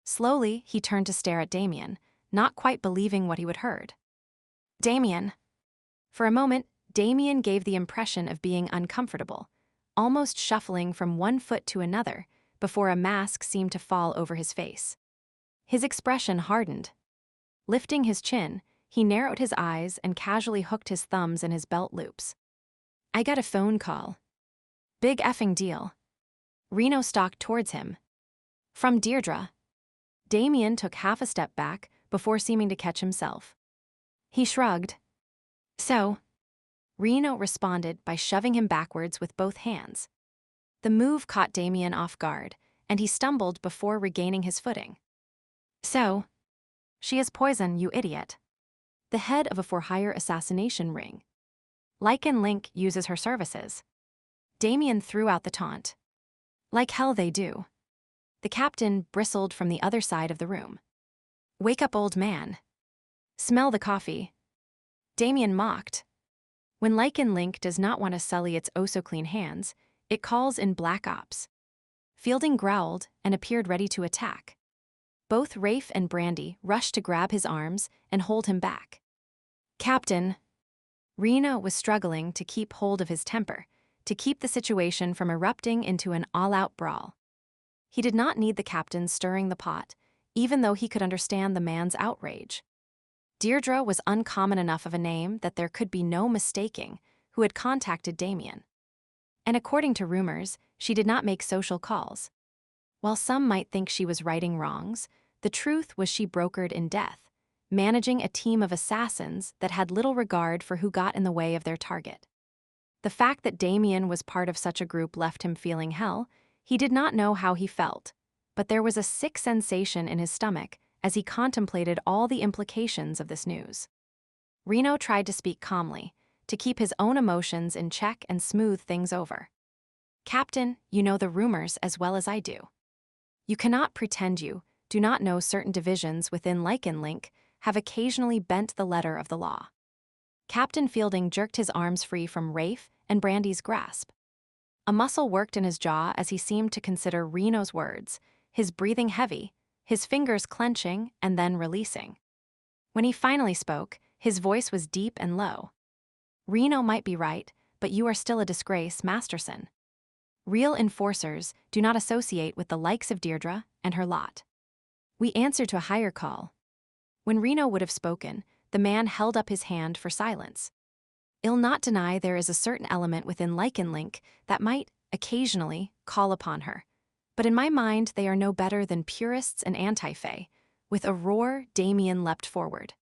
Slowly, he turned to stare at Damien, not quite believing what he had heard. Damien. For a moment, Damien gave the impression of being uncomfortable, almost shuffling from one foot to another before a mask seemed to fall over his face. His expression hardened. Lifting his chin, he narrowed his eyes and casually hooked his thumbs in his belt loops. I got a phone call. Big effing deal. Reno stalked towards him. From Deirdre. Damien took half a step back before seeming to catch himself. He shrugged. So? Reno responded by shoving him backwards with both hands. The move caught Damien off guard, and he stumbled before regaining his footing. So? She is poison, you idiot. The head of a for-hire assassination ring. Lycan Link uses her services. Damien threw out the taunt. Like hell they do. The captain bristled from the other side of the room. Wake up, old man. Smell the coffee. Damien mocked. When Lycan Link does not want to sully its oh-so-clean hands, it calls in black ops. Fielding growled and appeared ready to attack. Both Rafe and Brandy rushed to grab his arms and hold him back. Captain. Reno was struggling to keep hold of his temper, to keep the situation from erupting into an all-out brawl. He did not need the captain stirring the pot, even though he could understand the man's outrage. Deirdre was uncommon enough of a name that there could be no mistaking who had contacted Damien. And according to rumors, she did not make social calls. While some might think she was righting wrongs, the truth was she brokered in death, managing a team of assassins that had little regard for who got in the way of their target. The fact that Damien was part of such a group left him feeling hell. He did not know how he felt, but there was a sick sensation in his stomach as he contemplated all the implications of this news. Reno tried to speak calmly, to keep his own emotions in check and smooth things over. Captain, you know the rumors as well as I do. You cannot pretend you do not know certain divisions within Lycan Link have occasionally bent the letter of the law. Captain Fielding jerked his arms free from Rafe and Brandy's grasp. A muscle worked in his jaw as he seemed to consider Reno's words, his breathing heavy, his fingers clenching and then releasing. When he finally spoke, his voice was deep and low. Reno might be right, but you are still a disgrace, Masterson. Real enforcers do not associate with the likes of Deirdre and her lot. We answered to a higher call. When Reno would have spoken, the man held up his hand for silence. I'll not deny there is a certain element within Lycan Link that might, occasionally, call upon her. But in my mind, they are no better than purists and anti-fae. With a roar, Damien leapt forward.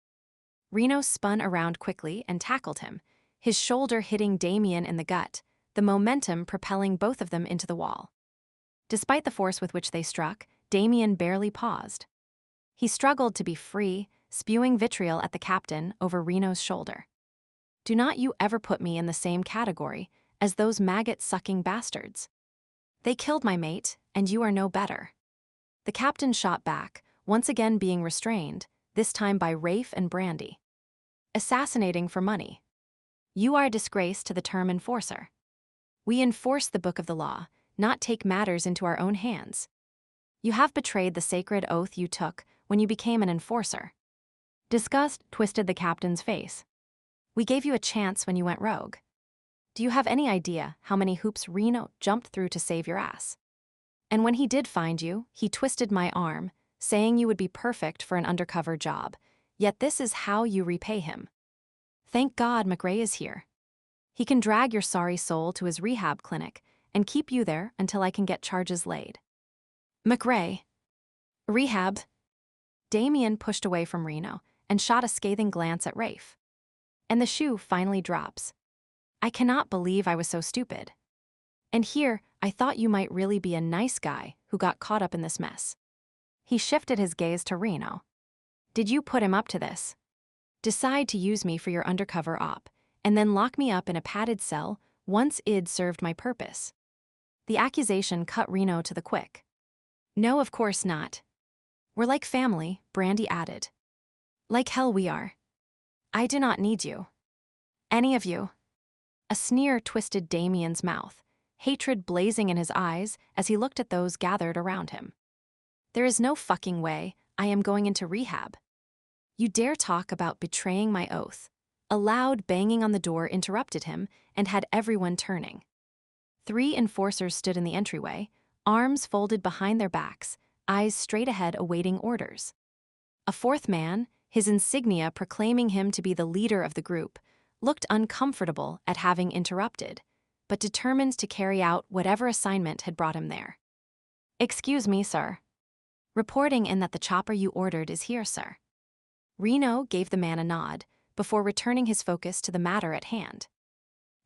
Reno spun around quickly and tackled him, his shoulder hitting Damien in the gut, the momentum propelling both of them into the wall. Despite the force with which they struck, Damien barely paused. He struggled to be free, spewing vitriol at the captain over Reno's shoulder. Do not you ever put me in the same category as those maggot-sucking bastards. They killed my mate, and you are no better. The captain shot back, once again being restrained, this time by Rafe and Brandy. Assassinating for money. You are a disgrace to the term enforcer. We enforce the book of the law, not take matters into our own hands. You have betrayed the sacred oath you took when you became an enforcer. Disgust twisted the captain's face. We gave you a chance when you went rogue. Do you have any idea how many hoops Reno jumped through to save your ass? And when he did find you, he twisted my arm, saying you would be perfect for an undercover job, yet this is how you repay him. Thank God McRae is here. He can drag your sorry soul to his rehab clinic and keep you there until I can get charges laid. McRae. Rehab. Damien pushed away from Reno and shot a scathing glance at Rafe. And the shoe finally drops. I cannot believe I was so stupid. And here, I thought you might really be a nice guy who got caught up in this mess. He shifted his gaze to Reno. Did you put him up to this? Decide to use me for your undercover op, and then lock me up in a padded cell once I'd served my purpose. The accusation cut Reno to the quick. No, of course not. We're like family, Brandy added. Like hell we are. I do not need you. Any of you. A sneer twisted Damien's mouth, hatred blazing in his eyes as he looked at those gathered around him. There is no fucking way I am going into rehab. You dare talk about betraying my oath. A loud banging on the door interrupted him and had everyone turning. 3 enforcers stood in the entryway, arms folded behind their backs, eyes straight ahead awaiting orders. A 4th man, his insignia proclaiming him to be the leader of the group, looked uncomfortable at having interrupted, but determined to carry out whatever assignment had brought him there. "Excuse me, sir. Reporting in that the chopper you ordered is here, sir." Reno gave the man a nod, before returning his focus to the matter at hand.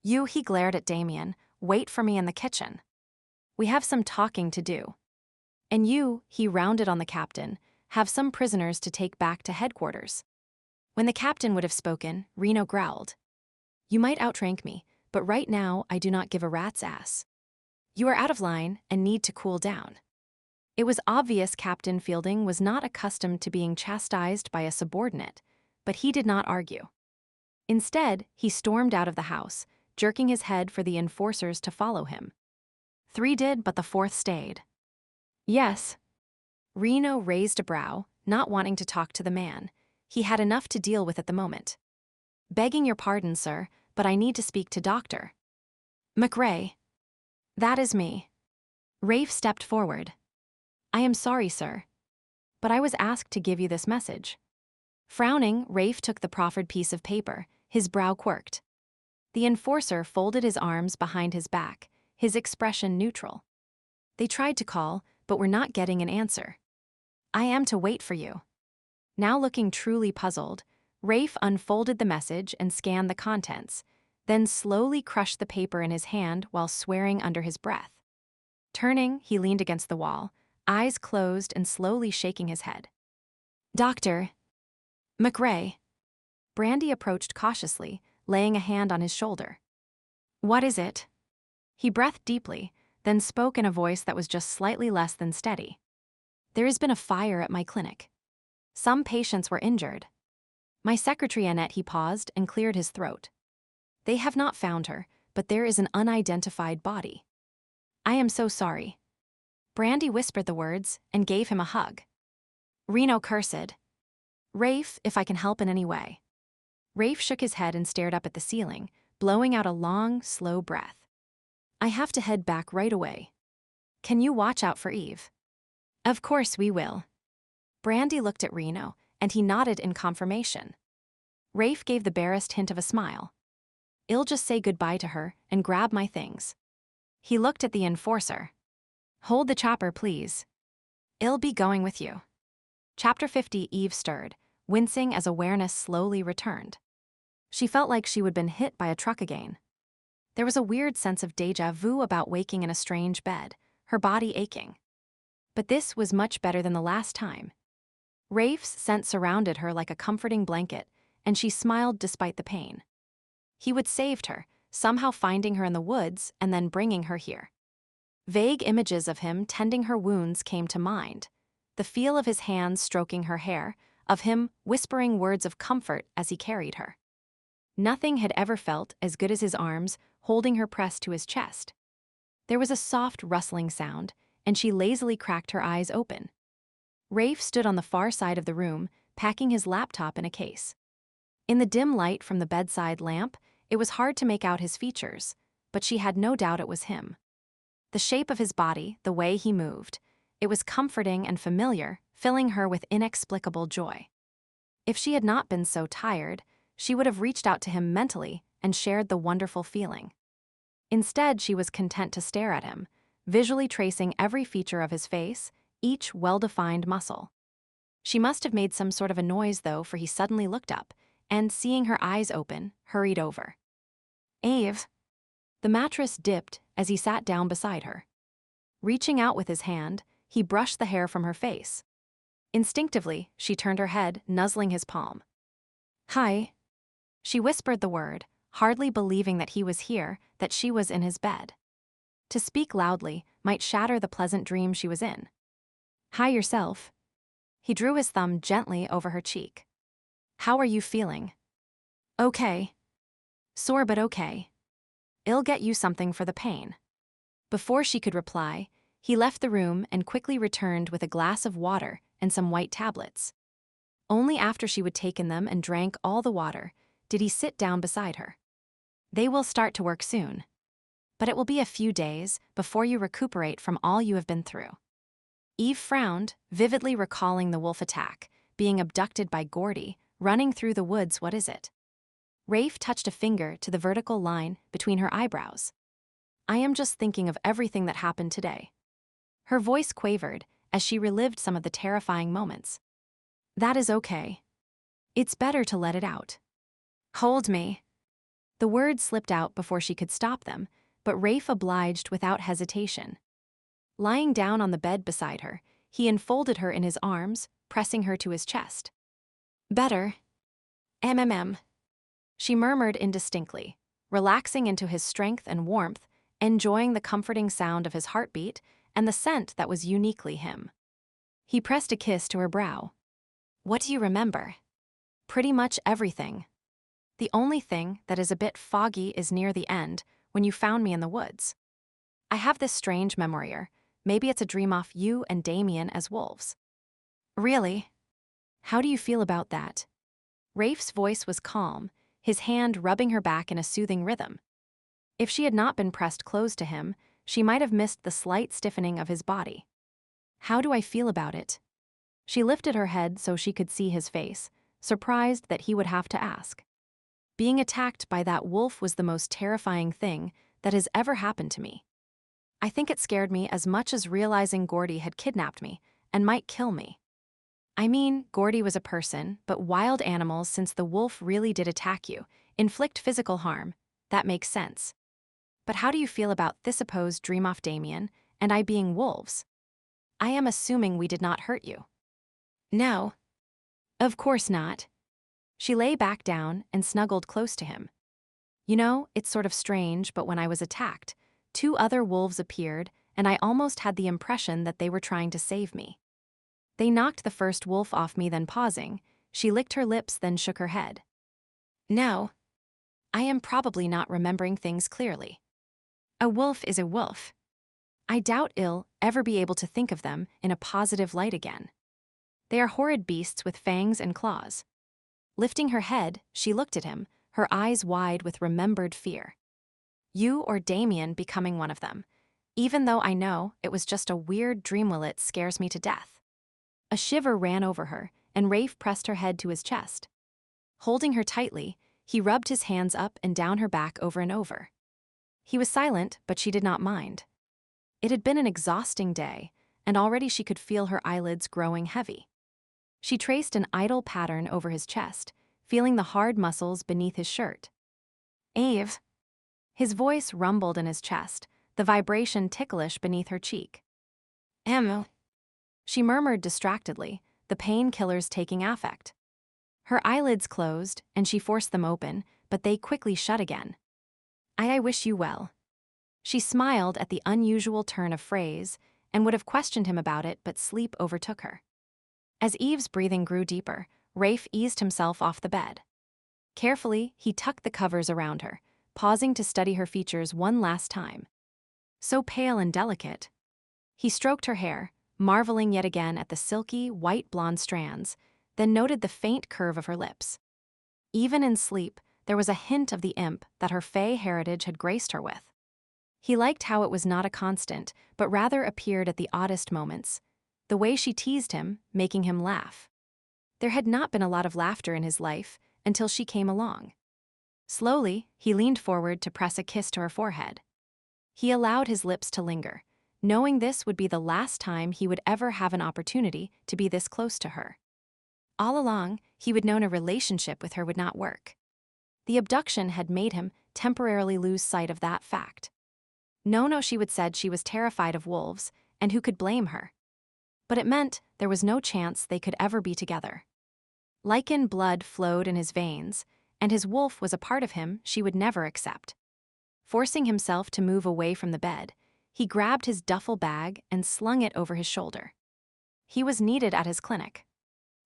"You," he glared at Damien, "wait for me in the kitchen. We have some talking to do. And you," he rounded on the captain, "have some prisoners to take back to headquarters." When the captain would have spoken, Reno growled, "You might outrank me, but right now I do not give a rat's ass. You are out of line and need to cool down." It was obvious Captain Fielding was not accustomed to being chastised by a subordinate, but he did not argue. Instead, he stormed out of the house, jerking his head for the enforcers to follow him. 3 did, but the 4th stayed. "Yes." Reno raised a brow, not wanting to talk to the man. He had enough to deal with at the moment. "Begging your pardon, sir, but I need to speak to Dr. McRae." "That is me." Rafe stepped forward. "I am sorry, sir, but I was asked to give you this message." Frowning, Rafe took the proffered piece of paper, his brow quirked. The enforcer folded his arms behind his back, his expression neutral. "They tried to call, but were not getting an answer. I am to wait for you." Now looking truly puzzled, Rafe unfolded the message and scanned the contents, then slowly crushed the paper in his hand while swearing under his breath. Turning, he leaned against the wall, eyes closed and slowly shaking his head. "Dr. McRae." Brandy approached cautiously, laying a hand on his shoulder. "What is it?" He breathed deeply, then spoke in a voice that was just slightly less than steady. "There has been a fire at my clinic. Some patients were injured. My secretary Annette," he paused and cleared his throat. "They have not found her, but there is an unidentified body. I am so sorry." Brandy whispered the words and gave him a hug. Reno cursed. "Rafe, if I can help in any way." Rafe shook his head and stared up at the ceiling, blowing out a long, slow breath. "I have to head back right away. Can you watch out for Eve?" "Of course we will." Brandy looked at Reno, and he nodded in confirmation. Rafe gave the barest hint of a smile. "I'll just say goodbye to her and grab my things." He looked at the enforcer. "Hold the chopper, please. I'll be going with you." Chapter 50. Eve stirred, wincing as awareness slowly returned. She felt like she had been hit by a truck again. There was a weird sense of déjà vu about waking in a strange bed, her body aching. But this was much better than the last time. Rafe's scent surrounded her like a comforting blanket, and she smiled despite the pain. He would saved her, somehow finding her in the woods and then bringing her here. Vague images of him tending her wounds came to mind. The feel of his hands stroking her hair, of him whispering words of comfort as he carried her. Nothing had ever felt as good as his arms holding her pressed to his chest. There was a soft rustling sound, and she lazily cracked her eyes open. Rafe stood on the far side of the room, packing his laptop in a case. In the dim light from the bedside lamp, it was hard to make out his features, but she had no doubt it was him. The shape of his body, the way he moved, it was comforting and familiar, filling her with inexplicable joy. If she had not been so tired, she would have reached out to him mentally and shared the wonderful feeling. Instead, she was content to stare at him, visually tracing every feature of his face, each well-defined muscle. She must have made some sort of a noise, though, for he suddenly looked up, and, seeing her eyes open, hurried over. "Eve." The mattress dipped as he sat down beside her. Reaching out with his hand, he brushed the hair from her face. Instinctively, she turned her head, nuzzling his palm. "Hi." She whispered the word, hardly believing that he was here, that she was in his bed. To speak loudly might shatter the pleasant dream she was in. "Hi yourself." He drew his thumb gently over her cheek. "How are you feeling?" "Okay. Sore but okay. I'll get you something for the pain." Before she could reply, he left the room and quickly returned with a glass of water and some white tablets. Only after she had taken them and drank all the water did he sit down beside her. They will start to work soon. But it will be a few days before you recuperate from all you have been through. Eve frowned, vividly recalling the wolf attack, being abducted by Gordy, running through the woods. What is it? Rafe touched a finger to the vertical line between her eyebrows. I am just thinking of everything that happened today. Her voice quavered as she relived some of the terrifying moments. That is okay. It's better to let it out. Hold me. The words slipped out before she could stop them, but Rafe obliged without hesitation. Lying down on the bed beside her, he enfolded her in his arms, pressing her to his chest. Better. She murmured indistinctly, relaxing into his strength and warmth, enjoying the comforting sound of his heartbeat and the scent that was uniquely him. He pressed a kiss to her brow. What do you remember? Pretty much everything. The only thing that is a bit foggy is near the end, when you found me in the woods. I have this strange memory. Maybe it's a dream off you and Damien as wolves. Really? How do you feel about that? Rafe's voice was calm, his hand rubbing her back in a soothing rhythm. If she had not been pressed close to him, she might have missed the slight stiffening of his body. How do I feel about it? She lifted her head so she could see his face, surprised that he would have to ask. Being attacked by that wolf was the most terrifying thing that has ever happened to me. I think it scared me as much as realizing Gordy had kidnapped me and might kill me. I mean, Gordy was a person, but wild animals, since the wolf really did attack you, inflict physical harm, that makes sense. But how do you feel about this supposed dream off Damien and I being wolves? I am assuming we did not hurt you. No. Of course not. She lay back down and snuggled close to him. You know, it's sort of strange, but when I was attacked, 2 other wolves appeared, and I almost had the impression that they were trying to save me. They knocked the first wolf off me, then pausing, she licked her lips, then shook her head. No. I am probably not remembering things clearly. A wolf is a wolf. I doubt I'll ever be able to think of them in a positive light again. They are horrid beasts with fangs and claws. Lifting her head, she looked at him, her eyes wide with remembered fear. You or Damien becoming one of them. Even though I know it was just a weird dream, it scares me to death. A shiver ran over her, and Rafe pressed her head to his chest. Holding her tightly, he rubbed his hands up and down her back over and over. He was silent, but she did not mind. It had been an exhausting day, and already she could feel her eyelids growing heavy. She traced an idle pattern over his chest, feeling the hard muscles beneath his shirt. Eve. His voice rumbled in his chest, the vibration ticklish beneath her cheek. She murmured distractedly, the painkillers taking effect. Her eyelids closed, and she forced them open, but they quickly shut again. I wish you well. She smiled at the unusual turn of phrase, and would have questioned him about it, but sleep overtook her. As Eve's breathing grew deeper, Rafe eased himself off the bed. Carefully, he tucked the covers around her, pausing to study her features one last time. So pale and delicate. He stroked her hair, marveling yet again at the silky, white blonde strands, then noted the faint curve of her lips. Even in sleep, there was a hint of the imp that her fey heritage had graced her with. He liked how it was not a constant, but rather appeared at the oddest moments, the way she teased him, making him laugh. There had not been a lot of laughter in his life until she came along. Slowly, he leaned forward to press a kiss to her forehead. He allowed his lips to linger, knowing this would be the last time he would ever have an opportunity to be this close to her. All along, he would known a relationship with her would not work. The abduction had made him temporarily lose sight of that fact. No, she would said she was terrified of wolves, and who could blame her? But it meant there was no chance they could ever be together. Lycan blood flowed in his veins, and his wolf was a part of him she would never accept. Forcing himself to move away from the bed, he grabbed his duffel bag and slung it over his shoulder. He was needed at his clinic.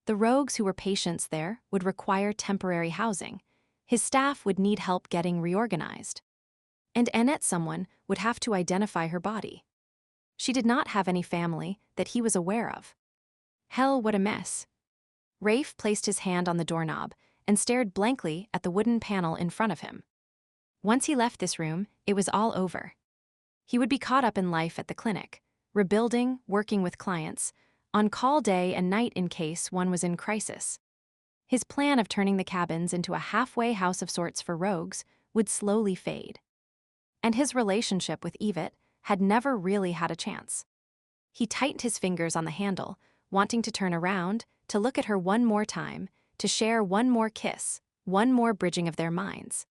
The rogues who were patients there would require temporary housing. His staff would need help getting reorganized. And Annette someone would have to identify her body. She did not have any family that he was aware of. Hell, what a mess. Rafe placed his hand on the doorknob, and stared blankly at the wooden panel in front of him. Once he left this room, it was all over. He would be caught up in life at the clinic, rebuilding, working with clients, on call day and night in case one was in crisis. His plan of turning the cabins into a halfway house of sorts for rogues would slowly fade. And his relationship with Yvette had never really had a chance. He tightened his fingers on the handle, wanting to turn around, to look at her one more time, to share one more kiss, one more bridging of their minds.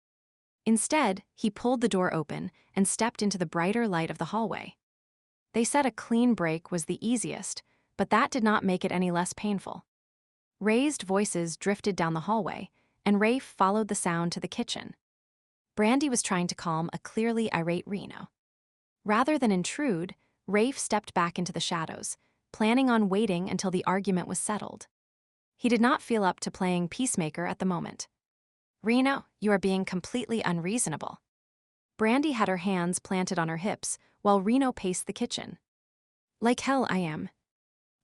Instead, he pulled the door open and stepped into the brighter light of the hallway. They said a clean break was the easiest, but that did not make it any less painful. Raised voices drifted down the hallway, and Rafe followed the sound to the kitchen. Brandy was trying to calm a clearly irate Reno. Rather than intrude, Rafe stepped back into the shadows, planning on waiting until the argument was settled. He did not feel up to playing peacemaker at the moment. "Reno, you are being completely unreasonable." Brandy had her hands planted on her hips while Reno paced the kitchen. "Like hell I am.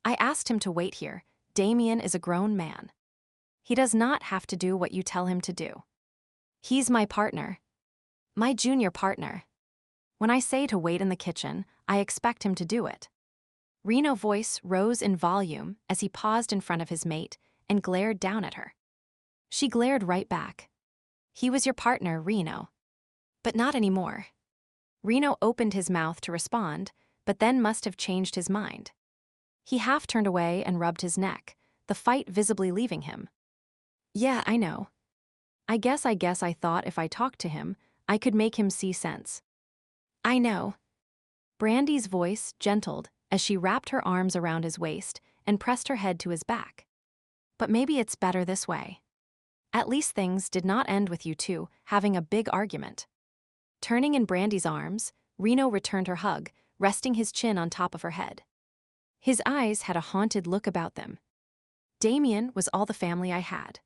I asked him to wait here. Damien is a grown man. He does not have to do what you tell him to do. He's my partner. My junior partner. When I say to wait in the kitchen, I expect him to do it." Reno's voice rose in volume as he paused in front of his mate and glared down at her. She glared right back. "He was your partner, Reno. But not anymore." Reno opened his mouth to respond, but then must have changed his mind. He half turned away and rubbed his neck, the fight visibly leaving him. "Yeah, I know. I guess I thought if I talked to him, I could make him see sense." "I know." Brandy's voice gentled as she wrapped her arms around his waist and pressed her head to his back. "But maybe it's better this way. At least things did not end with you two having a big argument." Turning in Brandy's arms, Reno returned her hug, resting his chin on top of her head. His eyes had a haunted look about them. "Damien was all the family I had.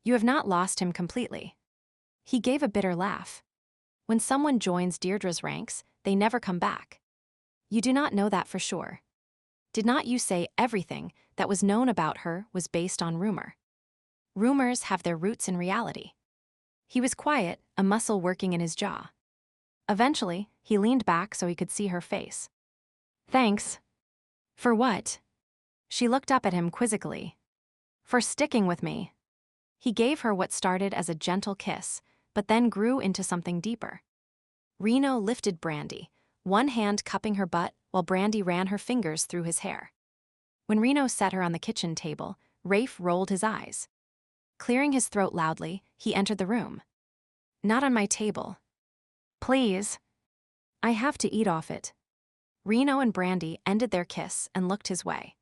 You have not lost him completely." He gave a bitter laugh. "When someone joins Deirdre's ranks, they never come back. You do not know that for sure. Did not you say everything that was known about her was based on rumor? Rumors have their roots in reality." He was quiet, a muscle working in his jaw. Eventually, he leaned back so he could see her face. "Thanks." "For what?" She looked up at him quizzically. "For sticking with me." He gave her what started as a gentle kiss, but then grew into something deeper. Reno lifted Brandy, one hand cupping her butt while Brandy ran her fingers through his hair. When Reno set her on the kitchen table, Rafe rolled his eyes. Clearing his throat loudly, he entered the room. "Not on my table. Please. I have to eat off it." Reno and Brandy ended their kiss and looked his way.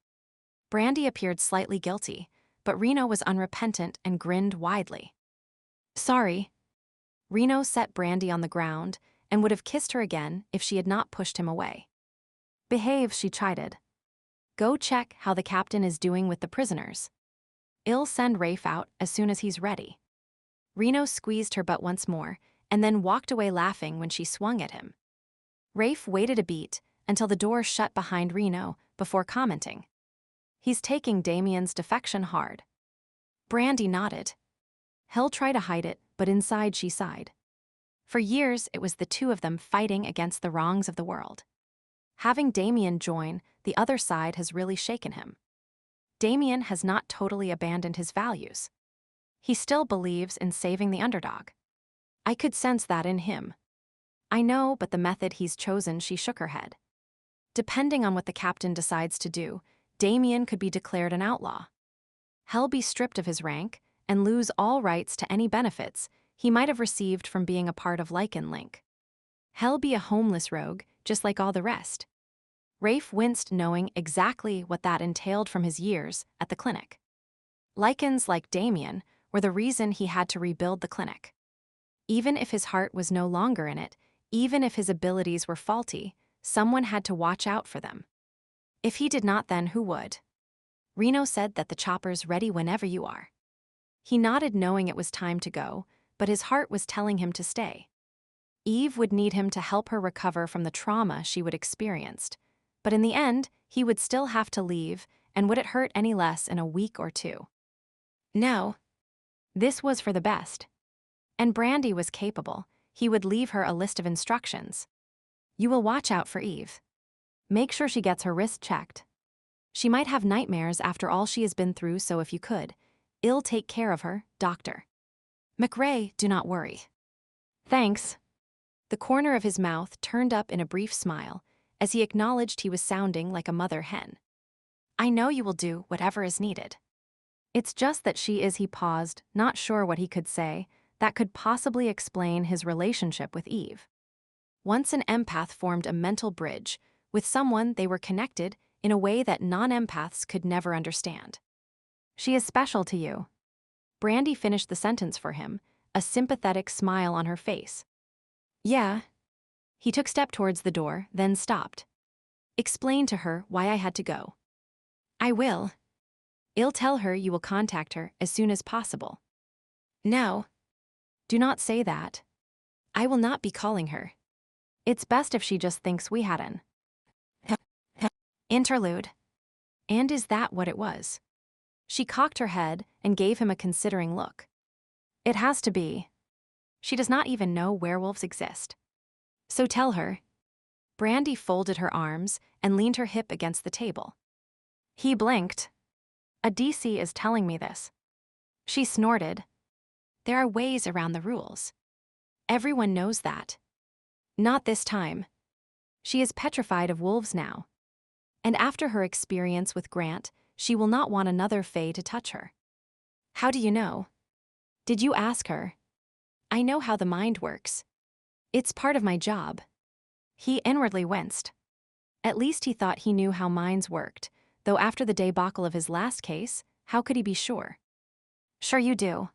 Brandy appeared slightly guilty, but Reno was unrepentant and grinned widely. "Sorry." Reno set Brandy on the ground and would have kissed her again if she had not pushed him away. "Behave," she chided. "Go check how the captain is doing with the prisoners. I'll send Rafe out as soon as he's ready." Reno squeezed her butt once more and then walked away laughing when she swung at him. Rafe waited a beat until the door shut behind Reno before commenting. "He's taking Damien's defection hard." Brandy nodded. "He'll try to hide it, but inside she sighed. For years, it was the two of them fighting against the wrongs of the world. Having Damien join, the other side has really shaken him. Damien has not totally abandoned his values. He still believes in saving the underdog. I could sense that in him." "I know, but the method he's chosen," she shook her head. "Depending on what the captain decides to do, Damien could be declared an outlaw. He'll be stripped of his rank and lose all rights to any benefits he might have received from being a part of Lycan Link. He'll be a homeless rogue, just like all the rest." Rafe winced knowing exactly what that entailed from his years at the clinic. Lycans like Damien were the reason he had to rebuild the clinic. Even if his heart was no longer in it, even if his abilities were faulty, someone had to watch out for them. If he did not, then who would? Reno said that the chopper's ready whenever you are. He nodded knowing it was time to go, but his heart was telling him to stay. Eve would need him to help her recover from the trauma she would experienced, but in the end, he would still have to leave, and would it hurt any less in a week or two? "No." This was for the best. And Brandy was capable. He would leave her a list of instructions. You will watch out for Eve. Make sure she gets her wrist checked. She might have nightmares after all she has been through, so if you could, I'll take care of her, Doctor. McRae, do not worry. Thanks. The corner of his mouth turned up in a brief smile as he acknowledged he was sounding like a mother hen. I know you will do whatever is needed. It's just that he paused, not sure what he could say that could possibly explain his relationship with Eve. Once an empath formed a mental bridge with someone, they were connected in a way that non-empaths could never understand. She is special to you. Brandy finished the sentence for him, a sympathetic smile on her face. Yeah. He took a step towards the door, then stopped. Explain to her why I had to go. I will. I'll tell her you will contact her as soon as possible. No. Do not say that. I will not be calling her. It's best if she just thinks we had an interlude. And is that what it was? She cocked her head and gave him a considering look. It has to be. She does not even know werewolves exist. So tell her. Brandy folded her arms and leaned her hip against the table. He blinked. A DC is telling me this. She snorted. There are ways around the rules. Everyone knows that. Not this time. She is petrified of wolves now. And after her experience with Grant, she will not want another fae to touch her. How do you know? Did you ask her? I know how the mind works. It's part of my job. He inwardly winced. At least he thought he knew how minds worked, though after the debacle of his last case, how could he be sure? Sure you do.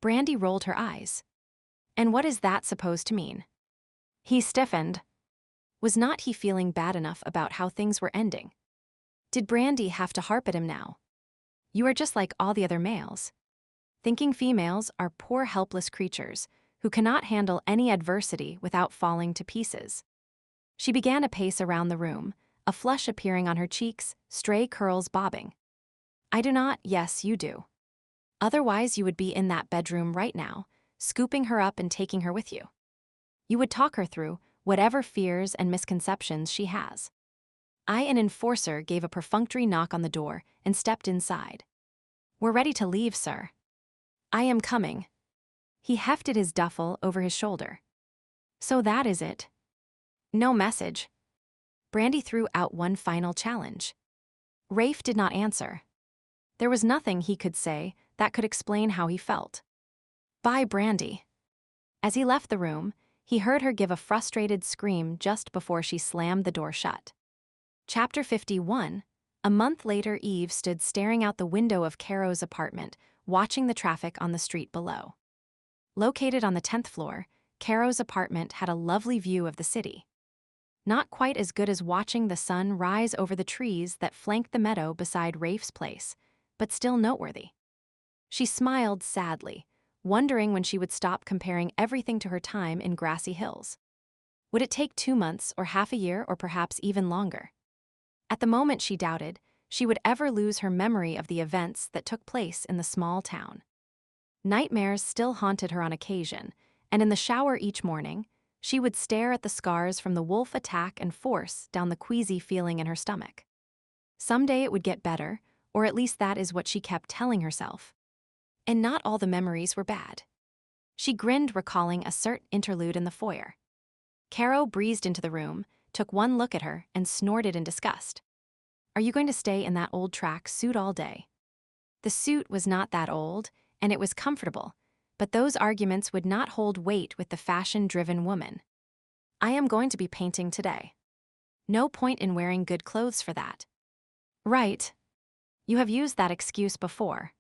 Brandy rolled her eyes. And what is that supposed to mean? He stiffened. Was not he feeling bad enough about how things were ending? Did Brandy have to harp at him now? You are just like all the other males. Thinking females are poor helpless creatures who cannot handle any adversity without falling to pieces. She began to pace around the room, a flush appearing on her cheeks, stray curls bobbing. I do not, yes you do. Otherwise you would be in that bedroom right now, scooping her up and taking her with you. You would talk her through whatever fears and misconceptions she has. An enforcer gave a perfunctory knock on the door and stepped inside. We're ready to leave, sir. I am coming. He hefted his duffel over his shoulder. So that is it. No message. Brandy threw out one final challenge. Rafe did not answer. There was nothing he could say that could explain how he felt. Bye, Brandy. As he left the room, he heard her give a frustrated scream just before she slammed the door shut. Chapter 51. A month later, Eve stood staring out the window of Caro's apartment, watching the traffic on the street below. Located on the 10th floor, Caro's apartment had a lovely view of the city. Not quite as good as watching the sun rise over the trees that flanked the meadow beside Rafe's place, but still noteworthy. She smiled sadly, wondering when she would stop comparing everything to her time in Grassy Hills. Would it take 2 months or half a year or perhaps even longer? At the moment she doubted she would ever lose her memory of the events that took place in the small town. Nightmares still haunted her on occasion, and in the shower each morning, she would stare at the scars from the wolf attack and force down the queasy feeling in her stomach. Someday it would get better, or at least that is what she kept telling herself. And not all the memories were bad. She grinned, recalling a certain interlude in the foyer. Caro breezed into the room, took one look at her, and snorted in disgust. Are you going to stay in that old track suit all day? The suit was not that old, and it was comfortable, but those arguments would not hold weight with the fashion-driven woman. I am going to be painting today. No point in wearing good clothes for that. Right. You have used that excuse before.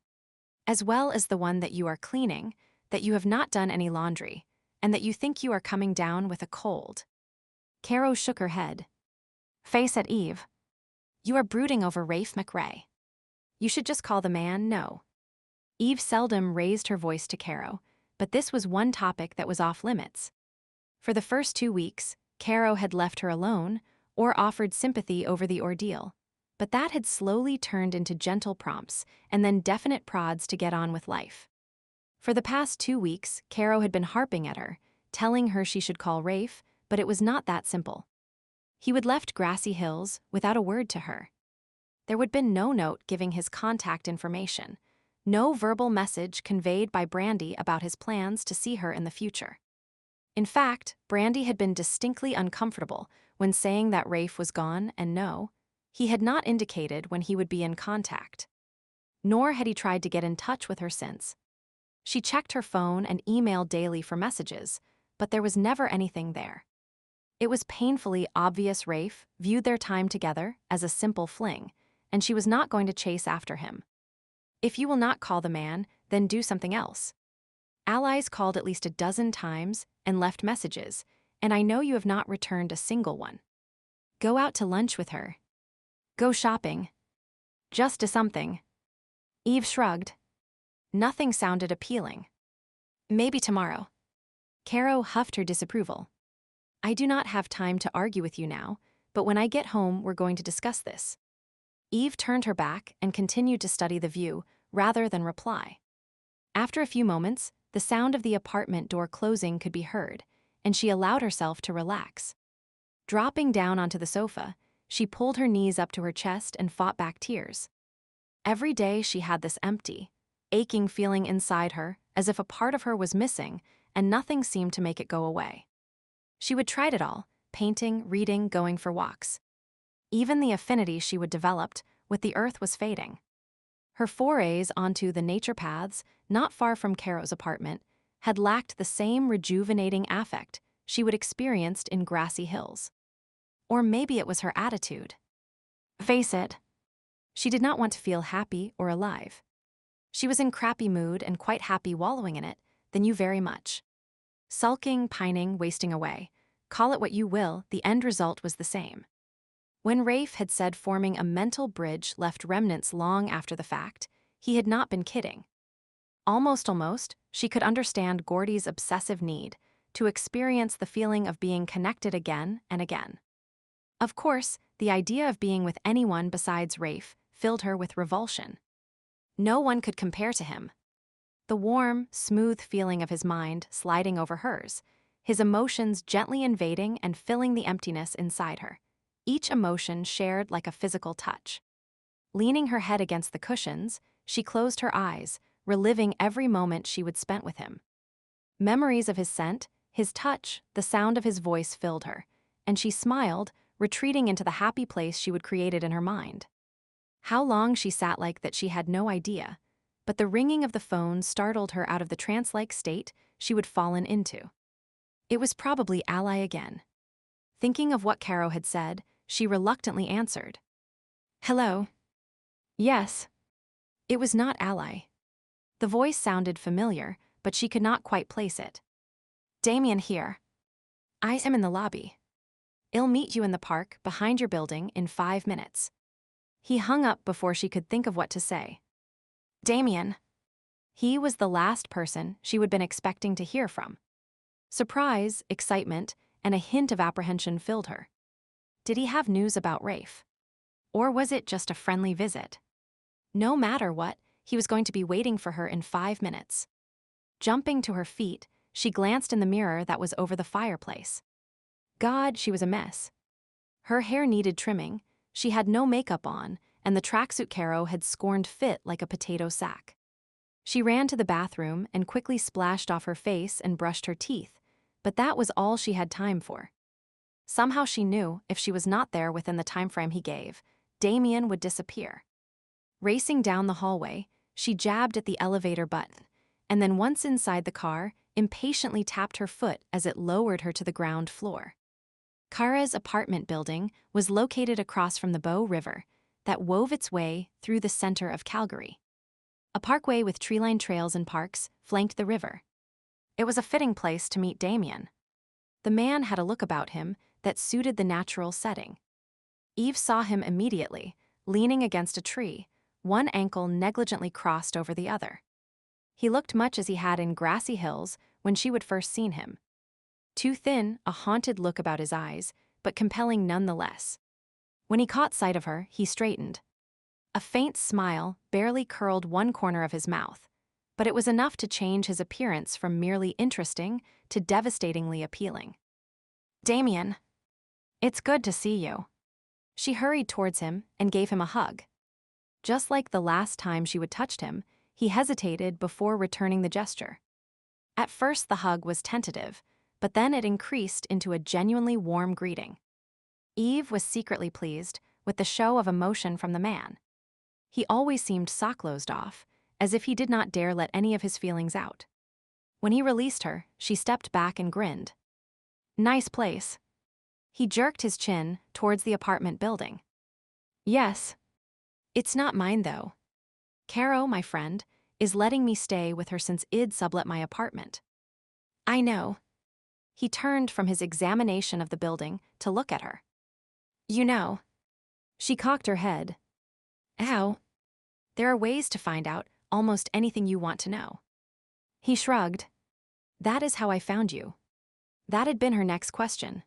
As well as the one that you are cleaning, that you have not done any laundry, and that you think you are coming down with a cold. Caro shook her head. Face it, Eve. You are brooding over Rafe McRae. You should just call the man no. Eve seldom raised her voice to Caro, but this was one topic that was off limits. For the first 2 weeks, Caro had left her alone or offered sympathy over the ordeal, but that had slowly turned into gentle prompts and then definite prods to get on with life. For the past 2 weeks, Caro had been harping at her, telling her she should call Rafe, but it was not that simple. He would left Grassy Hills without a word to her. There would been no note giving his contact information, no verbal message conveyed by Brandy about his plans to see her in the future. In fact, Brandy had been distinctly uncomfortable when saying that Rafe was gone, and no, he had not indicated when he would be in contact. Nor had he tried to get in touch with her since. She checked her phone and emailed daily for messages, but there was never anything there. It was painfully obvious Rafe viewed their time together as a simple fling, and she was not going to chase after him. If you will not call the man, then do something else. Allies called at least a dozen times and left messages, and I know you have not returned a single one. Go out to lunch with her. Go shopping. Just do something. Eve shrugged. Nothing sounded appealing. Maybe tomorrow. Caro huffed her disapproval. I do not have time to argue with you now, but when I get home we're going to discuss this. Eve turned her back and continued to study the view, rather than reply. After a few moments, the sound of the apartment door closing could be heard, and she allowed herself to relax. Dropping down onto the sofa, she pulled her knees up to her chest and fought back tears. Every day she had this empty, aching feeling inside her, as if a part of her was missing, and nothing seemed to make it go away. She would try it all, painting, reading, going for walks. Even the affinity she would developed with the earth was fading. Her forays onto the nature paths, not far from Caro's apartment, had lacked the same rejuvenating affect she would experienced in Grassy Hills. Or maybe it was her attitude. Face it. She did not want to feel happy or alive. She was in crappy mood and quite happy wallowing in it, then you very much. Sulking, pining, wasting away. Call it what you will, the end result was the same. When Rafe had said forming a mental bridge left remnants long after the fact, he had not been kidding. Almost, she could understand Gordy's obsessive need to experience the feeling of being connected again and again. Of course, the idea of being with anyone besides Rafe filled her with revulsion. No one could compare to him. The warm, smooth feeling of his mind sliding over hers, his emotions gently invading and filling the emptiness inside her, each emotion shared like a physical touch. Leaning her head against the cushions, she closed her eyes, reliving every moment she would spent with him. Memories of his scent, his touch, the sound of his voice filled her, and she smiled, retreating into the happy place she would created in her mind. How long she sat like that she had no idea, but the ringing of the phone startled her out of the trance-like state she would fallen into. It was probably Ally again. Thinking of what Caro had said, she reluctantly answered. Hello? Yes. It was not Ally. The voice sounded familiar, but she could not quite place it. Damien here. I am in the lobby. I'll meet you in the park behind your building in 5 minutes. He hung up before she could think of what to say. Damien. He was the last person she would been expecting to hear from. Surprise, excitement, and a hint of apprehension filled her. Did he have news about Rafe? Or was it just a friendly visit? No matter what, he was going to be waiting for her in 5 minutes. Jumping to her feet, she glanced in the mirror that was over the fireplace. God, she was a mess. Her hair needed trimming, she had no makeup on, and the tracksuit Caro had scorned fit like a potato sack. She ran to the bathroom and quickly splashed off her face and brushed her teeth, but that was all she had time for. Somehow she knew if she was not there within the time frame he gave, Damien would disappear. Racing down the hallway, she jabbed at the elevator button, and then once inside the car, impatiently tapped her foot as it lowered her to the ground floor. Kara's apartment building was located across from the Bow River that wove its way through the center of Calgary. A parkway with tree-lined trails and parks flanked the river. It was a fitting place to meet Damien. The man had a look about him that suited the natural setting. Eve saw him immediately, leaning against a tree, one ankle negligently crossed over the other. He looked much as he had in Grassy Hills when she would first seen him. Too thin, a haunted look about his eyes, but compelling nonetheless. When he caught sight of her, he straightened. A faint smile barely curled one corner of his mouth, but it was enough to change his appearance from merely interesting to devastatingly appealing. "Damien, it's good to see you." She hurried towards him and gave him a hug. Just like the last time she would touched him, he hesitated before returning the gesture. At first the hug was tentative, but then it increased into a genuinely warm greeting. Eve was secretly pleased with the show of emotion from the man. He always seemed sock-closed off, as if he did not dare let any of his feelings out. When he released her, she stepped back and grinned. "Nice place." He jerked his chin towards the apartment building. "Yes. It's not mine, though. Caro, my friend, is letting me stay with her since Id sublet my apartment." "I know." He turned from his examination of the building to look at her. "You know." She cocked her head. "How?" "There are ways to find out almost anything you want to know." He shrugged. "That is how I found you." That had been her next question.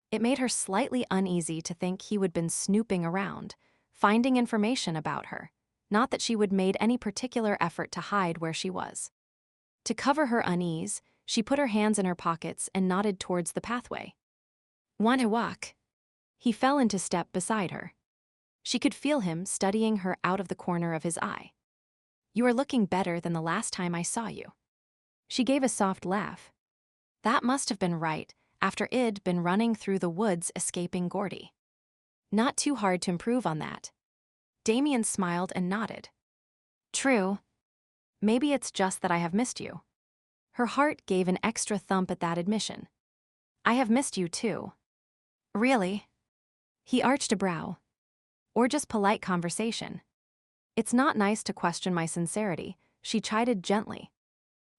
It made her slightly uneasy to think he would been snooping around, finding information about her, not that she would made any particular effort to hide where she was. To cover her unease, she put her hands in her pockets and nodded towards the pathway. "Want to walk?" He fell into step beside her. She could feel him studying her out of the corner of his eye. "You are looking better than the last time I saw you." She gave a soft laugh. That must have been right, after Id been running through the woods escaping Gordy. Not too hard to improve on that. Damien smiled and nodded. "True. Maybe it's just that I have missed you." Her heart gave an extra thump at that admission. "I have missed you too." "Really?" He arched a brow. "Or just polite conversation." "It's not nice to question my sincerity," she chided gently.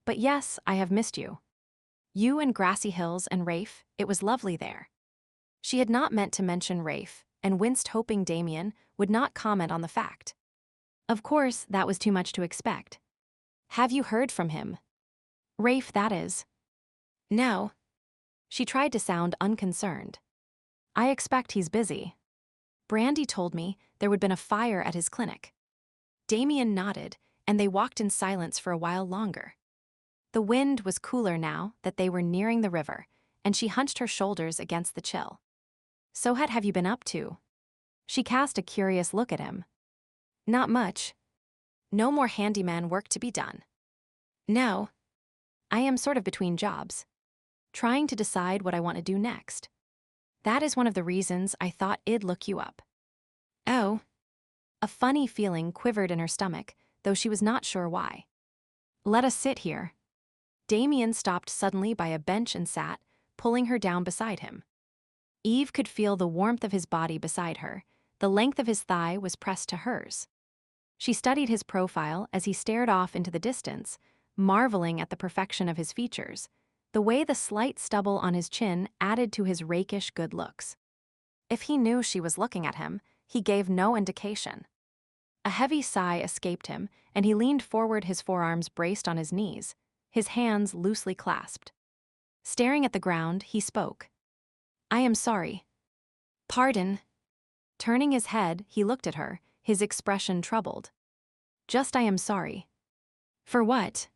"But yes, I have missed you. You and Grassy Hills and Rafe, it was lovely there." She had not meant to mention Rafe, and winced hoping Damien would not comment on the fact. Of course, that was too much to expect. "Have you heard from him?" "Rafe, that is." "No." She tried to sound unconcerned. "I expect he's busy. Brandy told me there would been a fire at his clinic." Damien nodded, and they walked in silence for a while longer. The wind was cooler now that they were nearing the river, and she hunched her shoulders against the chill. "So what have you been up to?" She cast a curious look at him. "Not much. No more handyman work to be done." "No. I am sort of between jobs. Trying to decide what I want to do next. That is one of the reasons I thought I'd look you up." "Oh." A funny feeling quivered in her stomach, though she was not sure why. "Let us sit here." Damien stopped suddenly by a bench and sat, pulling her down beside him. Eve could feel the warmth of his body beside her. The length of his thigh was pressed to hers. She studied his profile as he stared off into the distance, marveling at the perfection of his features, the way the slight stubble on his chin added to his rakish good looks. If he knew she was looking at him, he gave no indication. A heavy sigh escaped him, and he leaned forward, his forearms braced on his knees, his hands loosely clasped. Staring at the ground, he spoke. "I am sorry." "Pardon?" Turning his head, he looked at her, his expression troubled. "Just I am sorry." "For what?"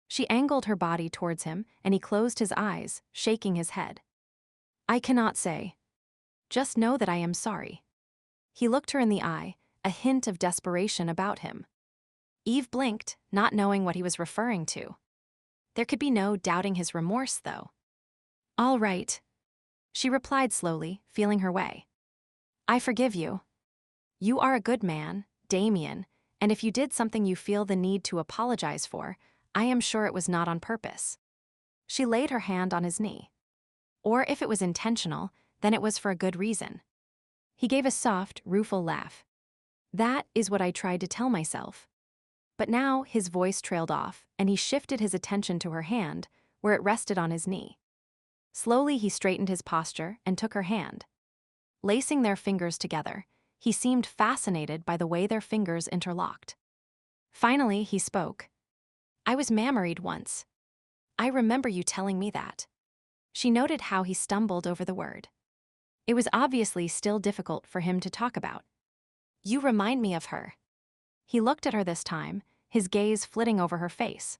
She angled her body towards him, and he closed his eyes, shaking his head. "I cannot say. Just know that I am sorry." He looked her in the eye, a hint of desperation about him. Eve blinked, not knowing what he was referring to. There could be no doubting his remorse, though. "All right," she replied slowly, feeling her way. "I forgive you. You are a good man, Damien, and if you did something you feel the need to apologize for, I am sure it was not on purpose." She laid her hand on his knee. "Or if it was intentional, then it was for a good reason." He gave a soft, rueful laugh. "That is what I tried to tell myself." But now his voice trailed off, and he shifted his attention to her hand, where it rested on his knee. Slowly he straightened his posture and took her hand. Lacing their fingers together, he seemed fascinated by the way their fingers interlocked. Finally he spoke. "I was married once. I remember you telling me that." She noted how he stumbled over the word. It was obviously still difficult for him to talk about. "You remind me of her." He looked at her this time, his gaze flitting over her face.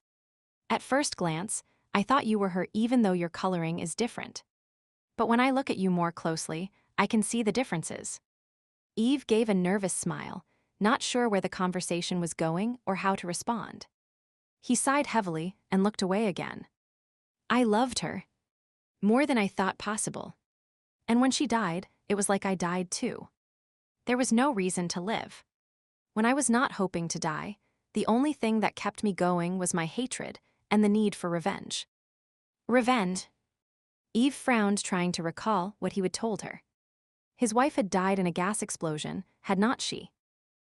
At first glance, I thought you were her even though your coloring is different. But when I look at you more closely, I can see the differences. Eve gave a nervous smile, not sure where the conversation was going or how to respond. He sighed heavily and looked away again. I loved her. More than I thought possible. And when she died, it was like I died too. There was no reason to live. When I was not hoping to die, the only thing that kept me going was my hatred and the need for revenge. Revenge. Eve frowned, trying to recall what he had told her. His wife had died in a gas explosion, had not she?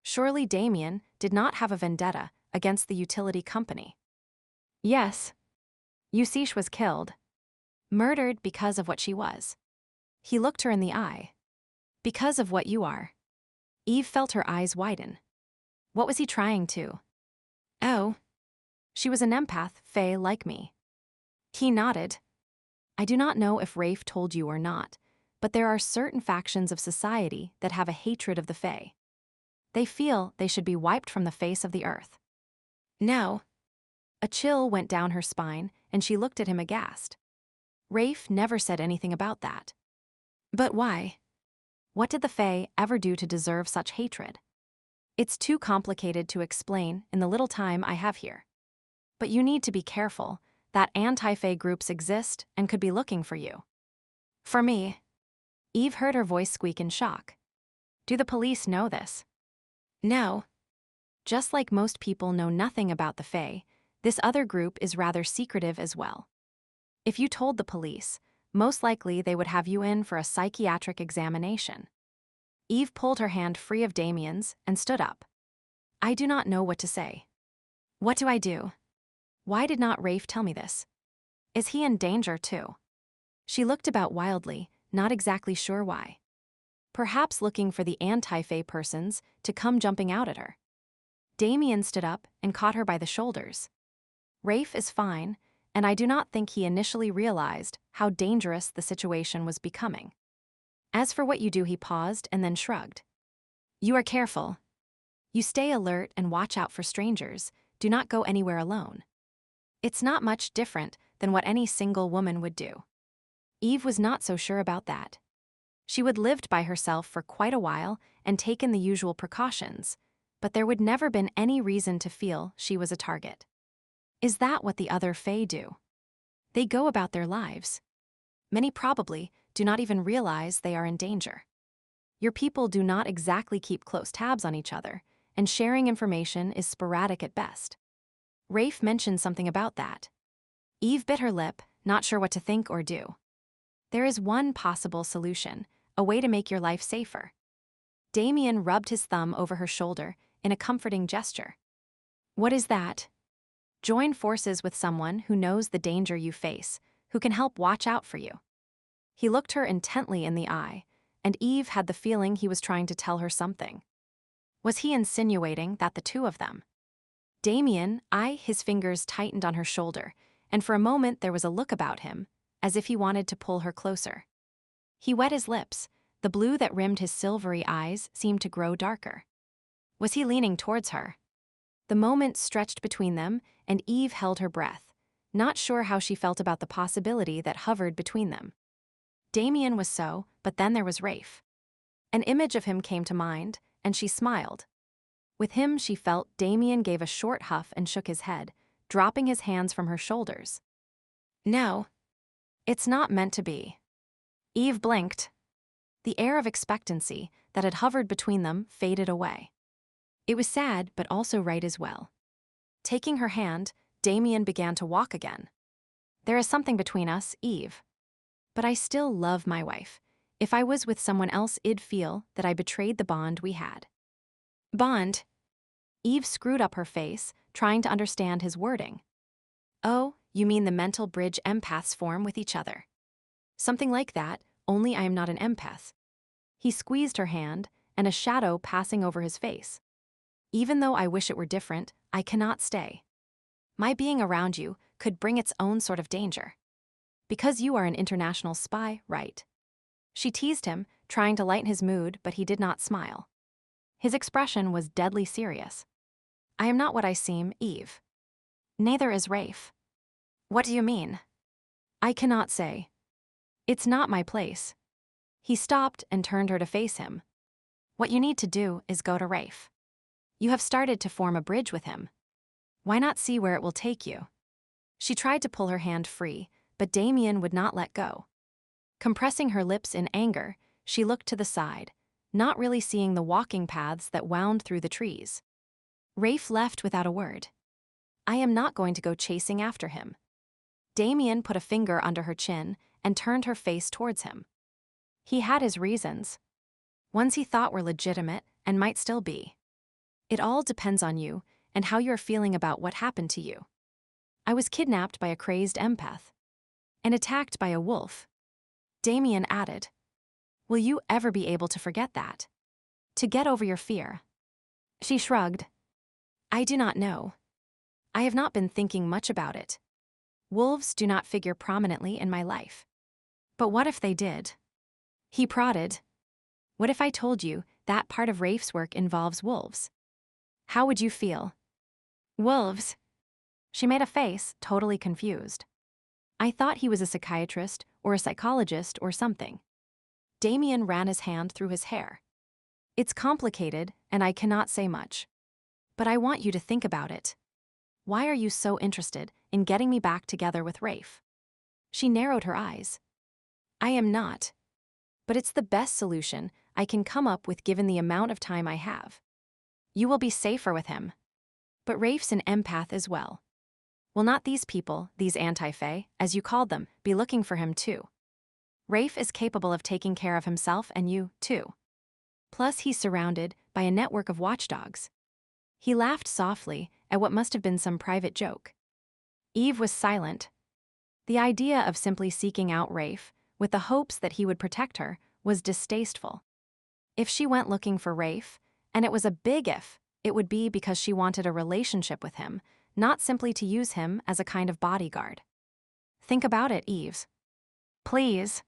Surely Damien did not have a vendetta against the utility company. Yes. Yusish was killed. Murdered because of what she was. He looked her in the eye. Because of what you are. Eve felt her eyes widen. What was he trying to? Oh. She was an empath, Fae, like me. He nodded. I do not know if Rafe told you or not, but there are certain factions of society that have a hatred of the Fae. They feel they should be wiped from the face of the earth. No. A chill went down her spine, and she looked at him aghast. Rafe never said anything about that. But why? What did the Fae ever do to deserve such hatred? It's too complicated to explain in the little time I have here. But you need to be careful that anti-Fae groups exist and could be looking for you. For me. Eve heard her voice squeak in shock. Do the police know this? No. Just like most people know nothing about the Fae, this other group is rather secretive as well. If you told the police, most likely they would have you in for a psychiatric examination. Eve pulled her hand free of Damien's and stood up. I do not know what to say. What do I do? Why did not Rafe tell me this? Is he in danger too? She looked about wildly, not exactly sure why. Perhaps looking for the anti-Fae persons to come jumping out at her. Damien stood up and caught her by the shoulders. Rafe is fine, and I do not think he initially realized how dangerous the situation was becoming. As for what you do, he paused and then shrugged. You are careful. You stay alert and watch out for strangers, do not go anywhere alone. It's not much different than what any single woman would do. Eve was not so sure about that. She would lived by herself for quite a while and taken the usual precautions, but there would never been any reason to feel she was a target. Is that what the other Fae do? They go about their lives. Many probably do not even realize they are in danger. Your people do not exactly keep close tabs on each other, and sharing information is sporadic at best. Rafe mentioned something about that. Eve bit her lip, not sure what to think or do. There is one possible solution, a way to make your life safer. Damien rubbed his thumb over her shoulder in a comforting gesture. What is that? Join forces with someone who knows the danger you face, who can help watch out for you. He looked her intently in the eye, and Eve had the feeling he was trying to tell her something. Was he insinuating that the two of them? Damien, his fingers tightened on her shoulder, and for a moment there was a look about him, as if he wanted to pull her closer. He wet his lips. The blue that rimmed his silvery eyes seemed to grow darker. Was he leaning towards her? The moment stretched between them, and Eve held her breath, not sure how she felt about the possibility that hovered between them. Damien was so, but then there was Rafe. An image of him came to mind, and she smiled. With him, she felt Damien gave a short huff and shook his head, dropping his hands from her shoulders. No. It's not meant to be. Eve blinked. The air of expectancy that had hovered between them faded away. It was sad, but also right as well. Taking her hand, Damien began to walk again. There is something between us, Eve. But I still love my wife. If I was with someone else, I'd feel that I betrayed the bond we had. Bond? Eve screwed up her face, trying to understand his wording. Oh, you mean the mental bridge empaths form with each other. Something like that, only I am not an empath. He squeezed her hand, and a shadow passing over his face. Even though I wish it were different, I cannot stay. My being around you could bring its own sort of danger. Because you are an international spy, right? She teased him, trying to lighten his mood, but he did not smile. His expression was deadly serious. I am not what I seem, Eve. Neither is Rafe. What do you mean? I cannot say. It's not my place. He stopped and turned her to face him. What you need to do is go to Rafe. You have started to form a bridge with him. Why not see where it will take you? She tried to pull her hand free, but Damien would not let go. Compressing her lips in anger, she looked to the side, not really seeing the walking paths that wound through the trees. Rafe left without a word. I am not going to go chasing after him. Damien put a finger under her chin and turned her face towards him. He had his reasons. Ones he thought were legitimate and might still be. It all depends on you and how you're feeling about what happened to you. I was kidnapped by a crazed empath. And attacked by a wolf. Damien added. Will you ever be able to forget that? To get over your fear? She shrugged. I do not know. I have not been thinking much about it. Wolves do not figure prominently in my life. But what if they did? He prodded. What if I told you that part of Rafe's work involves wolves? How would you feel? Wolves? She made a face, totally confused. I thought he was a psychiatrist or a psychologist or something. Damien ran his hand through his hair. It's complicated, and I cannot say much. But I want you to think about it. Why are you so interested in getting me back together with Rafe? She narrowed her eyes. I am not. But it's the best solution I can come up with given the amount of time I have. You will be safer with him. But Rafe's an empath as well. Will not these people, these anti-fae, as you called them, be looking for him too? Rafe is capable of taking care of himself and you, too. Plus he's surrounded by a network of watchdogs. He laughed softly at what must have been some private joke. Eve was silent. The idea of simply seeking out Rafe, with the hopes that he would protect her, was distasteful. If she went looking for Rafe, and it was a big if, it would be because she wanted a relationship with him, not simply to use him as a kind of bodyguard. Think about it, Eve. Please.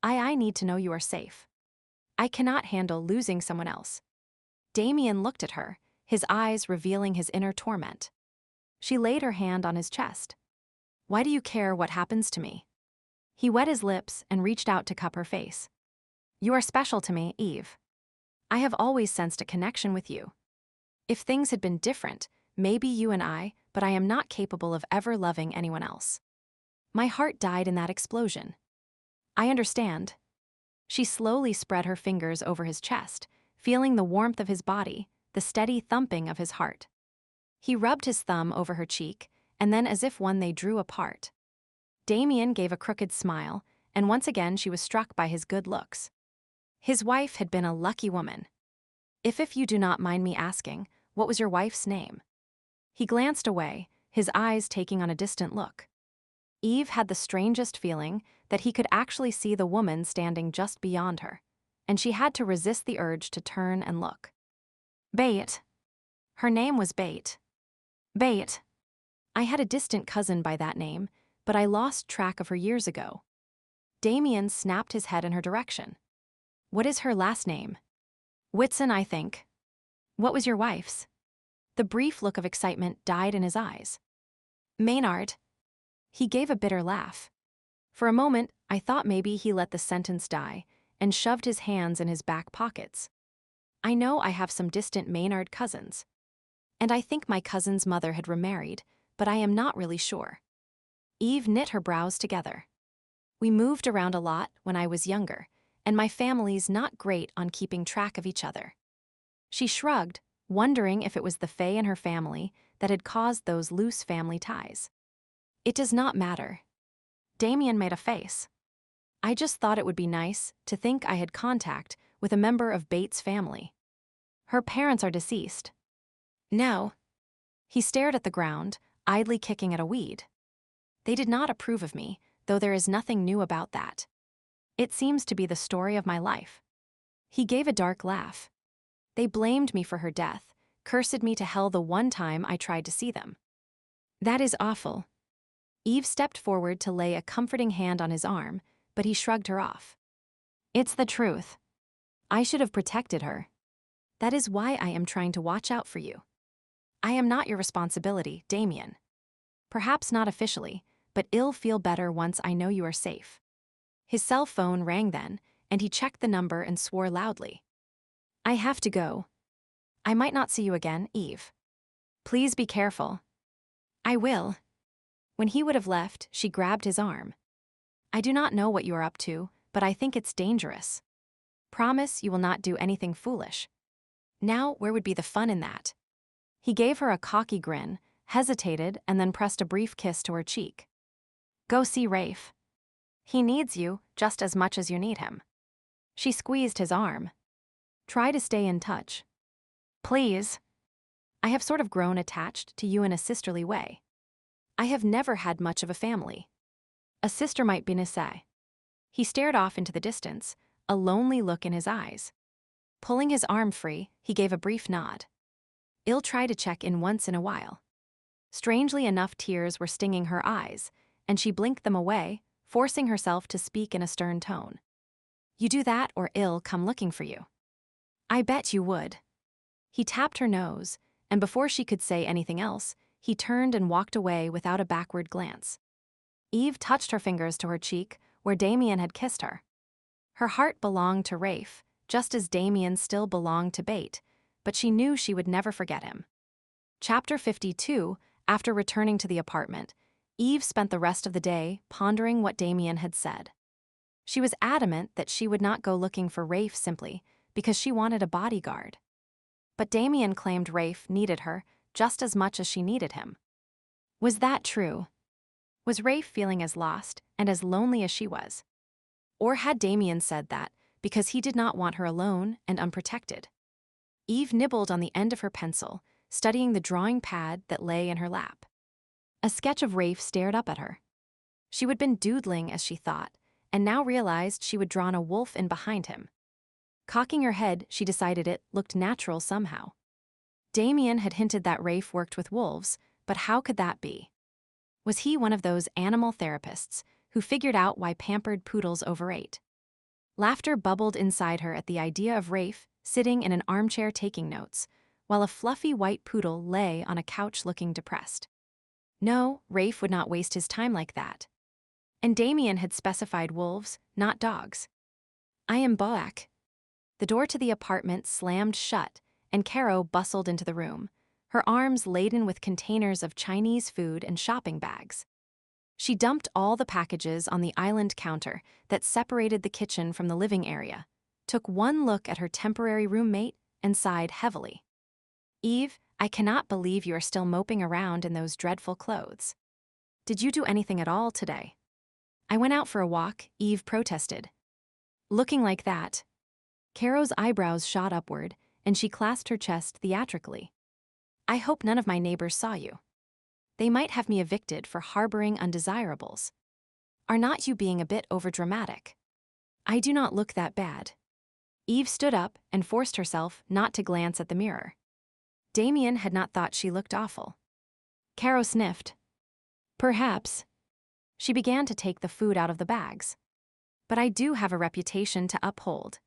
I need to know you are safe. I cannot handle losing someone else. Damien looked at her, his eyes revealing his inner torment. She laid her hand on his chest. Why do you care what happens to me? He wet his lips and reached out to cup her face. You are special to me, Eve. I have always sensed a connection with you. If things had been different, maybe you and I, but I am not capable of ever loving anyone else. My heart died in that explosion. I understand. She slowly spread her fingers over his chest, feeling the warmth of his body, the steady thumping of his heart. He rubbed his thumb over her cheek, and then as if one they drew apart. Damien gave a crooked smile, and once again she was struck by his good looks. His wife had been a lucky woman. If you do not mind me asking, what was your wife's name? He glanced away, his eyes taking on a distant look. Eve had the strangest feeling that he could actually see the woman standing just beyond her, and she had to resist the urge to turn and look. Bate. Her name was Bate. Bate. I had a distant cousin by that name, but I lost track of her years ago. Damien snapped his head in her direction. What is her last name? Whitson, I think. What was your wife's? The brief look of excitement died in his eyes. Maynard. He gave a bitter laugh. For a moment, I thought maybe he let the sentence die and shoved his hands in his back pockets. I know I have some distant Maynard cousins. And I think my cousin's mother had remarried, but I am not really sure. Eve knit her brows together. We moved around a lot when I was younger, and my family's not great on keeping track of each other. She shrugged, wondering if it was the fae in her family that had caused those loose family ties. It does not matter. Damien made a face. I just thought it would be nice to think I had contact with a member of Bates' family. Her parents are deceased. No. He stared at the ground, idly kicking at a weed. They did not approve of me, though there is nothing new about that. It seems to be the story of my life. He gave a dark laugh. They blamed me for her death, cursed me to hell the one time I tried to see them. That is awful. Eve stepped forward to lay a comforting hand on his arm, but he shrugged her off. It's the truth. I should have protected her. That is why I am trying to watch out for you. I am not your responsibility, Damien. Perhaps not officially, but I'll feel better once I know you are safe. His cell phone rang then, and he checked the number and swore loudly. I have to go. I might not see you again, Eve. Please be careful. I will. When he would have left, she grabbed his arm. I do not know what you are up to, but I think it's dangerous. Promise you will not do anything foolish. Now, where would be the fun in that? He gave her a cocky grin, hesitated, and then pressed a brief kiss to her cheek. Go see Rafe. He needs you just as much as you need him. She squeezed his arm. Try to stay in touch. Please. I have sort of grown attached to you in a sisterly way. I have never had much of a family. A sister might be Nisei. He stared off into the distance, a lonely look in his eyes. Pulling his arm free, he gave a brief nod. I'll try to check in once in a while. Strangely enough, tears were stinging her eyes, and she blinked them away, forcing herself to speak in a stern tone. You do that or I'll come looking for you. I bet you would. He tapped her nose, and before she could say anything else, he turned and walked away without a backward glance. Eve touched her fingers to her cheek, where Damien had kissed her. Her heart belonged to Rafe, just as Damien still belonged to Bate, but she knew she would never forget him. Chapter 52. After returning to the apartment, Eve spent the rest of the day pondering what Damien had said. She was adamant that she would not go looking for Rafe simply because she wanted a bodyguard. But Damien claimed Rafe needed her just as much as she needed him. Was that true? Was Rafe feeling as lost and as lonely as she was? Or had Damien said that because he did not want her alone and unprotected? Eve nibbled on the end of her pencil, studying the drawing pad that lay in her lap. A sketch of Rafe stared up at her. She would been doodling as she thought, and now realized she would drawn a wolf in behind him. Cocking her head, she decided it looked natural somehow. Damien had hinted that Rafe worked with wolves, but how could that be? Was he one of those animal therapists who figured out why pampered poodles overate? Laughter bubbled inside her at the idea of Rafe sitting in an armchair taking notes, while a fluffy white poodle lay on a couch looking depressed. No, Rafe would not waste his time like that. And Damien had specified wolves, not dogs. I am Boak. The door to the apartment slammed shut, and Caro bustled into the room, her arms laden with containers of Chinese food and shopping bags. She dumped all the packages on the island counter that separated the kitchen from the living area, took one look at her temporary roommate, and sighed heavily. Eve, I cannot believe you are still moping around in those dreadful clothes. Did you do anything at all today? I went out for a walk, Eve protested. Looking like that. Caro's eyebrows shot upward, and she clasped her chest theatrically. I hope none of my neighbors saw you. They might have me evicted for harboring undesirables. Are not you being a bit overdramatic? I do not look that bad. Eve stood up and forced herself not to glance at the mirror. Damien had not thought she looked awful. Caro sniffed. Perhaps. She began to take the food out of the bags. But I do have a reputation to uphold.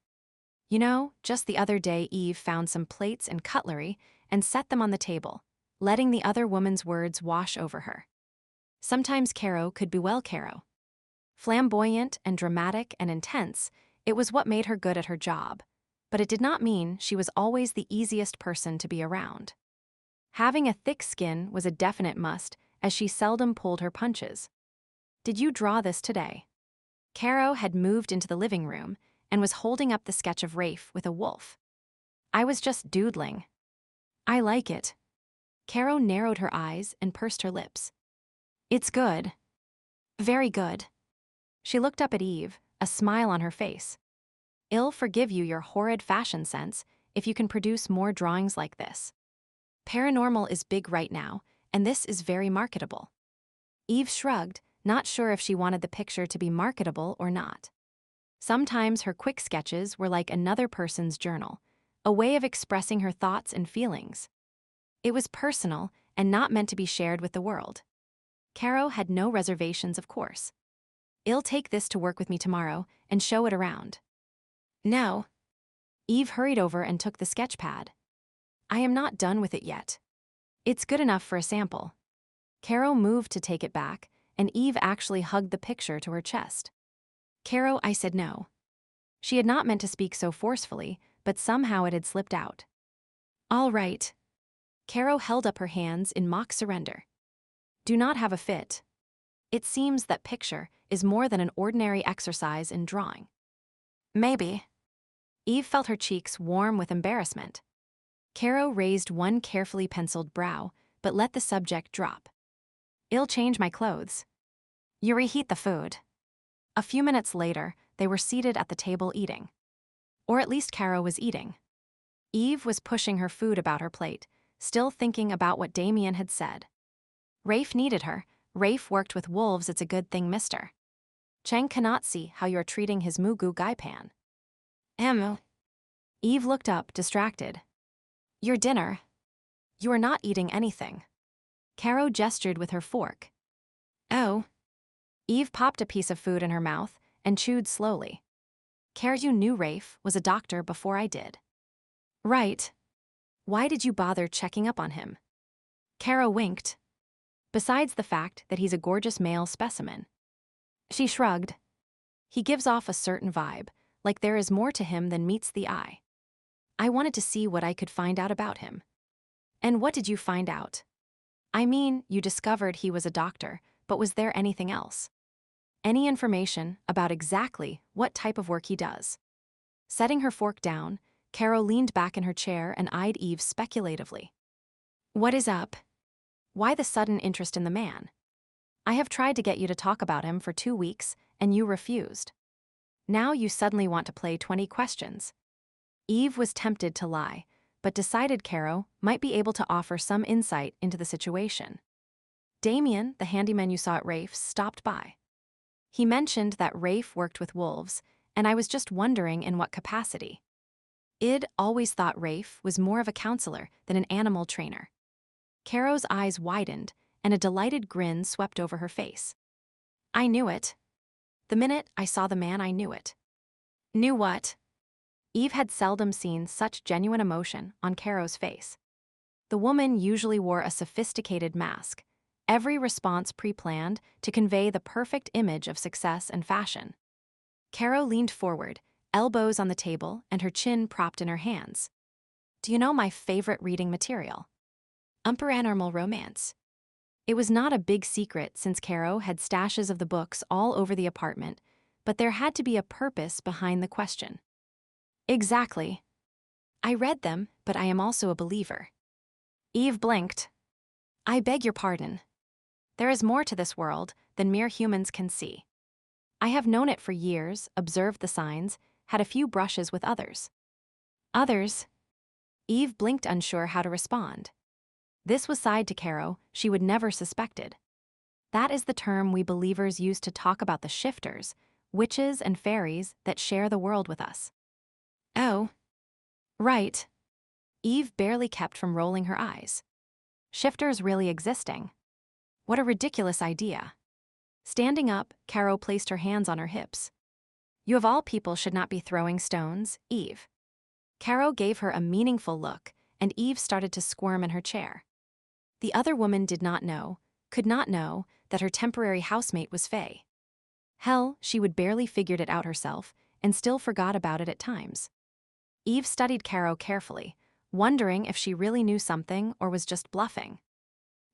You know, just the other day Eve found some plates and cutlery and set them on the table, letting the other woman's words wash over her. Sometimes Caro could bewail Caro. Flamboyant and dramatic and intense, it was what made her good at her job, but it did not mean she was always the easiest person to be around. Having a thick skin was a definite must, as she seldom pulled her punches. Did you draw this today? Caro had moved into the living room and was holding up the sketch of Rafe with a wolf. I was just doodling. I like it. Caro narrowed her eyes and pursed her lips. It's good. Very good. She looked up at Eve, a smile on her face. I'll forgive you your horrid fashion sense if you can produce more drawings like this. Paranormal is big right now, and this is very marketable. Eve shrugged, not sure if she wanted the picture to be marketable or not. Sometimes her quick sketches were like another person's journal, a way of expressing her thoughts and feelings. It was personal and not meant to be shared with the world. Caro had no reservations, of course. I'll take this to work with me tomorrow and show it around. No. Eve hurried over and took the sketch pad. I am not done with it yet. It's good enough for a sample. Caro moved to take it back, and Eve actually hugged the picture to her chest. Caro, I said no. She had not meant to speak so forcefully, but somehow it had slipped out. All right. Caro held up her hands in mock surrender. Do not have a fit. It seems that picture is more than an ordinary exercise in drawing. Maybe. Eve felt her cheeks warm with embarrassment. Caro raised one carefully penciled brow, but let the subject drop. I'll change my clothes. You reheat the food. A few minutes later, they were seated at the table eating. Or at least Caro was eating. Eve was pushing her food about her plate, still thinking about what Damien had said. Rafe needed her. Rafe worked with wolves, it's a good thing, mister. Cheng cannot see how you're treating his Mugu Gaipan. Eve looked up, distracted. Your dinner. You are not eating anything. Caro gestured with her fork. Oh. Eve popped a piece of food in her mouth and chewed slowly. Caro, you knew Rafe was a doctor before I did. Right. Why did you bother checking up on him? Caro winked. Besides the fact that he's a gorgeous male specimen. She shrugged. He gives off a certain vibe, like there is more to him than meets the eye. I wanted to see what I could find out about him. And what did you find out? I mean, you discovered he was a doctor, but was there anything else? Any information about exactly what type of work he does? Setting her fork down, Caro leaned back in her chair and eyed Eve speculatively. What is up? Why the sudden interest in the man? I have tried to get you to talk about him for 2 weeks, and you refused. Now you suddenly want to play 20 questions. Eve was tempted to lie, but decided Caro might be able to offer some insight into the situation. Damien, the handyman you saw at Rafe's, stopped by. He mentioned that Rafe worked with wolves, and I was just wondering in what capacity. I'd always thought Rafe was more of a counselor than an animal trainer. Caro's eyes widened, and a delighted grin swept over her face. I knew it. The minute I saw the man, I knew it. Knew what? Eve had seldom seen such genuine emotion on Caro's face. The woman usually wore a sophisticated mask, every response pre-planned to convey the perfect image of success and fashion. Caro leaned forward, elbows on the table and her chin propped in her hands. Do you know my favorite reading material? Paranormal romance. It was not a big secret since Caro had stashes of the books all over the apartment, but there had to be a purpose behind the question. Exactly. I read them, but I am also a believer. Eve blinked. I beg your pardon. There is more to this world than mere humans can see. I have known it for years, observed the signs, had a few brushes with others. Others? Eve blinked, unsure how to respond. This was side to Caro she would never suspected. That is the term we believers use to talk about the shifters, witches and fairies that share the world with us. Oh. Right. Eve barely kept from rolling her eyes. Shifters really existing? What a ridiculous idea. Standing up, Caro placed her hands on her hips. You of all people should not be throwing stones, Eve. Caro gave her a meaningful look, and Eve started to squirm in her chair. The other woman did not know, could not know, that her temporary housemate was Faye. Hell, she would barely figured it out herself, and still forgot about it at times. Eve studied Caro carefully, wondering if she really knew something or was just bluffing.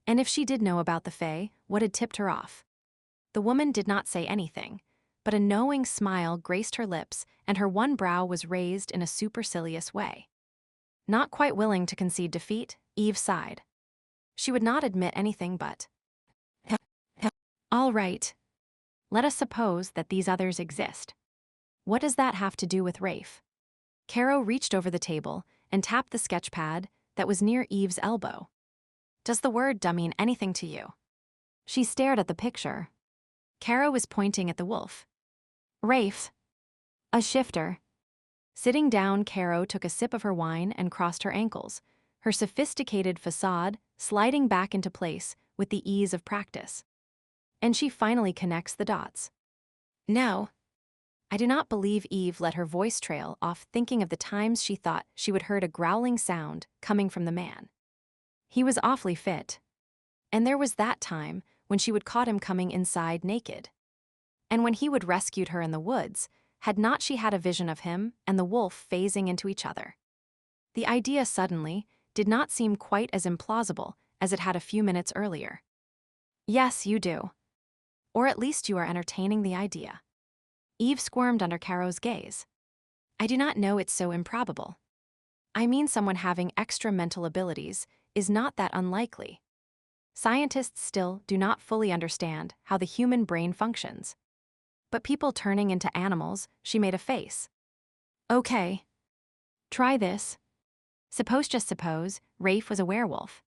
And if she did know about the Fae, what had tipped her off? The woman did not say anything, but a knowing smile graced her lips and her one brow was raised in a supercilious way. Not quite willing to concede defeat, Eve sighed. She would not admit anything but, all right. Let us suppose that these others exist. What does that have to do with Rafe? Caro reached over the table and tapped the sketch pad that was near Eve's elbow. Does the word "dumb" mean anything to you? She stared at the picture. Caro was pointing at the wolf. Rafe. A shifter. Sitting down, Caro took a sip of her wine and crossed her ankles, her sophisticated facade sliding back into place with the ease of practice. And she finally connects the dots. No. I do not believe Eve let her voice trail off, thinking of the times she thought she would heard a growling sound coming from the man. He was awfully fit. And there was that time when she would caught him coming inside naked. And when he would rescued her in the woods, had not she had a vision of him and the wolf phasing into each other? The idea suddenly did not seem quite as implausible as it had a few minutes earlier. Yes, you do. Or at least you are entertaining the idea. Eve squirmed under Caro's gaze. I do not know it's so improbable. I mean, someone having extra mental abilities is not that unlikely. Scientists still do not fully understand how the human brain functions. But people turning into animals, she made a face. Okay. Try this. Just suppose, Rafe was a werewolf.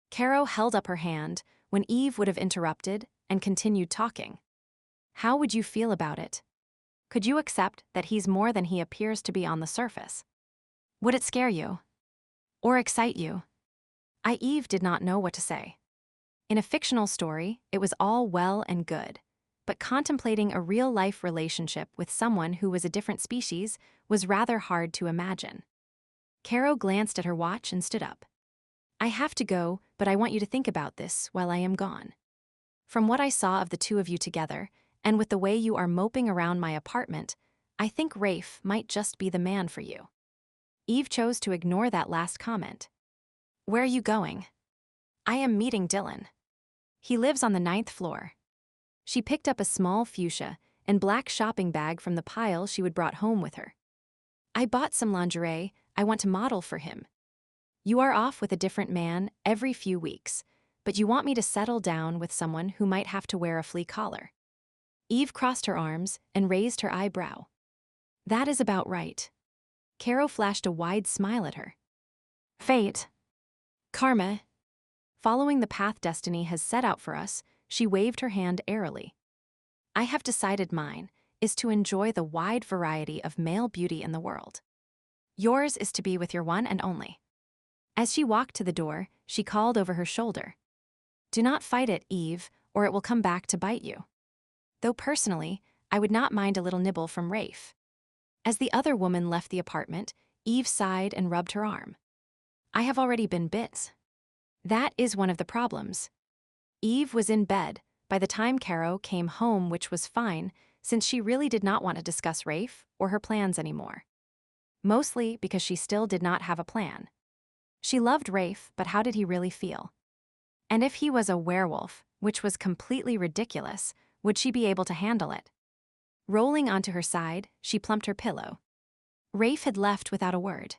Caro held up her hand when Eve would have interrupted and continued talking. How would you feel about it? Could you accept that he's more than he appears to be on the surface? Would it scare you? Or excite you? Eve did not know what to say. In a fictional story, it was all well and good, but contemplating a real-life relationship with someone who was a different species was rather hard to imagine. Caro glanced at her watch and stood up. I have to go, but I want you to think about this while I am gone. From what I saw of the two of you together, and with the way you are moping around my apartment, I think Rafe might just be the man for you. Eve chose to ignore that last comment. Where are you going? I am meeting Dylan. He lives on the 9th floor. She picked up a small fuchsia and black shopping bag from the pile she would brought home with her. I bought some lingerie I want to model for him. You are off with a different man every few weeks, but you want me to settle down with someone who might have to wear a flea collar. Eve crossed her arms and raised her eyebrow. That is about right. Caro flashed a wide smile at her. Fate. Karma. Following the path destiny has set out for us, she waved her hand airily. I have decided mine is to enjoy the wide variety of male beauty in the world. Yours is to be with your one and only. As she walked to the door, she called over her shoulder. Do not fight it, Eve, or it will come back to bite you. Though personally, I would not mind a little nibble from Rafe. As the other woman left the apartment, Eve sighed and rubbed her arm. I have already been bit. That is one of the problems. Eve was in bed by the time Caro came home, which was fine, since she really did not want to discuss Rafe or her plans anymore. Mostly because she still did not have a plan. She loved Rafe, but how did he really feel? And if he was a werewolf, which was completely ridiculous, would she be able to handle it? Rolling onto her side, she plumped her pillow. Rafe had left without a word.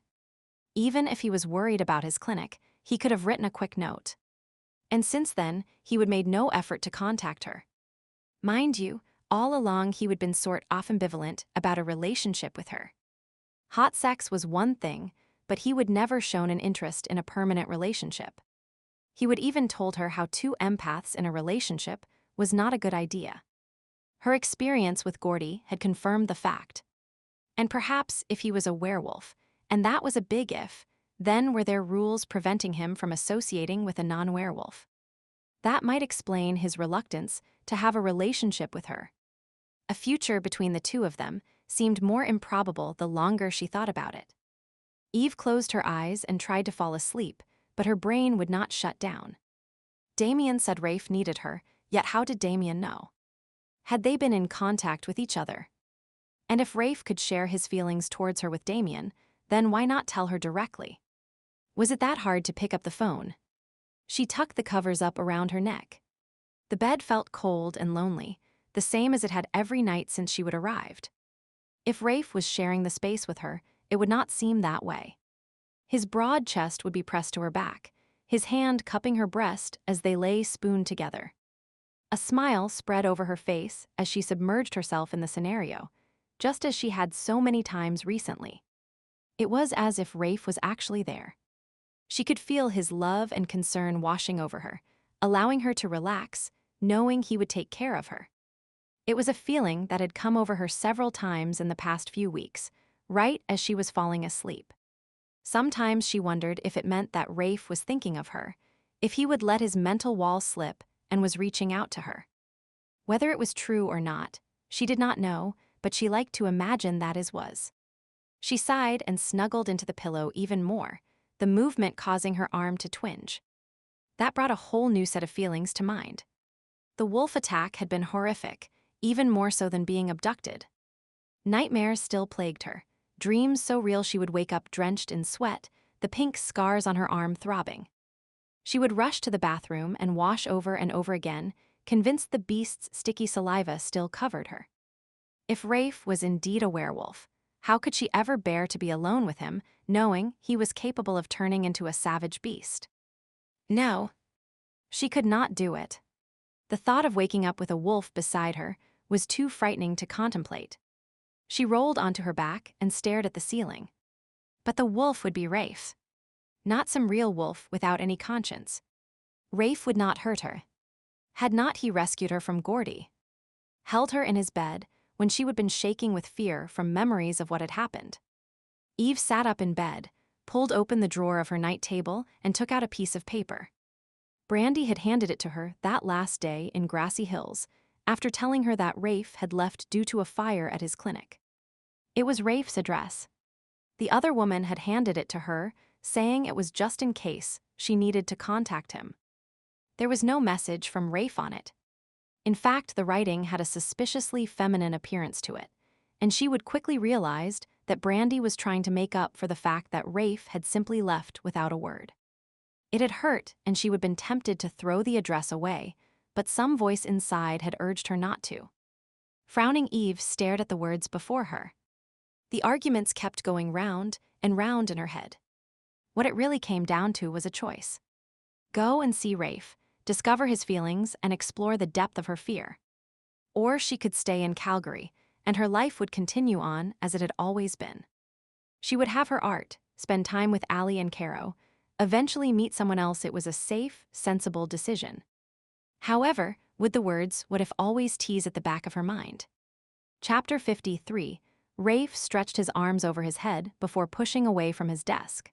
Even if he was worried about his clinic, he could have written a quick note. And since then, he would made no effort to contact her. Mind you, all along he would been sort of ambivalent about a relationship with her. Hot sex was one thing, but he would never shown an interest in a permanent relationship. He would even told her how two empaths in a relationship was not a good idea. Her experience with Gordy had confirmed the fact. And perhaps if he was a werewolf, and that was a big if, then were there rules preventing him from associating with a non-werewolf? That might explain his reluctance to have a relationship with her. A future between the two of them seemed more improbable the longer she thought about it. Eve closed her eyes and tried to fall asleep, but her brain would not shut down. Damien said Rafe needed her, yet how did Damien know? Had they been in contact with each other? And if Rafe could share his feelings towards her with Damien, then why not tell her directly? Was it that hard to pick up the phone? She tucked the covers up around her neck. The bed felt cold and lonely, the same as it had every night since she would arrived. If Rafe was sharing the space with her, it would not seem that way. His broad chest would be pressed to her back, his hand cupping her breast as they lay spooned together. A smile spread over her face as she submerged herself in the scenario, just as she had so many times recently. It was as if Rafe was actually there. She could feel his love and concern washing over her, allowing her to relax, knowing he would take care of her. It was a feeling that had come over her several times in the past few weeks, right as she was falling asleep. Sometimes she wondered if it meant that Rafe was thinking of her, if he would let his mental wall slip and was reaching out to her. Whether it was true or not, she did not know, but she liked to imagine that it was. She sighed and snuggled into the pillow even more, the movement causing her arm to twinge. That brought a whole new set of feelings to mind. The wolf attack had been horrific, even more so than being abducted. Nightmares still plagued her, dreams so real she would wake up drenched in sweat, the pink scars on her arm throbbing. She would rush to the bathroom and wash over and over again, convinced the beast's sticky saliva still covered her. If Rafe was indeed a werewolf, how could she ever bear to be alone with him, knowing he was capable of turning into a savage beast? No, she could not do it. The thought of waking up with a wolf beside her was too frightening to contemplate. She rolled onto her back and stared at the ceiling. But the wolf would be Rafe. Not some real wolf without any conscience. Rafe would not hurt her. Had not he rescued her from Gordy? Held her in his bed when she would been shaking with fear from memories of what had happened. Eve sat up in bed, pulled open the drawer of her night table, and took out a piece of paper. Brandy had handed it to her that last day in Grassy Hills, after telling her that Rafe had left due to a fire at his clinic. It was Rafe's address. The other woman had handed it to her, saying it was just in case she needed to contact him. There was no message from Rafe on it. In fact, the writing had a suspiciously feminine appearance to it, and she would quickly realize that Brandy was trying to make up for the fact that Rafe had simply left without a word. It had hurt, and she would have been tempted to throw the address away, but some voice inside had urged her not to. Frowning Eve stared at the words before her. The arguments kept going round and round in her head. What it really came down to was a choice. Go and see Rafe, discover his feelings, and explore the depth of her fear. Or she could stay in Calgary, and her life would continue on as it had always been. She would have her art, spend time with Allie and Caro, eventually meet someone else. It was a safe, sensible decision. However, would the words "what if" always tease at the back of her mind? Chapter 53. Rafe stretched his arms over his head before pushing away from his desk.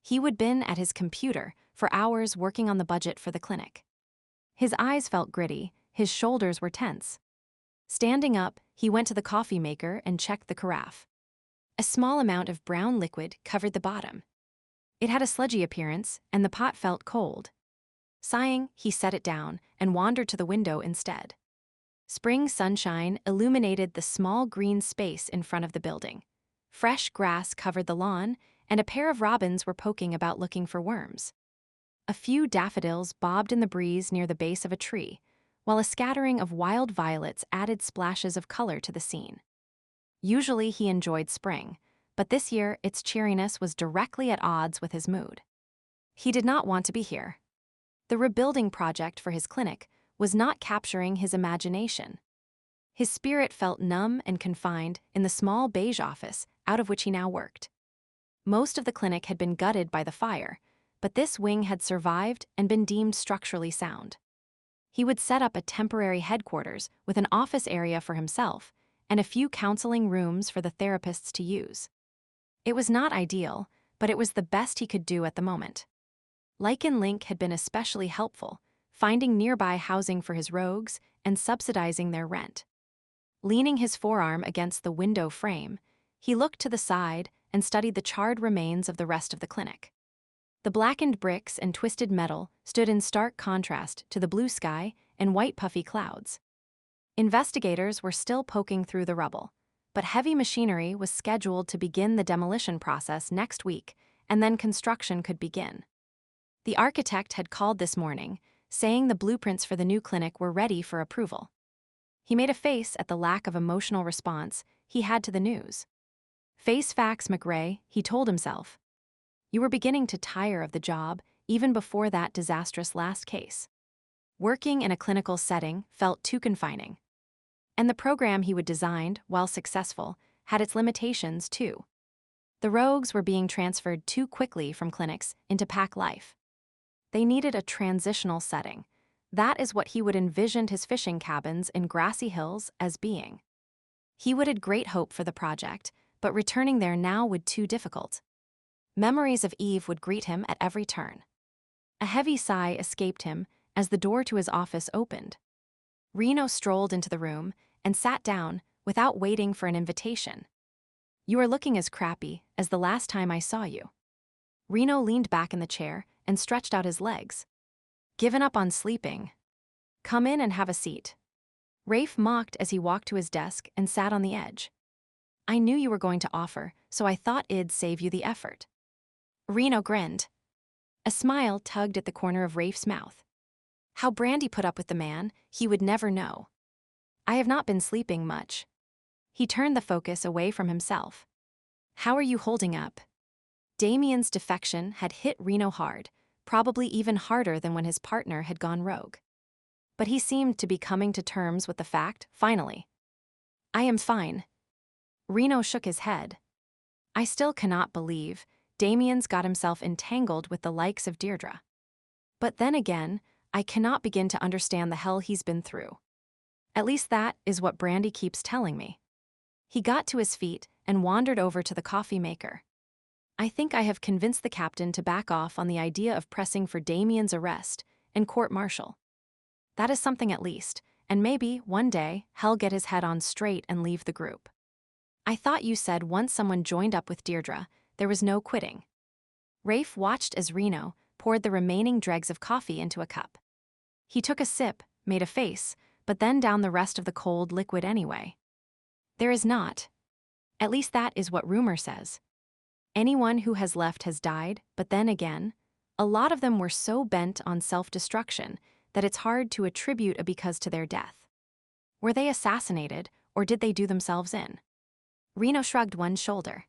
He would been at his computer for hours working on the budget for the clinic. His eyes felt gritty, his shoulders were tense. Standing up, he went to the coffee maker and checked the carafe. A small amount of brown liquid covered the bottom. It had a sludgy appearance, and the pot felt cold. Sighing, he set it down and wandered to the window instead. Spring sunshine illuminated the small green space in front of the building. Fresh grass covered the lawn, and a pair of robins were poking about looking for worms. A few daffodils bobbed in the breeze near the base of a tree, while a scattering of wild violets added splashes of color to the scene. Usually he enjoyed spring, but this year its cheeriness was directly at odds with his mood. He did not want to be here. The rebuilding project for his clinic was not capturing his imagination. His spirit felt numb and confined in the small beige office out of which he now worked. Most of the clinic had been gutted by the fire, but this wing had survived and been deemed structurally sound. He would set up a temporary headquarters with an office area for himself and a few counseling rooms for the therapists to use. It was not ideal, but it was the best he could do at the moment. Lycan Link had been especially helpful, finding nearby housing for his rogues and subsidizing their rent. Leaning his forearm against the window frame, he looked to the side and studied the charred remains of the rest of the clinic. The blackened bricks and twisted metal stood in stark contrast to the blue sky and white puffy clouds. Investigators were still poking through the rubble, but heavy machinery was scheduled to begin the demolition process next week, and then construction could begin. The architect had called this morning, saying the blueprints for the new clinic were ready for approval. He made a face at the lack of emotional response he had to the news. Face facts, McRae, he told himself. You were beginning to tire of the job even before that disastrous last case. Working in a clinical setting felt too confining. And the program he would designed, while successful, had its limitations too. The rogues were being transferred too quickly from clinics into pack life. They needed a transitional setting. That is what he would envisioned his fishing cabins in Grassy Hills as being. He would had great hope for the project, but returning there now would too difficult. Memories of Eve would greet him at every turn. A heavy sigh escaped him as the door to his office opened. Reno strolled into the room and sat down without waiting for an invitation. You are looking as crappy as the last time I saw you. Reno leaned back in the chair and stretched out his legs. Given up on sleeping. Come in and have a seat. Rafe mocked as he walked to his desk and sat on the edge. I knew you were going to offer, so I thought it'd save you the effort. Reno grinned. A smile tugged at the corner of Rafe's mouth. How Brandy put up with the man, he would never know. I have not been sleeping much. He turned the focus away from himself. How are you holding up? Damien's defection had hit Reno hard, probably even harder than when his partner had gone rogue. But he seemed to be coming to terms with the fact, finally. I am fine. Reno shook his head. I still cannot believe Damien's got himself entangled with the likes of Deirdre. But then again, I cannot begin to understand the hell he's been through. At least that is what Brandy keeps telling me. He got to his feet and wandered over to the coffee maker. I think I have convinced the captain to back off on the idea of pressing for Damien's arrest and court-martial. That is something at least, and maybe, one day, he'll get his head on straight and leave the group. I thought you said once someone joined up with Deirdre, there was no quitting. Rafe watched as Reno poured the remaining dregs of coffee into a cup. He took a sip, made a face, but then downed the rest of the cold liquid anyway. There is not. At least that is what rumor says. Anyone who has left has died, but then again, a lot of them were so bent on self-destruction that it's hard to attribute a because to their death. Were they assassinated, or did they do themselves in? Reno shrugged one shoulder.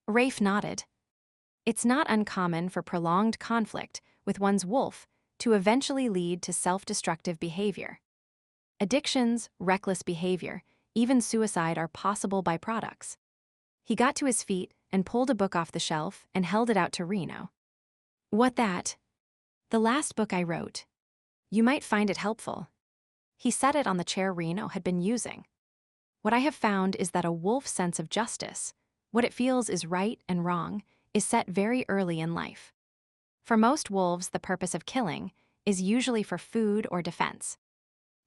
Rafe nodded. It's not uncommon for prolonged conflict with one's wolf to eventually lead to self-destructive behavior. Addictions, reckless behavior, even suicide are possible byproducts. He got to his feet and pulled a book off the shelf and held it out to Reno. What that? The last book I wrote. You might find it helpful. He set it on the chair Reno had been using. What I have found is that a wolf's sense of justice, what it feels is right and wrong, is set very early in life. For most wolves, the purpose of killing is usually for food or defense.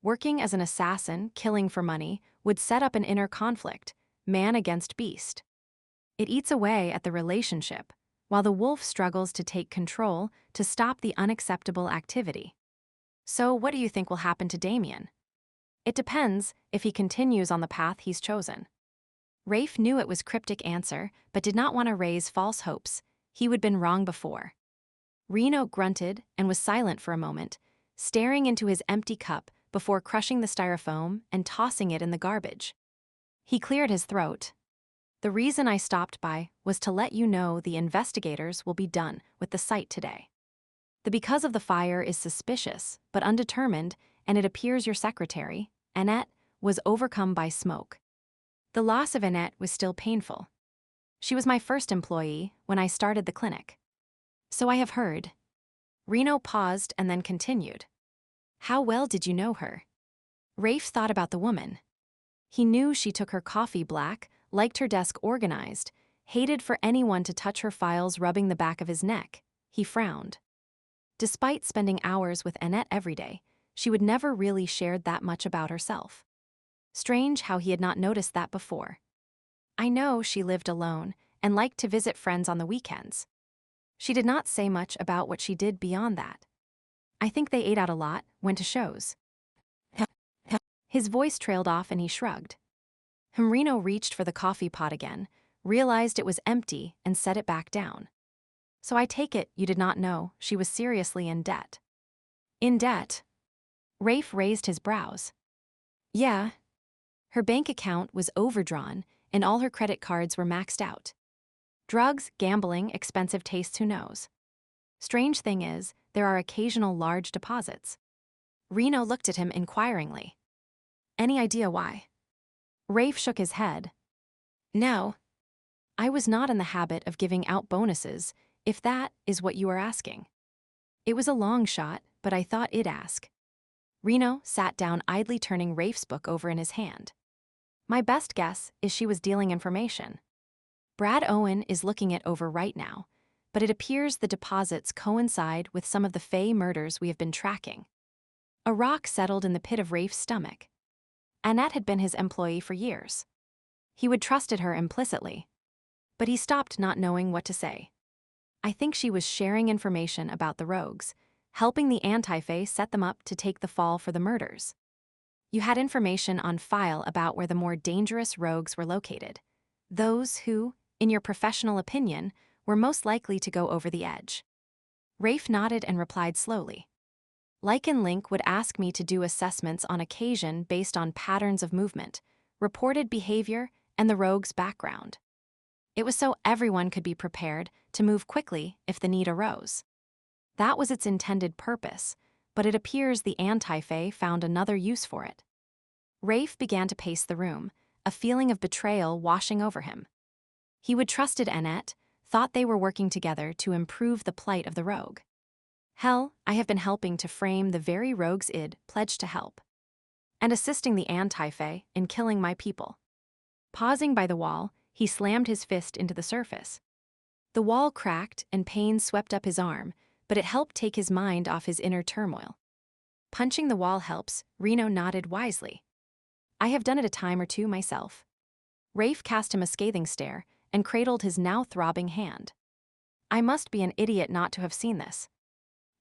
Working as an assassin, killing for money, would set up an inner conflict, man against beast. It eats away at the relationship, while the wolf struggles to take control to stop the unacceptable activity. So what do you think will happen to Damien? It depends if he continues on the path he's chosen. Rafe knew it was cryptic answer, but did not want to raise false hopes. He would been wrong before. Reno grunted and was silent for a moment, staring into his empty cup before crushing the styrofoam and tossing it in the garbage. He cleared his throat. The reason I stopped by was to let you know the investigators will be done with the site today. The because of the fire is suspicious, but undetermined, and it appears your secretary, Annette, was overcome by smoke. The loss of Annette was still painful. She was my first employee when I started the clinic. So I have heard. Reno paused and then continued. How well did you know her? Rafe thought about the woman. He knew she took her coffee black, liked her desk organized, hated for anyone to touch her files rubbing the back of his neck. He frowned. Despite spending hours with Annette every day, she would never really shared that much about herself. Strange how he had not noticed that before. I know she lived alone and liked to visit friends on the weekends. She did not say much about what she did beyond that. I think they ate out a lot, went to shows. His voice trailed off and he shrugged. Reno reached for the coffee pot again, realized it was empty, and set it back down. So I take it you did not know she was seriously in debt. In debt? Rafe raised his brows. Yeah. Her bank account was overdrawn, and all her credit cards were maxed out. Drugs, gambling, expensive tastes, who knows? Strange thing is, there are occasional large deposits. Reno looked at him inquiringly. Any idea why? Rafe shook his head. No. I was not in the habit of giving out bonuses, if that is what you are asking. It was a long shot, but I thought it'd ask. Reno sat down, idly turning Rafe's book over in his hand. My best guess is she was dealing information. Brad Owen is looking it over right now, but it appears the deposits coincide with some of the Faye murders we have been tracking. A rock settled in the pit of Rafe's stomach. Annette had been his employee for years. He would trusted her implicitly. But he stopped not knowing what to say. I think she was sharing information about the rogues, helping the anti-fae set them up to take the fall for the murders. You had information on file about where the more dangerous rogues were located. Those who, in your professional opinion, were most likely to go over the edge. Rafe nodded and replied slowly. Lycan Link would ask me to do assessments on occasion based on patterns of movement, reported behavior, and the rogue's background. It was so everyone could be prepared to move quickly if the need arose. That was its intended purpose, but it appears the anti-fae found another use for it. Rafe began to pace the room, a feeling of betrayal washing over him. He would trusted Annette, thought they were working together to improve the plight of the rogue. Hell, I have been helping to frame the very rogues id pledged to help. And assisting the anti-fae in killing my people. Pausing by the wall, he slammed his fist into the surface. The wall cracked and pain swept up his arm, but it helped take his mind off his inner turmoil. Punching the wall helps, Reno nodded wisely. I have done it a time or two myself. Rafe cast him a scathing stare and cradled his now throbbing hand. I must be an idiot not to have seen this.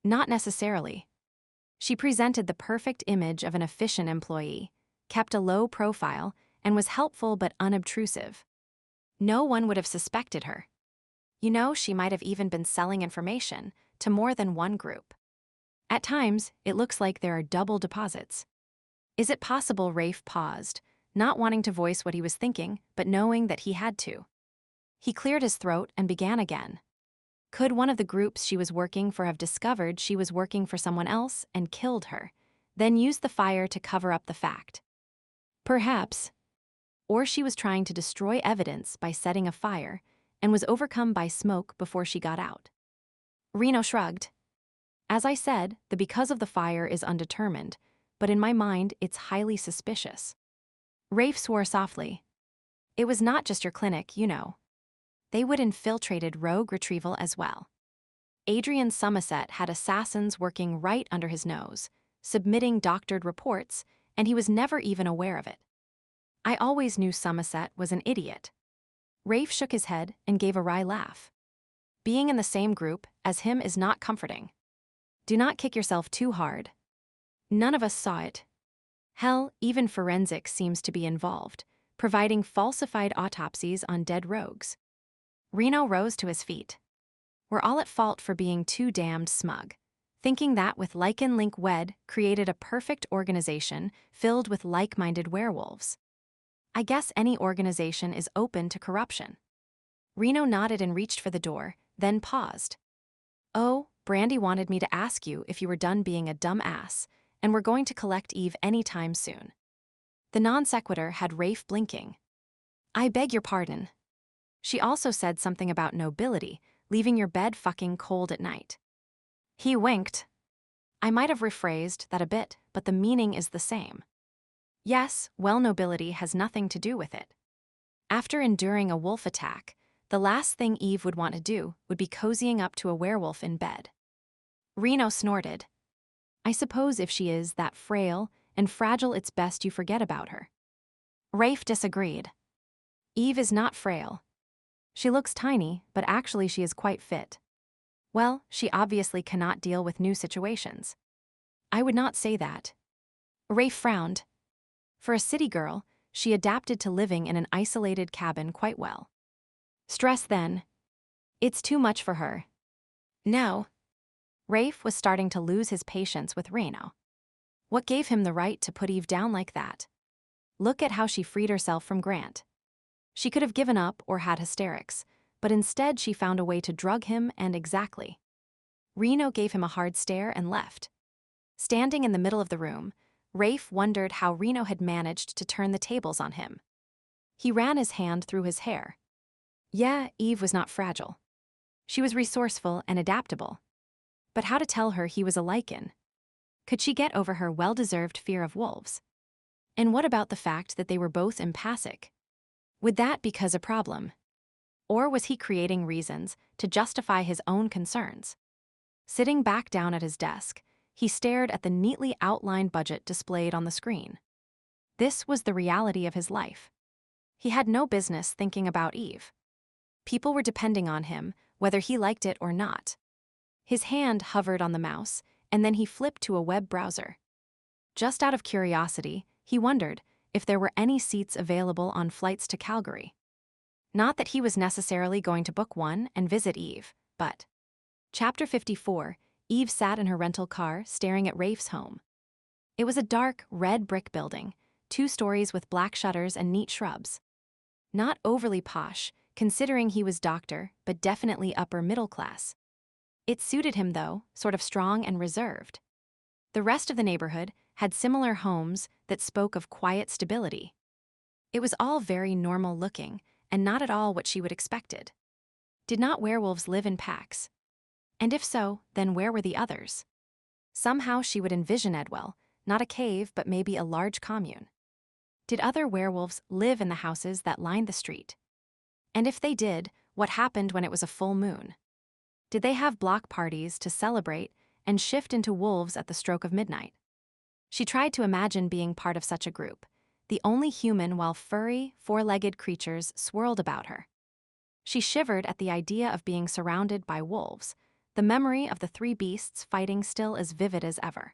Not necessarily. She presented the perfect image of an efficient employee, kept a low profile, and was helpful but unobtrusive. No one would have suspected her. You know, she might have even been selling information to more than one group. At times, it looks like there are double deposits. Is it possible? Rafe paused, not wanting to voice what he was thinking, but knowing that he had to. He cleared his throat and began again. Could one of the groups she was working for have discovered she was working for someone else and killed her, then used the fire to cover up the fact? Perhaps. Or she was trying to destroy evidence by setting a fire and was overcome by smoke before she got out. Reno shrugged. As I said, the because of the fire is undetermined, but in my mind it's highly suspicious. Rafe swore softly. It was not just your clinic, you know. They would infiltrated rogue retrieval as well. Adrian Somerset had assassins working right under his nose, submitting doctored reports, and he was never even aware of it. I always knew Somerset was an idiot. Rafe shook his head and gave a wry laugh. Being in the same group as him is not comforting. Do not kick yourself too hard. None of us saw it. Hell, even forensics seems to be involved, providing falsified autopsies on dead rogues. Reno rose to his feet. We're all at fault for being too damned smug, thinking that with Lycan Link Wed created a perfect organization filled with like-minded werewolves. I guess any organization is open to corruption. Reno nodded and reached for the door, then paused. Oh, Brandy wanted me to ask you if you were done being a dumb ass, and were going to collect Eve any time soon. The non sequitur had Rafe blinking. I beg your pardon. She also said something about nobility, leaving your bed fucking cold at night. He winked. I might have rephrased that a bit, but the meaning is the same. Yes, well, nobility has nothing to do with it. After enduring a wolf attack, the last thing Eve would want to do would be cozying up to a werewolf in bed. Reno snorted. I suppose if she is that frail and fragile, it's best you forget about her. Rafe disagreed. Eve is not frail. She looks tiny, but actually she is quite fit. Well, she obviously cannot deal with new situations. I would not say that. Rafe frowned. For a city girl, she adapted to living in an isolated cabin quite well. Stress then. It's too much for her. No. Rafe was starting to lose his patience with Reno. What gave him the right to put Eve down like that? Look at how she freed herself from Grant. She could have given up or had hysterics, but instead she found a way to drug him and exactly. Reno gave him a hard stare and left. Standing in the middle of the room, Rafe wondered how Reno had managed to turn the tables on him. He ran his hand through his hair. Yeah, Eve was not fragile. She was resourceful and adaptable. But how to tell her he was a Lycan? Could she get over her well-deserved fear of wolves? And what about the fact that they were both empathic? Would that be a problem? Or was he creating reasons to justify his own concerns? Sitting back down at his desk, he stared at the neatly outlined budget displayed on the screen. This was the reality of his life. He had no business thinking about Eve. People were depending on him, whether he liked it or not. His hand hovered on the mouse, and then he flipped to a web browser. Just out of curiosity, he wondered if there were any seats available on flights to Calgary. Not that he was necessarily going to book one and visit Eve, but... Chapter 54, Eve sat in her rental car staring at Rafe's home. It was a dark, red brick building, 2 stories with black shutters and neat shrubs. Not overly posh, considering he was doctor, but definitely upper middle class. It suited him though, sort of strong and reserved. The rest of the neighborhood had similar homes that spoke of quiet stability. It was all very normal looking, and not at all what she would expected. Did not werewolves live in packs? And if so, then where were the others? Somehow she would envision Edwell, not a cave but maybe a large commune. Did other werewolves live in the houses that lined the street? And if they did, what happened when it was a full moon? Did they have block parties to celebrate and shift into wolves at the stroke of midnight? She tried to imagine being part of such a group, the only human while furry, 4-legged creatures swirled about her. She shivered at the idea of being surrounded by wolves, the memory of the 3 beasts fighting still as vivid as ever.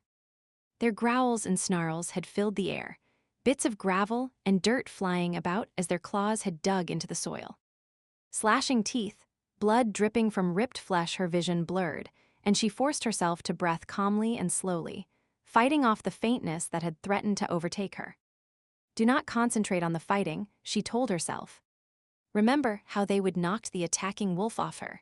Their growls and snarls had filled the air, bits of gravel and dirt flying about as their claws had dug into the soil. Slashing teeth, blood dripping from ripped flesh, her vision blurred, and she forced herself to breathe calmly and slowly, fighting off the faintness that had threatened to overtake her. Do not concentrate on the fighting, she told herself. Remember how they would knock the attacking wolf off her.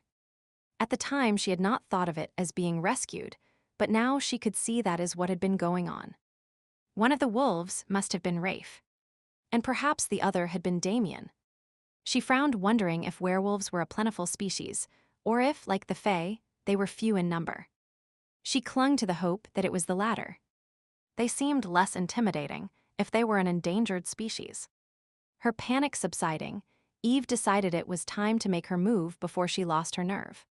At the time, she had not thought of it as being rescued, but now she could see that is what had been going on. One of the wolves must have been Rafe. And perhaps the other had been Damien. She frowned, wondering if werewolves were a plentiful species, or if, like the Fae, they were few in number. She clung to the hope that it was the latter. They seemed less intimidating if they were an endangered species. Her panic subsiding, Eve decided it was time to make her move before she lost her nerve.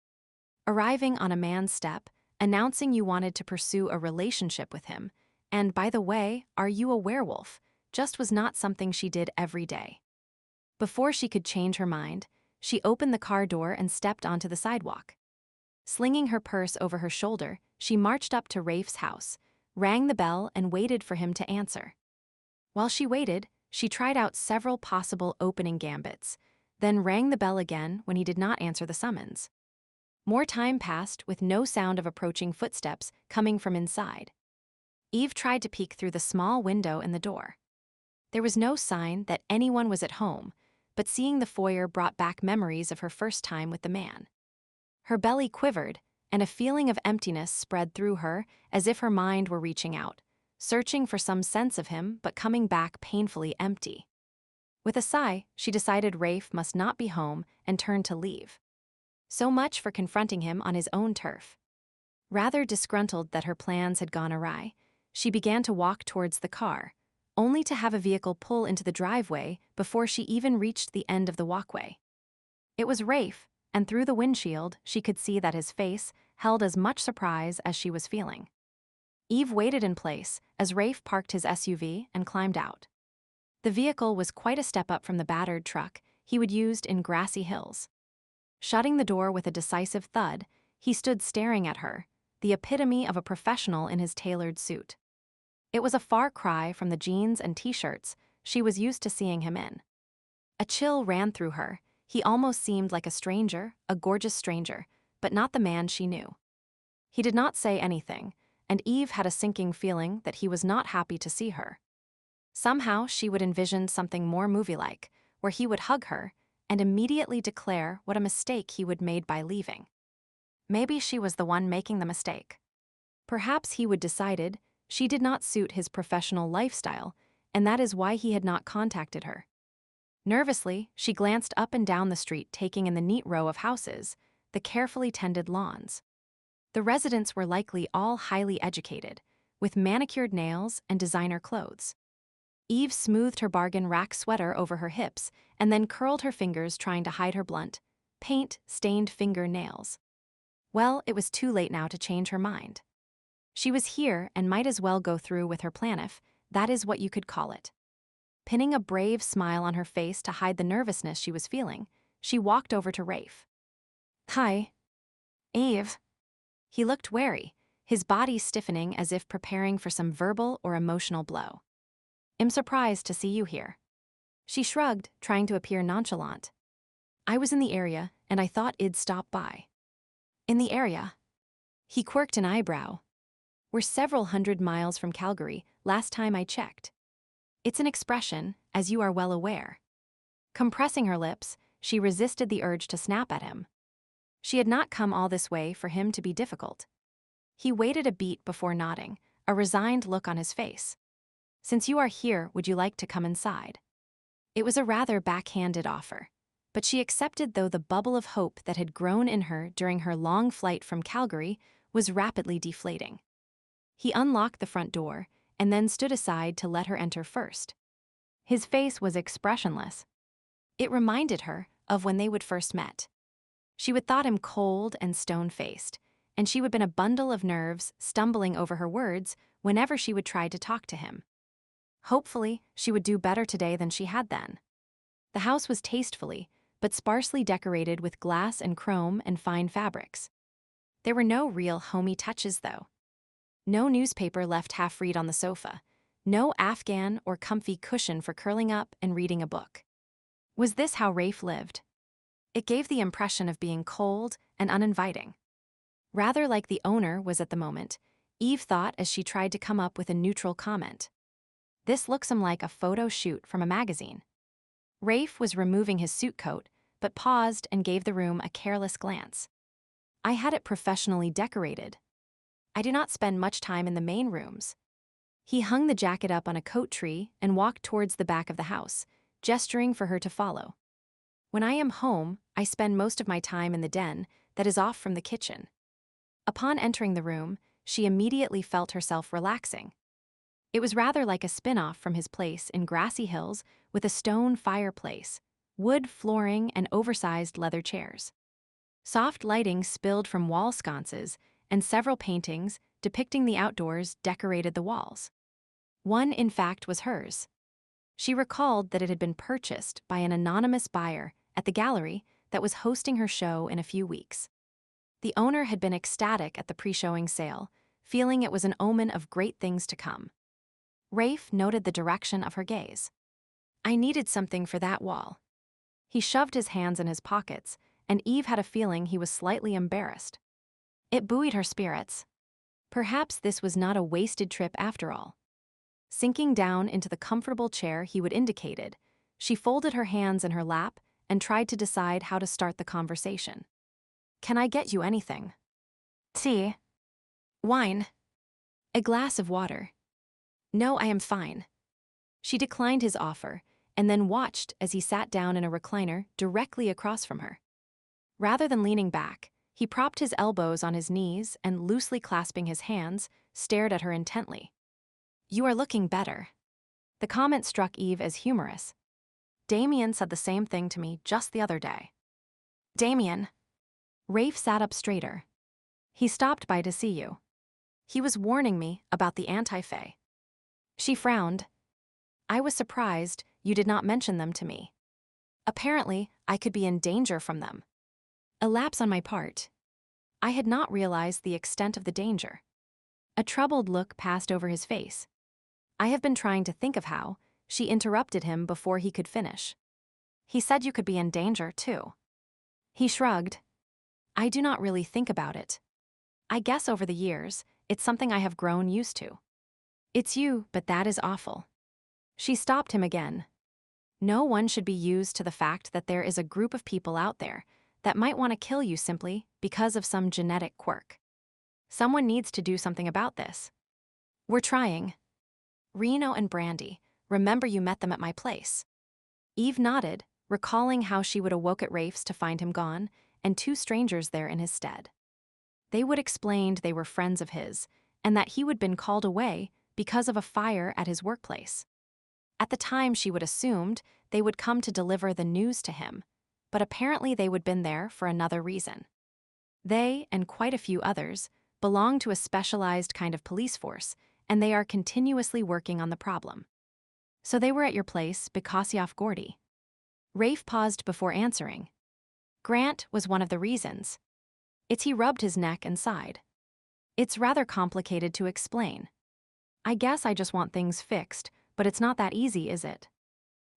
Arriving on a man's step, announcing you wanted to pursue a relationship with him, and by the way, are you a werewolf, just was not something she did every day. Before she could change her mind, she opened the car door and stepped onto the sidewalk. Slinging her purse over her shoulder, she marched up to Rafe's house, rang the bell and waited for him to answer. While she waited, she tried out several possible opening gambits, then rang the bell again when he did not answer the summons. More time passed with no sound of approaching footsteps coming from inside. Eve tried to peek through the small window in the door. There was no sign that anyone was at home, but seeing the foyer brought back memories of her first time with the man. Her belly quivered, and a feeling of emptiness spread through her as if her mind were reaching out, searching for some sense of him but coming back painfully empty. With a sigh, she decided Rafe must not be home and turned to leave. So much for confronting him on his own turf. Rather disgruntled that her plans had gone awry, she began to walk towards the car, only to have a vehicle pull into the driveway before she even reached the end of the walkway. It was Rafe, and through the windshield she could see that his face held as much surprise as she was feeling. Eve waited in place as Rafe parked his SUV and climbed out. The vehicle was quite a step up from the battered truck he would used in grassy hills. Shutting the door with a decisive thud, he stood staring at her, the epitome of a professional in his tailored suit. It was a far cry from the jeans and t-shirts she was used to seeing him in. A chill ran through her. He almost seemed like a stranger, a gorgeous stranger, but not the man she knew. He did not say anything, and Eve had a sinking feeling that he was not happy to see her. Somehow she would envision something more movie-like, where he would hug her and immediately declare what a mistake he would made by leaving. Maybe she was the one making the mistake. Perhaps he would decided she did not suit his professional lifestyle, and that is why he had not contacted her. Nervously, she glanced up and down the street, taking in the neat row of houses, the carefully tended lawns. The residents were likely all highly educated, with manicured nails and designer clothes. Eve smoothed her bargain rack sweater over her hips and then curled her fingers trying to hide her blunt, paint-stained fingernails. Well, it was too late now to change her mind. She was here and might as well go through with her plan, if that is what you could call it. Pinning a brave smile on her face to hide the nervousness she was feeling, she walked over to Rafe. "Hi." "Eve." He looked wary, his body stiffening as if preparing for some verbal or emotional blow. "I'm surprised to see you here." She shrugged, trying to appear nonchalant. "I was in the area, and I thought I'd stop by." "In the area?" He quirked an eyebrow. "We're several hundred miles from Calgary, last time I checked." It's an expression, as you are well aware. Compressing her lips, she resisted the urge to snap at him. She had not come all this way for him to be difficult. He waited a beat before nodding, a resigned look on his face. "Since you are here, would you like to come inside?" It was a rather backhanded offer, but she accepted, though the bubble of hope that had grown in her during her long flight from Calgary was rapidly deflating. He unlocked the front door and then stood aside to let her enter first. His face was expressionless. It reminded her of when they would first met. She would thought him cold and stone-faced, and she would have been a bundle of nerves stumbling over her words whenever she would try to talk to him. Hopefully, she would do better today than she had then. The house was tastefully, but sparsely decorated with glass and chrome and fine fabrics. There were no real homey touches, though. No newspaper left half-read on the sofa, no Afghan or comfy cushion for curling up and reading a book. Was this how Rafe lived? It gave the impression of being cold and uninviting. Rather like the owner was at the moment, Eve thought as she tried to come up with a neutral comment. "This looks like a photo shoot from a magazine." Rafe was removing his suit coat, but paused and gave the room a careless glance. "I had it professionally decorated. I do not spend much time in the main rooms." He hung the jacket up on a coat tree and walked towards the back of the house, gesturing for her to follow. "When I am home, I spend most of my time in the den that is off from the kitchen." Upon entering the room, she immediately felt herself relaxing. It was rather like a spin-off from his place in Grassy Hills with a stone fireplace, wood flooring, and oversized leather chairs. Soft lighting spilled from wall sconces, and several paintings depicting the outdoors decorated the walls. One, in fact, was hers. She recalled that it had been purchased by an anonymous buyer at the gallery that was hosting her show in a few weeks. The owner had been ecstatic at the pre-showing sale, feeling it was an omen of great things to come. Rafe noted the direction of her gaze. "I needed something for that wall." He shoved his hands in his pockets, and Eve had a feeling he was slightly embarrassed. It buoyed her spirits. Perhaps this was not a wasted trip after all. Sinking down into the comfortable chair he would indicated, she folded her hands in her lap and tried to decide how to start the conversation. "Can I get you anything?" "Tea." "Wine." "A glass of water." "No, I am fine." She declined his offer and then watched as he sat down in a recliner directly across from her. Rather than leaning back, he propped his elbows on his knees and, loosely clasping his hands, stared at her intently. "You are looking better." The comment struck Eve as humorous. "Damien said the same thing to me just the other day." "Damien?" Rafe sat up straighter. "He stopped by to see you. He was warning me about the anti-fae." She frowned. "I was surprised you did not mention them to me. Apparently, I could be in danger from them." A lapse on my part. I had not realized the extent of the danger. A troubled look passed over his face. "I have been trying to think of how," she interrupted him before he could finish. "He said you could be in danger, too." He shrugged. "I do not really think about it. I guess over the years, it's something I have grown used to." "It's you, but that is awful." She stopped him again. No one should be used to the fact that there is a group of people out there that might want to kill you simply because of some genetic quirk. Someone needs to do something about this. "We're trying." "Reno and Brandy, remember you met them at my place." Eve nodded, recalling how she would awoke at Rafe's to find him gone, and two strangers there in his stead. They would explained they were friends of his, and that he would been called away because of a fire at his workplace. At the time, she would assumed they would come to deliver the news to him, but apparently they would been there for another reason. They, and quite a few others, belong to a specialized kind of police force, and they are continuously working on the problem. "So they were at your place because of Gordy." Rafe paused before answering. "Grant was one of the reasons. It's he rubbed his neck and sighed." It's rather complicated to explain. I guess I just want things fixed, but it's not that easy, is it?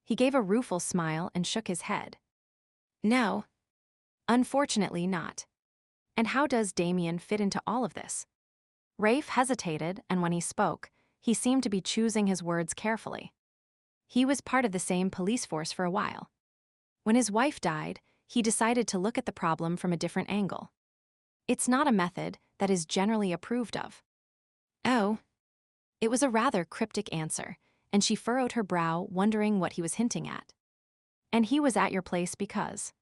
He gave a rueful smile and shook his head. No. Unfortunately not. And how does Damien fit into all of this? Rafe hesitated, and when he spoke, he seemed to be choosing his words carefully. He was part of the same police force for a while. When his wife died, he decided to look at the problem from a different angle. It's not a method that is generally approved of. Oh. It was a rather cryptic answer, and she furrowed her brow, wondering what he was hinting at. And he was at your place because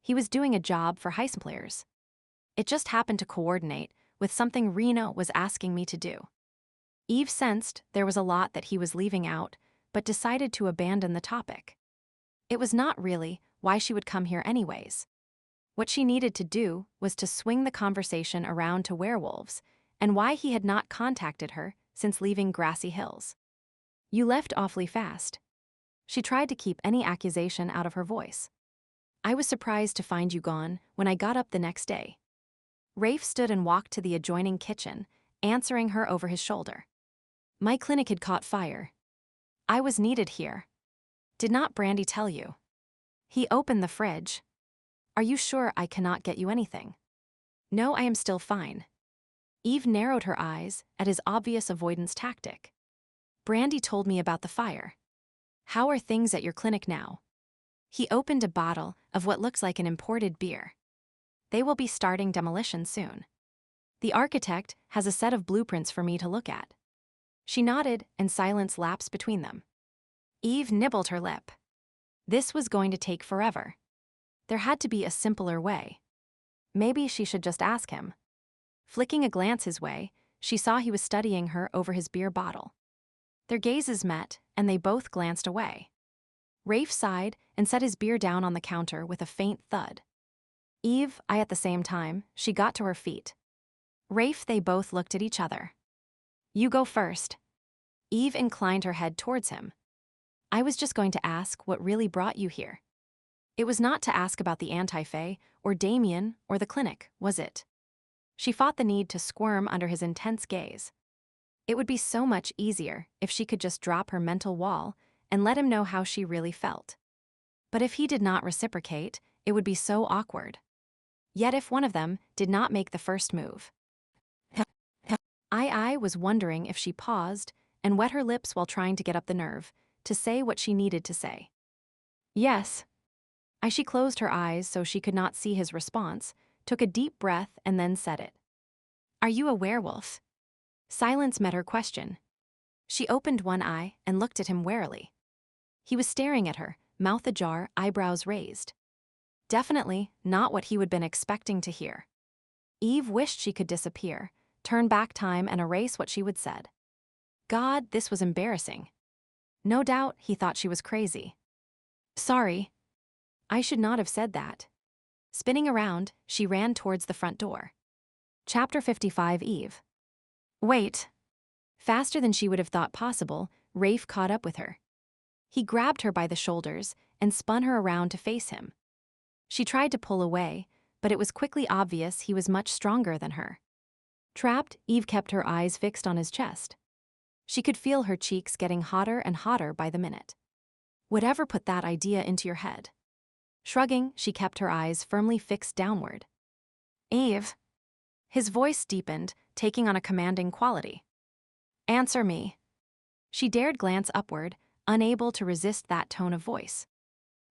he was doing a job for heist players. It just happened to coordinate with something Reno was asking me to do. Eve sensed there was a lot that he was leaving out, but decided to abandon the topic. It was not really why she would come here anyways. What she needed to do was to swing the conversation around to werewolves, and why he had not contacted her since leaving Grassy Hills. You left awfully fast. She tried to keep any accusation out of her voice. I was surprised to find you gone when I got up the next day. Rafe stood and walked to the adjoining kitchen, answering her over his shoulder. My clinic had caught fire. I was needed here. Did not Brandy tell you? He opened the fridge. Are you sure I cannot get you anything? No, I am still fine. Eve narrowed her eyes at his obvious avoidance tactic. Brandy told me about the fire. How are things at your clinic now? He opened a bottle of what looks like an imported beer. They will be starting demolition soon. The architect has a set of blueprints for me to look at. She nodded, and silence lapsed between them. Eve nibbled her lip. This was going to take forever. There had to be a simpler way. Maybe she should just ask him. Flicking a glance his way, she saw he was studying her over his beer bottle. Their gazes met, and they both glanced away. Rafe sighed and set his beer down on the counter with a faint thud. Eve, at the same time, she got to her feet. Rafe, they both looked at each other. You go first. Eve inclined her head towards him. I was just going to ask what really brought you here. It was not to ask about the anti-fae, or Damien, or the clinic, was it? She fought the need to squirm under his intense gaze. It would be so much easier if she could just drop her mental wall and let him know how she really felt. But if he did not reciprocate, it would be so awkward. Yet if one of them did not make the first move. I was wondering if she paused and wet her lips while trying to get up the nerve to say what she needed to say. Yes. She closed her eyes so she could not see his response, took a deep breath, and then said it. Are you a werewolf? Silence met her question. She opened one eye and looked at him warily. He was staring at her, mouth ajar, eyebrows raised. Definitely not what he would have been expecting to hear. Eve wished she could disappear, turn back time and erase what she would said. God, this was embarrassing. No doubt he thought she was crazy. Sorry. I should not have said that. Spinning around, she ran towards the front door. Chapter 55 Eve. Wait. Faster than she would have thought possible, Rafe caught up with her. He grabbed her by the shoulders and spun her around to face him. She tried to pull away, but it was quickly obvious he was much stronger than her. Trapped, Eve kept her eyes fixed on his chest. She could feel her cheeks getting hotter and hotter by the minute. Whatever put that idea into your head? Shrugging, she kept her eyes firmly fixed downward. Eve. His voice deepened, taking on a commanding quality. Answer me. She dared glance upward, unable to resist that tone of voice.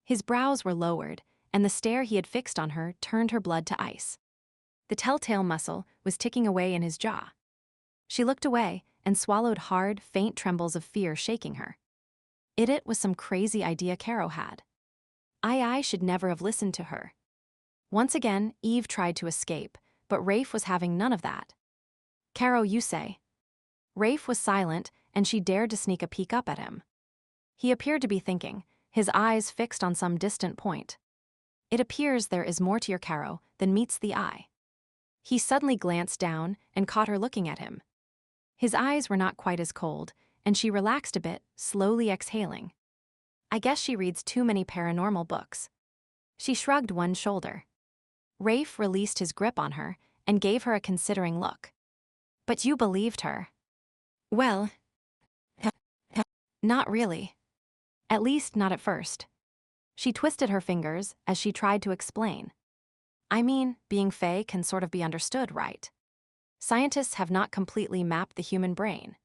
His brows were lowered, and the stare he had fixed on her turned her blood to ice. The telltale muscle was ticking away in his jaw. She looked away and swallowed hard, faint trembles of fear shaking her. It was some crazy idea Caro had. I should never have listened to her. Once again, Eve tried to escape, but Rafe was having none of that. Caro, you say. Rafe was silent, and she dared to sneak a peek up at him. He appeared to be thinking, his eyes fixed on some distant point. It appears there is more to your Caro than meets the eye. He suddenly glanced down and caught her looking at him. His eyes were not quite as cold, and she relaxed a bit, slowly exhaling. I guess she reads too many paranormal books. She shrugged one shoulder. Rafe released his grip on her and gave her a considering look. But you believed her. Well, not really. At least not at first. She twisted her fingers as she tried to explain. I mean, being Fae can sort of be understood, right? Scientists have not completely mapped the human brain.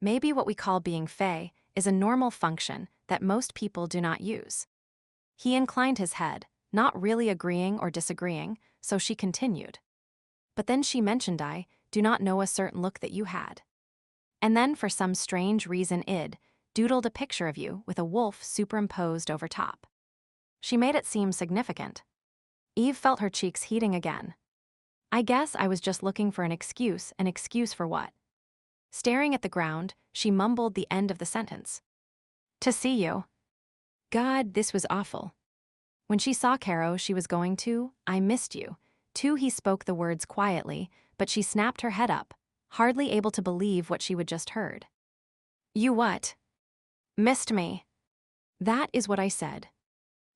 Maybe what we call being Fae is a normal function that most people do not use. He inclined his head, not really agreeing or disagreeing, so she continued. But then she mentioned I do not know a certain look that you had. And then for some strange reason doodled a picture of you with a wolf superimposed over top. She made it seem significant. Eve felt her cheeks heating again. I guess I was just looking for an excuse for what? Staring at the ground, she mumbled the end of the sentence. To see you. God, this was awful. When she saw Caro, she was going to, I missed you. Too, he spoke the words quietly, but she snapped her head up, hardly able to believe what she had just heard. You what? Missed me. That is what I said.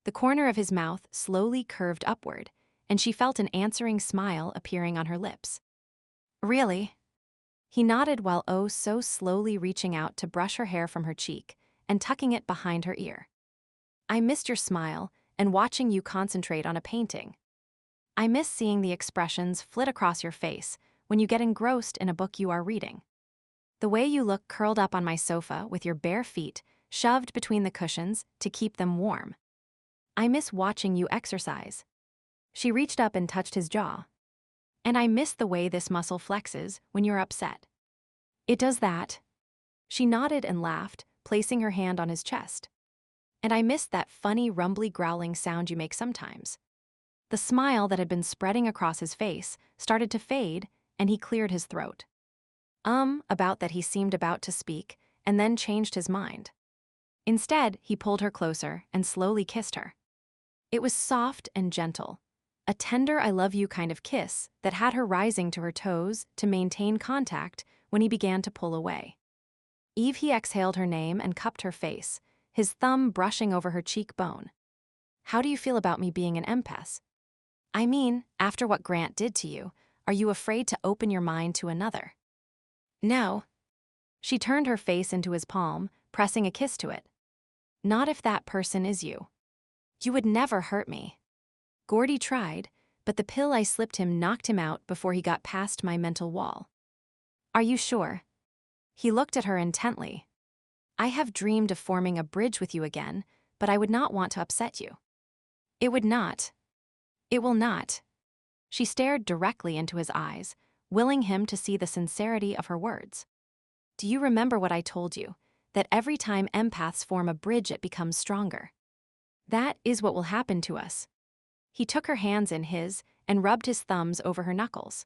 The corner of his mouth slowly curved upward, and she felt an answering smile appearing on her lips. Really? He nodded while oh so slowly reaching out to brush her hair from her cheek and tucking it behind her ear. I missed your smile and watching you concentrate on a painting. I miss seeing the expressions flit across your face when you get engrossed in a book you are reading. The way you look curled up on my sofa with your bare feet shoved between the cushions to keep them warm. I miss watching you exercise. She reached up and touched his jaw. And I miss the way this muscle flexes when you're upset. It does that. She nodded and laughed, placing her hand on his chest. And I missed that funny rumbly growling sound you make sometimes. The smile that had been spreading across his face started to fade, and he cleared his throat. About that he seemed about to speak, and then changed his mind. Instead, he pulled her closer and slowly kissed her. It was soft and gentle, a tender I love you kind of kiss that had her rising to her toes to maintain contact when he began to pull away. Eve, he exhaled her name and cupped her face, his thumb brushing over her cheekbone. How do you feel about me being an empath? I mean, after what Grant did to you, are you afraid to open your mind to another? No. She turned her face into his palm, pressing a kiss to it. Not if that person is you. You would never hurt me. Gordy tried, but the pill I slipped him knocked him out before he got past my mental wall. Are you sure? He looked at her intently. I have dreamed of forming a bridge with you again, but I would not want to upset you. It would not. It will not. She stared directly into his eyes, willing him to see the sincerity of her words. Do you remember what I told you, that every time empaths form a bridge it becomes stronger? That is what will happen to us. He took her hands in his and rubbed his thumbs over her knuckles.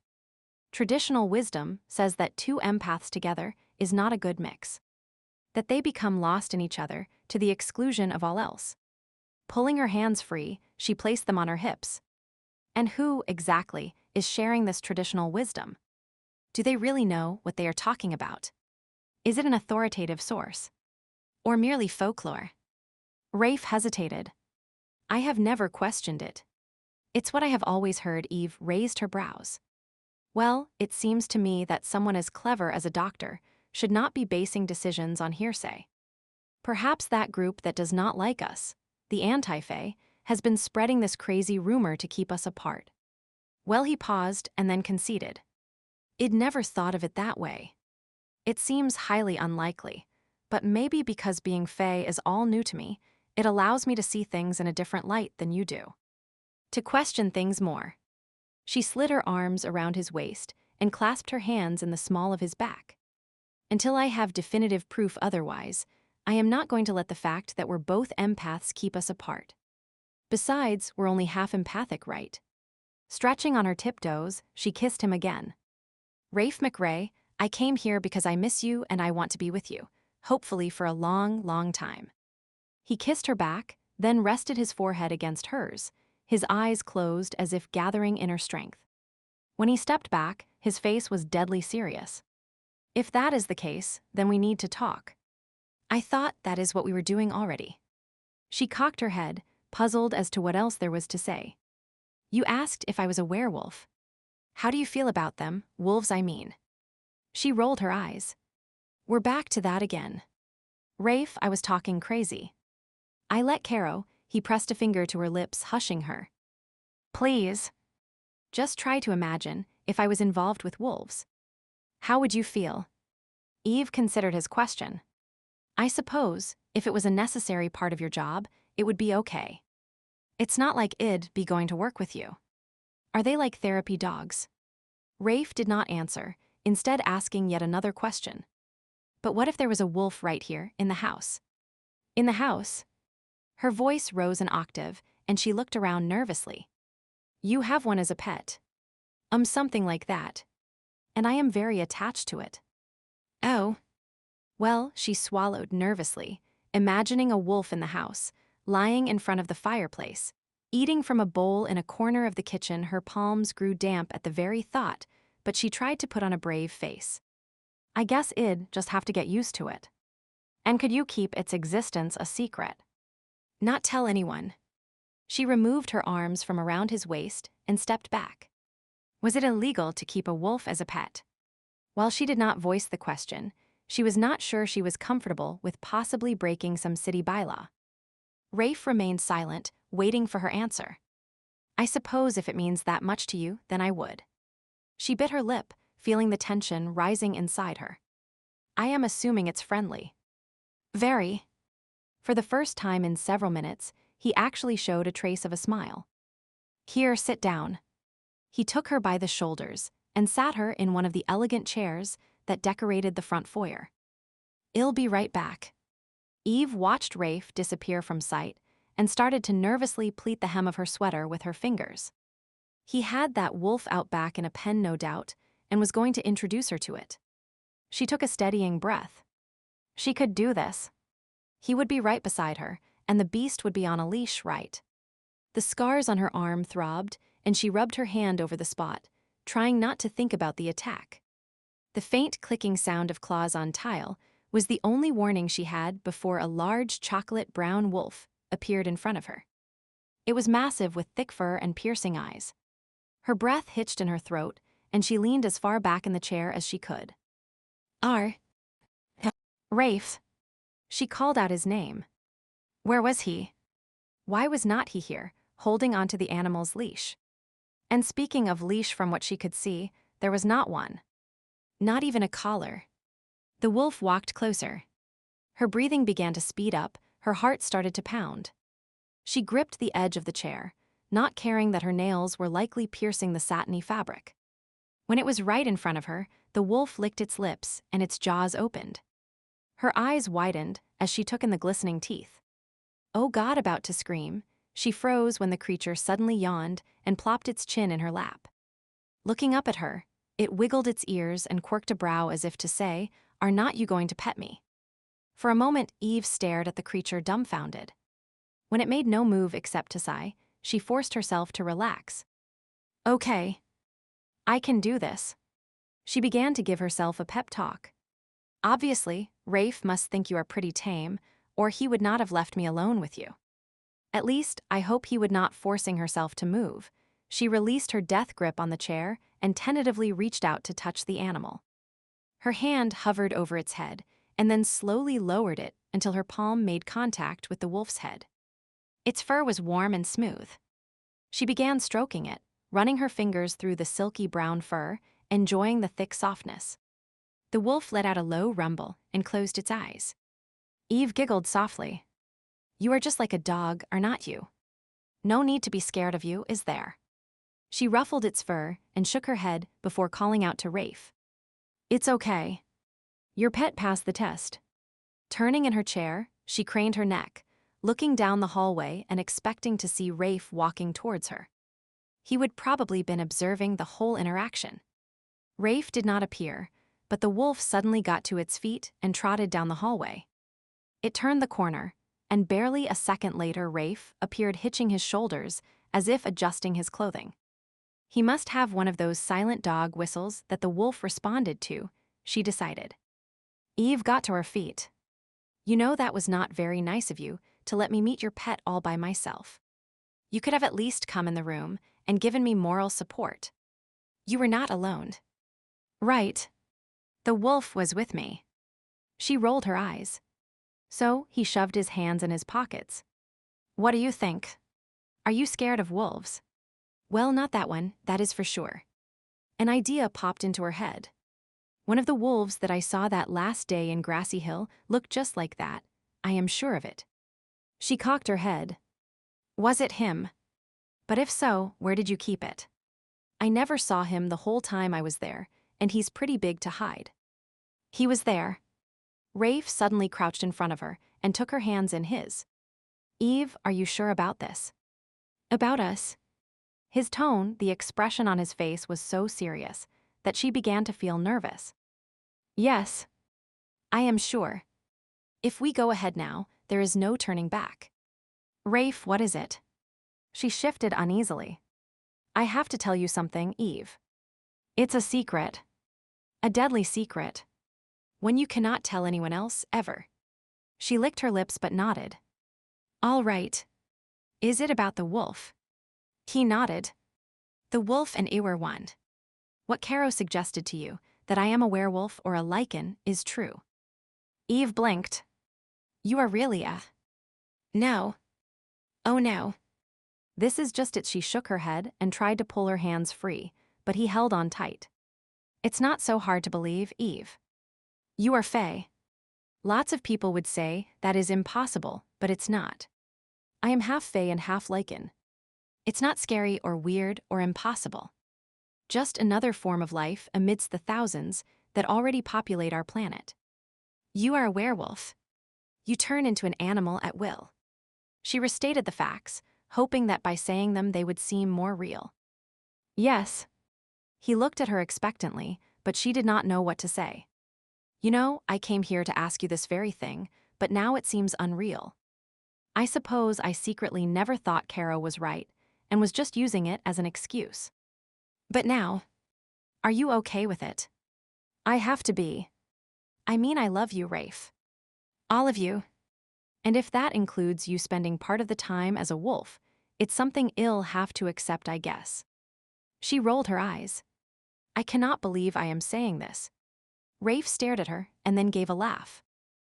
Traditional wisdom says that two empaths together is not a good mix. That they become lost in each other to the exclusion of all else. Pulling her hands free, she placed them on her hips. And who, exactly, is sharing this traditional wisdom? Do they really know what they are talking about? Is it an authoritative source? Or merely folklore? Rafe hesitated. I have never questioned it. It's what I have always heard. Eve raised her brows. Well, it seems to me that someone as clever as a doctor should not be basing decisions on hearsay. Perhaps that group that does not like us, the anti-Fae, has been spreading this crazy rumor to keep us apart. Well, he paused and then conceded. I'd never thought of it that way. It seems highly unlikely, but maybe because being Fae is all new to me, it allows me to see things in a different light than you do. To question things more. She slid her arms around his waist and clasped her hands in the small of his back. Until I have definitive proof otherwise, I am not going to let the fact that we're both empaths keep us apart. Besides, we're only half empathic, right? Stretching on her tiptoes, she kissed him again. Rafe McRae, I came here because I miss you and I want to be with you, hopefully for a long, long time. He kissed her back, then rested his forehead against hers, his eyes closed as if gathering inner strength. When he stepped back, his face was deadly serious. If that is the case, then we need to talk. I thought that is what we were doing already. She cocked her head, puzzled as to what else there was to say. You asked if I was a werewolf. How do you feel about them, wolves I mean? She rolled her eyes. We're back to that again. Rafe, I was talking crazy. I let Caro, he pressed a finger to her lips, hushing her. Please. Just try to imagine if I was involved with wolves. How would you feel? Eve considered his question. I suppose, if it was a necessary part of your job, it would be okay. It's not like I'd be going to work with you. Are they like therapy dogs? Rafe did not answer, instead asking yet another question. But what if there was a wolf right here, in the house? In the house? Her voice rose an octave, and she looked around nervously. You have one as a pet. Something like that. And I am very attached to it. Oh. Well, she swallowed nervously, imagining a wolf in the house, lying in front of the fireplace. Eating from a bowl in a corner of the kitchen, her palms grew damp at the very thought, but she tried to put on a brave face. I guess I'd just have to get used to it. And could you keep its existence a secret? Not tell anyone. She removed her arms from around his waist and stepped back. Was it illegal to keep a wolf as a pet? While she did not voice the question, she was not sure she was comfortable with possibly breaking some city bylaw. Rafe remained silent, waiting for her answer. I suppose if it means that much to you, then I would. She bit her lip, feeling the tension rising inside her. I am assuming it's friendly. Very. For the first time in several minutes, he actually showed a trace of a smile. Here, sit down. He took her by the shoulders and sat her in one of the elegant chairs that decorated the front foyer. I'll be right back. Eve watched Rafe disappear from sight and started to nervously pleat the hem of her sweater with her fingers. He had that wolf out back in a pen, no doubt, and was going to introduce her to it. She took a steadying breath. She could do this. He would be right beside her, and the beast would be on a leash, right? The scars on her arm throbbed, and she rubbed her hand over the spot, trying not to think about the attack. The faint clicking sound of claws on tile was the only warning she had before a large chocolate-brown wolf appeared in front of her. It was massive with thick fur and piercing eyes. Her breath hitched in her throat, and she leaned as far back in the chair as she could. Rafe. She called out his name. Where was he? Why was not he here, holding onto the animal's leash? And speaking of leash, from what she could see, there was not one. Not even a collar. The wolf walked closer. Her breathing began to speed up, her heart started to pound. She gripped the edge of the chair, not caring that her nails were likely piercing the satiny fabric. When it was right in front of her, the wolf licked its lips and its jaws opened. Her eyes widened as she took in the glistening teeth. Oh God, about to scream, she froze when the creature suddenly yawned and plopped its chin in her lap. Looking up at her, it wiggled its ears and quirked a brow as if to say, Are not you going to pet me? For a moment, Eve stared at the creature dumbfounded. When it made no move except to sigh, she forced herself to relax. Okay. I can do this. She began to give herself a pep talk. Obviously, Rafe must think you are pretty tame, or he would not have left me alone with you. At least, I hope he would not, forcing herself to move. She released her death grip on the chair and tentatively reached out to touch the animal. Her hand hovered over its head and then slowly lowered it until her palm made contact with the wolf's head. Its fur was warm and smooth. She began stroking it, running her fingers through the silky brown fur, enjoying the thick softness. The wolf let out a low rumble and closed its eyes. Eve giggled softly. You are just like a dog, are not you? No need to be scared of you, is there? She ruffled its fur and shook her head before calling out to Rafe. It's okay. Your pet passed the test. Turning in her chair, she craned her neck, looking down the hallway and expecting to see Rafe walking towards her. He would probably been observing the whole interaction. Rafe did not appear, but the wolf suddenly got to its feet and trotted down the hallway. It turned the corner, and barely a second later Rafe appeared hitching his shoulders as if adjusting his clothing. He must have one of those silent dog whistles that the wolf responded to, she decided. Eve got to her feet. You know, that was not very nice of you to let me meet your pet all by myself. You could have at least come in the room and given me moral support. You were not alone. Right. The wolf was with me. She rolled her eyes. So he shoved his hands in his pockets. What do you think? Are you scared of wolves? Well, not that one, that is for sure. An idea popped into her head. One of the wolves that I saw that last day in Grassy Hill looked just like that. I am sure of it. She cocked her head. Was it him? But if so, where did you keep it? I never saw him the whole time I was there, and he's pretty big to hide. He was there. Rafe suddenly crouched in front of her and took her hands in his. Eve, are you sure about this? About us? His tone, the expression on his face was so serious that she began to feel nervous. Yes. I am sure. If we go ahead now, there is no turning back. Rafe, what is it? She shifted uneasily. I have to tell you something, Eve. It's a secret. A deadly secret. One you cannot tell anyone else, ever. She licked her lips but nodded. All right. Is it about the wolf? He nodded. The wolf and I were one. What Caro suggested to you, that I am a werewolf or a Lycan, is true. Eve blinked. You are really a... No. Oh no. This is just it. She shook her head and tried to pull her hands free, but he held on tight. It's not so hard to believe, Eve. You are Fae. Lots of people would say that is impossible, but it's not. I am half Fae and half Lycan. It's not scary or weird or impossible. Just another form of life amidst the thousands that already populate our planet. You are a werewolf. You turn into an animal at will. She restated the facts, hoping that by saying them they would seem more real. Yes. He looked at her expectantly, but she did not know what to say. You know, I came here to ask you this very thing, but now it seems unreal. I suppose I secretly never thought Caro was right, and was just using it as an excuse. But now, are you okay with it? I have to be. I mean, I love you, Rafe. All of you. And if that includes you spending part of the time as a wolf, it's something I'll have to accept, I guess. She rolled her eyes. I cannot believe I am saying this. Rafe stared at her and then gave a laugh.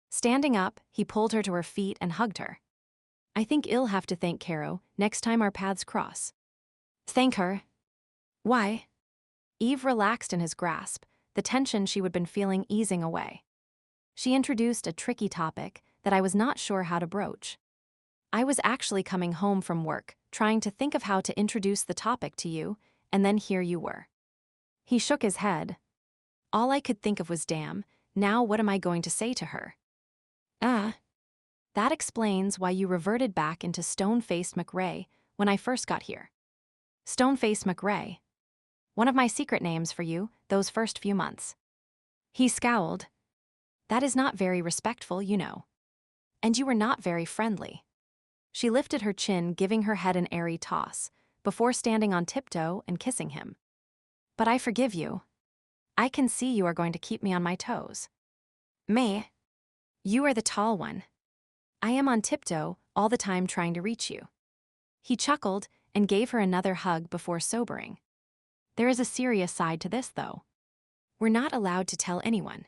Standing up, he pulled her to her feet and hugged her. I think I'll have to thank Caro next time our paths cross. Thank her? Why? Eve relaxed in his grasp, the tension she had been feeling easing away. She introduced a tricky topic that I was not sure how to broach. I was actually coming home from work, trying to think of how to introduce the topic to you, and then here you were. He shook his head. All I could think of was, damn, now what am I going to say to her? That explains why you reverted back into Stone-Faced McRae when I first got here. Stone-Faced McRae. One of my secret names for you those first few months. He scowled. That is not very respectful, you know. And you were not very friendly. She lifted her chin, giving her head an airy toss, before standing on tiptoe and kissing him. But I forgive you. I can see you are going to keep me on my toes. Me? You are the tall one. I am on tiptoe all the time trying to reach you. He chuckled and gave her another hug before sobering. There is a serious side to this, though. We're not allowed to tell anyone.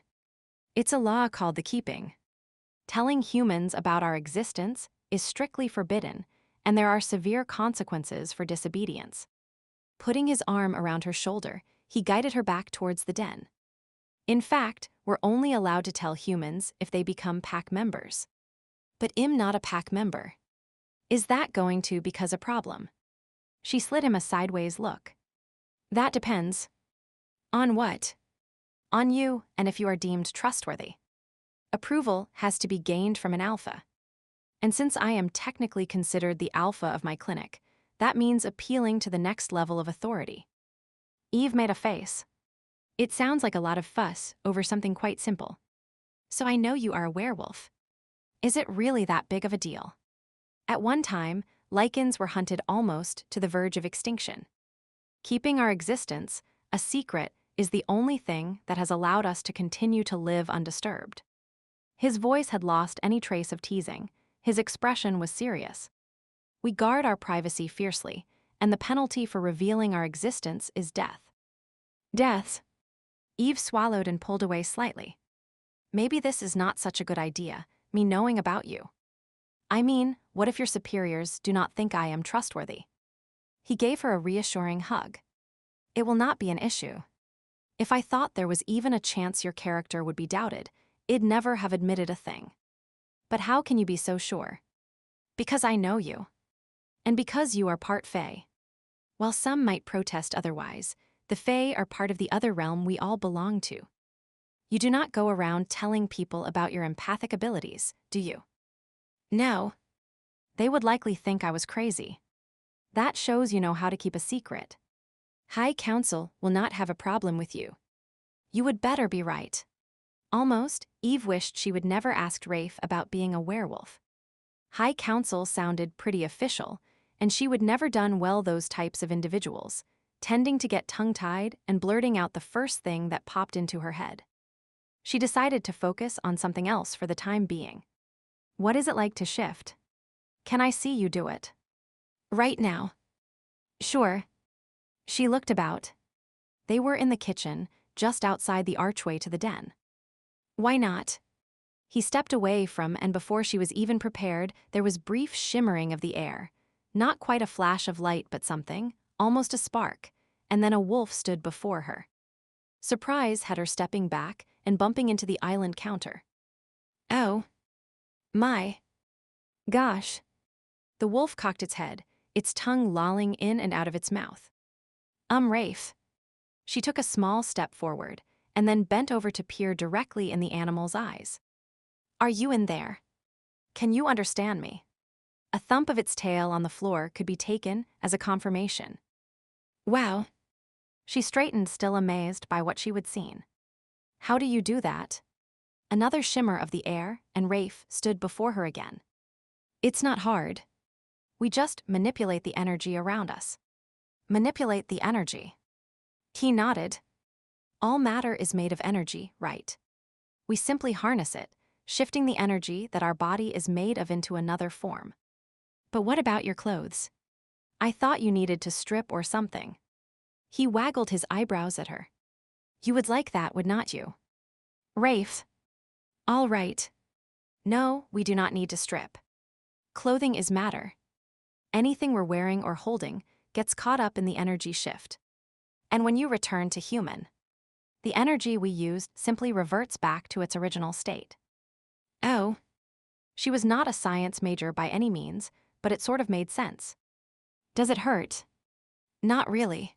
It's a law called the keeping. Telling humans about our existence is strictly forbidden, and there are severe consequences for disobedience. Putting his arm around her shoulder, he guided her back towards the den. In fact, we're only allowed to tell humans if they become pack members. But I'm not a pack member. Is that going to become a problem? She slid him a sideways look. That depends. On what? On you, and if you are deemed trustworthy. Approval has to be gained from an alpha. And since I am technically considered the alpha of my clinic, that means appealing to the next level of authority. Eve made a face. It sounds like a lot of fuss over something quite simple. So I know you are a werewolf. Is it really that big of a deal? At one time, Lycans were hunted almost to the verge of extinction. Keeping our existence a secret is the only thing that has allowed us to continue to live undisturbed. His voice had lost any trace of teasing. His expression was serious. We guard our privacy fiercely, and the penalty for revealing our existence is death. Death? Eve swallowed and pulled away slightly. Maybe this is not such a good idea, me knowing about you. I mean, what if your superiors do not think I am trustworthy? He gave her a reassuring hug. It will not be an issue. If I thought there was even a chance your character would be doubted, I'd never have admitted a thing. But how can you be so sure? Because I know you. And because you are part Fae. While some might protest otherwise, the Fae are part of the other realm we all belong to. You do not go around telling people about your empathic abilities, do you? No. They would likely think I was crazy. That shows you know how to keep a secret. High Council will not have a problem with you. You would better be right. Almost, Eve wished she would never asked Rafe about being a werewolf. High Council sounded pretty official, and she would never done well those types of individuals, tending to get tongue-tied and blurting out the first thing that popped into her head. She decided to focus on something else for the time being. What is it like to shift? Can I see you do it? Right now. Sure. She looked about. They were in the kitchen, just outside the archway to the den. Why not? He stepped away from, and before she was even prepared, there was brief shimmering of the air. Not quite a flash of light, but something, almost a spark, and then a wolf stood before her. Surprise had her stepping back and bumping into the island counter. Oh. My. Gosh. The wolf cocked its head, its tongue lolling in and out of its mouth. Rafe. She took a small step forward, and then bent over to peer directly in the animal's eyes. Are you in there? Can you understand me? A thump of its tail on the floor could be taken as a confirmation. Wow. She straightened, still amazed by what she would seen. How do you do that? Another shimmer of the air, and Rafe stood before her again. It's not hard. We just manipulate the energy around us. Manipulate the energy. He nodded. All matter is made of energy, right? We simply harness it, shifting the energy that our body is made of into another form. But what about your clothes? I thought you needed to strip or something. He waggled his eyebrows at her. You would like that, would not you? Rafe. All right. No, we do not need to strip. Clothing is matter. Anything we're wearing or holding gets caught up in the energy shift. And when you return to human, the energy we used simply reverts back to its original state. Oh. She was not a science major by any means, but it sort of made sense. Does it hurt? Not really.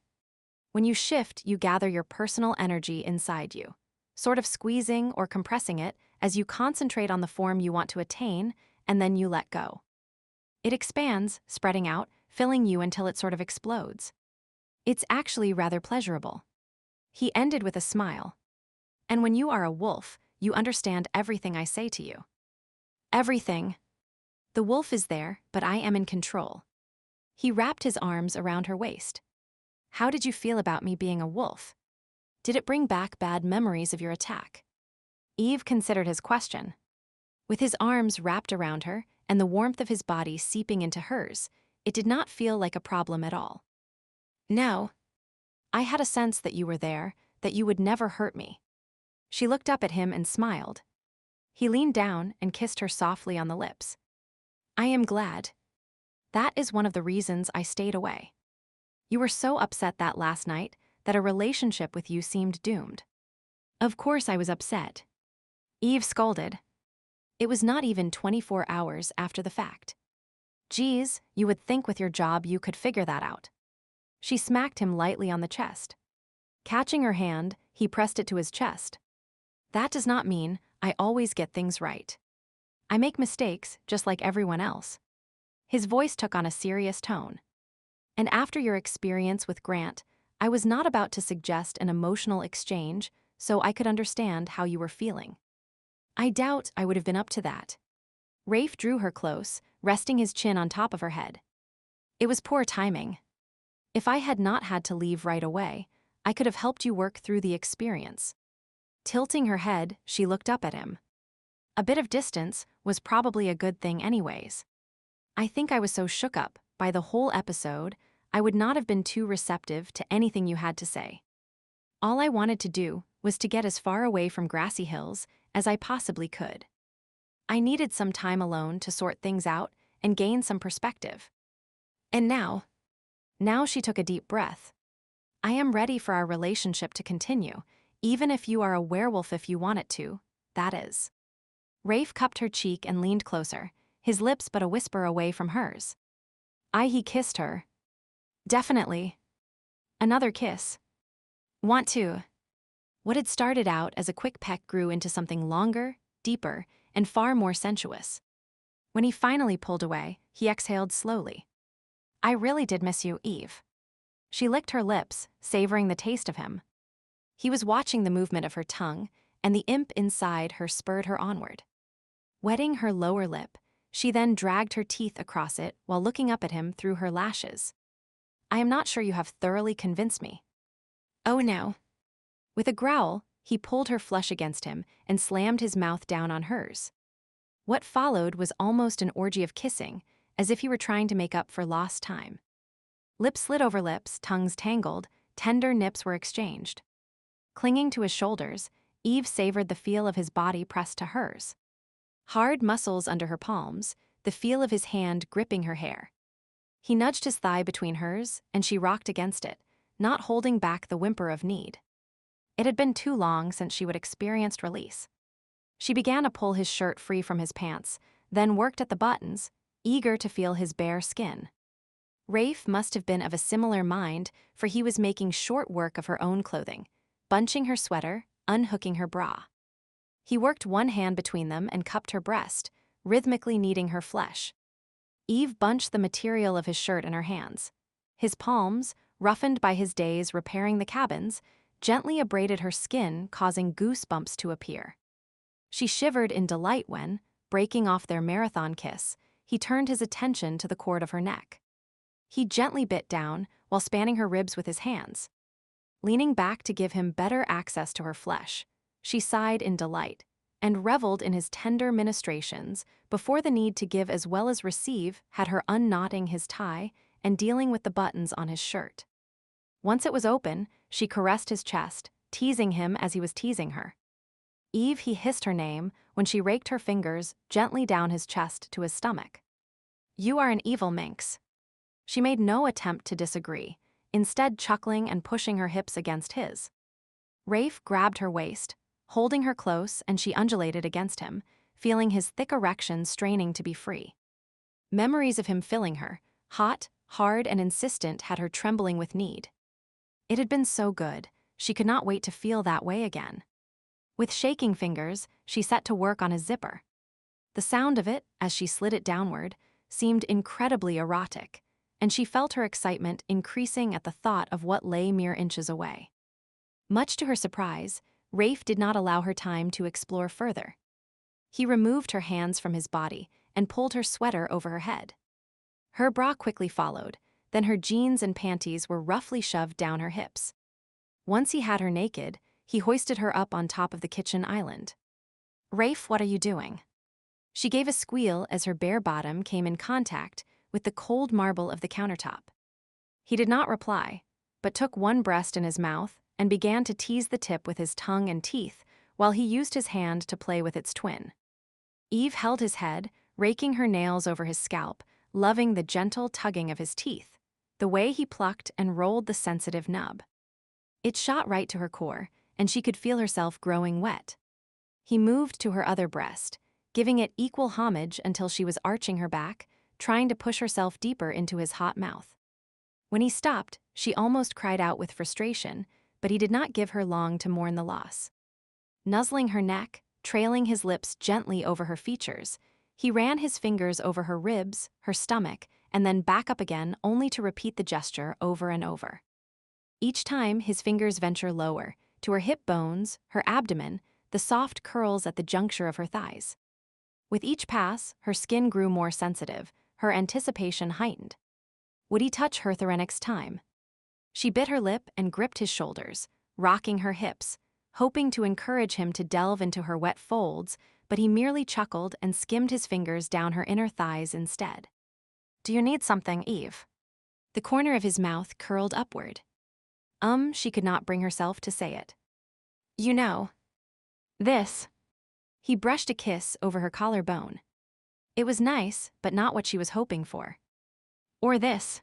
When you shift, you gather your personal energy inside you, sort of squeezing or compressing it as you concentrate on the form you want to attain, and then you let go. It expands, spreading out, filling you until it sort of explodes. It's actually rather pleasurable. He ended with a smile. And when you are a wolf, you understand everything I say to you. Everything. The wolf is there, but I am in control. He wrapped his arms around her waist. How did you feel about me being a wolf? Did it bring back bad memories of your attack? Eve considered his question. With his arms wrapped around her and the warmth of his body seeping into hers, it did not feel like a problem at all. No. I had a sense that you were there, that you would never hurt me. She looked up at him and smiled. He leaned down and kissed her softly on the lips. I am glad. That is one of the reasons I stayed away. You were so upset that last night that a relationship with you seemed doomed. Of course I was upset. Eve scolded. It was not even 24 hours after the fact. Geez, you would think with your job you could figure that out. She smacked him lightly on the chest. Catching her hand, he pressed it to his chest. That does not mean I always get things right. I make mistakes just like everyone else. His voice took on a serious tone. And after your experience with Grant, I was not about to suggest an emotional exchange so I could understand how you were feeling. I doubt I would have been up to that. Rafe drew her close, resting his chin on top of her head. It was poor timing. If I had not had to leave right away, I could have helped you work through the experience. Tilting her head, she looked up at him. A bit of distance was probably a good thing anyways. I think I was so shook up by the whole episode, I would not have been too receptive to anything you had to say. All I wanted to do was to get as far away from grassy hills as I possibly could. I needed some time alone to sort things out and gain some perspective. And now she took a deep breath. I am ready for our relationship to continue, even if you are a werewolf if you want it to, that is. Rafe cupped her cheek and leaned closer, his lips but a whisper away from hers. He kissed her. Definitely. Another kiss. Want to. What had started out as a quick peck grew into something longer, deeper, and far more sensuous. When he finally pulled away, he exhaled slowly. I really did miss you, Eve. She licked her lips, savoring the taste of him. He was watching the movement of her tongue, and the imp inside her spurred her onward. Wetting her lower lip, she then dragged her teeth across it while looking up at him through her lashes. I am not sure you have thoroughly convinced me. Oh no. With a growl, he pulled her flush against him and slammed his mouth down on hers. What followed was almost an orgy of kissing, as if he were trying to make up for lost time. Lips slid over lips, tongues tangled, tender nips were exchanged. Clinging to his shoulders, Eve savored the feel of his body pressed to hers. Hard muscles under her palms, the feel of his hand gripping her hair. He nudged his thigh between hers, and she rocked against it, not holding back the whimper of need. It had been too long since she would experienced release. She began to pull his shirt free from his pants, then worked at the buttons, eager to feel his bare skin. Rafe must have been of a similar mind, for he was making short work of her own clothing, bunching her sweater, unhooking her bra. He worked one hand between them and cupped her breast, rhythmically kneading her flesh. Eve bunched the material of his shirt in her hands. His palms, roughened by his days repairing the cabins, gently abraded her skin, causing goosebumps to appear. She shivered in delight when, breaking off their marathon kiss, he turned his attention to the cord of her neck. He gently bit down while spanning her ribs with his hands. Leaning back to give him better access to her flesh, she sighed in delight and reveled in his tender ministrations before the need to give as well as receive had her unknotting his tie and dealing with the buttons on his shirt. Once it was open, she caressed his chest, teasing him as he was teasing her. Eve, he hissed her name when she raked her fingers gently down his chest to his stomach. You are an evil minx. She made no attempt to disagree, instead chuckling and pushing her hips against his. Rafe grabbed her waist, holding her close, and she undulated against him, feeling his thick erection straining to be free. Memories of him filling her, hot, hard, and insistent, had her trembling with need. It had been so good, she could not wait to feel that way again. With shaking fingers, she set to work on his zipper. The sound of it, as she slid it downward, seemed incredibly erotic, and she felt her excitement increasing at the thought of what lay mere inches away. Much to her surprise, Rafe did not allow her time to explore further. He removed her hands from his body and pulled her sweater over her head. Her bra quickly followed, then her jeans and panties were roughly shoved down her hips. Once he had her naked, he hoisted her up on top of the kitchen island. Rafe, what are you doing? She gave a squeal as her bare bottom came in contact with the cold marble of the countertop. He did not reply, but took one breast in his mouth and began to tease the tip with his tongue and teeth while he used his hand to play with its twin. Eve held his head, raking her nails over his scalp, loving the gentle tugging of his teeth, the way he plucked and rolled the sensitive nub. It shot right to her core, and she could feel herself growing wet. He moved to her other breast, giving it equal homage until she was arching her back, trying to push herself deeper into his hot mouth. When he stopped, she almost cried out with frustration, but he did not give her long to mourn the loss. Nuzzling her neck, trailing his lips gently over her features, he ran his fingers over her ribs, her stomach, and then back up again, only to repeat the gesture over and over. Each time, his fingers venture lower, to her hip bones, her abdomen, the soft curls at the juncture of her thighs. With each pass, her skin grew more sensitive, her anticipation heightened. Would he touch her the next time? She bit her lip and gripped his shoulders, rocking her hips, hoping to encourage him to delve into her wet folds, but he merely chuckled and skimmed his fingers down her inner thighs instead. Do you need something, Eve? The corner of his mouth curled upward. She could not bring herself to say it. You know. This. He brushed a kiss over her collarbone. It was nice, but not what she was hoping for. Or this.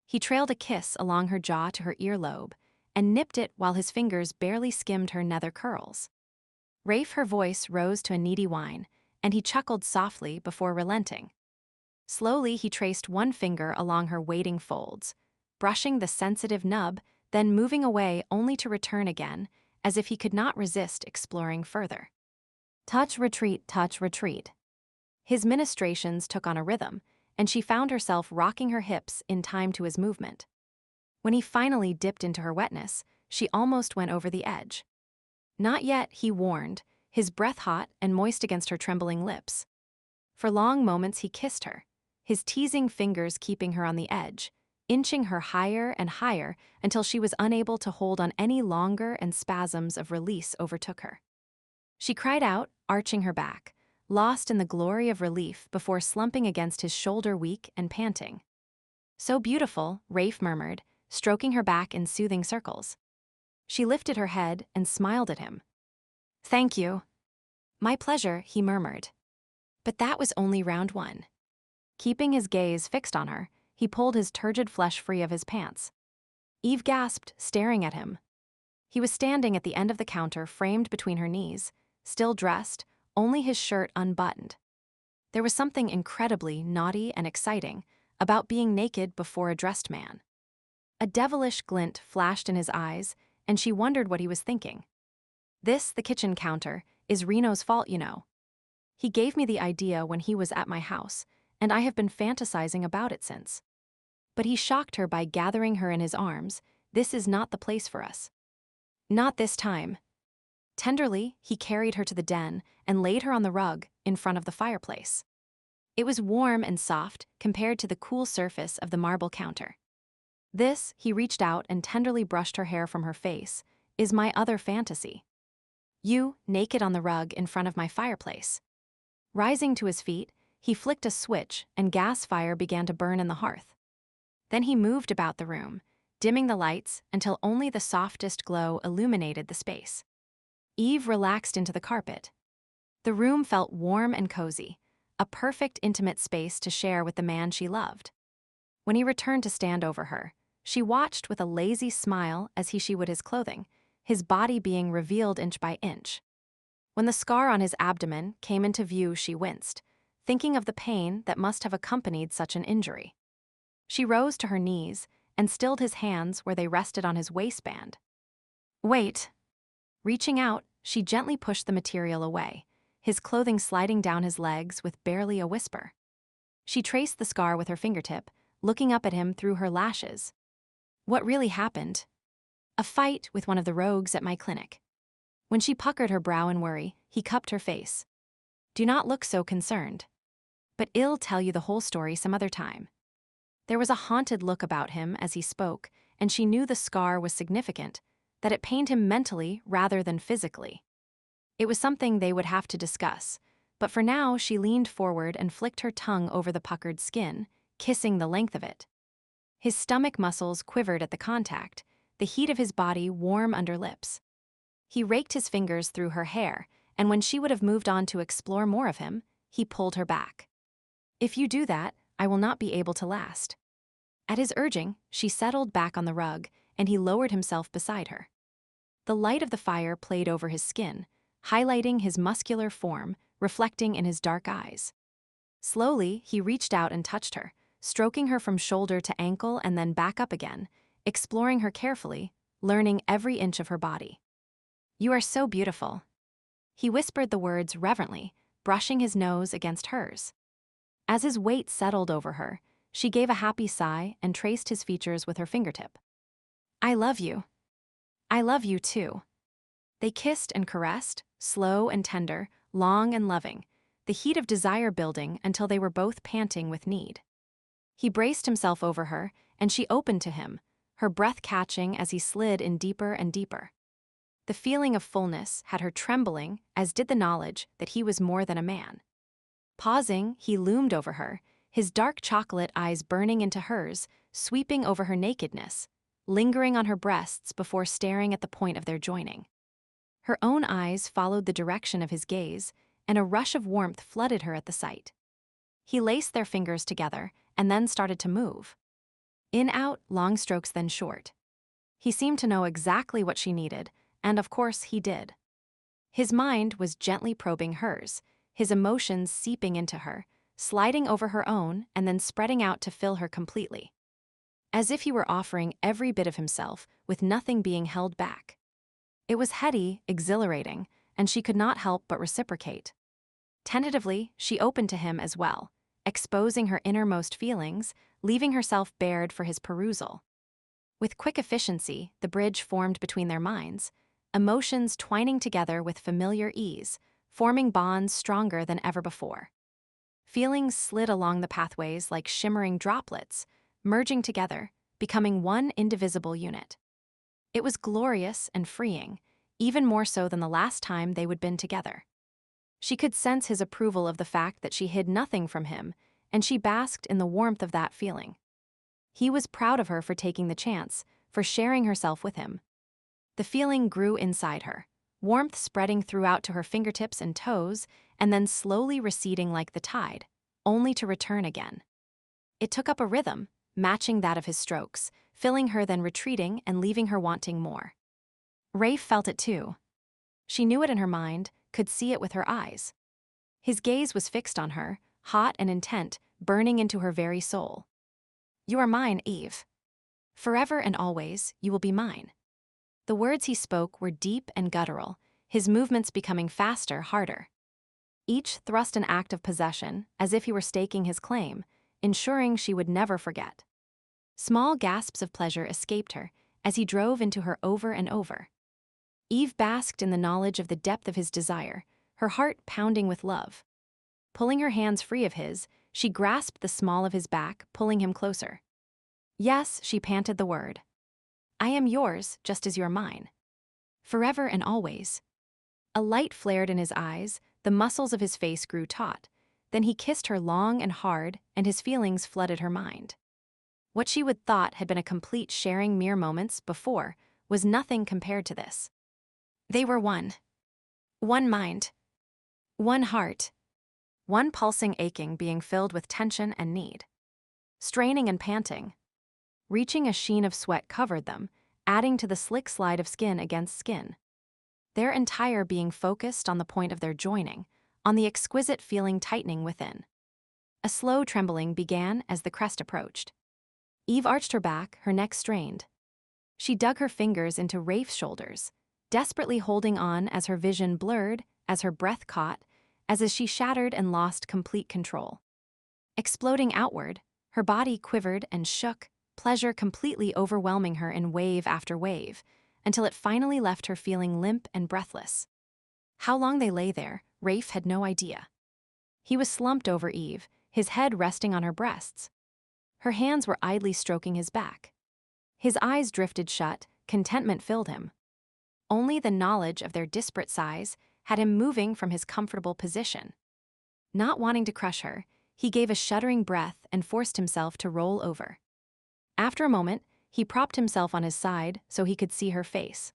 He trailed a kiss along her jaw to her earlobe and nipped it while his fingers barely skimmed her nether curls. Rafe, her voice rose to a needy whine, and he chuckled softly before relenting. Slowly, he traced one finger along her waiting folds, brushing the sensitive nub, then moving away only to return again, as if he could not resist exploring further. Touch, retreat, touch, retreat. His ministrations took on a rhythm, and she found herself rocking her hips in time to his movement. When he finally dipped into her wetness, she almost went over the edge. Not yet, he warned, his breath hot and moist against her trembling lips. For long moments he kissed her, his teasing fingers keeping her on the edge, inching her higher and higher until she was unable to hold on any longer and spasms of release overtook her. She cried out, arching her back, lost in the glory of relief before slumping against his shoulder weak and panting. So beautiful, Rafe murmured, stroking her back in soothing circles. She lifted her head and smiled at him. Thank you. My pleasure, he murmured. But that was only round one. Keeping his gaze fixed on her, he pulled his turgid flesh free of his pants. Eve gasped, staring at him. He was standing at the end of the counter, framed between her knees, still dressed, only his shirt unbuttoned. There was something incredibly naughty and exciting about being naked before a dressed man. A devilish glint flashed in his eyes, and she wondered what he was thinking. This, the kitchen counter, is Reno's fault, you know. He gave me the idea when he was at my house, and I have been fantasizing about it since. But he shocked her by gathering her in his arms. This is not the place for us. Not this time. Tenderly, he carried her to the den and laid her on the rug in front of the fireplace. It was warm and soft compared to the cool surface of the marble counter. This, he reached out and tenderly brushed her hair from her face, is my other fantasy. You, naked on the rug in front of my fireplace. Rising to his feet, he flicked a switch and gas fire began to burn in the hearth. Then he moved about the room, dimming the lights until only the softest glow illuminated the space. Eve relaxed into the carpet. The room felt warm and cozy, a perfect intimate space to share with the man she loved. When he returned to stand over her, she watched with a lazy smile as he she-would his clothing, his body being revealed inch by inch. When the scar on his abdomen came into view, she winced, thinking of the pain that must have accompanied such an injury. She rose to her knees and stilled his hands where they rested on his waistband. Wait. Reaching out, she gently pushed the material away, his clothing sliding down his legs with barely a whisper. She traced the scar with her fingertip, looking up at him through her lashes. What really happened? A fight with one of the rogues at my clinic. When she puckered her brow in worry, he cupped her face. Do not look so concerned. But I'll tell you the whole story some other time. There was a haunted look about him as he spoke, and she knew the scar was significant, that it pained him mentally rather than physically. It was something they would have to discuss, but for now she leaned forward and flicked her tongue over the puckered skin, kissing the length of it. His stomach muscles quivered at the contact, the heat of his body warm under lips. He raked his fingers through her hair, and when she would have moved on to explore more of him, he pulled her back. If you do that, I will not be able to last. At his urging, she settled back on the rug, and he lowered himself beside her. The light of the fire played over his skin, highlighting his muscular form, reflecting in his dark eyes. Slowly, he reached out and touched her, stroking her from shoulder to ankle and then back up again, exploring her carefully, learning every inch of her body. You are so beautiful. He whispered the words reverently, brushing his nose against hers. As his weight settled over her, she gave a happy sigh and traced his features with her fingertip. I love you. I love you too. They kissed and caressed, slow and tender, long and loving, the heat of desire building until they were both panting with need. He braced himself over her, and she opened to him, her breath catching as he slid in deeper and deeper. The feeling of fullness had her trembling, as did the knowledge that he was more than a man. Pausing, he loomed over her, his dark chocolate eyes burning into hers, sweeping over her nakedness, lingering on her breasts before staring at the point of their joining. Her own eyes followed the direction of his gaze, and a rush of warmth flooded her at the sight. He laced their fingers together and then started to move. In, out, long strokes, then short. He seemed to know exactly what she needed, and of course he did. His mind was gently probing hers, his emotions seeping into her, sliding over her own and then spreading out to fill her completely. As if he were offering every bit of himself, with nothing being held back. It was heady, exhilarating, and she could not help but reciprocate. Tentatively, she opened to him as well, exposing her innermost feelings, leaving herself bared for his perusal. With quick efficiency, the bridge formed between their minds, emotions twining together with familiar ease, forming bonds stronger than ever before. Feelings slid along the pathways like shimmering droplets, merging together, becoming one indivisible unit. It was glorious and freeing, even more so than the last time they would been together. She could sense his approval of the fact that she hid nothing from him, and she basked in the warmth of that feeling. He was proud of her for taking the chance, for sharing herself with him. The feeling grew inside her, warmth spreading throughout to her fingertips and toes, and then slowly receding like the tide, only to return again. It took up a rhythm, matching that of his strokes, filling her then retreating and leaving her wanting more. Rafe felt it too. She knew it in her mind, could see it with her eyes. His gaze was fixed on her, hot and intent, burning into her very soul. "You are mine, Eve. Forever and always, you will be mine." The words he spoke were deep and guttural, his movements becoming faster, harder. Each thrust an act of possession, as if he were staking his claim, ensuring she would never forget. Small gasps of pleasure escaped her as he drove into her over and over. Eve basked in the knowledge of the depth of his desire, her heart pounding with love. Pulling her hands free of his, she grasped the small of his back, pulling him closer. "Yes," she panted the word. "I am yours, just as you're mine. Forever and always." A light flared in his eyes, the muscles of his face grew taut. Then he kissed her long and hard, and his feelings flooded her mind. What she would thought had been a complete sharing mere moments before was nothing compared to this. They were one. One mind. One heart. One pulsing aching being filled with tension and need. Straining and panting. Reaching a sheen of sweat covered them, adding to the slick slide of skin against skin. Their entire being focused on the point of their joining, on the exquisite feeling tightening within. A slow trembling began as the crest approached. Eve arched her back, her neck strained. She dug her fingers into Rafe's shoulders, desperately holding on as her vision blurred, as her breath caught, as she shattered and lost complete control. Exploding outward, her body quivered and shook, pleasure completely overwhelming her in wave after wave, until it finally left her feeling limp and breathless. How long they lay there, Rafe had no idea. He was slumped over Eve, his head resting on her breasts. Her hands were idly stroking his back. His eyes drifted shut, contentment filled him. Only the knowledge of their disparate size had him moving from his comfortable position. Not wanting to crush her, he gave a shuddering breath and forced himself to roll over. After a moment, he propped himself on his side so he could see her face.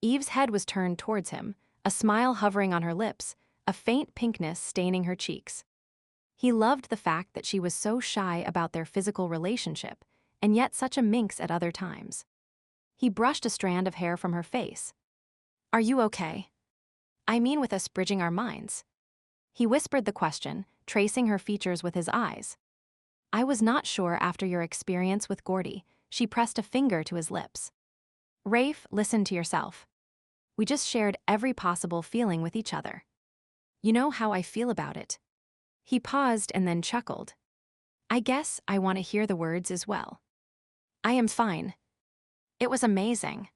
Eve's head was turned towards him, a smile hovering on her lips, a faint pinkness staining her cheeks. He loved the fact that she was so shy about their physical relationship, and yet such a minx at other times. He brushed a strand of hair from her face. "Are you okay? I mean with us bridging our minds." He whispered the question, tracing her features with his eyes. "I was not sure after your experience with Gordy." She pressed a finger to his lips. "Rafe, listen to yourself. We just shared every possible feeling with each other. You know how I feel about it." He paused and then chuckled. "I guess I want to hear the words as well. I am fine. It was amazing.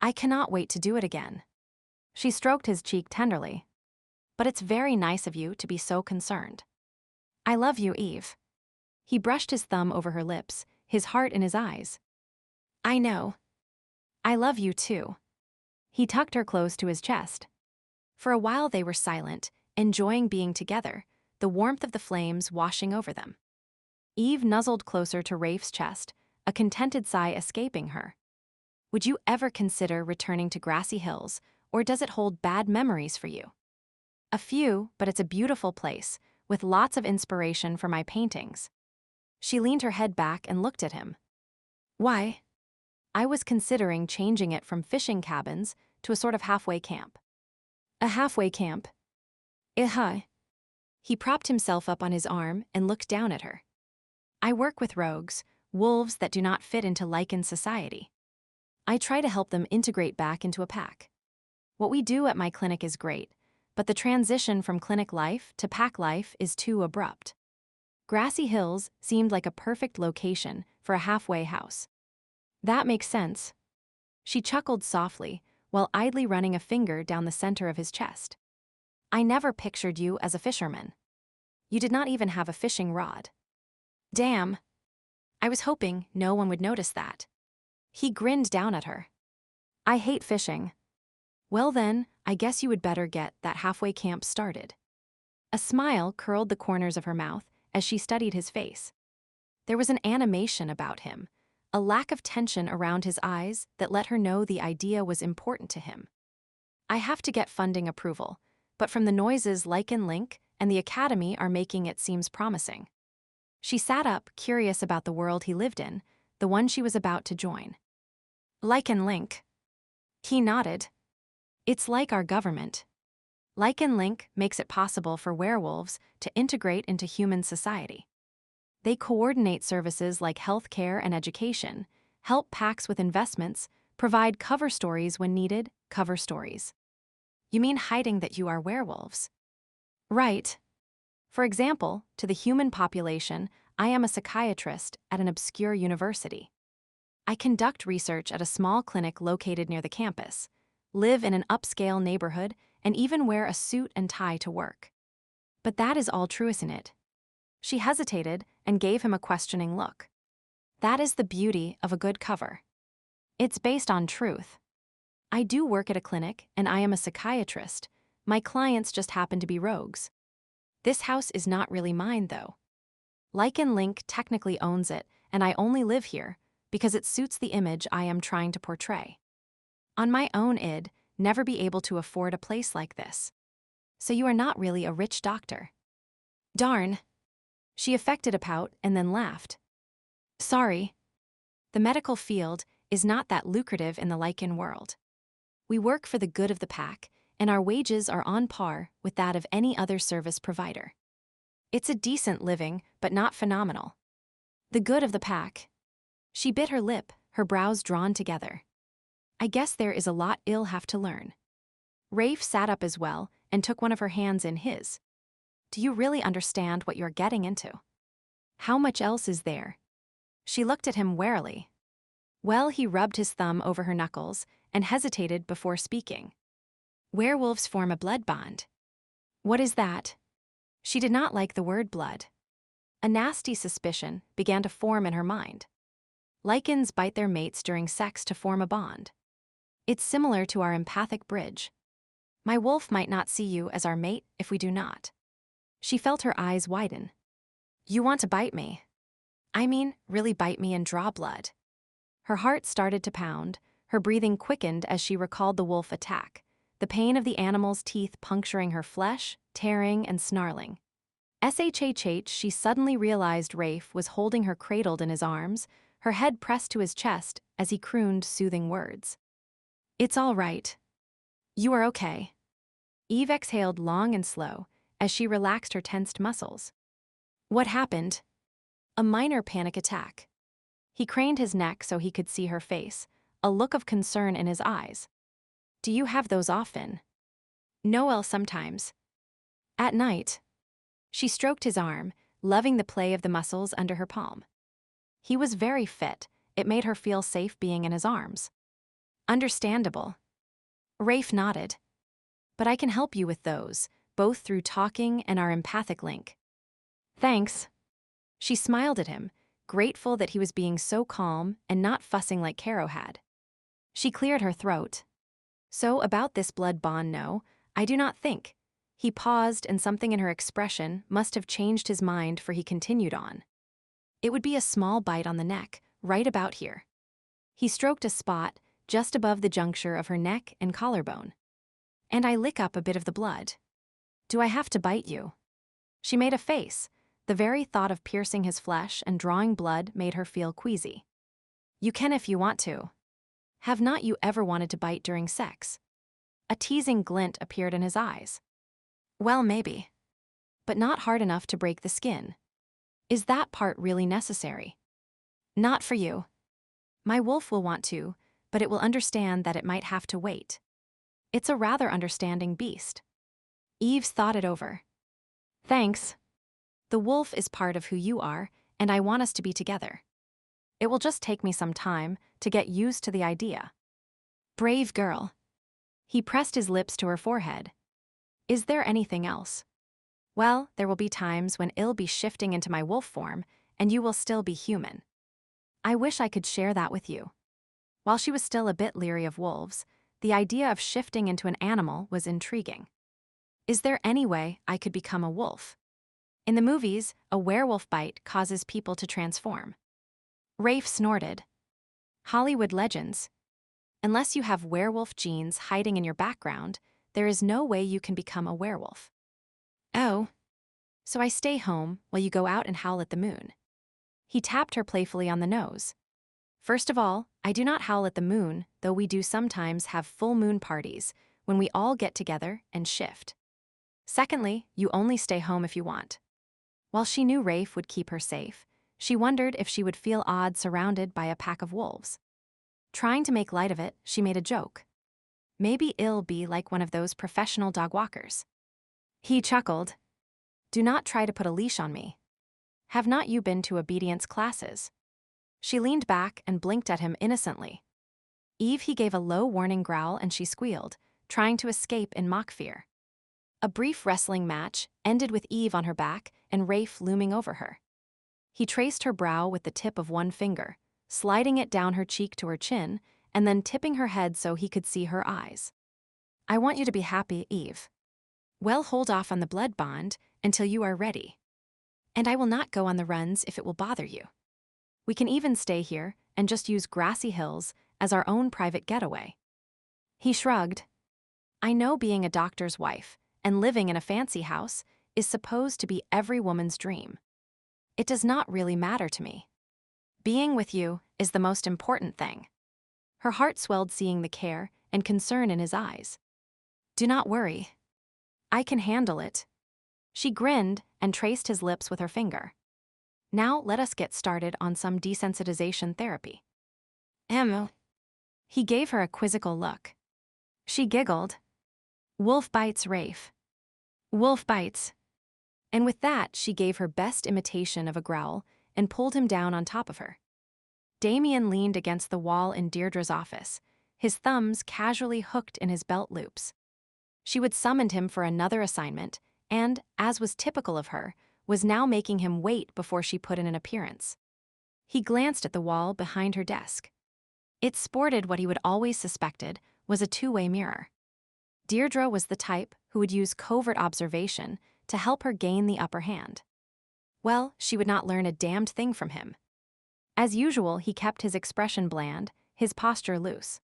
I cannot wait to do it again." She stroked his cheek tenderly. "But it's very nice of you to be so concerned. I love you, Eve." He brushed his thumb over her lips, his heart in his eyes. "I know. I love you too." He tucked her close to his chest. For a while they were silent, enjoying being together, the warmth of the flames washing over them. Eve nuzzled closer to Rafe's chest, a contented sigh escaping her. "Would you ever consider returning to Grassy Hills, or does it hold bad memories for you? A few, but it's a beautiful place, with lots of inspiration for my paintings. She leaned her head back and looked at him. Why? I was considering changing it from fishing cabins to a sort of halfway camp. A halfway camp? Hi. He propped himself up on his arm and looked down at her. I work with rogues, wolves that do not fit into Lycan society. I try to help them integrate back into a pack. What we do at my clinic is great, but the transition from clinic life to pack life is too abrupt. Grassy Hills seemed like a perfect location for a halfway house. That makes sense. She chuckled softly, while idly running a finger down the center of his chest. I never pictured you as a fisherman. You did not even have a fishing rod. Damn. I was hoping no one would notice that. He grinned down at her. I hate fishing. Well then, I guess you would better get that halfway camp started. A smile curled the corners of her mouth as she studied his face. There was an animation about him, a lack of tension around his eyes that let her know the idea was important to him. I have to get funding approval, but from the noises Lycan Link and the Academy are making it seems promising. She sat up, curious about the world he lived in, the one she was about to join. Lycan Link. He nodded. It's like our government. Lycan Link makes it possible for werewolves to integrate into human society. They coordinate services like healthcare and education, help packs with investments, provide cover stories when needed, cover stories. You mean hiding that you are werewolves? Right. For example, to the human population, I am a psychiatrist at an obscure university. I conduct research at a small clinic located near the campus, live in an upscale neighborhood, and even wear a suit and tie to work. But that is all true, isn't it? She hesitated and gave him a questioning look. That is the beauty of a good cover. It's based on truth. I do work at a clinic, and I am a psychiatrist. My clients just happen to be rogues. This house is not really mine, though. Lycan Link technically owns it, and I only live here because it suits the image I am trying to portray. On my own, I'd never be able to afford a place like this. So you are not really a rich doctor. Darn. She affected a pout and then laughed. Sorry. The medical field is not that lucrative in the Lycan world. We work for the good of the pack, and our wages are on par with that of any other service provider. It's a decent living, but not phenomenal. The good of the pack. She bit her lip, her brows drawn together. I guess there is a lot I'll have to learn. Rafe sat up as well and took one of her hands in his. Do you really understand what you're getting into? How much else is there? She looked at him warily. Well, he rubbed his thumb over her knuckles and hesitated before speaking. Werewolves form a blood bond. What is that? She did not like the word blood. A nasty suspicion began to form in her mind. Lycans bite their mates during sex to form a bond. It's similar to our empathic bridge. My wolf might not see you as our mate if we do not. She felt her eyes widen. You want to bite me? I mean, really bite me and draw blood. Her heart started to pound, her breathing quickened as she recalled the wolf attack, the pain of the animal's teeth puncturing her flesh, tearing and snarling. SHHH, she suddenly realized Rafe was holding her cradled in his arms, her head pressed to his chest as he crooned soothing words. It's all right. You are okay. Eve exhaled long and slow as she relaxed her tensed muscles. What happened? A minor panic attack. He craned his neck so he could see her face, a look of concern in his eyes. Do you have those often? Noel, sometimes. At night. She stroked his arm, loving the play of the muscles under her palm. He was very fit. It made her feel safe being in his arms. Understandable. Rafe nodded. But I can help you with those, both through talking and our empathic link. Thanks. She smiled at him, grateful that he was being so calm and not fussing like Caro had. She cleared her throat. So about this blood bond, no, I do not think. He paused, and something in her expression must have changed his mind, for he continued on. It would be a small bite on the neck, right about here. He stroked a spot just above the juncture of her neck and collarbone. And I lick up a bit of the blood. Do I have to bite you? She made a face. The very thought of piercing his flesh and drawing blood made her feel queasy. You can if you want to. Have not you ever wanted to bite during sex? A teasing glint appeared in his eyes. Well, maybe. But not hard enough to break the skin. Is that part really necessary? Not for you. My wolf will want to, but it will understand that it might have to wait. It's a rather understanding beast. Eves thought it over. Thanks. The wolf is part of who you are, and I want us to be together. It will just take me some time to get used to the idea. Brave girl. He pressed his lips to her forehead. Is there anything else? Well, there will be times when I'll be shifting into my wolf form, and you will still be human. I wish I could share that with you. While she was still a bit leery of wolves, the idea of shifting into an animal was intriguing. Is there any way I could become a wolf? In the movies, a werewolf bite causes people to transform. Rafe snorted. Hollywood legends. Unless you have werewolf genes hiding in your background, there is no way you can become a werewolf. Oh. So I stay home while you go out and howl at the moon. He tapped her playfully on the nose. First of all, I do not howl at the moon, though we do sometimes have full moon parties, when we all get together and shift. Secondly, you only stay home if you want. While she knew Rafe would keep her safe, she wondered if she would feel odd surrounded by a pack of wolves. Trying to make light of it, she made a joke. Maybe I'll be like one of those professional dog walkers. He chuckled. Do not try to put a leash on me. Have not you been to obedience classes? She leaned back and blinked at him innocently. Eve, he gave a low warning growl and she squealed, trying to escape in mock fear. A brief wrestling match ended with Eve on her back and Rafe looming over her. He traced her brow with the tip of one finger, sliding it down her cheek to her chin, and then tipping her head so he could see her eyes. I want you to be happy, Eve. Well, hold off on the blood bond until you are ready. And I will not go on the runs if it will bother you. We can even stay here and just use grassy hills as our own private getaway. He shrugged. I know being a doctor's wife and living in a fancy house is supposed to be every woman's dream. It does not really matter to me. Being with you is the most important thing. Her heart swelled seeing the care and concern in his eyes. Do not worry. I can handle it. She grinned and traced his lips with her finger. Now let us get started on some desensitization therapy. He gave her a quizzical look. She giggled. Wolf bites, Rafe. Wolf bites. And with that, she gave her best imitation of a growl and pulled him down on top of her. Damien leaned against the wall in Deirdre's office, his thumbs casually hooked in his belt loops. She would summoned him for another assignment and, as was typical of her, was now making him wait before she put in an appearance. He glanced at the wall behind her desk. It sported what he would always suspected was a two-way mirror. Deirdre was the type who would use covert observation to help her gain the upper hand. Well, she would not learn a damned thing from him. As usual, he kept his expression bland, his posture loose.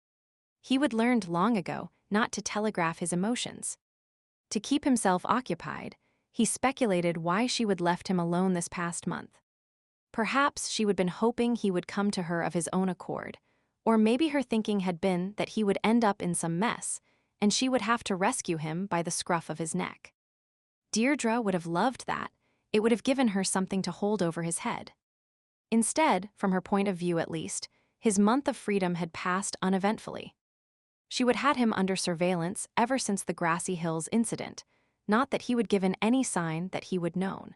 He would learned long ago not to telegraph his emotions. To keep himself occupied, he speculated why she would left him alone this past month. Perhaps she would been hoping he would come to her of his own accord, or maybe her thinking had been that he would end up in some mess, and she would have to rescue him by the scruff of his neck. Deirdre would have loved that. It would have given her something to hold over his head. Instead, from her point of view at least, his month of freedom had passed uneventfully. She would had him under surveillance ever since the Grassy Hills incident, not that he would given any sign that he would known.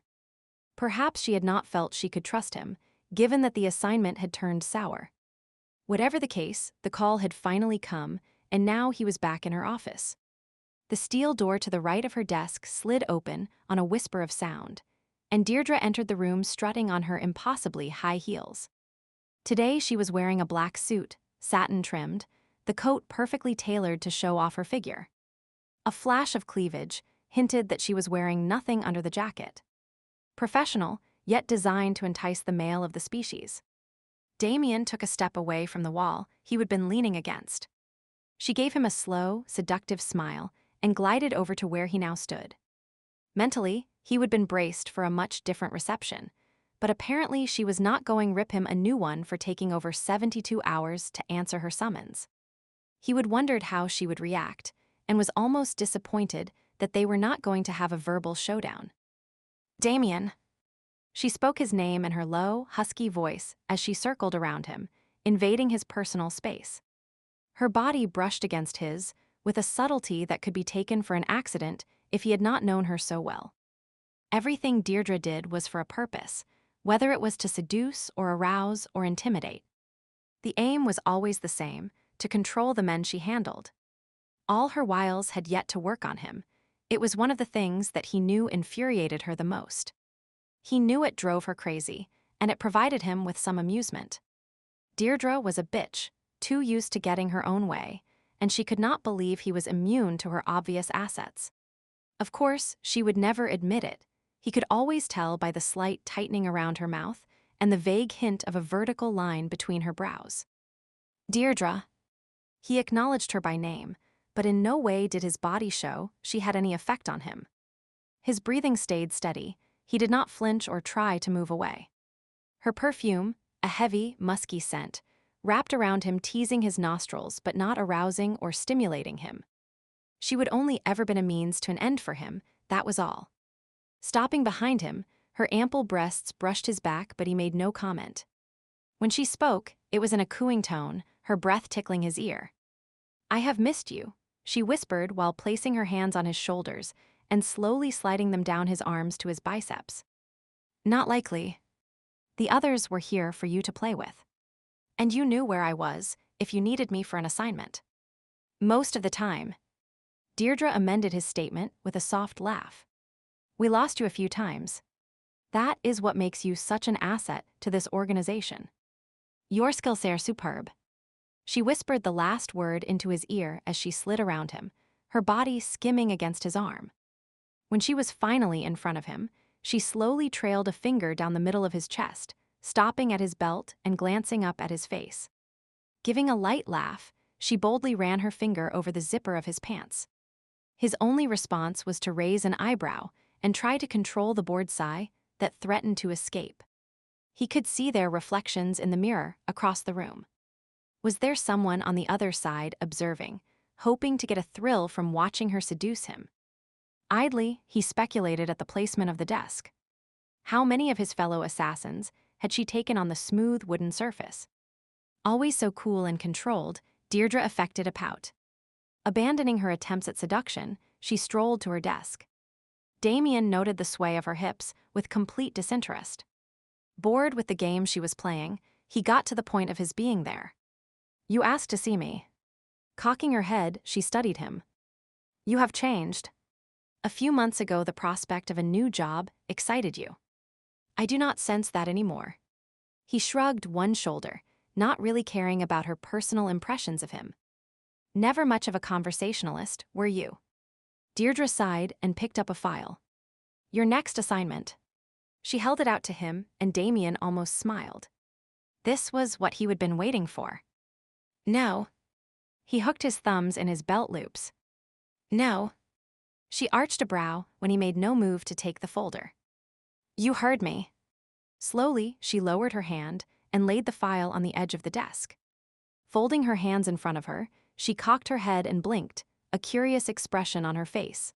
Perhaps she had not felt she could trust him, given that the assignment had turned sour. Whatever the case, the call had finally come, and now he was back in her office. The steel door to the right of her desk slid open on a whisper of sound, and Deirdre entered the room strutting on her impossibly high heels. Today she was wearing a black suit, satin-trimmed, the coat perfectly tailored to show off her figure. A flash of cleavage hinted that she was wearing nothing under the jacket. Professional, yet designed to entice the male of the species. Damien took a step away from the wall he had been leaning against. She gave him a slow, seductive smile and glided over to where he now stood. Mentally, he would been braced for a much different reception, but apparently she was not going rip him a new one for taking over 72 hours to answer her summons. He would wondered how she would react, and was almost disappointed that they were not going to have a verbal showdown. Damien. She spoke his name in her low, husky voice as she circled around him, invading his personal space. Her body brushed against his, with a subtlety that could be taken for an accident if he had not known her so well. Everything Deirdre did was for a purpose, whether it was to seduce or arouse or intimidate. The aim was always the same, to control the men she handled. All her wiles had yet to work on him. It was one of the things that he knew infuriated her the most. He knew it drove her crazy, and it provided him with some amusement. Deirdre was a bitch, too used to getting her own way, and she could not believe he was immune to her obvious assets. Of course, she would never admit it. He could always tell by the slight tightening around her mouth and the vague hint of a vertical line between her brows. Deirdre. He acknowledged her by name, but in no way did his body show she had any effect on him. His breathing stayed steady. He did not flinch or try to move away. Her perfume, a heavy, musky scent, wrapped around him, teasing his nostrils but not arousing or stimulating him. She would only ever been a means to an end for him, that was all. Stopping behind him, her ample breasts brushed his back, but he made no comment. When she spoke, it was in a cooing tone, her breath tickling his ear. "I have missed you," she whispered while placing her hands on his shoulders and slowly sliding them down his arms to his biceps. "Not likely. The others were here for you to play with. And you knew where I was if you needed me for an assignment. Most of the time." Deirdre amended his statement with a soft laugh. "We lost you a few times. That is what makes you such an asset to this organization. Your skills are superb." She whispered the last word into his ear as she slid around him, her body skimming against his arm. When she was finally in front of him, she slowly trailed a finger down the middle of his chest, stopping at his belt and glancing up at his face. Giving a light laugh, she boldly ran her finger over the zipper of his pants. His only response was to raise an eyebrow and try to control the bored sigh that threatened to escape. He could see their reflections in the mirror across the room. Was there someone on the other side observing, hoping to get a thrill from watching her seduce him? Idly, he speculated at the placement of the desk. How many of his fellow assassins had she taken on the smooth wooden surface? Always so cool and controlled, Deirdre affected a pout. Abandoning her attempts at seduction, she strolled to her desk. Damien noted the sway of her hips with complete disinterest. Bored with the game she was playing, he got to the point of his being there. "You asked to see me." Cocking her head, she studied him. "You have changed. A few months ago, the prospect of a new job excited you. I do not sense that anymore." He shrugged one shoulder, not really caring about her personal impressions of him. "Never much of a conversationalist, were you?" Deirdre sighed and picked up a file. "Your next assignment." She held it out to him, and Damien almost smiled. This was what he had been waiting for. "No." He hooked his thumbs in his belt loops. "No." She arched a brow when he made no move to take the folder. "You heard me." Slowly, she lowered her hand and laid the file on the edge of the desk. Folding her hands in front of her, she cocked her head and blinked, a curious expression on her face.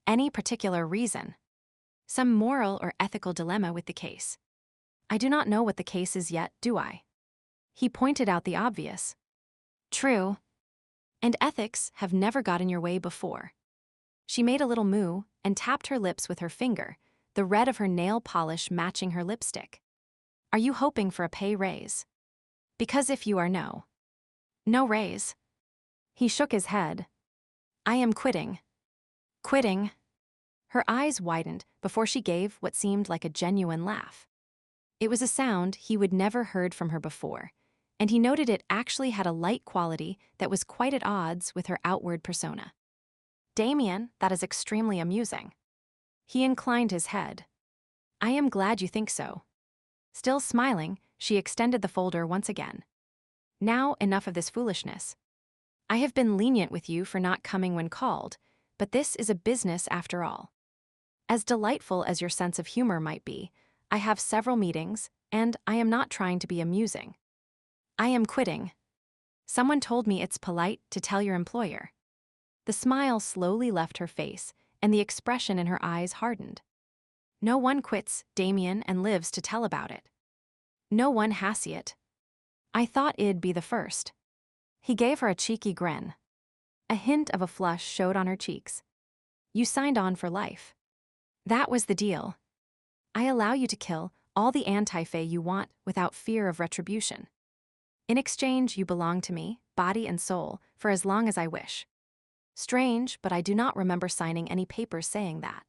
"Any particular reason? Some moral or ethical dilemma with the case?" "I do not know what the case is yet, do I?" He pointed out the obvious. "True. And ethics have never got in your way before." She made a little moo and tapped her lips with her finger, the red of her nail polish matching her lipstick. "Are you hoping for a pay raise? Because if you are, no." "No raise." He shook his head. "I am quitting." "Quitting?" Her eyes widened before she gave what seemed like a genuine laugh. It was a sound he would never heard from her before, and he noted it actually had a light quality that was quite at odds with her outward persona. "Damien, that is extremely amusing." He inclined his head. "I am glad you think so." Still smiling, she extended the folder once again. "Now enough of this foolishness. I have been lenient with you for not coming when called, but this is a business after all. As delightful as your sense of humor might be, I have several meetings, and I am not trying to be amusing. I am quitting. Someone told me it's polite to tell your employer. The smile slowly left her face, and the expression in her eyes hardened. No one quits, Damien, and lives to tell about it. No one has it. I thought it'd be the first. He gave her a cheeky grin. A hint of a flush showed on her cheeks. You signed on for life. That was the deal. I allow you to kill all the anti-fae you want without fear of retribution. In exchange, you belong to me, body and soul, for as long as I wish. Strange, but I do not remember signing any papers saying that.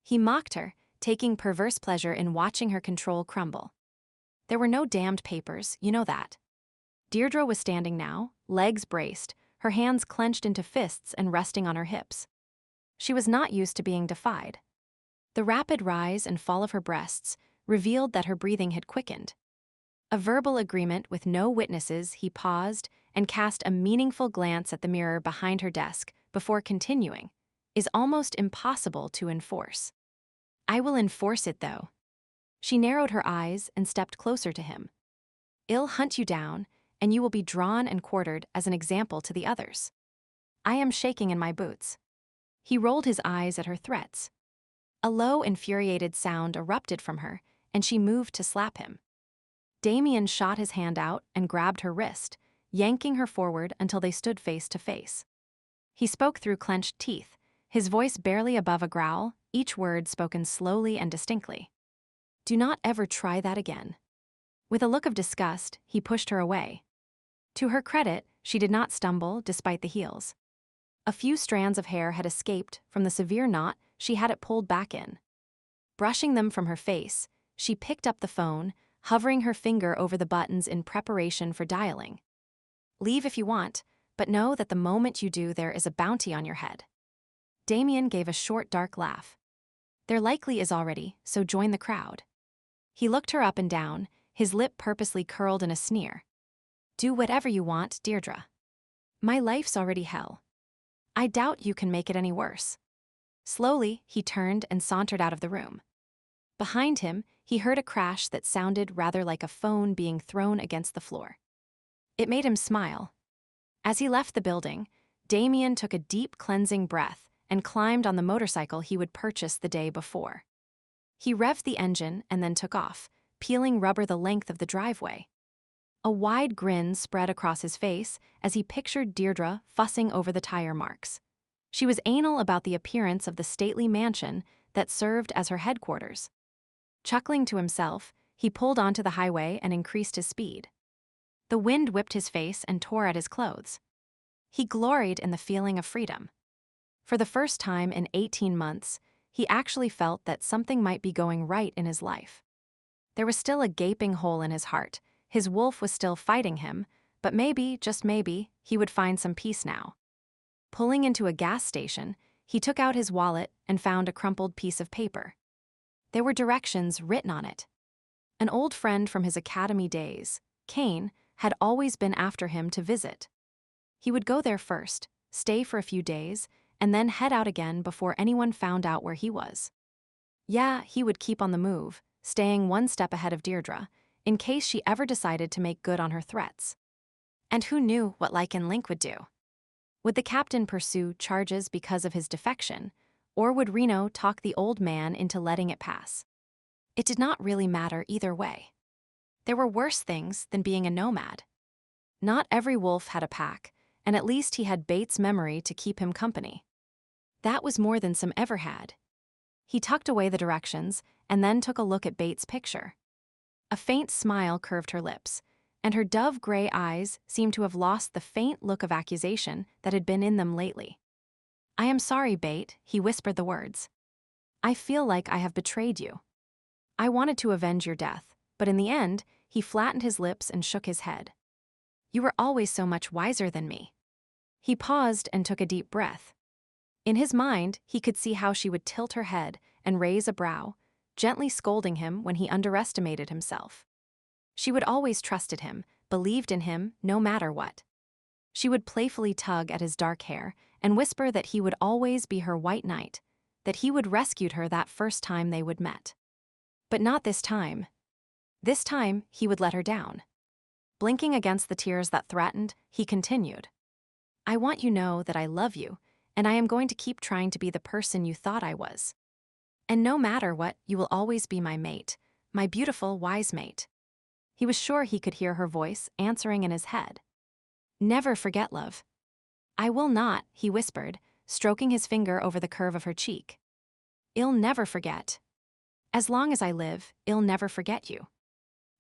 He mocked her, taking perverse pleasure in watching her control crumble. There were no damned papers, you know that. Deirdre was standing now, legs braced, her hands clenched into fists and resting on her hips. She was not used to being defied. The rapid rise and fall of her breasts revealed that her breathing had quickened. A verbal agreement with no witnesses, he paused and cast a meaningful glance at the mirror behind her desk before continuing, is almost impossible to enforce. I will enforce it, though. She narrowed her eyes and stepped closer to him. I'll hunt you down, and you will be drawn and quartered as an example to the others. I am shaking in my boots. He rolled his eyes at her threats. A low, infuriated sound erupted from her, and she moved to slap him. Damien shot his hand out and grabbed her wrist, yanking her forward until they stood face to face. He spoke through clenched teeth, his voice barely above a growl, each word spoken slowly and distinctly. Do not ever try that again. With a look of disgust, he pushed her away. To her credit, she did not stumble despite the heels. A few strands of hair had escaped from the severe knot she had it pulled back in. Brushing them from her face, she picked up the phone, hovering her finger over the buttons in preparation for dialing. Leave if you want, but know that the moment you do, there is a bounty on your head. Damien gave a short, dark laugh. There likely is already, so join the crowd. He looked her up and down, his lip purposely curled in a sneer. Do whatever you want, Deirdre. My life's already hell. I doubt you can make it any worse. Slowly, he turned and sauntered out of the room. Behind him, he heard a crash that sounded rather like a phone being thrown against the floor. It made him smile. As he left the building, Damien took a deep cleansing breath and climbed on the motorcycle he would purchase the day before. He revved the engine and then took off, peeling rubber the length of the driveway. A wide grin spread across his face as he pictured Deirdre fussing over the tire marks. She was anal about the appearance of the stately mansion that served as her headquarters. Chuckling to himself, he pulled onto the highway and increased his speed. The wind whipped his face and tore at his clothes. He gloried in the feeling of freedom. For the first time in 18 months, he actually felt that something might be going right in his life. There was still a gaping hole in his heart. His wolf was still fighting him, but maybe, just maybe, he would find some peace now. Pulling into a gas station, he took out his wallet and found a crumpled piece of paper. There were directions written on it. An old friend from his academy days, Kane, had always been after him to visit. He would go there first, stay for a few days, and then head out again before anyone found out where he was. Yeah, he would keep on the move, staying one step ahead of Deirdre, in case she ever decided to make good on her threats. And who knew what Lycan Link would do? Would the captain pursue charges because of his defection, or would Reno talk the old man into letting it pass? It did not really matter either way. There were worse things than being a nomad. Not every wolf had a pack, and at least he had Bates' memory to keep him company. That was more than some ever had. He tucked away the directions and then took a look at Bates' picture. A faint smile curved her lips, and her dove-gray eyes seemed to have lost the faint look of accusation that had been in them lately. I am sorry, Bate, he whispered the words. I feel like I have betrayed you. I wanted to avenge your death, but in the end, he flattened his lips and shook his head. You were always so much wiser than me. He paused and took a deep breath. In his mind, he could see how she would tilt her head and raise a brow, gently scolding him when he underestimated himself. She would always trusted him, believed in him, no matter what. She would playfully tug at his dark hair and whisper that he would always be her white knight, that he would rescue her that first time they would met. But not this time. This time, he would let her down. Blinking against the tears that threatened, he continued. I want you to know that I love you, and I am going to keep trying to be the person you thought I was. And no matter what, you will always be my mate, my beautiful, wise mate. He was sure he could hear her voice answering in his head. Never forget, love. I will not, he whispered, stroking his finger over the curve of her cheek. I'll never forget. As long as I live, I'll never forget you.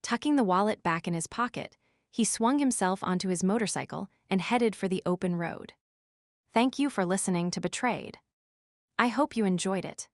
Tucking the wallet back in his pocket, he swung himself onto his motorcycle and headed for the open road. Thank you for listening to Betrayed. I hope you enjoyed it.